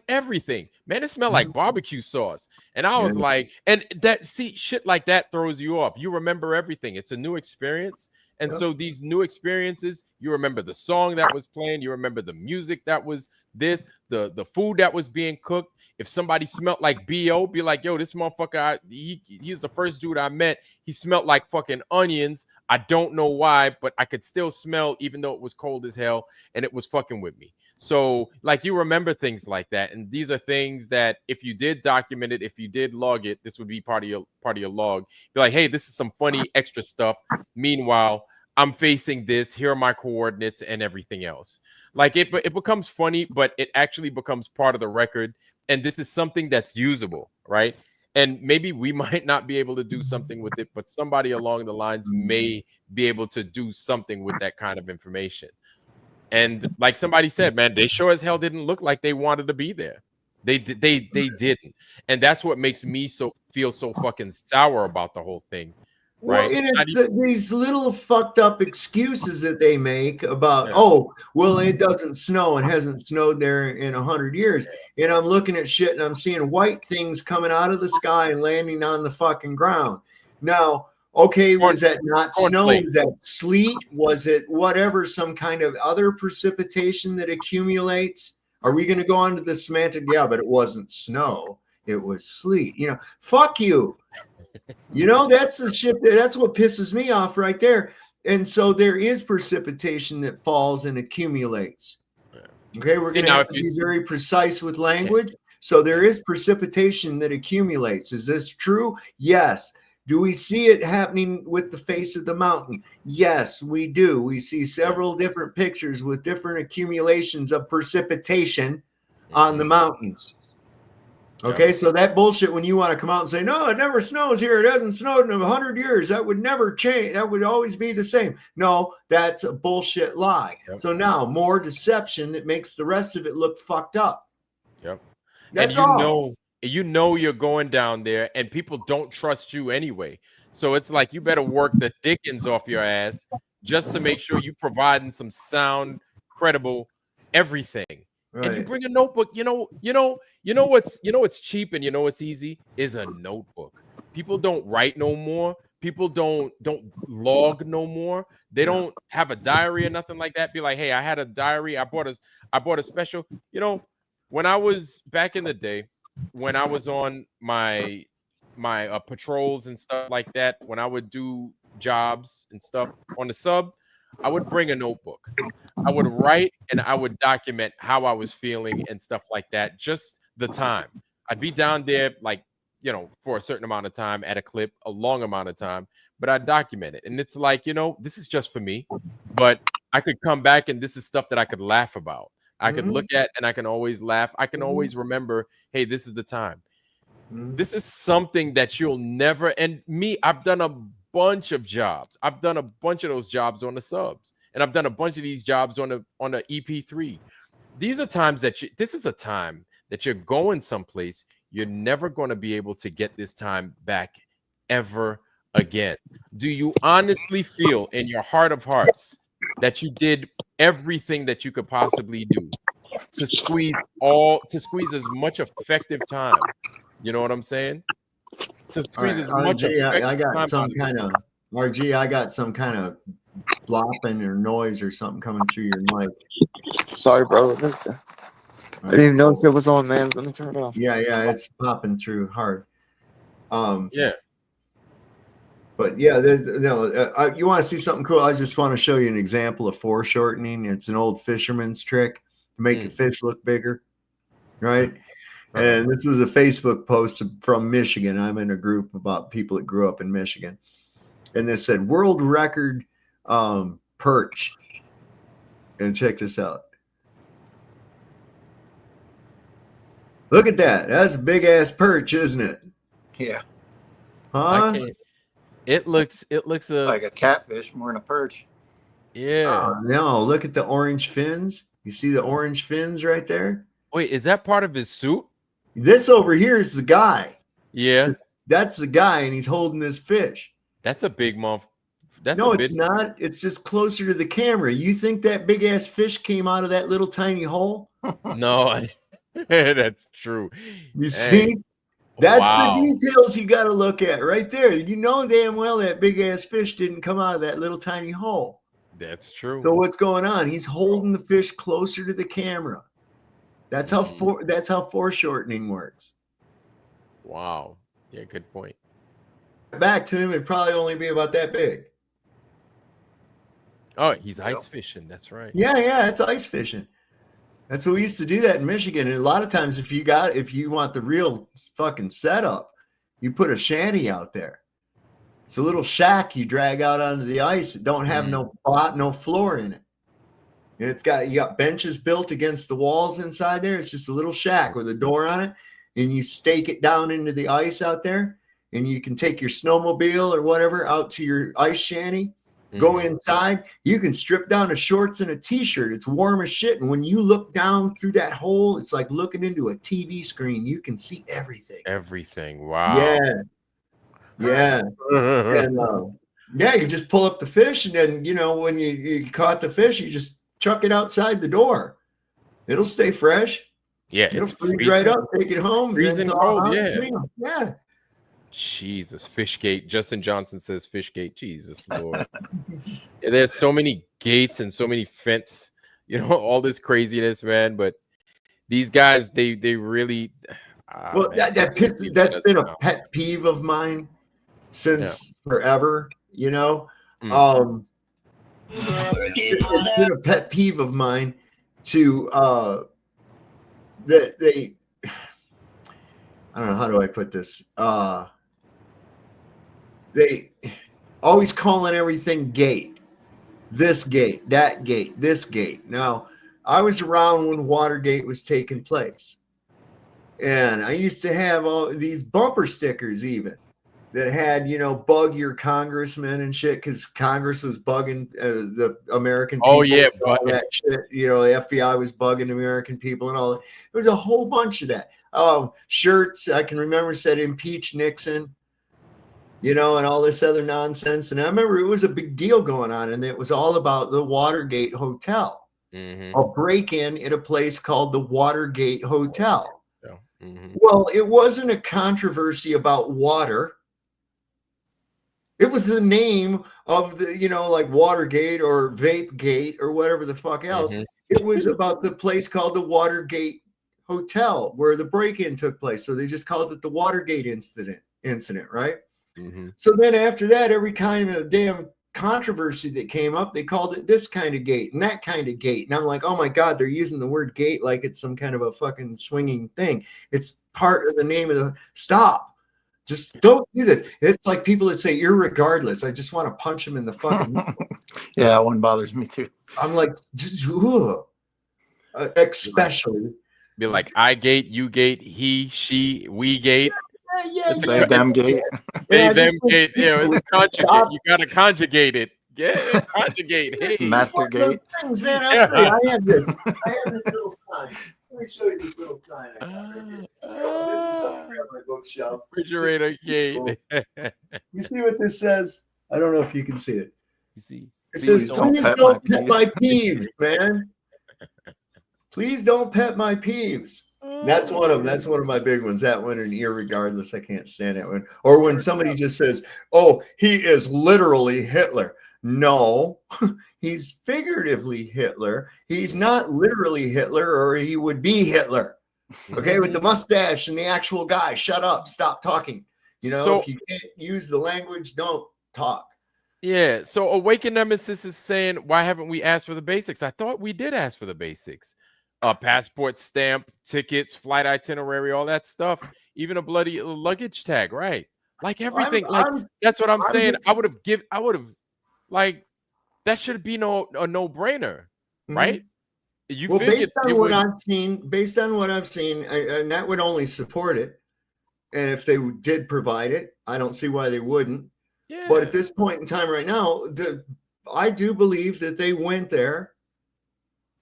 everything. Man, it smelled like barbecue sauce. And I was like, and shit like that throws you off. You remember everything. It's a new experience. And so these new experiences, you remember the song that was playing, you remember the music that was the food that was being cooked. If somebody smelled like BO, be like, yo, this motherfucker, he's the first dude I met. He smelled like fucking onions. I don't know why, but I could still smell, even though it was cold as hell, and it was fucking with me. So, like, you remember things like that. And these are things that if you did document it, if you did log it, this would be part of your log. Be like, hey, this is some funny extra stuff. Meanwhile, I'm facing this. Here are my coordinates and everything else. Like, it becomes funny, but it actually becomes part of the record. And this is something that's usable, right? And maybe we might not be able to do something with it, but somebody along the lines may be able to do something with that kind of information. And like somebody said, man, they sure as hell didn't look like they wanted to be there. They didn't. And that's what makes me feel so fucking sour about the whole thing. Right. Well, and it's these little fucked up excuses that they make about, oh, well, it doesn't snow. It hasn't snowed there in 100 years. And I'm looking at shit and I'm seeing white things coming out of the sky and landing on the fucking ground. Now, okay, was that not snow? Was that sleet? Was it whatever, some kind of other precipitation that accumulates? Are we going to go on to the semantic? Yeah, but it wasn't snow. It was sleet. You know, fuck you. You know, that's the shit. That's what pisses me off right there. And so there is precipitation that falls and accumulates. Okay, we're going to have to be very precise with language. So there is precipitation that accumulates. Is this true? Yes. Do we see it happening with the face of the mountain? Yes, we do. We see several different pictures with different accumulations of precipitation on the mountains. Okay, so that bullshit, when you want to come out and say, no, it never snows here. It hasn't snowed in 100 years. That would never change. That would always be the same. No, that's a bullshit lie. So now more deception that makes the rest of it look fucked up. Yep. That's and you know you're going down there and people don't trust you anyway. So it's like you better work the dickens off your ass just to make sure you're providing some sound, credible everything. Right. And you bring a notebook. You know what's cheap and you know what's easy is a notebook. People don't write no more. People don't log no more. They don't have a diary or nothing like that. Be like, hey, I had a diary. I bought a special. You know, when I was back in the day, when I was on my patrols and stuff like that, when I would do jobs and stuff on the sub, I would bring a notebook. I would write and I would document how I was feeling and stuff like that. Just the time. I'd be down there, like, you know, for a certain amount of time at a clip, a long amount of time, but I document it. And it's like, you know, this is just for me, but I could come back and this is stuff that I could laugh about. I could look at and I can always laugh. I can always remember, hey, this is the time. This is something that you'll never, and me, I've done a bunch of jobs. I've done a bunch of those jobs on the subs, and I've done a bunch of these jobs on the EP3. These are times that this is a time that you're going someplace. You're never going to be able to get this time back ever again. Do you honestly feel in your heart of hearts that you did everything that you could possibly do to squeeze as much effective time? You know what I'm saying? To squeeze as much RG, I got some kind of RG. I got some kind of blopping or noise or something coming through your mic. Sorry, bro. I didn't even notice it was on, man. Let me turn it off. Yeah, it's popping through hard. Yeah. But yeah, there's you want to see something cool? I just want to show you an example of foreshortening. It's an old fisherman's trick to make a fish look bigger, right? And this was a Facebook post from Michigan. I'm in a group about people that grew up in Michigan. And this said, world record perch. And check this out. Look at that. That's a big ass perch, isn't it? Yeah. Huh? It looks like a catfish more than a perch. Yeah. No, look at the orange fins. You see the orange fins right there? Wait, is that part of his suit? This over here is the guy. Yeah. That's the guy, and he's holding this fish. That's a big month. It's not. It's just closer to the camera. You think that big ass fish came out of that little tiny hole? No, that's true. You see? That's the details you got to look at right there. You know damn well that big ass fish didn't come out of that little tiny hole. That's true. So what's going on? He's holding the fish closer to the camera. That's how foreshortening works. Wow. Yeah, good point. Back to him, it'd probably only be about that big. Oh, he's ice fishing. That's right. Yeah, it's ice fishing. That's what we used to do that in Michigan. And a lot of times if you want the real fucking setup, you put a shanty out there. It's a little shack you drag out onto the ice. It don't have no floor in it. And you got benches built against the walls inside there. It's just a little shack with a door on it. and you stake it down into the ice out there, and you can take your snowmobile or whatever out to your ice shanty, go inside, you can strip down to shorts and a t-shirt. It's warm as shit. And when you look down through that hole, it's like looking into a TV screen. You can see everything. Everything. Wow. Yeah. Yeah. And yeah, you just pull up the fish, and then, you know, when you caught the fish, you just chuck it outside the door. It'll stay fresh. Yeah. It'll freeze right up, take it home. Freezing cold, yeah. Yeah. Jesus, Fishgate. Justin Johnson says Fishgate. Jesus Lord. There's so many gates and so many fence, you know, all this craziness, man. But these guys, they really well, that's been a pet peeve of mine since forever, you know. It's been a pet peeve of mine to that they, I don't know, how do I put this? They always calling everything gate, this gate, that gate, this gate. Now, I was around when Watergate was taking place, and I used to have all these bumper stickers even that had, you know, bug your congressman and shit, because Congress was bugging the American people. Oh, yeah, all that shit. You know, the FBI was bugging the American people and all that. There was a whole bunch of that. Shirts, I can remember, said impeach Nixon, you know, and all this other nonsense. And I remember it was a big deal going on, and it was all about the Watergate Hotel, a break-in at a place called the Watergate Hotel. Well, it wasn't a controversy about water. It was the name of the, you know, like Watergate or Vape Gate or whatever the fuck else. It was about the place called the Watergate Hotel where the break-in took place. So they just called it the Watergate incident, right? So then after that, every kind of damn controversy that came up, they called it this kind of gate and that kind of gate. And I'm like, oh my God, they're using the word gate like it's some kind of a fucking swinging thing. It's part of the name of the stop. Just don't do this. It's like people that say irregardless. I just want to punch them in the fucking yeah, that one bothers me too. I'm like, just especially be like, I gate, you gate, he, she, we gate. They, them gate. Yeah, them gate. Yeah, it's conjugate. You gotta conjugate it. Yeah, conjugate. Hey, master gate. Things, man. I have this. I have this little sign. Let me show you this little sign. This is up here on my bookshelf. Refrigerator gate. You see what this says? I don't know if you can see it. You see? It says, please don't pet my peeves, man. Please don't pet my peeves. That's one of them. That's one of my big ones. That one and irregardless. I can't stand that one. Or when somebody just says, oh, he is literally Hitler. No, he's figuratively Hitler. He's not literally Hitler, or he would be Hitler. Okay, with the mustache and the actual guy. Shut up. Stop talking. You know, So- if you can't use the language, don't talk. Yeah. So Awakened Nemesis is saying, why haven't we asked for the basics? I thought we did ask for the basics. Passport stamp, tickets, flight itinerary, all that stuff. Even a bloody luggage tag, right? Like everything. That's what I'm saying. I would have like, that should be a no-brainer, right? You Well, figured based on what I've seen, and that would only support it. And if they did provide it, I don't see why they wouldn't. Yeah. But at this point in time right now, I do believe that they went there,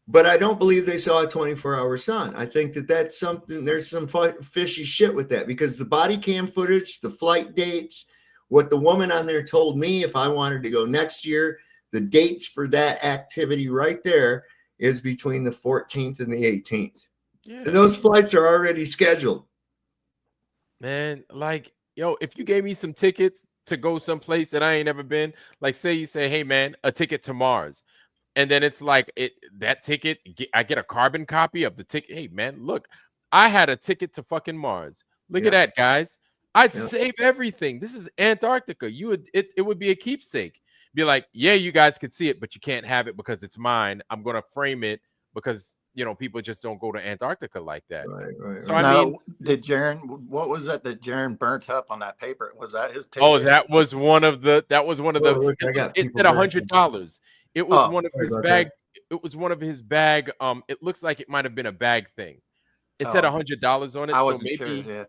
but I don't believe they saw a 24-hour sun. I think that's something, there's some fishy shit with that, because the body cam footage, the flight dates, what the woman on there told me, if I wanted to go next year, the dates for that activity right there is between the 14th and the 18th. Yeah. And those flights are already scheduled. Man, like, yo, if you gave me some tickets to go someplace that I ain't ever been, like, say you say, hey man, a ticket to Mars, and then it's like that ticket, I get a carbon copy of the ticket. Hey man, look, I had a ticket to fucking Mars. Look at that, guys. I'd save everything. This is Antarctica. It would be a keepsake. Be like, yeah, you guys could see it, but you can't have it because it's mine. I'm gonna frame it because, you know, people just don't go to Antarctica like that. Right. So I mean, did Jaron? What was that Jaron burnt up on that paper? Was that his ticket? Oh, that was one of the. Look, it said $100. It was one of his bag. It was one of his bag. It looks like it might have been a bag thing. It said $100 on it. I So wasn't maybe, sure. Yeah.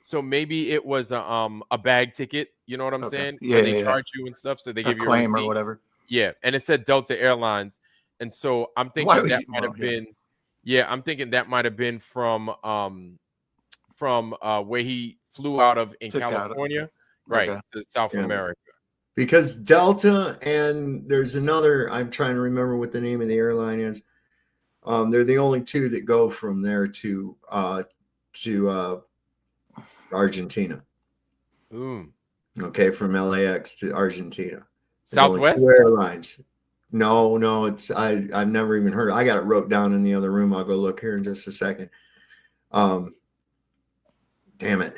so maybe it was a bag ticket. You know what I'm Okay. saying? Yeah, Where they yeah, yeah. charge you and stuff, so they A give you a claim or receipt. whatever. Yeah, and it said Delta Airlines, and so I'm Why thinking would that you- might well, have yeah. been. Yeah, I'm thinking that might have been from where he flew out of in Took out. California, right, Okay. to South Yeah. America. Because Delta and there's another, I'm trying to remember what the name of the airline is. They're the only two that go from there to Argentina. Okay, from LAX to Argentina. There's only Southwest? 2 airlines. No, it's I've never even heard. I got it wrote down in the other room. I'll go look here in just a second. Damn it.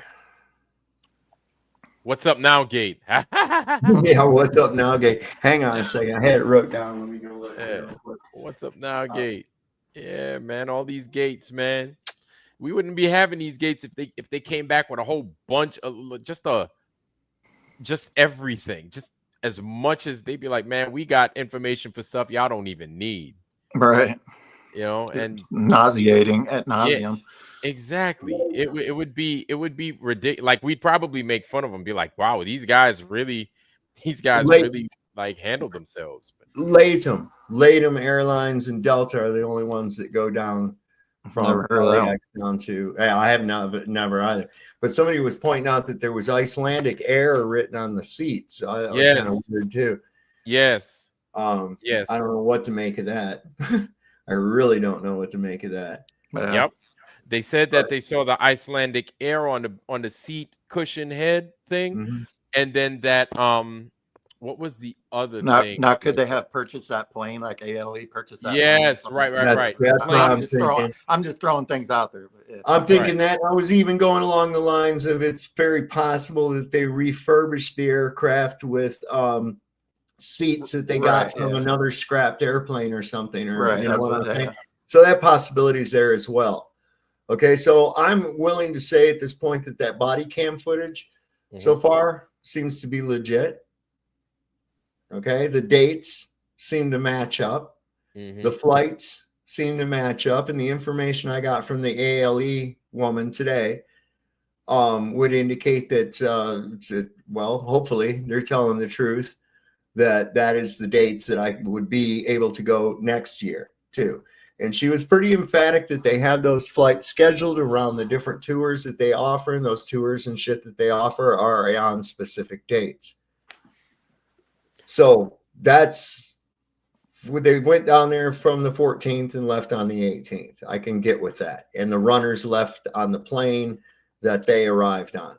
What's up now, Gate? Yeah, what's up now, Gate? Hang on a second. I had it wrote down. Let me go look. Yeah. What's up now, Gate? Yeah, man, all these gates, man. We wouldn't be having these gates if they came back with a whole bunch of just everything, just as much as they'd be like, man, we got information for stuff y'all don't even need. Right. You know, and nauseating at nauseum. Yeah, exactly. It would be ridiculous. Like we'd probably make fun of them, be like, wow, these guys really like handle themselves. LATAM Airlines and Delta are the only ones that go down from LAX down to. I have never either. But somebody was pointing out that there was Icelandic Air written on the seats. That was kind of weird too. Yes. Yes. I don't know what to make of that. I really don't know what to make of that. Yep. They said that they saw the Icelandic Air on the seat cushion head thing, and then that what was the other thing? Now, could they have purchased that plane like A.L.E. purchased that? Yes, plane? right. That's what I'm just throwing things out there. I'm thinking that I was even going along the lines of it's very possible that they refurbished the aircraft with seats that they got from another scrapped airplane or something, or you know what I'm saying? So that possibility is there as well. Okay, so I'm willing to say at this point that body cam footage so far seems to be legit. Okay, the dates seem to match up. The flights seem to match up, and the information I got from the A.L.E. woman today would indicate that, well, hopefully they're telling the truth, that is the dates that I would be able to go next year too. And she was pretty emphatic that they have those flights scheduled around the different tours that they offer, and those tours and shit that they offer are on specific dates. So that's they went down there from the 14th and left on the 18th. I can get with that. And the runners left on the plane that they arrived on.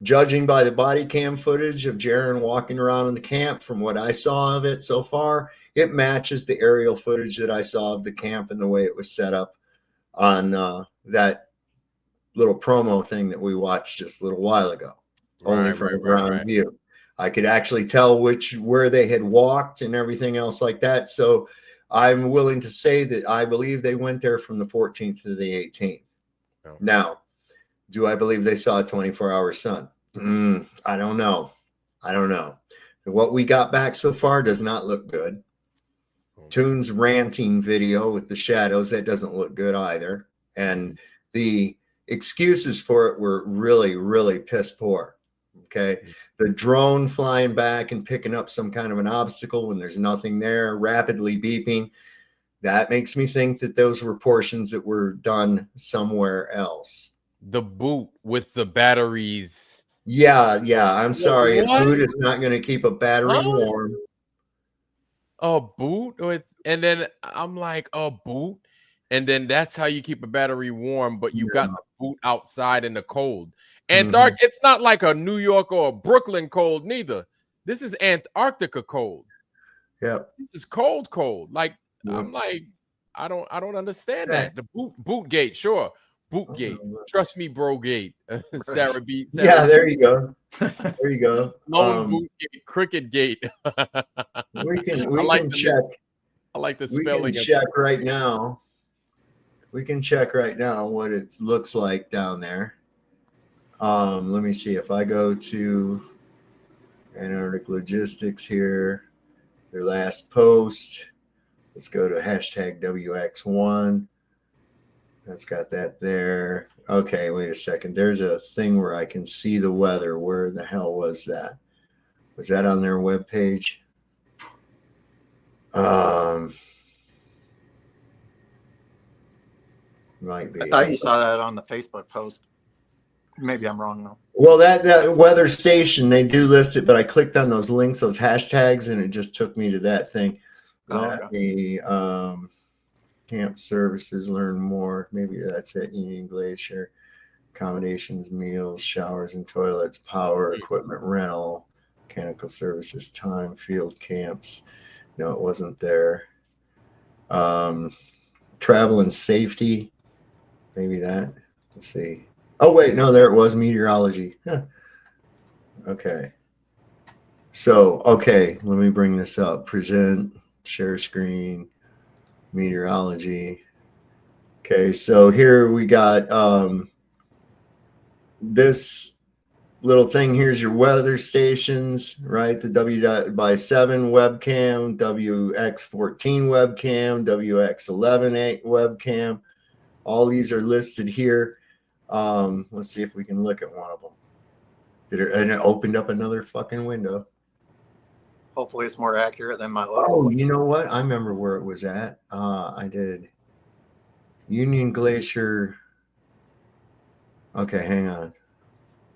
Judging by the body cam footage of Jaron walking around in the camp, from what I saw of it so far, it matches the aerial footage that I saw of the camp and the way it was set up on that little promo thing that we watched just a little while ago, only from a ground view. I could actually tell where they had walked and everything else like that. So I'm willing to say that I believe they went there from the 14th to the 18th. Oh. Now, do I believe they saw a 24-hour sun? I don't know. What we got back so far does not look good. Toon's ranting video with the shadows, that doesn't look good either. And the excuses for it were really, really piss poor. Okay. The drone flying back and picking up some kind of an obstacle when there's nothing there, rapidly beeping. That makes me think that those were portions that were done somewhere else. The boot with the batteries. Yeah. I'm sorry. What? A boot is not going to keep a battery warm. A boot with, and then I'm like, a boot, and then that's how you keep a battery warm, but you got the boot outside in the cold. Antarctic, it's not like a New York or a Brooklyn cold neither. This is Antarctica cold. Yeah. This is cold. Like I'm like, I don't understand that. The boot gate, sure. Boot gate. Trust me, bro gate. Sarah B. Yeah, there you go. There you go. Lone boot gate, cricket gate. we can check. I like the spelling. We can check right now. We can check right now what it looks like down there. Let me see if I go to Antarctic Logistics here, their last post. Let's go to hashtag WX1. That's got that there. Okay, wait a second. There's a thing where I can see the weather. Where the hell was that? Was that on their webpage? Might be. I thought you saw that on the Facebook post. Maybe I'm wrong though. Well, that weather station, they do list it, but I clicked on those links, those hashtags, and it just took me to that thing. Camp services, learn more. Maybe that's at Union Glacier. Accommodations, meals, showers and toilets, power, equipment rental, mechanical services, time, field camps. No, it wasn't there. Travel and safety. Maybe that. Let's see. Oh, wait. No, there it was. Meteorology. Huh. Okay. So, okay. Let me bring this up. Present, share screen, meteorology. Okay. So here we got this little thing. Here's your weather stations, right? The W.7 webcam, WX14 webcam, WX11 webcam. All these are listed here. Let's see if we can look at one of them. And it opened up another fucking window. Hopefully it's more accurate than my local. Oh, you know what? I remember where it was at. I did. Union Glacier. Okay, hang on.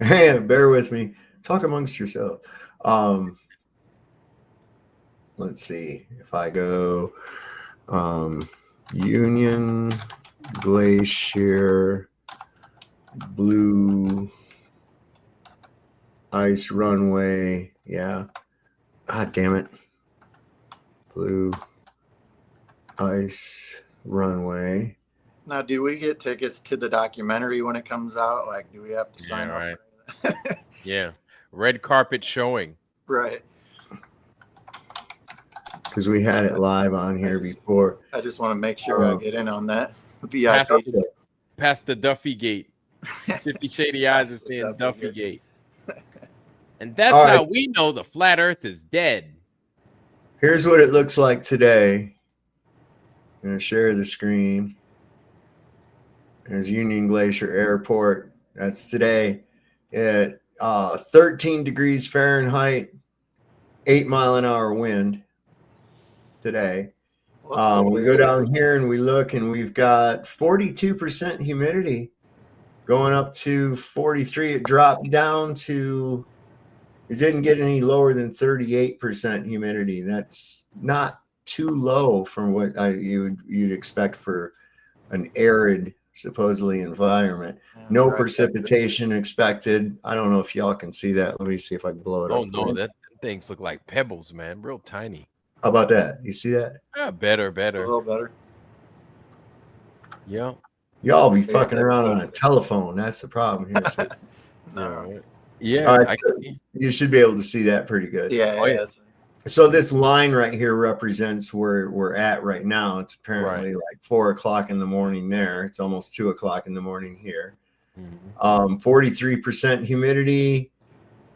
Hey, bear with me. Talk amongst yourself. Let's see. If I go Union Glacier blue ice runway. Yeah. God damn it. Blue ice runway. Now, do we get tickets to the documentary when it comes out? Like, do we have to sign up? Right. Yeah. Red carpet showing. Right. Because we had it live on here before. I just want to make sure I get in on that. Past the Duffy Gate. 50 Shady Eyes is saying Duffy Gate. And that's how we know the flat earth is dead. Here's what it looks like today. I'm going to share the screen. There's Union Glacier Airport. That's today at 13 degrees Fahrenheit, 8-mile-an-hour wind today. We go down here and we look, and we've got 42% humidity going up to 43. It dropped down to, it didn't get any lower than 38% humidity. That's not too low from what you'd expect for an arid, supposedly, environment. No precipitation expected. I don't know if y'all can see that. Let me see if I can blow it up. Oh no, that things look like pebbles, man. Real tiny. How about that? You see that? Better. A little better. Yeah. Y'all be fucking around on a telephone. That's the problem here. So. No. Yeah. You should be able to see that pretty good. Yeah. So this line right here represents where we're at right now. It's apparently like 4 o'clock in the morning there. It's almost 2 o'clock in the morning here. 43% humidity,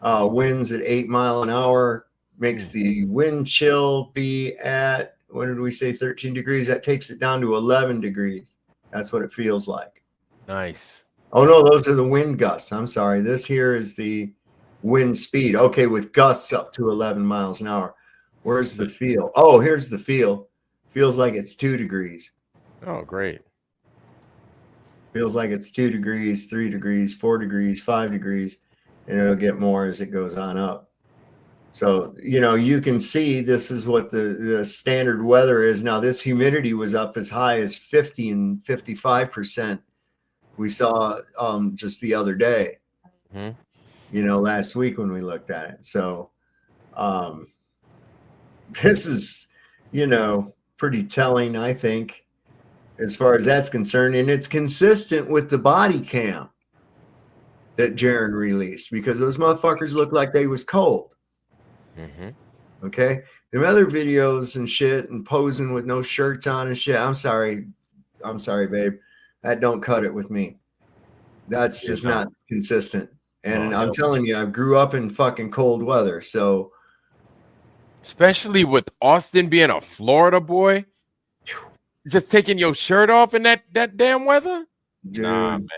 winds at 8 mile an hour, makes the wind chill be at, what did we say, 13 degrees? That takes it down to 11 degrees. That's what it feels like. Nice. Oh, no, those are the wind gusts. I'm sorry. This here is the wind speed. Okay, with gusts up to 11 miles an hour. Where's the feel? Oh, here's the feel. Feels like it's 2 degrees. Oh, great. Feels like it's 2 degrees, 3 degrees, 4 degrees, 5 degrees, and it'll get more as it goes on up. So, you can see this is what the standard weather is. Now, this humidity was up as high as 50 and 55%. We saw just the other day, last week when we looked at it. So this is, pretty telling, I think, as far as that's concerned. And it's consistent with the body cam that Jaron released, because those motherfuckers looked like they was cold. Okay. The other videos and shit and posing with no shirts on and shit. I'm sorry, babe. That don't cut it with me. That's just not consistent. And I'm telling you, I grew up in fucking cold weather. So, especially with Austin being a Florida boy. Just taking your shirt off in that damn weather? Dude, nah, man.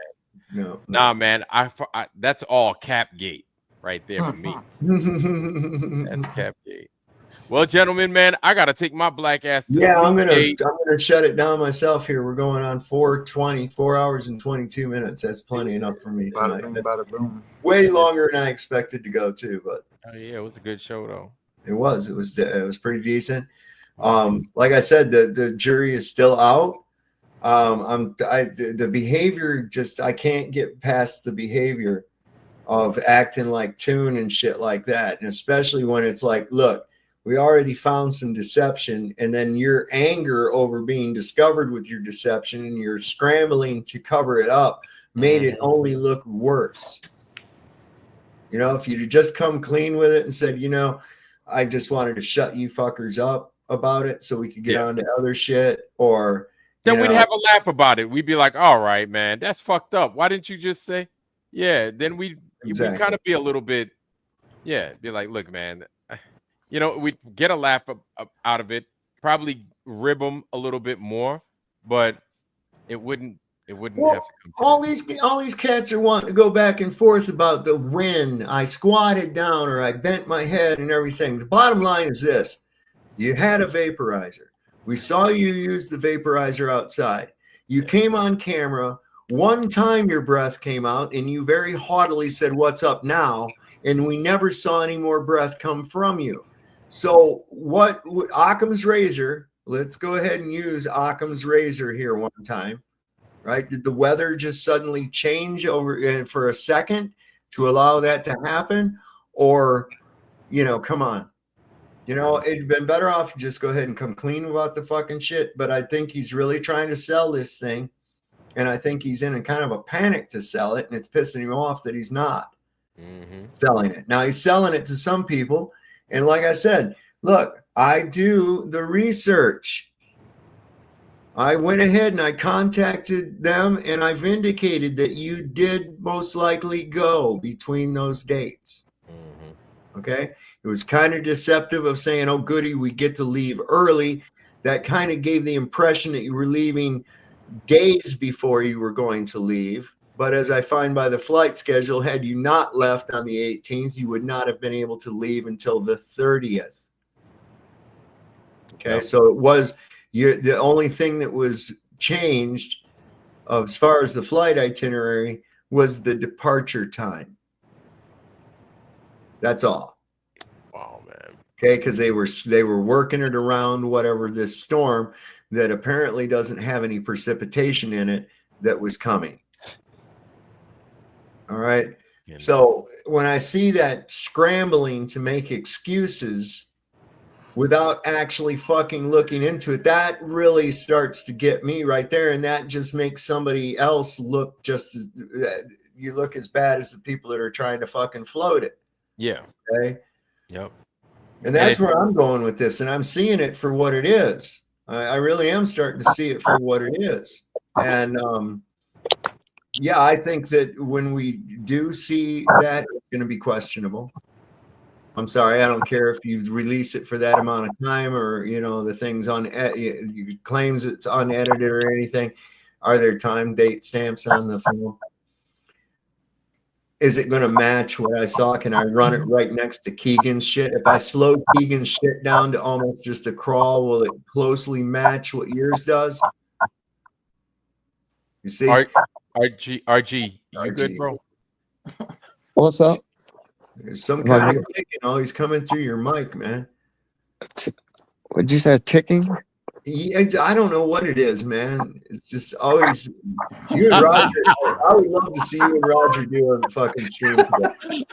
No. Nah, man. I that's all Capgate right there for me. That's Capgate. Well, gentlemen, man, I gotta take my black ass to sleep. I'm gonna shut it down myself here. We're going on 4 hours and 22 minutes. That's plenty enough for me tonight. Bada bing, bada boom. Way longer than I expected to go too, but oh yeah, it was a good show though. It was pretty decent. Like I said, the jury is still out. The behavior, just I can't get past the behavior of acting like Toon and shit like that, and especially when it's like, look, we already found some deception, and then your anger over being discovered with your deception and you're scrambling to cover it up made it only look worse. You know, if you'd just come clean with it and said, you know, I just wanted to shut you fuckers up about it so we could get on to other shit, or then we'd have a laugh about it. We'd be like, all right, man, that's fucked up. Why didn't you just say, yeah? Then we'd kind of be a little bit, be like, look, man, you know, we'd get a laugh out of it, probably rib them a little bit more, but it wouldn't have to come to all these cats are wanting to go back and forth about the when I squatted down or I bent my head and everything. The bottom line is this: you had a vaporizer. We saw you use the vaporizer outside. You came on camera. One time your breath came out and you very haughtily said, "What's up now?" And we never saw any more breath come from you. So what Occam's razor, let's go ahead and use Occam's razor here one time, right? Did the weather just suddenly change over for a second to allow that to happen? Or, you know, come on. You know, it'd been better off to just go ahead and come clean about the fucking shit. But I think he's really trying to sell this thing. And I think he's in a kind of a panic to sell it. And it's pissing him off that he's not selling it. Now he's selling it to some people. And like I said, look, I do the research. I went ahead and I contacted them and I vindicated that you did most likely go between those dates. Okay. It was kind of deceptive of saying, oh, goody, we get to leave early. That kind of gave the impression that you were leaving days before you were going to leave. But as I find by the flight schedule, had you not left on the 18th, you would not have been able to leave until the 30th. Okay, so it was the only thing that was changed as far as the flight itinerary was the departure time. That's all. Wow, man. Okay, because they were working it around whatever this storm that apparently doesn't have any precipitation in it that was coming. All right. So when I see that scrambling to make excuses without actually fucking looking into it, that really starts to get me right there. And that just makes somebody else look just as you look as bad as the people that are trying to fucking float it. Yeah. Okay. Yep. And that's where I'm going with this. And I'm seeing it for what it is. I really am starting to see it for what it is. And, yeah, I think that when we do see that, it's going to be questionable. I'm sorry, I don't care if you release it for that amount of time or, you know, the thing's on claims it's unedited or anything. Are there time date stamps on the film? Is it going to match what I saw? Can I run it right next to Keegan's shit? If I slow Keegan's shit down to almost just a crawl, will it closely match what yours does? You see? RG, you good, bro? What's up? There's some kind of ticking always coming through your mic, man. Would you say ticking? I don't know what it is, man. It's just always you and Roger. I would love to see you and Roger do a fucking stream today.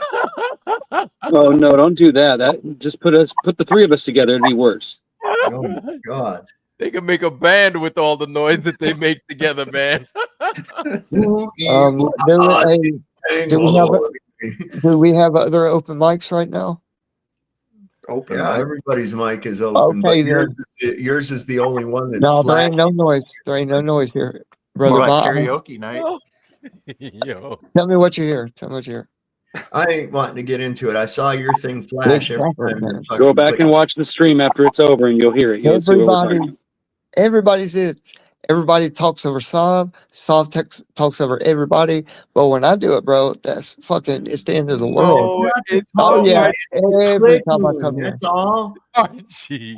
Oh no, don't do that. That just put the three of us together, it'd be worse. Oh my god. They can make a band with all the noise that they make together, man. Do we have other open mics right now? Open. Yeah, everybody's mic is open. Okay, but yours is the only one that's no, flat. there ain't no noise. There ain't no noise here, brother. More like karaoke night. Yo. Tell me what you hear. Tell me what you hear. I ain't wanting to get into it. I saw your thing flash every time. Go back and watch the stream after it's over, and you'll hear it. You'll see what we're talking about. Everybody's it. Everybody talks over Sav. Sav talks over everybody. But when I do it, bro, that's fucking. It's the end of the world. No, it's Oh not. yeah, every time I Clicking, come here. that's all. Archie.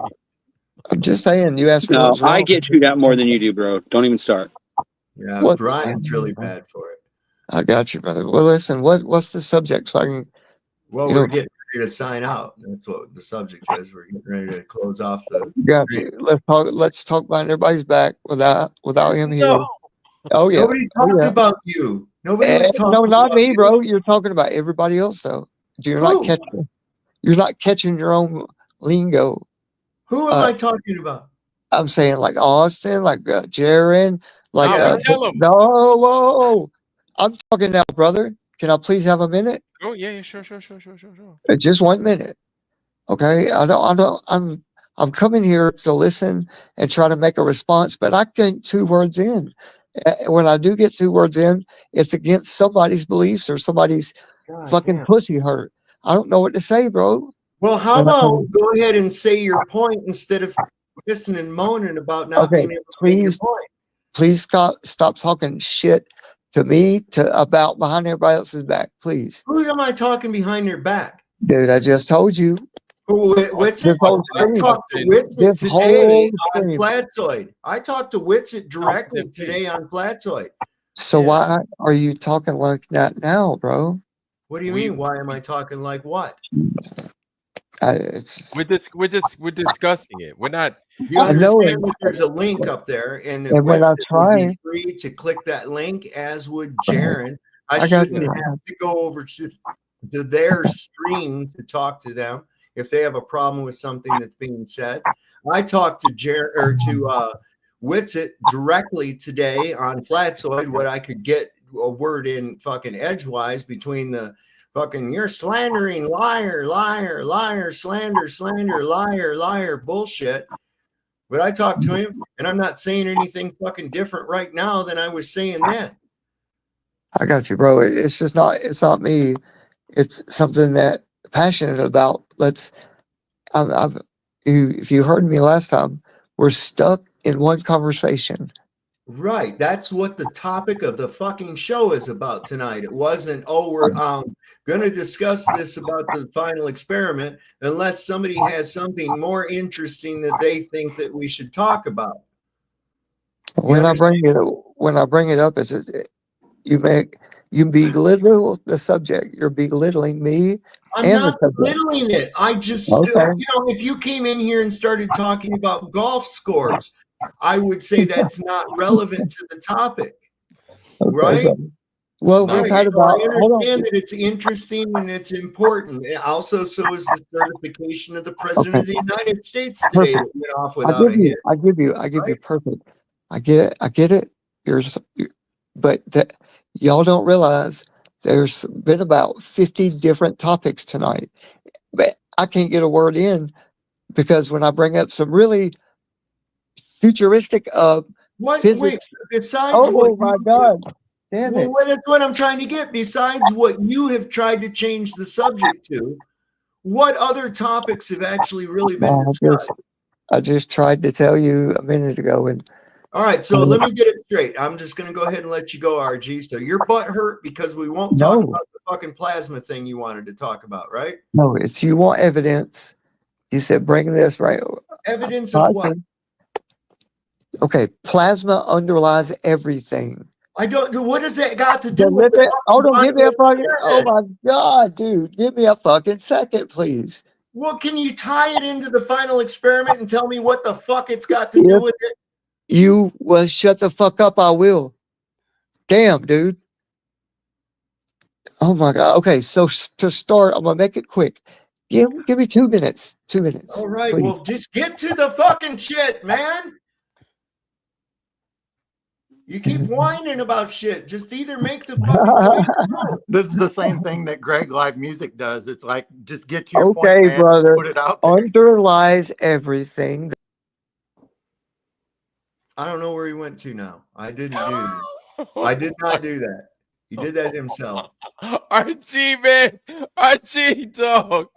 I'm just saying. You asked me No, what's wrong. I get chewed out more than you do, bro. Don't even start. Yeah, What? Brian's really bad for it. I got you, brother. Well, listen. What's the subject? So I can. Well, You we're know, getting ready to sign out. That's what the subject is. We're getting ready to close off the. got you. Let's talk behind everybody's back without him here. No. Oh yeah. Nobody Oh, talked yeah. about you. Nobody was talking. No, not about me, you. bro. You're talking about everybody else, though. You're not Who? catching. You're not catching your own lingo. Who am I talking about? I'm saying like Austin, like Jaron, like tell him. no, whoa. I'm talking now, brother. Can I please have a minute? Oh yeah, sure. Just 1 minute, okay? I'm coming here to listen and try to make a response, but I get 2 words in. When I do get 2 words in, it's against somebody's beliefs or somebody's fucking pussy hurt. I don't know what to say, bro. Well, how about go ahead and say your point instead of pissing and moaning about not being able to make your point. Please stop talking shit to me about behind everybody else's back, please. Who am I talking behind their back? Dude, I just told you. Witsit? I talked to Witsit today on Flatsoid. I talked to Witsit directly today on Flatsoid. So why are you talking like that now, bro? What do you mean? Why am I talking like what? We're discussing it. We're not. You understand that there's a link up there, and that when I Witsit would be free to click that link, as would Jaron. I shouldn't have to go over to their stream to talk to them if they have a problem with something that's being said. I talked to Witsit directly today on Flatsoid. What I could get a word in fucking edgewise between the fucking you're slandering, liar, slander, liar, bullshit. But I talked to him, and I'm not saying anything fucking different right now than I was saying then. I got you, bro. It's not me. It's something that I'm passionate about. If you heard me last time, we're stuck in one conversation. Right. That's what the topic of the fucking show is about tonight. It wasn't, we're going to discuss this about the final experiment unless somebody has something more interesting that they think that we should talk about. When I bring it up, you belittle the subject. You're belittling me. I'm not belittling it. I just, if you came in here and started talking about golf scores, I would say that's not relevant to the topic, right? Well, we've had I understand that it's interesting and it's important. Also, so is the certification of the President of the United States today that went off without a hit. I give you perfect. I get it. But y'all don't realize there's been about 50 different topics tonight, but I can't get a word in because when I bring up some really futuristic physics. Wait, besides my God. Damn it. Well, that's what I'm trying to get. Besides what you have tried to change the subject to, what other topics have actually really been discussed? I just tried to tell you a minute ago. All right, so let me get it straight. I'm just going to go ahead and let you go, RG. So your butt hurt because we won't talk about the fucking plasma thing you wanted to talk about, right? No, it's you want evidence. You said bring this, right? Evidence of what? Okay, plasma underlies everything. I don't. What does that got to do with it? Oh, don't give me a fucking. Oh my God, dude, give me a fucking second, please. Well, can you tie it into the final experiment and tell me what the fuck it's got to do with it? You will shut the fuck up. I will. Damn, dude. Oh my God. Okay, so to start, I'm gonna make it quick. Give me 2 minutes. 2 minutes. All right. Please. Well, just get to the fucking shit, man. You keep whining about shit. Just either make the fucking This is the same thing that Greg Live Music does. It's like, just get to your point, Okay, man, brother. put it out there. Underlies everything. I don't know where he went to now. I didn't do that. I did not do that. He did that himself. Archie, man. Archie, dog.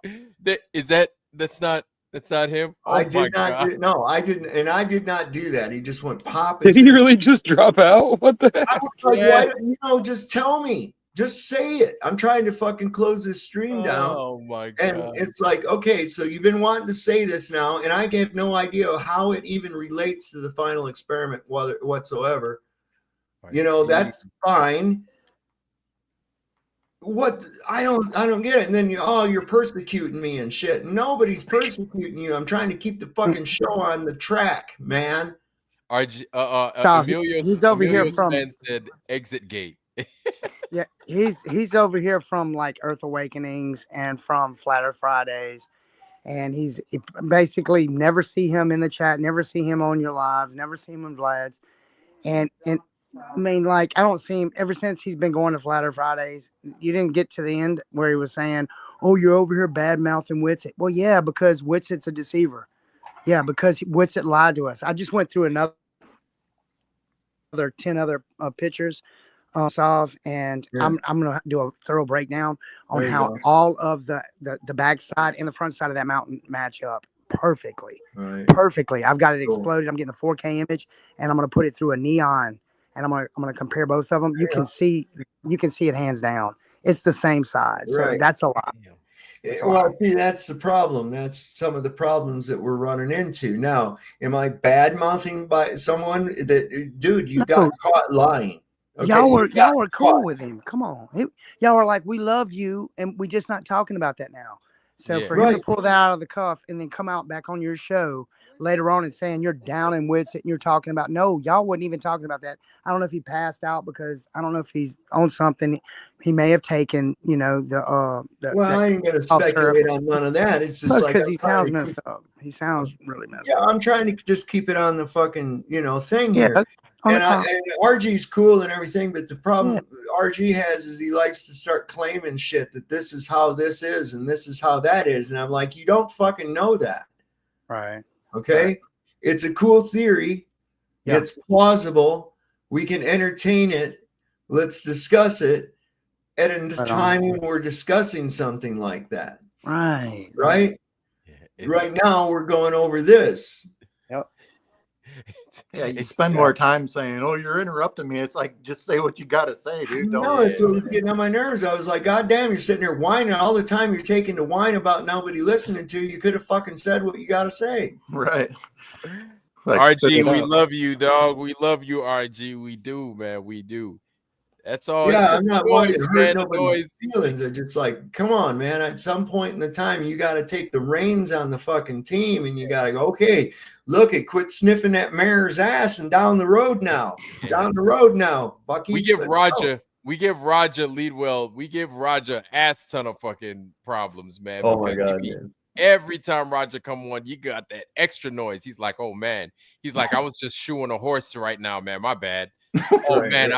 That's not That's not him. Oh I my did not. God. No, I didn't, and I did not do that. He just went pop. Did he really just drop out? What the heck? I was like, why don't you just tell me? Just say it. I'm trying to fucking close this stream down. Oh my God. And it's like, okay, so you've been wanting to say this now, and I have no idea how it even relates to the final experiment whatsoever. You know, that's fine. What I don't get it. And then you're persecuting me and shit. Nobody's persecuting you. I'm trying to keep the fucking show on the track, man. Emilio, he's over here Emilio from Spence said exit gate. yeah, he's over here from like Earth Awakenings and from Flat Earth Fridays, and he basically never see him in the chat, never see him on your lives, never see him in Vlad's, and I mean, like, I don't see him ever since he's been going to Flat Earth Fridays. You didn't get to the end where he was saying, "Oh, you're over here bad mouthing Witsit." Well, yeah, because Witsit's a deceiver. Yeah, because Witsit lied to us. I just went through another 10 other pictures, and I'm gonna do a thorough breakdown on how all of the back side and the front side of that mountain match up perfectly. Right. Perfectly. I've got it exploded. I'm getting a 4K image, and I'm gonna put it through a neon. And I'm gonna compare both of them. You can see it hands down. It's the same side. So that's a lot. Well, see, that's the problem. That's some of the problems that we're running into. Now, am I bad mouthing by someone that, dude, you got caught lying? Okay? Y'all were cool with him. Come on. Y'all were like, we love you, and we're just not talking about that now. So for him to pull that out of the cuff and then come out back on your show later on and saying you're down in Witsit and you're talking about, no, y'all wasn't even talking about that. I don't know if he passed out because I don't know if he's on something. He may have taken, well, I ain't gonna speculate on none of that. It's just like, because he sounds messed up. He sounds really messed up. Yeah, I'm trying to just keep it on the fucking thing here. And RG's cool and everything, but the problem RG has is he likes to start claiming shit that this is how this is and this is how that is, and I'm like, you don't fucking know that, right? Okay, right. It's a cool theory. It's plausible. We can entertain it. Let's discuss it at a time when we're discussing something like that. Right. Right. Right now we're going over this. Yeah, you spend more time saying, "Oh, you're interrupting me." It's like, just say what you got to say, dude. No, it's what was getting on my nerves. I was like, God damn, you're sitting there whining all the time you're taking to whine about nobody listening to you. You could have fucking said what you got to say. Right. Like, RG, we love you, dog. We love you, RG. We do, man. We do. That's all. Yeah, I'm not wanting to hurt nobody's feelings. They're just like, come on, man. At some point in the time, you got to take the reins on the fucking team, and you got to go, okay, look, quit sniffing that mayor's ass, and down the road now. Down the road now, Bucky. We give Roger Leadwell, we give Roger ass ton of fucking problems, man. Oh my God, man. Every time Roger come on, you got that extra noise. He's like, oh man. He's like, I was just shoeing a horse right now, man. My bad. Oh man,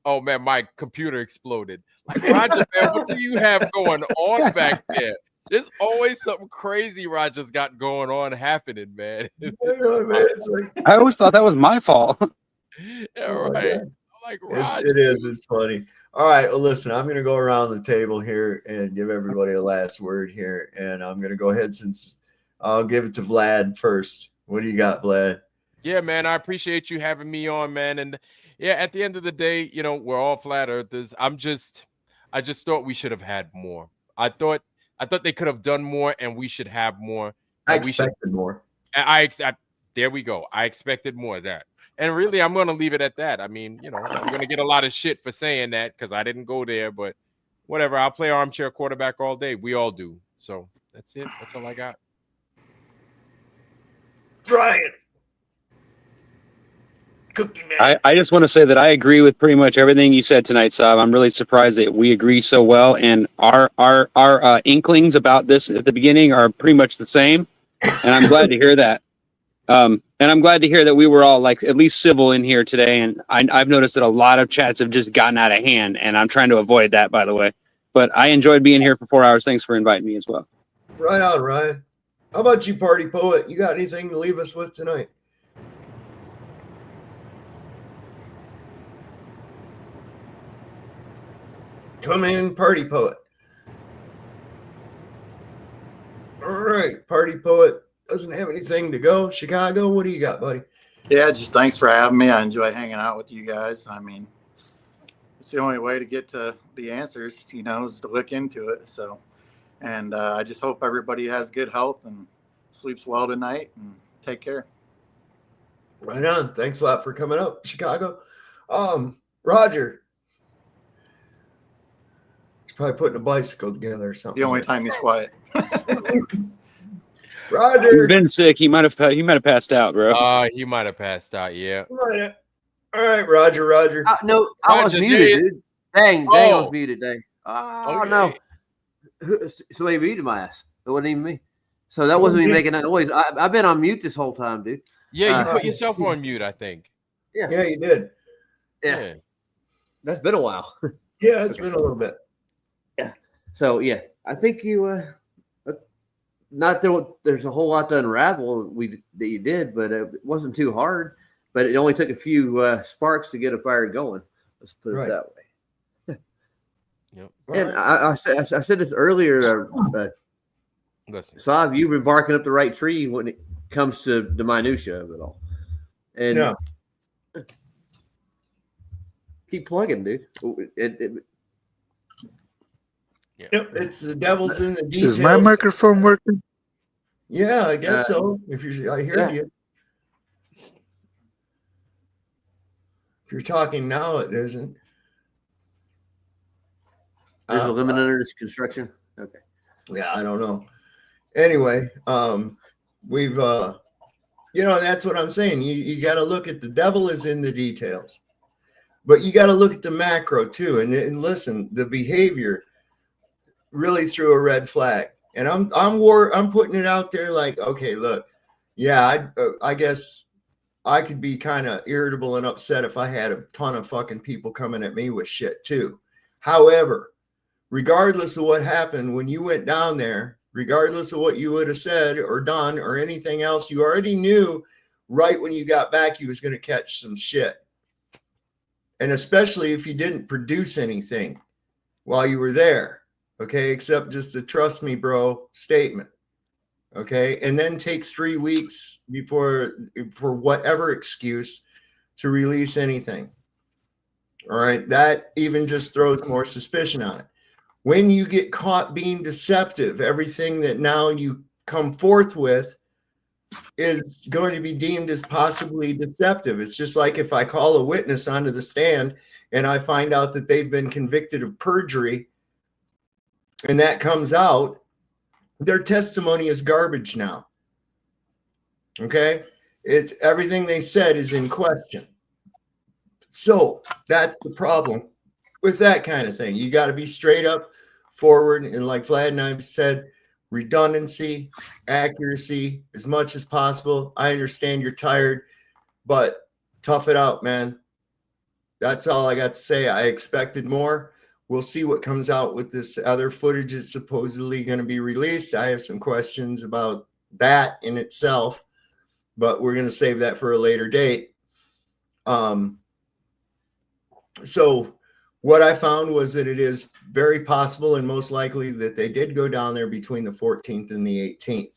oh man, my computer exploded. Like, Roger, man, what do you have going on back there? There's always something crazy Roger's got going on happening, man. I always thought that was my fault. Yeah, right. Like, Roger. It is. It's funny. All right. Well, listen, I'm going to go around the table here and give everybody a last word here. And I'm going to go ahead, since I'll give it to Vlad first. What do you got, Vlad? Yeah, man, I appreciate you having me on, man. And yeah, at the end of the day, we're all flat earthers. I just thought we should have had more. I thought they could have done more, and we should have more. I expected more. There we go. I expected more of that. And really, I'm going to leave it at that. I mean, I'm going to get a lot of shit for saying that because I didn't go there, but whatever. I'll play armchair quarterback all day. We all do. So that's it. That's all I got. Brian. I just want to say that I agree with pretty much everything you said tonight, Saab. I'm really surprised that we agree so well, and our inklings about this at the beginning are pretty much the same, and I'm glad to hear that. And I'm glad to hear that we were all like at least civil in here today. And I've noticed that a lot of chats have just gotten out of hand, and I'm trying to avoid that, by the way. But I enjoyed being here for 4 hours. Thanks for inviting me as well. Right on, Ryan. How about you, Party Poet? You got anything to leave us with tonight? Come in, Party Poet. All right, Party Poet. doesn't have anything to go. Chicago, what do you got, buddy? Yeah, just thanks for having me. I enjoy hanging out with you guys. I mean, it's the only way to get to the answers, is to look into it. So, and I just hope everybody has good health and sleeps well tonight, and take care. Right on. Thanks a lot for coming up, Chicago. Roger. He's probably putting a bicycle together or something. The only time he's quiet. Roger. He's been sick. He might have passed out, bro. He might have passed out. Yeah. All right, Roger. No, I was Roger, muted, dude. Dang, I was Oh. muted. Dang. Oh Okay. no. Somebody muted my ass. It wasn't even me. So that wasn't me making that noise. I've been on mute this whole time, dude. Yeah, you put yourself on mute, I think. Yeah, you did. Yeah. That's been a while. Yeah, it's been a little bit. Yeah. So yeah, I think you not that there's a whole lot to unravel that you did, but it wasn't too hard. But it only took a few sparks to get a fire going. Let's put it that way. Yep. And I said this earlier. Sav, you've been barking up the right tree when it comes to the minutia of it all. And keep plugging, dude. Yep, it's the devil's in the details. Is my microphone working? Yeah, I guess so. I hear you. If you're talking now, it isn't. There's a limit under this construction. Okay. Yeah, I don't know. Anyway, we've that's what I'm saying. You got to look at the devil is in the details, but you got to look at the macro too. And listen, the behavior really threw a red flag. And I'm putting it out there like, okay, look, yeah, I guess I could be kind of irritable and upset if I had a ton of fucking people coming at me with shit too. However, regardless of what happened when you went down there, regardless of what you would have said or done or anything else, you already knew right when you got back you was going to catch some shit. And especially if you didn't produce anything while you were there, okay, except just the trust me, bro statement, okay? And then take 3 weeks for whatever excuse to release anything. All right, that even just throws more suspicion on it. When you get caught being deceptive, everything that now you come forth with is going to be deemed as possibly deceptive. It's just like if I call a witness onto the stand and I find out that they've been convicted of perjury and that comes out, their testimony is garbage now. Okay? It's everything they said is in question. So that's the problem with that kind of thing. You got to be straight up forward. And like Vlad and I said, redundancy, accuracy, as much as possible. I understand you're tired, but tough it out, man. That's all I got to say. I expected more. We'll see what comes out with this other footage that's supposedly going to be released. I have some questions about that in itself, but we're going to save that for a later date. So what I found was that it is very possible and most likely that they did go down there between the 14th and the 18th.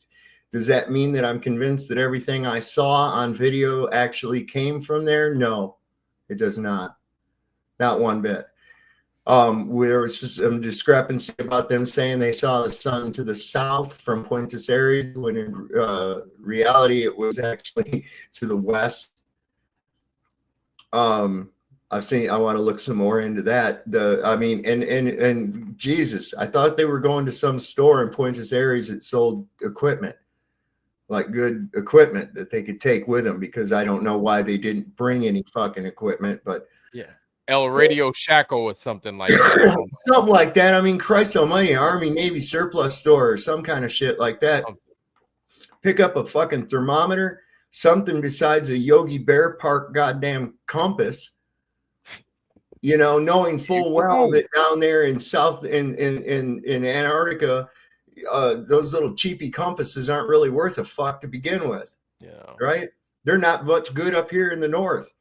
Does that mean that I'm convinced that everything I saw on video actually came from there? No, it does not. Not one bit. There was just some discrepancy about them saying they saw the sun to the south from Buenos Aires, when in reality it was actually to the west. I want to look some more into that. And Jesus, I thought they were going to some store in Buenos Aires that sold equipment, like good equipment that they could take with them, because I don't know why they didn't bring any fucking equipment, but yeah. El Radio Shackle or something like that. Something like that. I mean, Christ almighty, Army, Navy surplus store or some kind of shit like that. Pick up a fucking thermometer, something besides a Yogi Bear Park goddamn compass. You know, knowing full well that down there in in Antarctica, those little cheapy compasses aren't really worth a fuck to begin with. Yeah. Right? They're not much good up here in the north.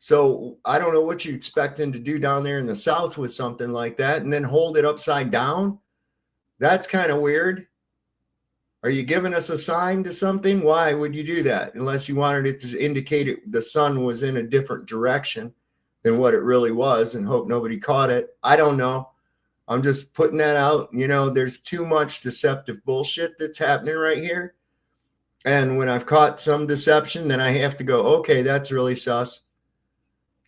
So I don't know what you expect them to do down there in the south with something like that and then hold it upside down. That's kind of weird. Are you giving us a sign to something? Why would you do that? Unless you wanted it to indicate the sun was in a different direction than what it really was and hope nobody caught it. I don't know. I'm just putting that out. You know, there's too much deceptive bullshit that's happening right here. And when I've caught some deception, then I have to go, okay, that's really sus.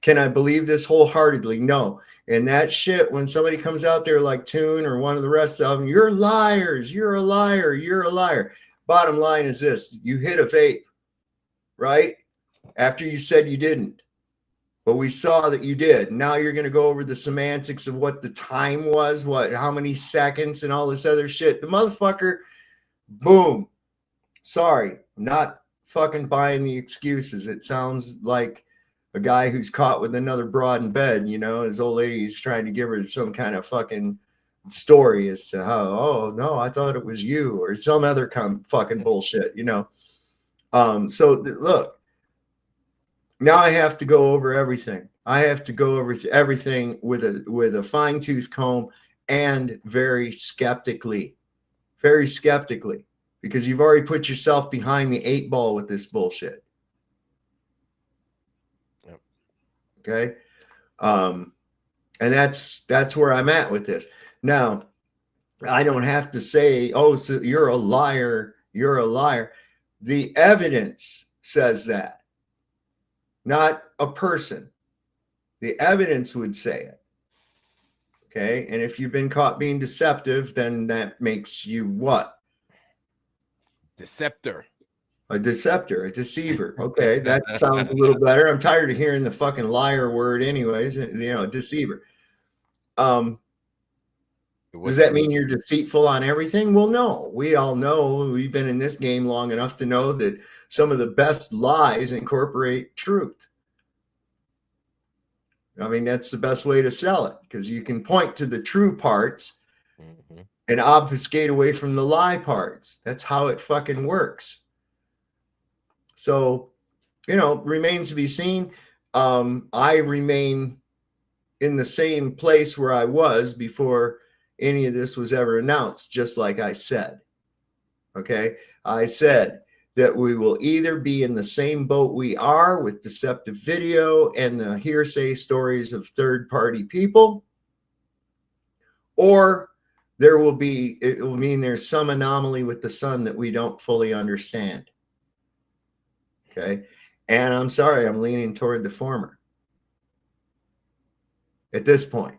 Can I believe this wholeheartedly? No. And that shit, when somebody comes out there like Toon or one of the rest of them, you're liars, you're a liar, you're a liar. Bottom line is this: you hit a vape, right? After you said you didn't. But we saw that you did. Now you're going to go over the semantics of what the time was, how many seconds and all this other shit. The motherfucker, boom. Sorry, I'm not fucking buying the excuses. It sounds like a guy who's caught with another broad in bed, you know, his old lady is trying to give her some kind of fucking story as to how, oh, no, I thought it was you, or some other fucking bullshit, you know. Look, now I have to go over everything. I have to go over everything with a fine-tooth comb and very skeptically, because you've already put yourself behind the 8 ball with this bullshit. Okay. And that's where I'm at with this. Now, I don't have to say, oh, so you're a liar. You're a liar. The evidence says that, not a person. The evidence would say it. Okay. And if you've been caught being deceptive, then that makes you what? Deceptor. A deceptor, a deceiver. Okay, that sounds a little better. I'm tired of hearing the fucking liar word anyways, you know, deceiver. Does that mean you're deceitful on everything? Well, no. We all know, we've been in this game long enough to know that some of the best lies incorporate truth. I mean, that's the best way to sell it, because you can point to the true parts and obfuscate away from the lie parts. That's how it fucking works. So, you know, remains to be seen. I remain in the same place where I was before any of this was ever announced, just like I said. Okay. I said that we will either be in the same boat we are with deceptive video and the hearsay stories of third-party people, or it will mean there's some anomaly with the sun that we don't fully understand. Okay. And I'm sorry, I'm leaning toward the former at this point.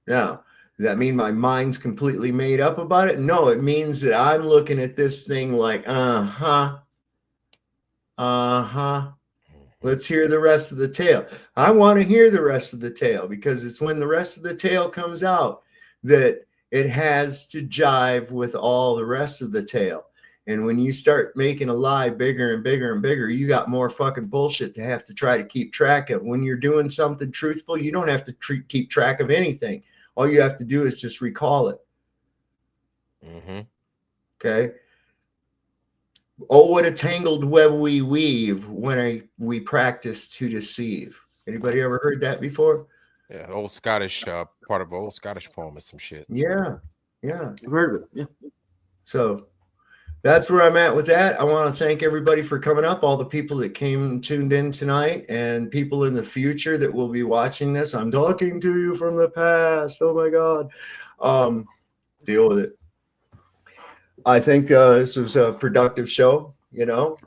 Now, does that mean my mind's completely made up about it? No, it means that I'm looking at this thing like, let's hear the rest of the tale. I want to hear the rest of the tale, because it's when the rest of the tale comes out that it has to jive with all the rest of the tale. And when you start making a lie bigger and bigger and bigger, you got more fucking bullshit to have to try to keep track of. When you're doing something truthful, you don't have to keep track of anything. All you have to do is just recall it. Okay. Oh, what a tangled web we weave when we practice to deceive. Anybody ever heard that before? Yeah, old Scottish part of an old Scottish poem or some shit. Yeah, yeah. I've heard of it. Yeah. So that's where I'm at with that. I want to thank everybody for coming up, all the people that came and tuned in tonight, and people in the future that will be watching this. I'm talking to you from the past. Oh my God. Deal with it. I think this was a productive show, you know.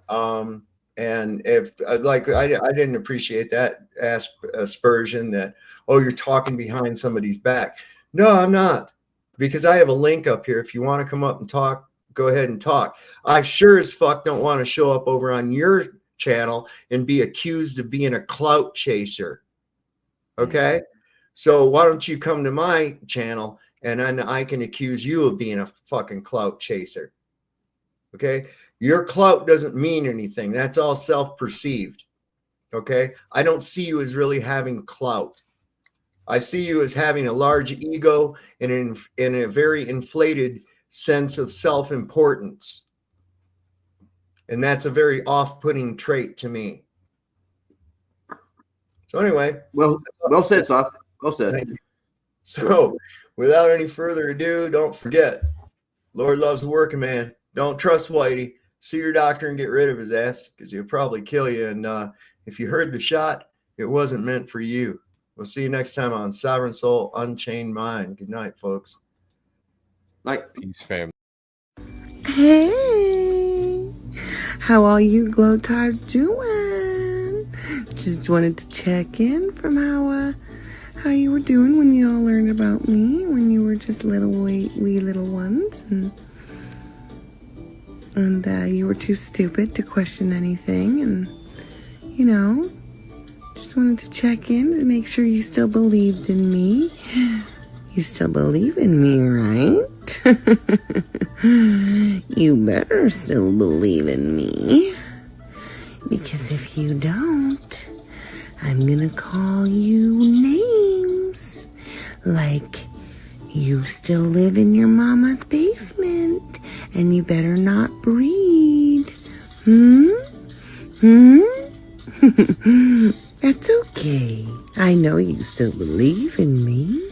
And if like I didn't appreciate that aspersion that, oh, you're talking behind somebody's back. No, I'm not, because I have a link up here. If you want to come up and talk, go ahead and talk. I sure as fuck don't want to show up over on your channel and be accused of being a clout chaser. Okay? So why don't you come to my channel and then I can accuse you of being a fucking clout chaser. Okay? Your clout doesn't mean anything. That's all self-perceived. Okay? I don't see you as really having clout. I see you as having a large ego and in a very inflated sense of self-importance. And that's a very off-putting trait to me. So anyway. Well said, Soph. Well said. So without any further ado, don't forget, Lord loves a working man. Don't trust Whitey. See your doctor and get rid of his ass because he'll probably kill you. And if you heard the shot, it wasn't meant for you. We'll see you next time on Sovereign Soul Unchained Mind. Good night, folks. Like peace, family. Hey, how all you glow-tards doing? Just wanted to check in from how you were doing when you all learned about me when you were just little wee little ones, and you were too stupid to question anything, and you know, just wanted to check in to make sure you still believed in me. You still believe in me, right? You better still believe in me. Because if you don't, I'm gonna call you names. Like, you still live in your mama's basement, and you better not breed. That's okay. I know you still believe in me.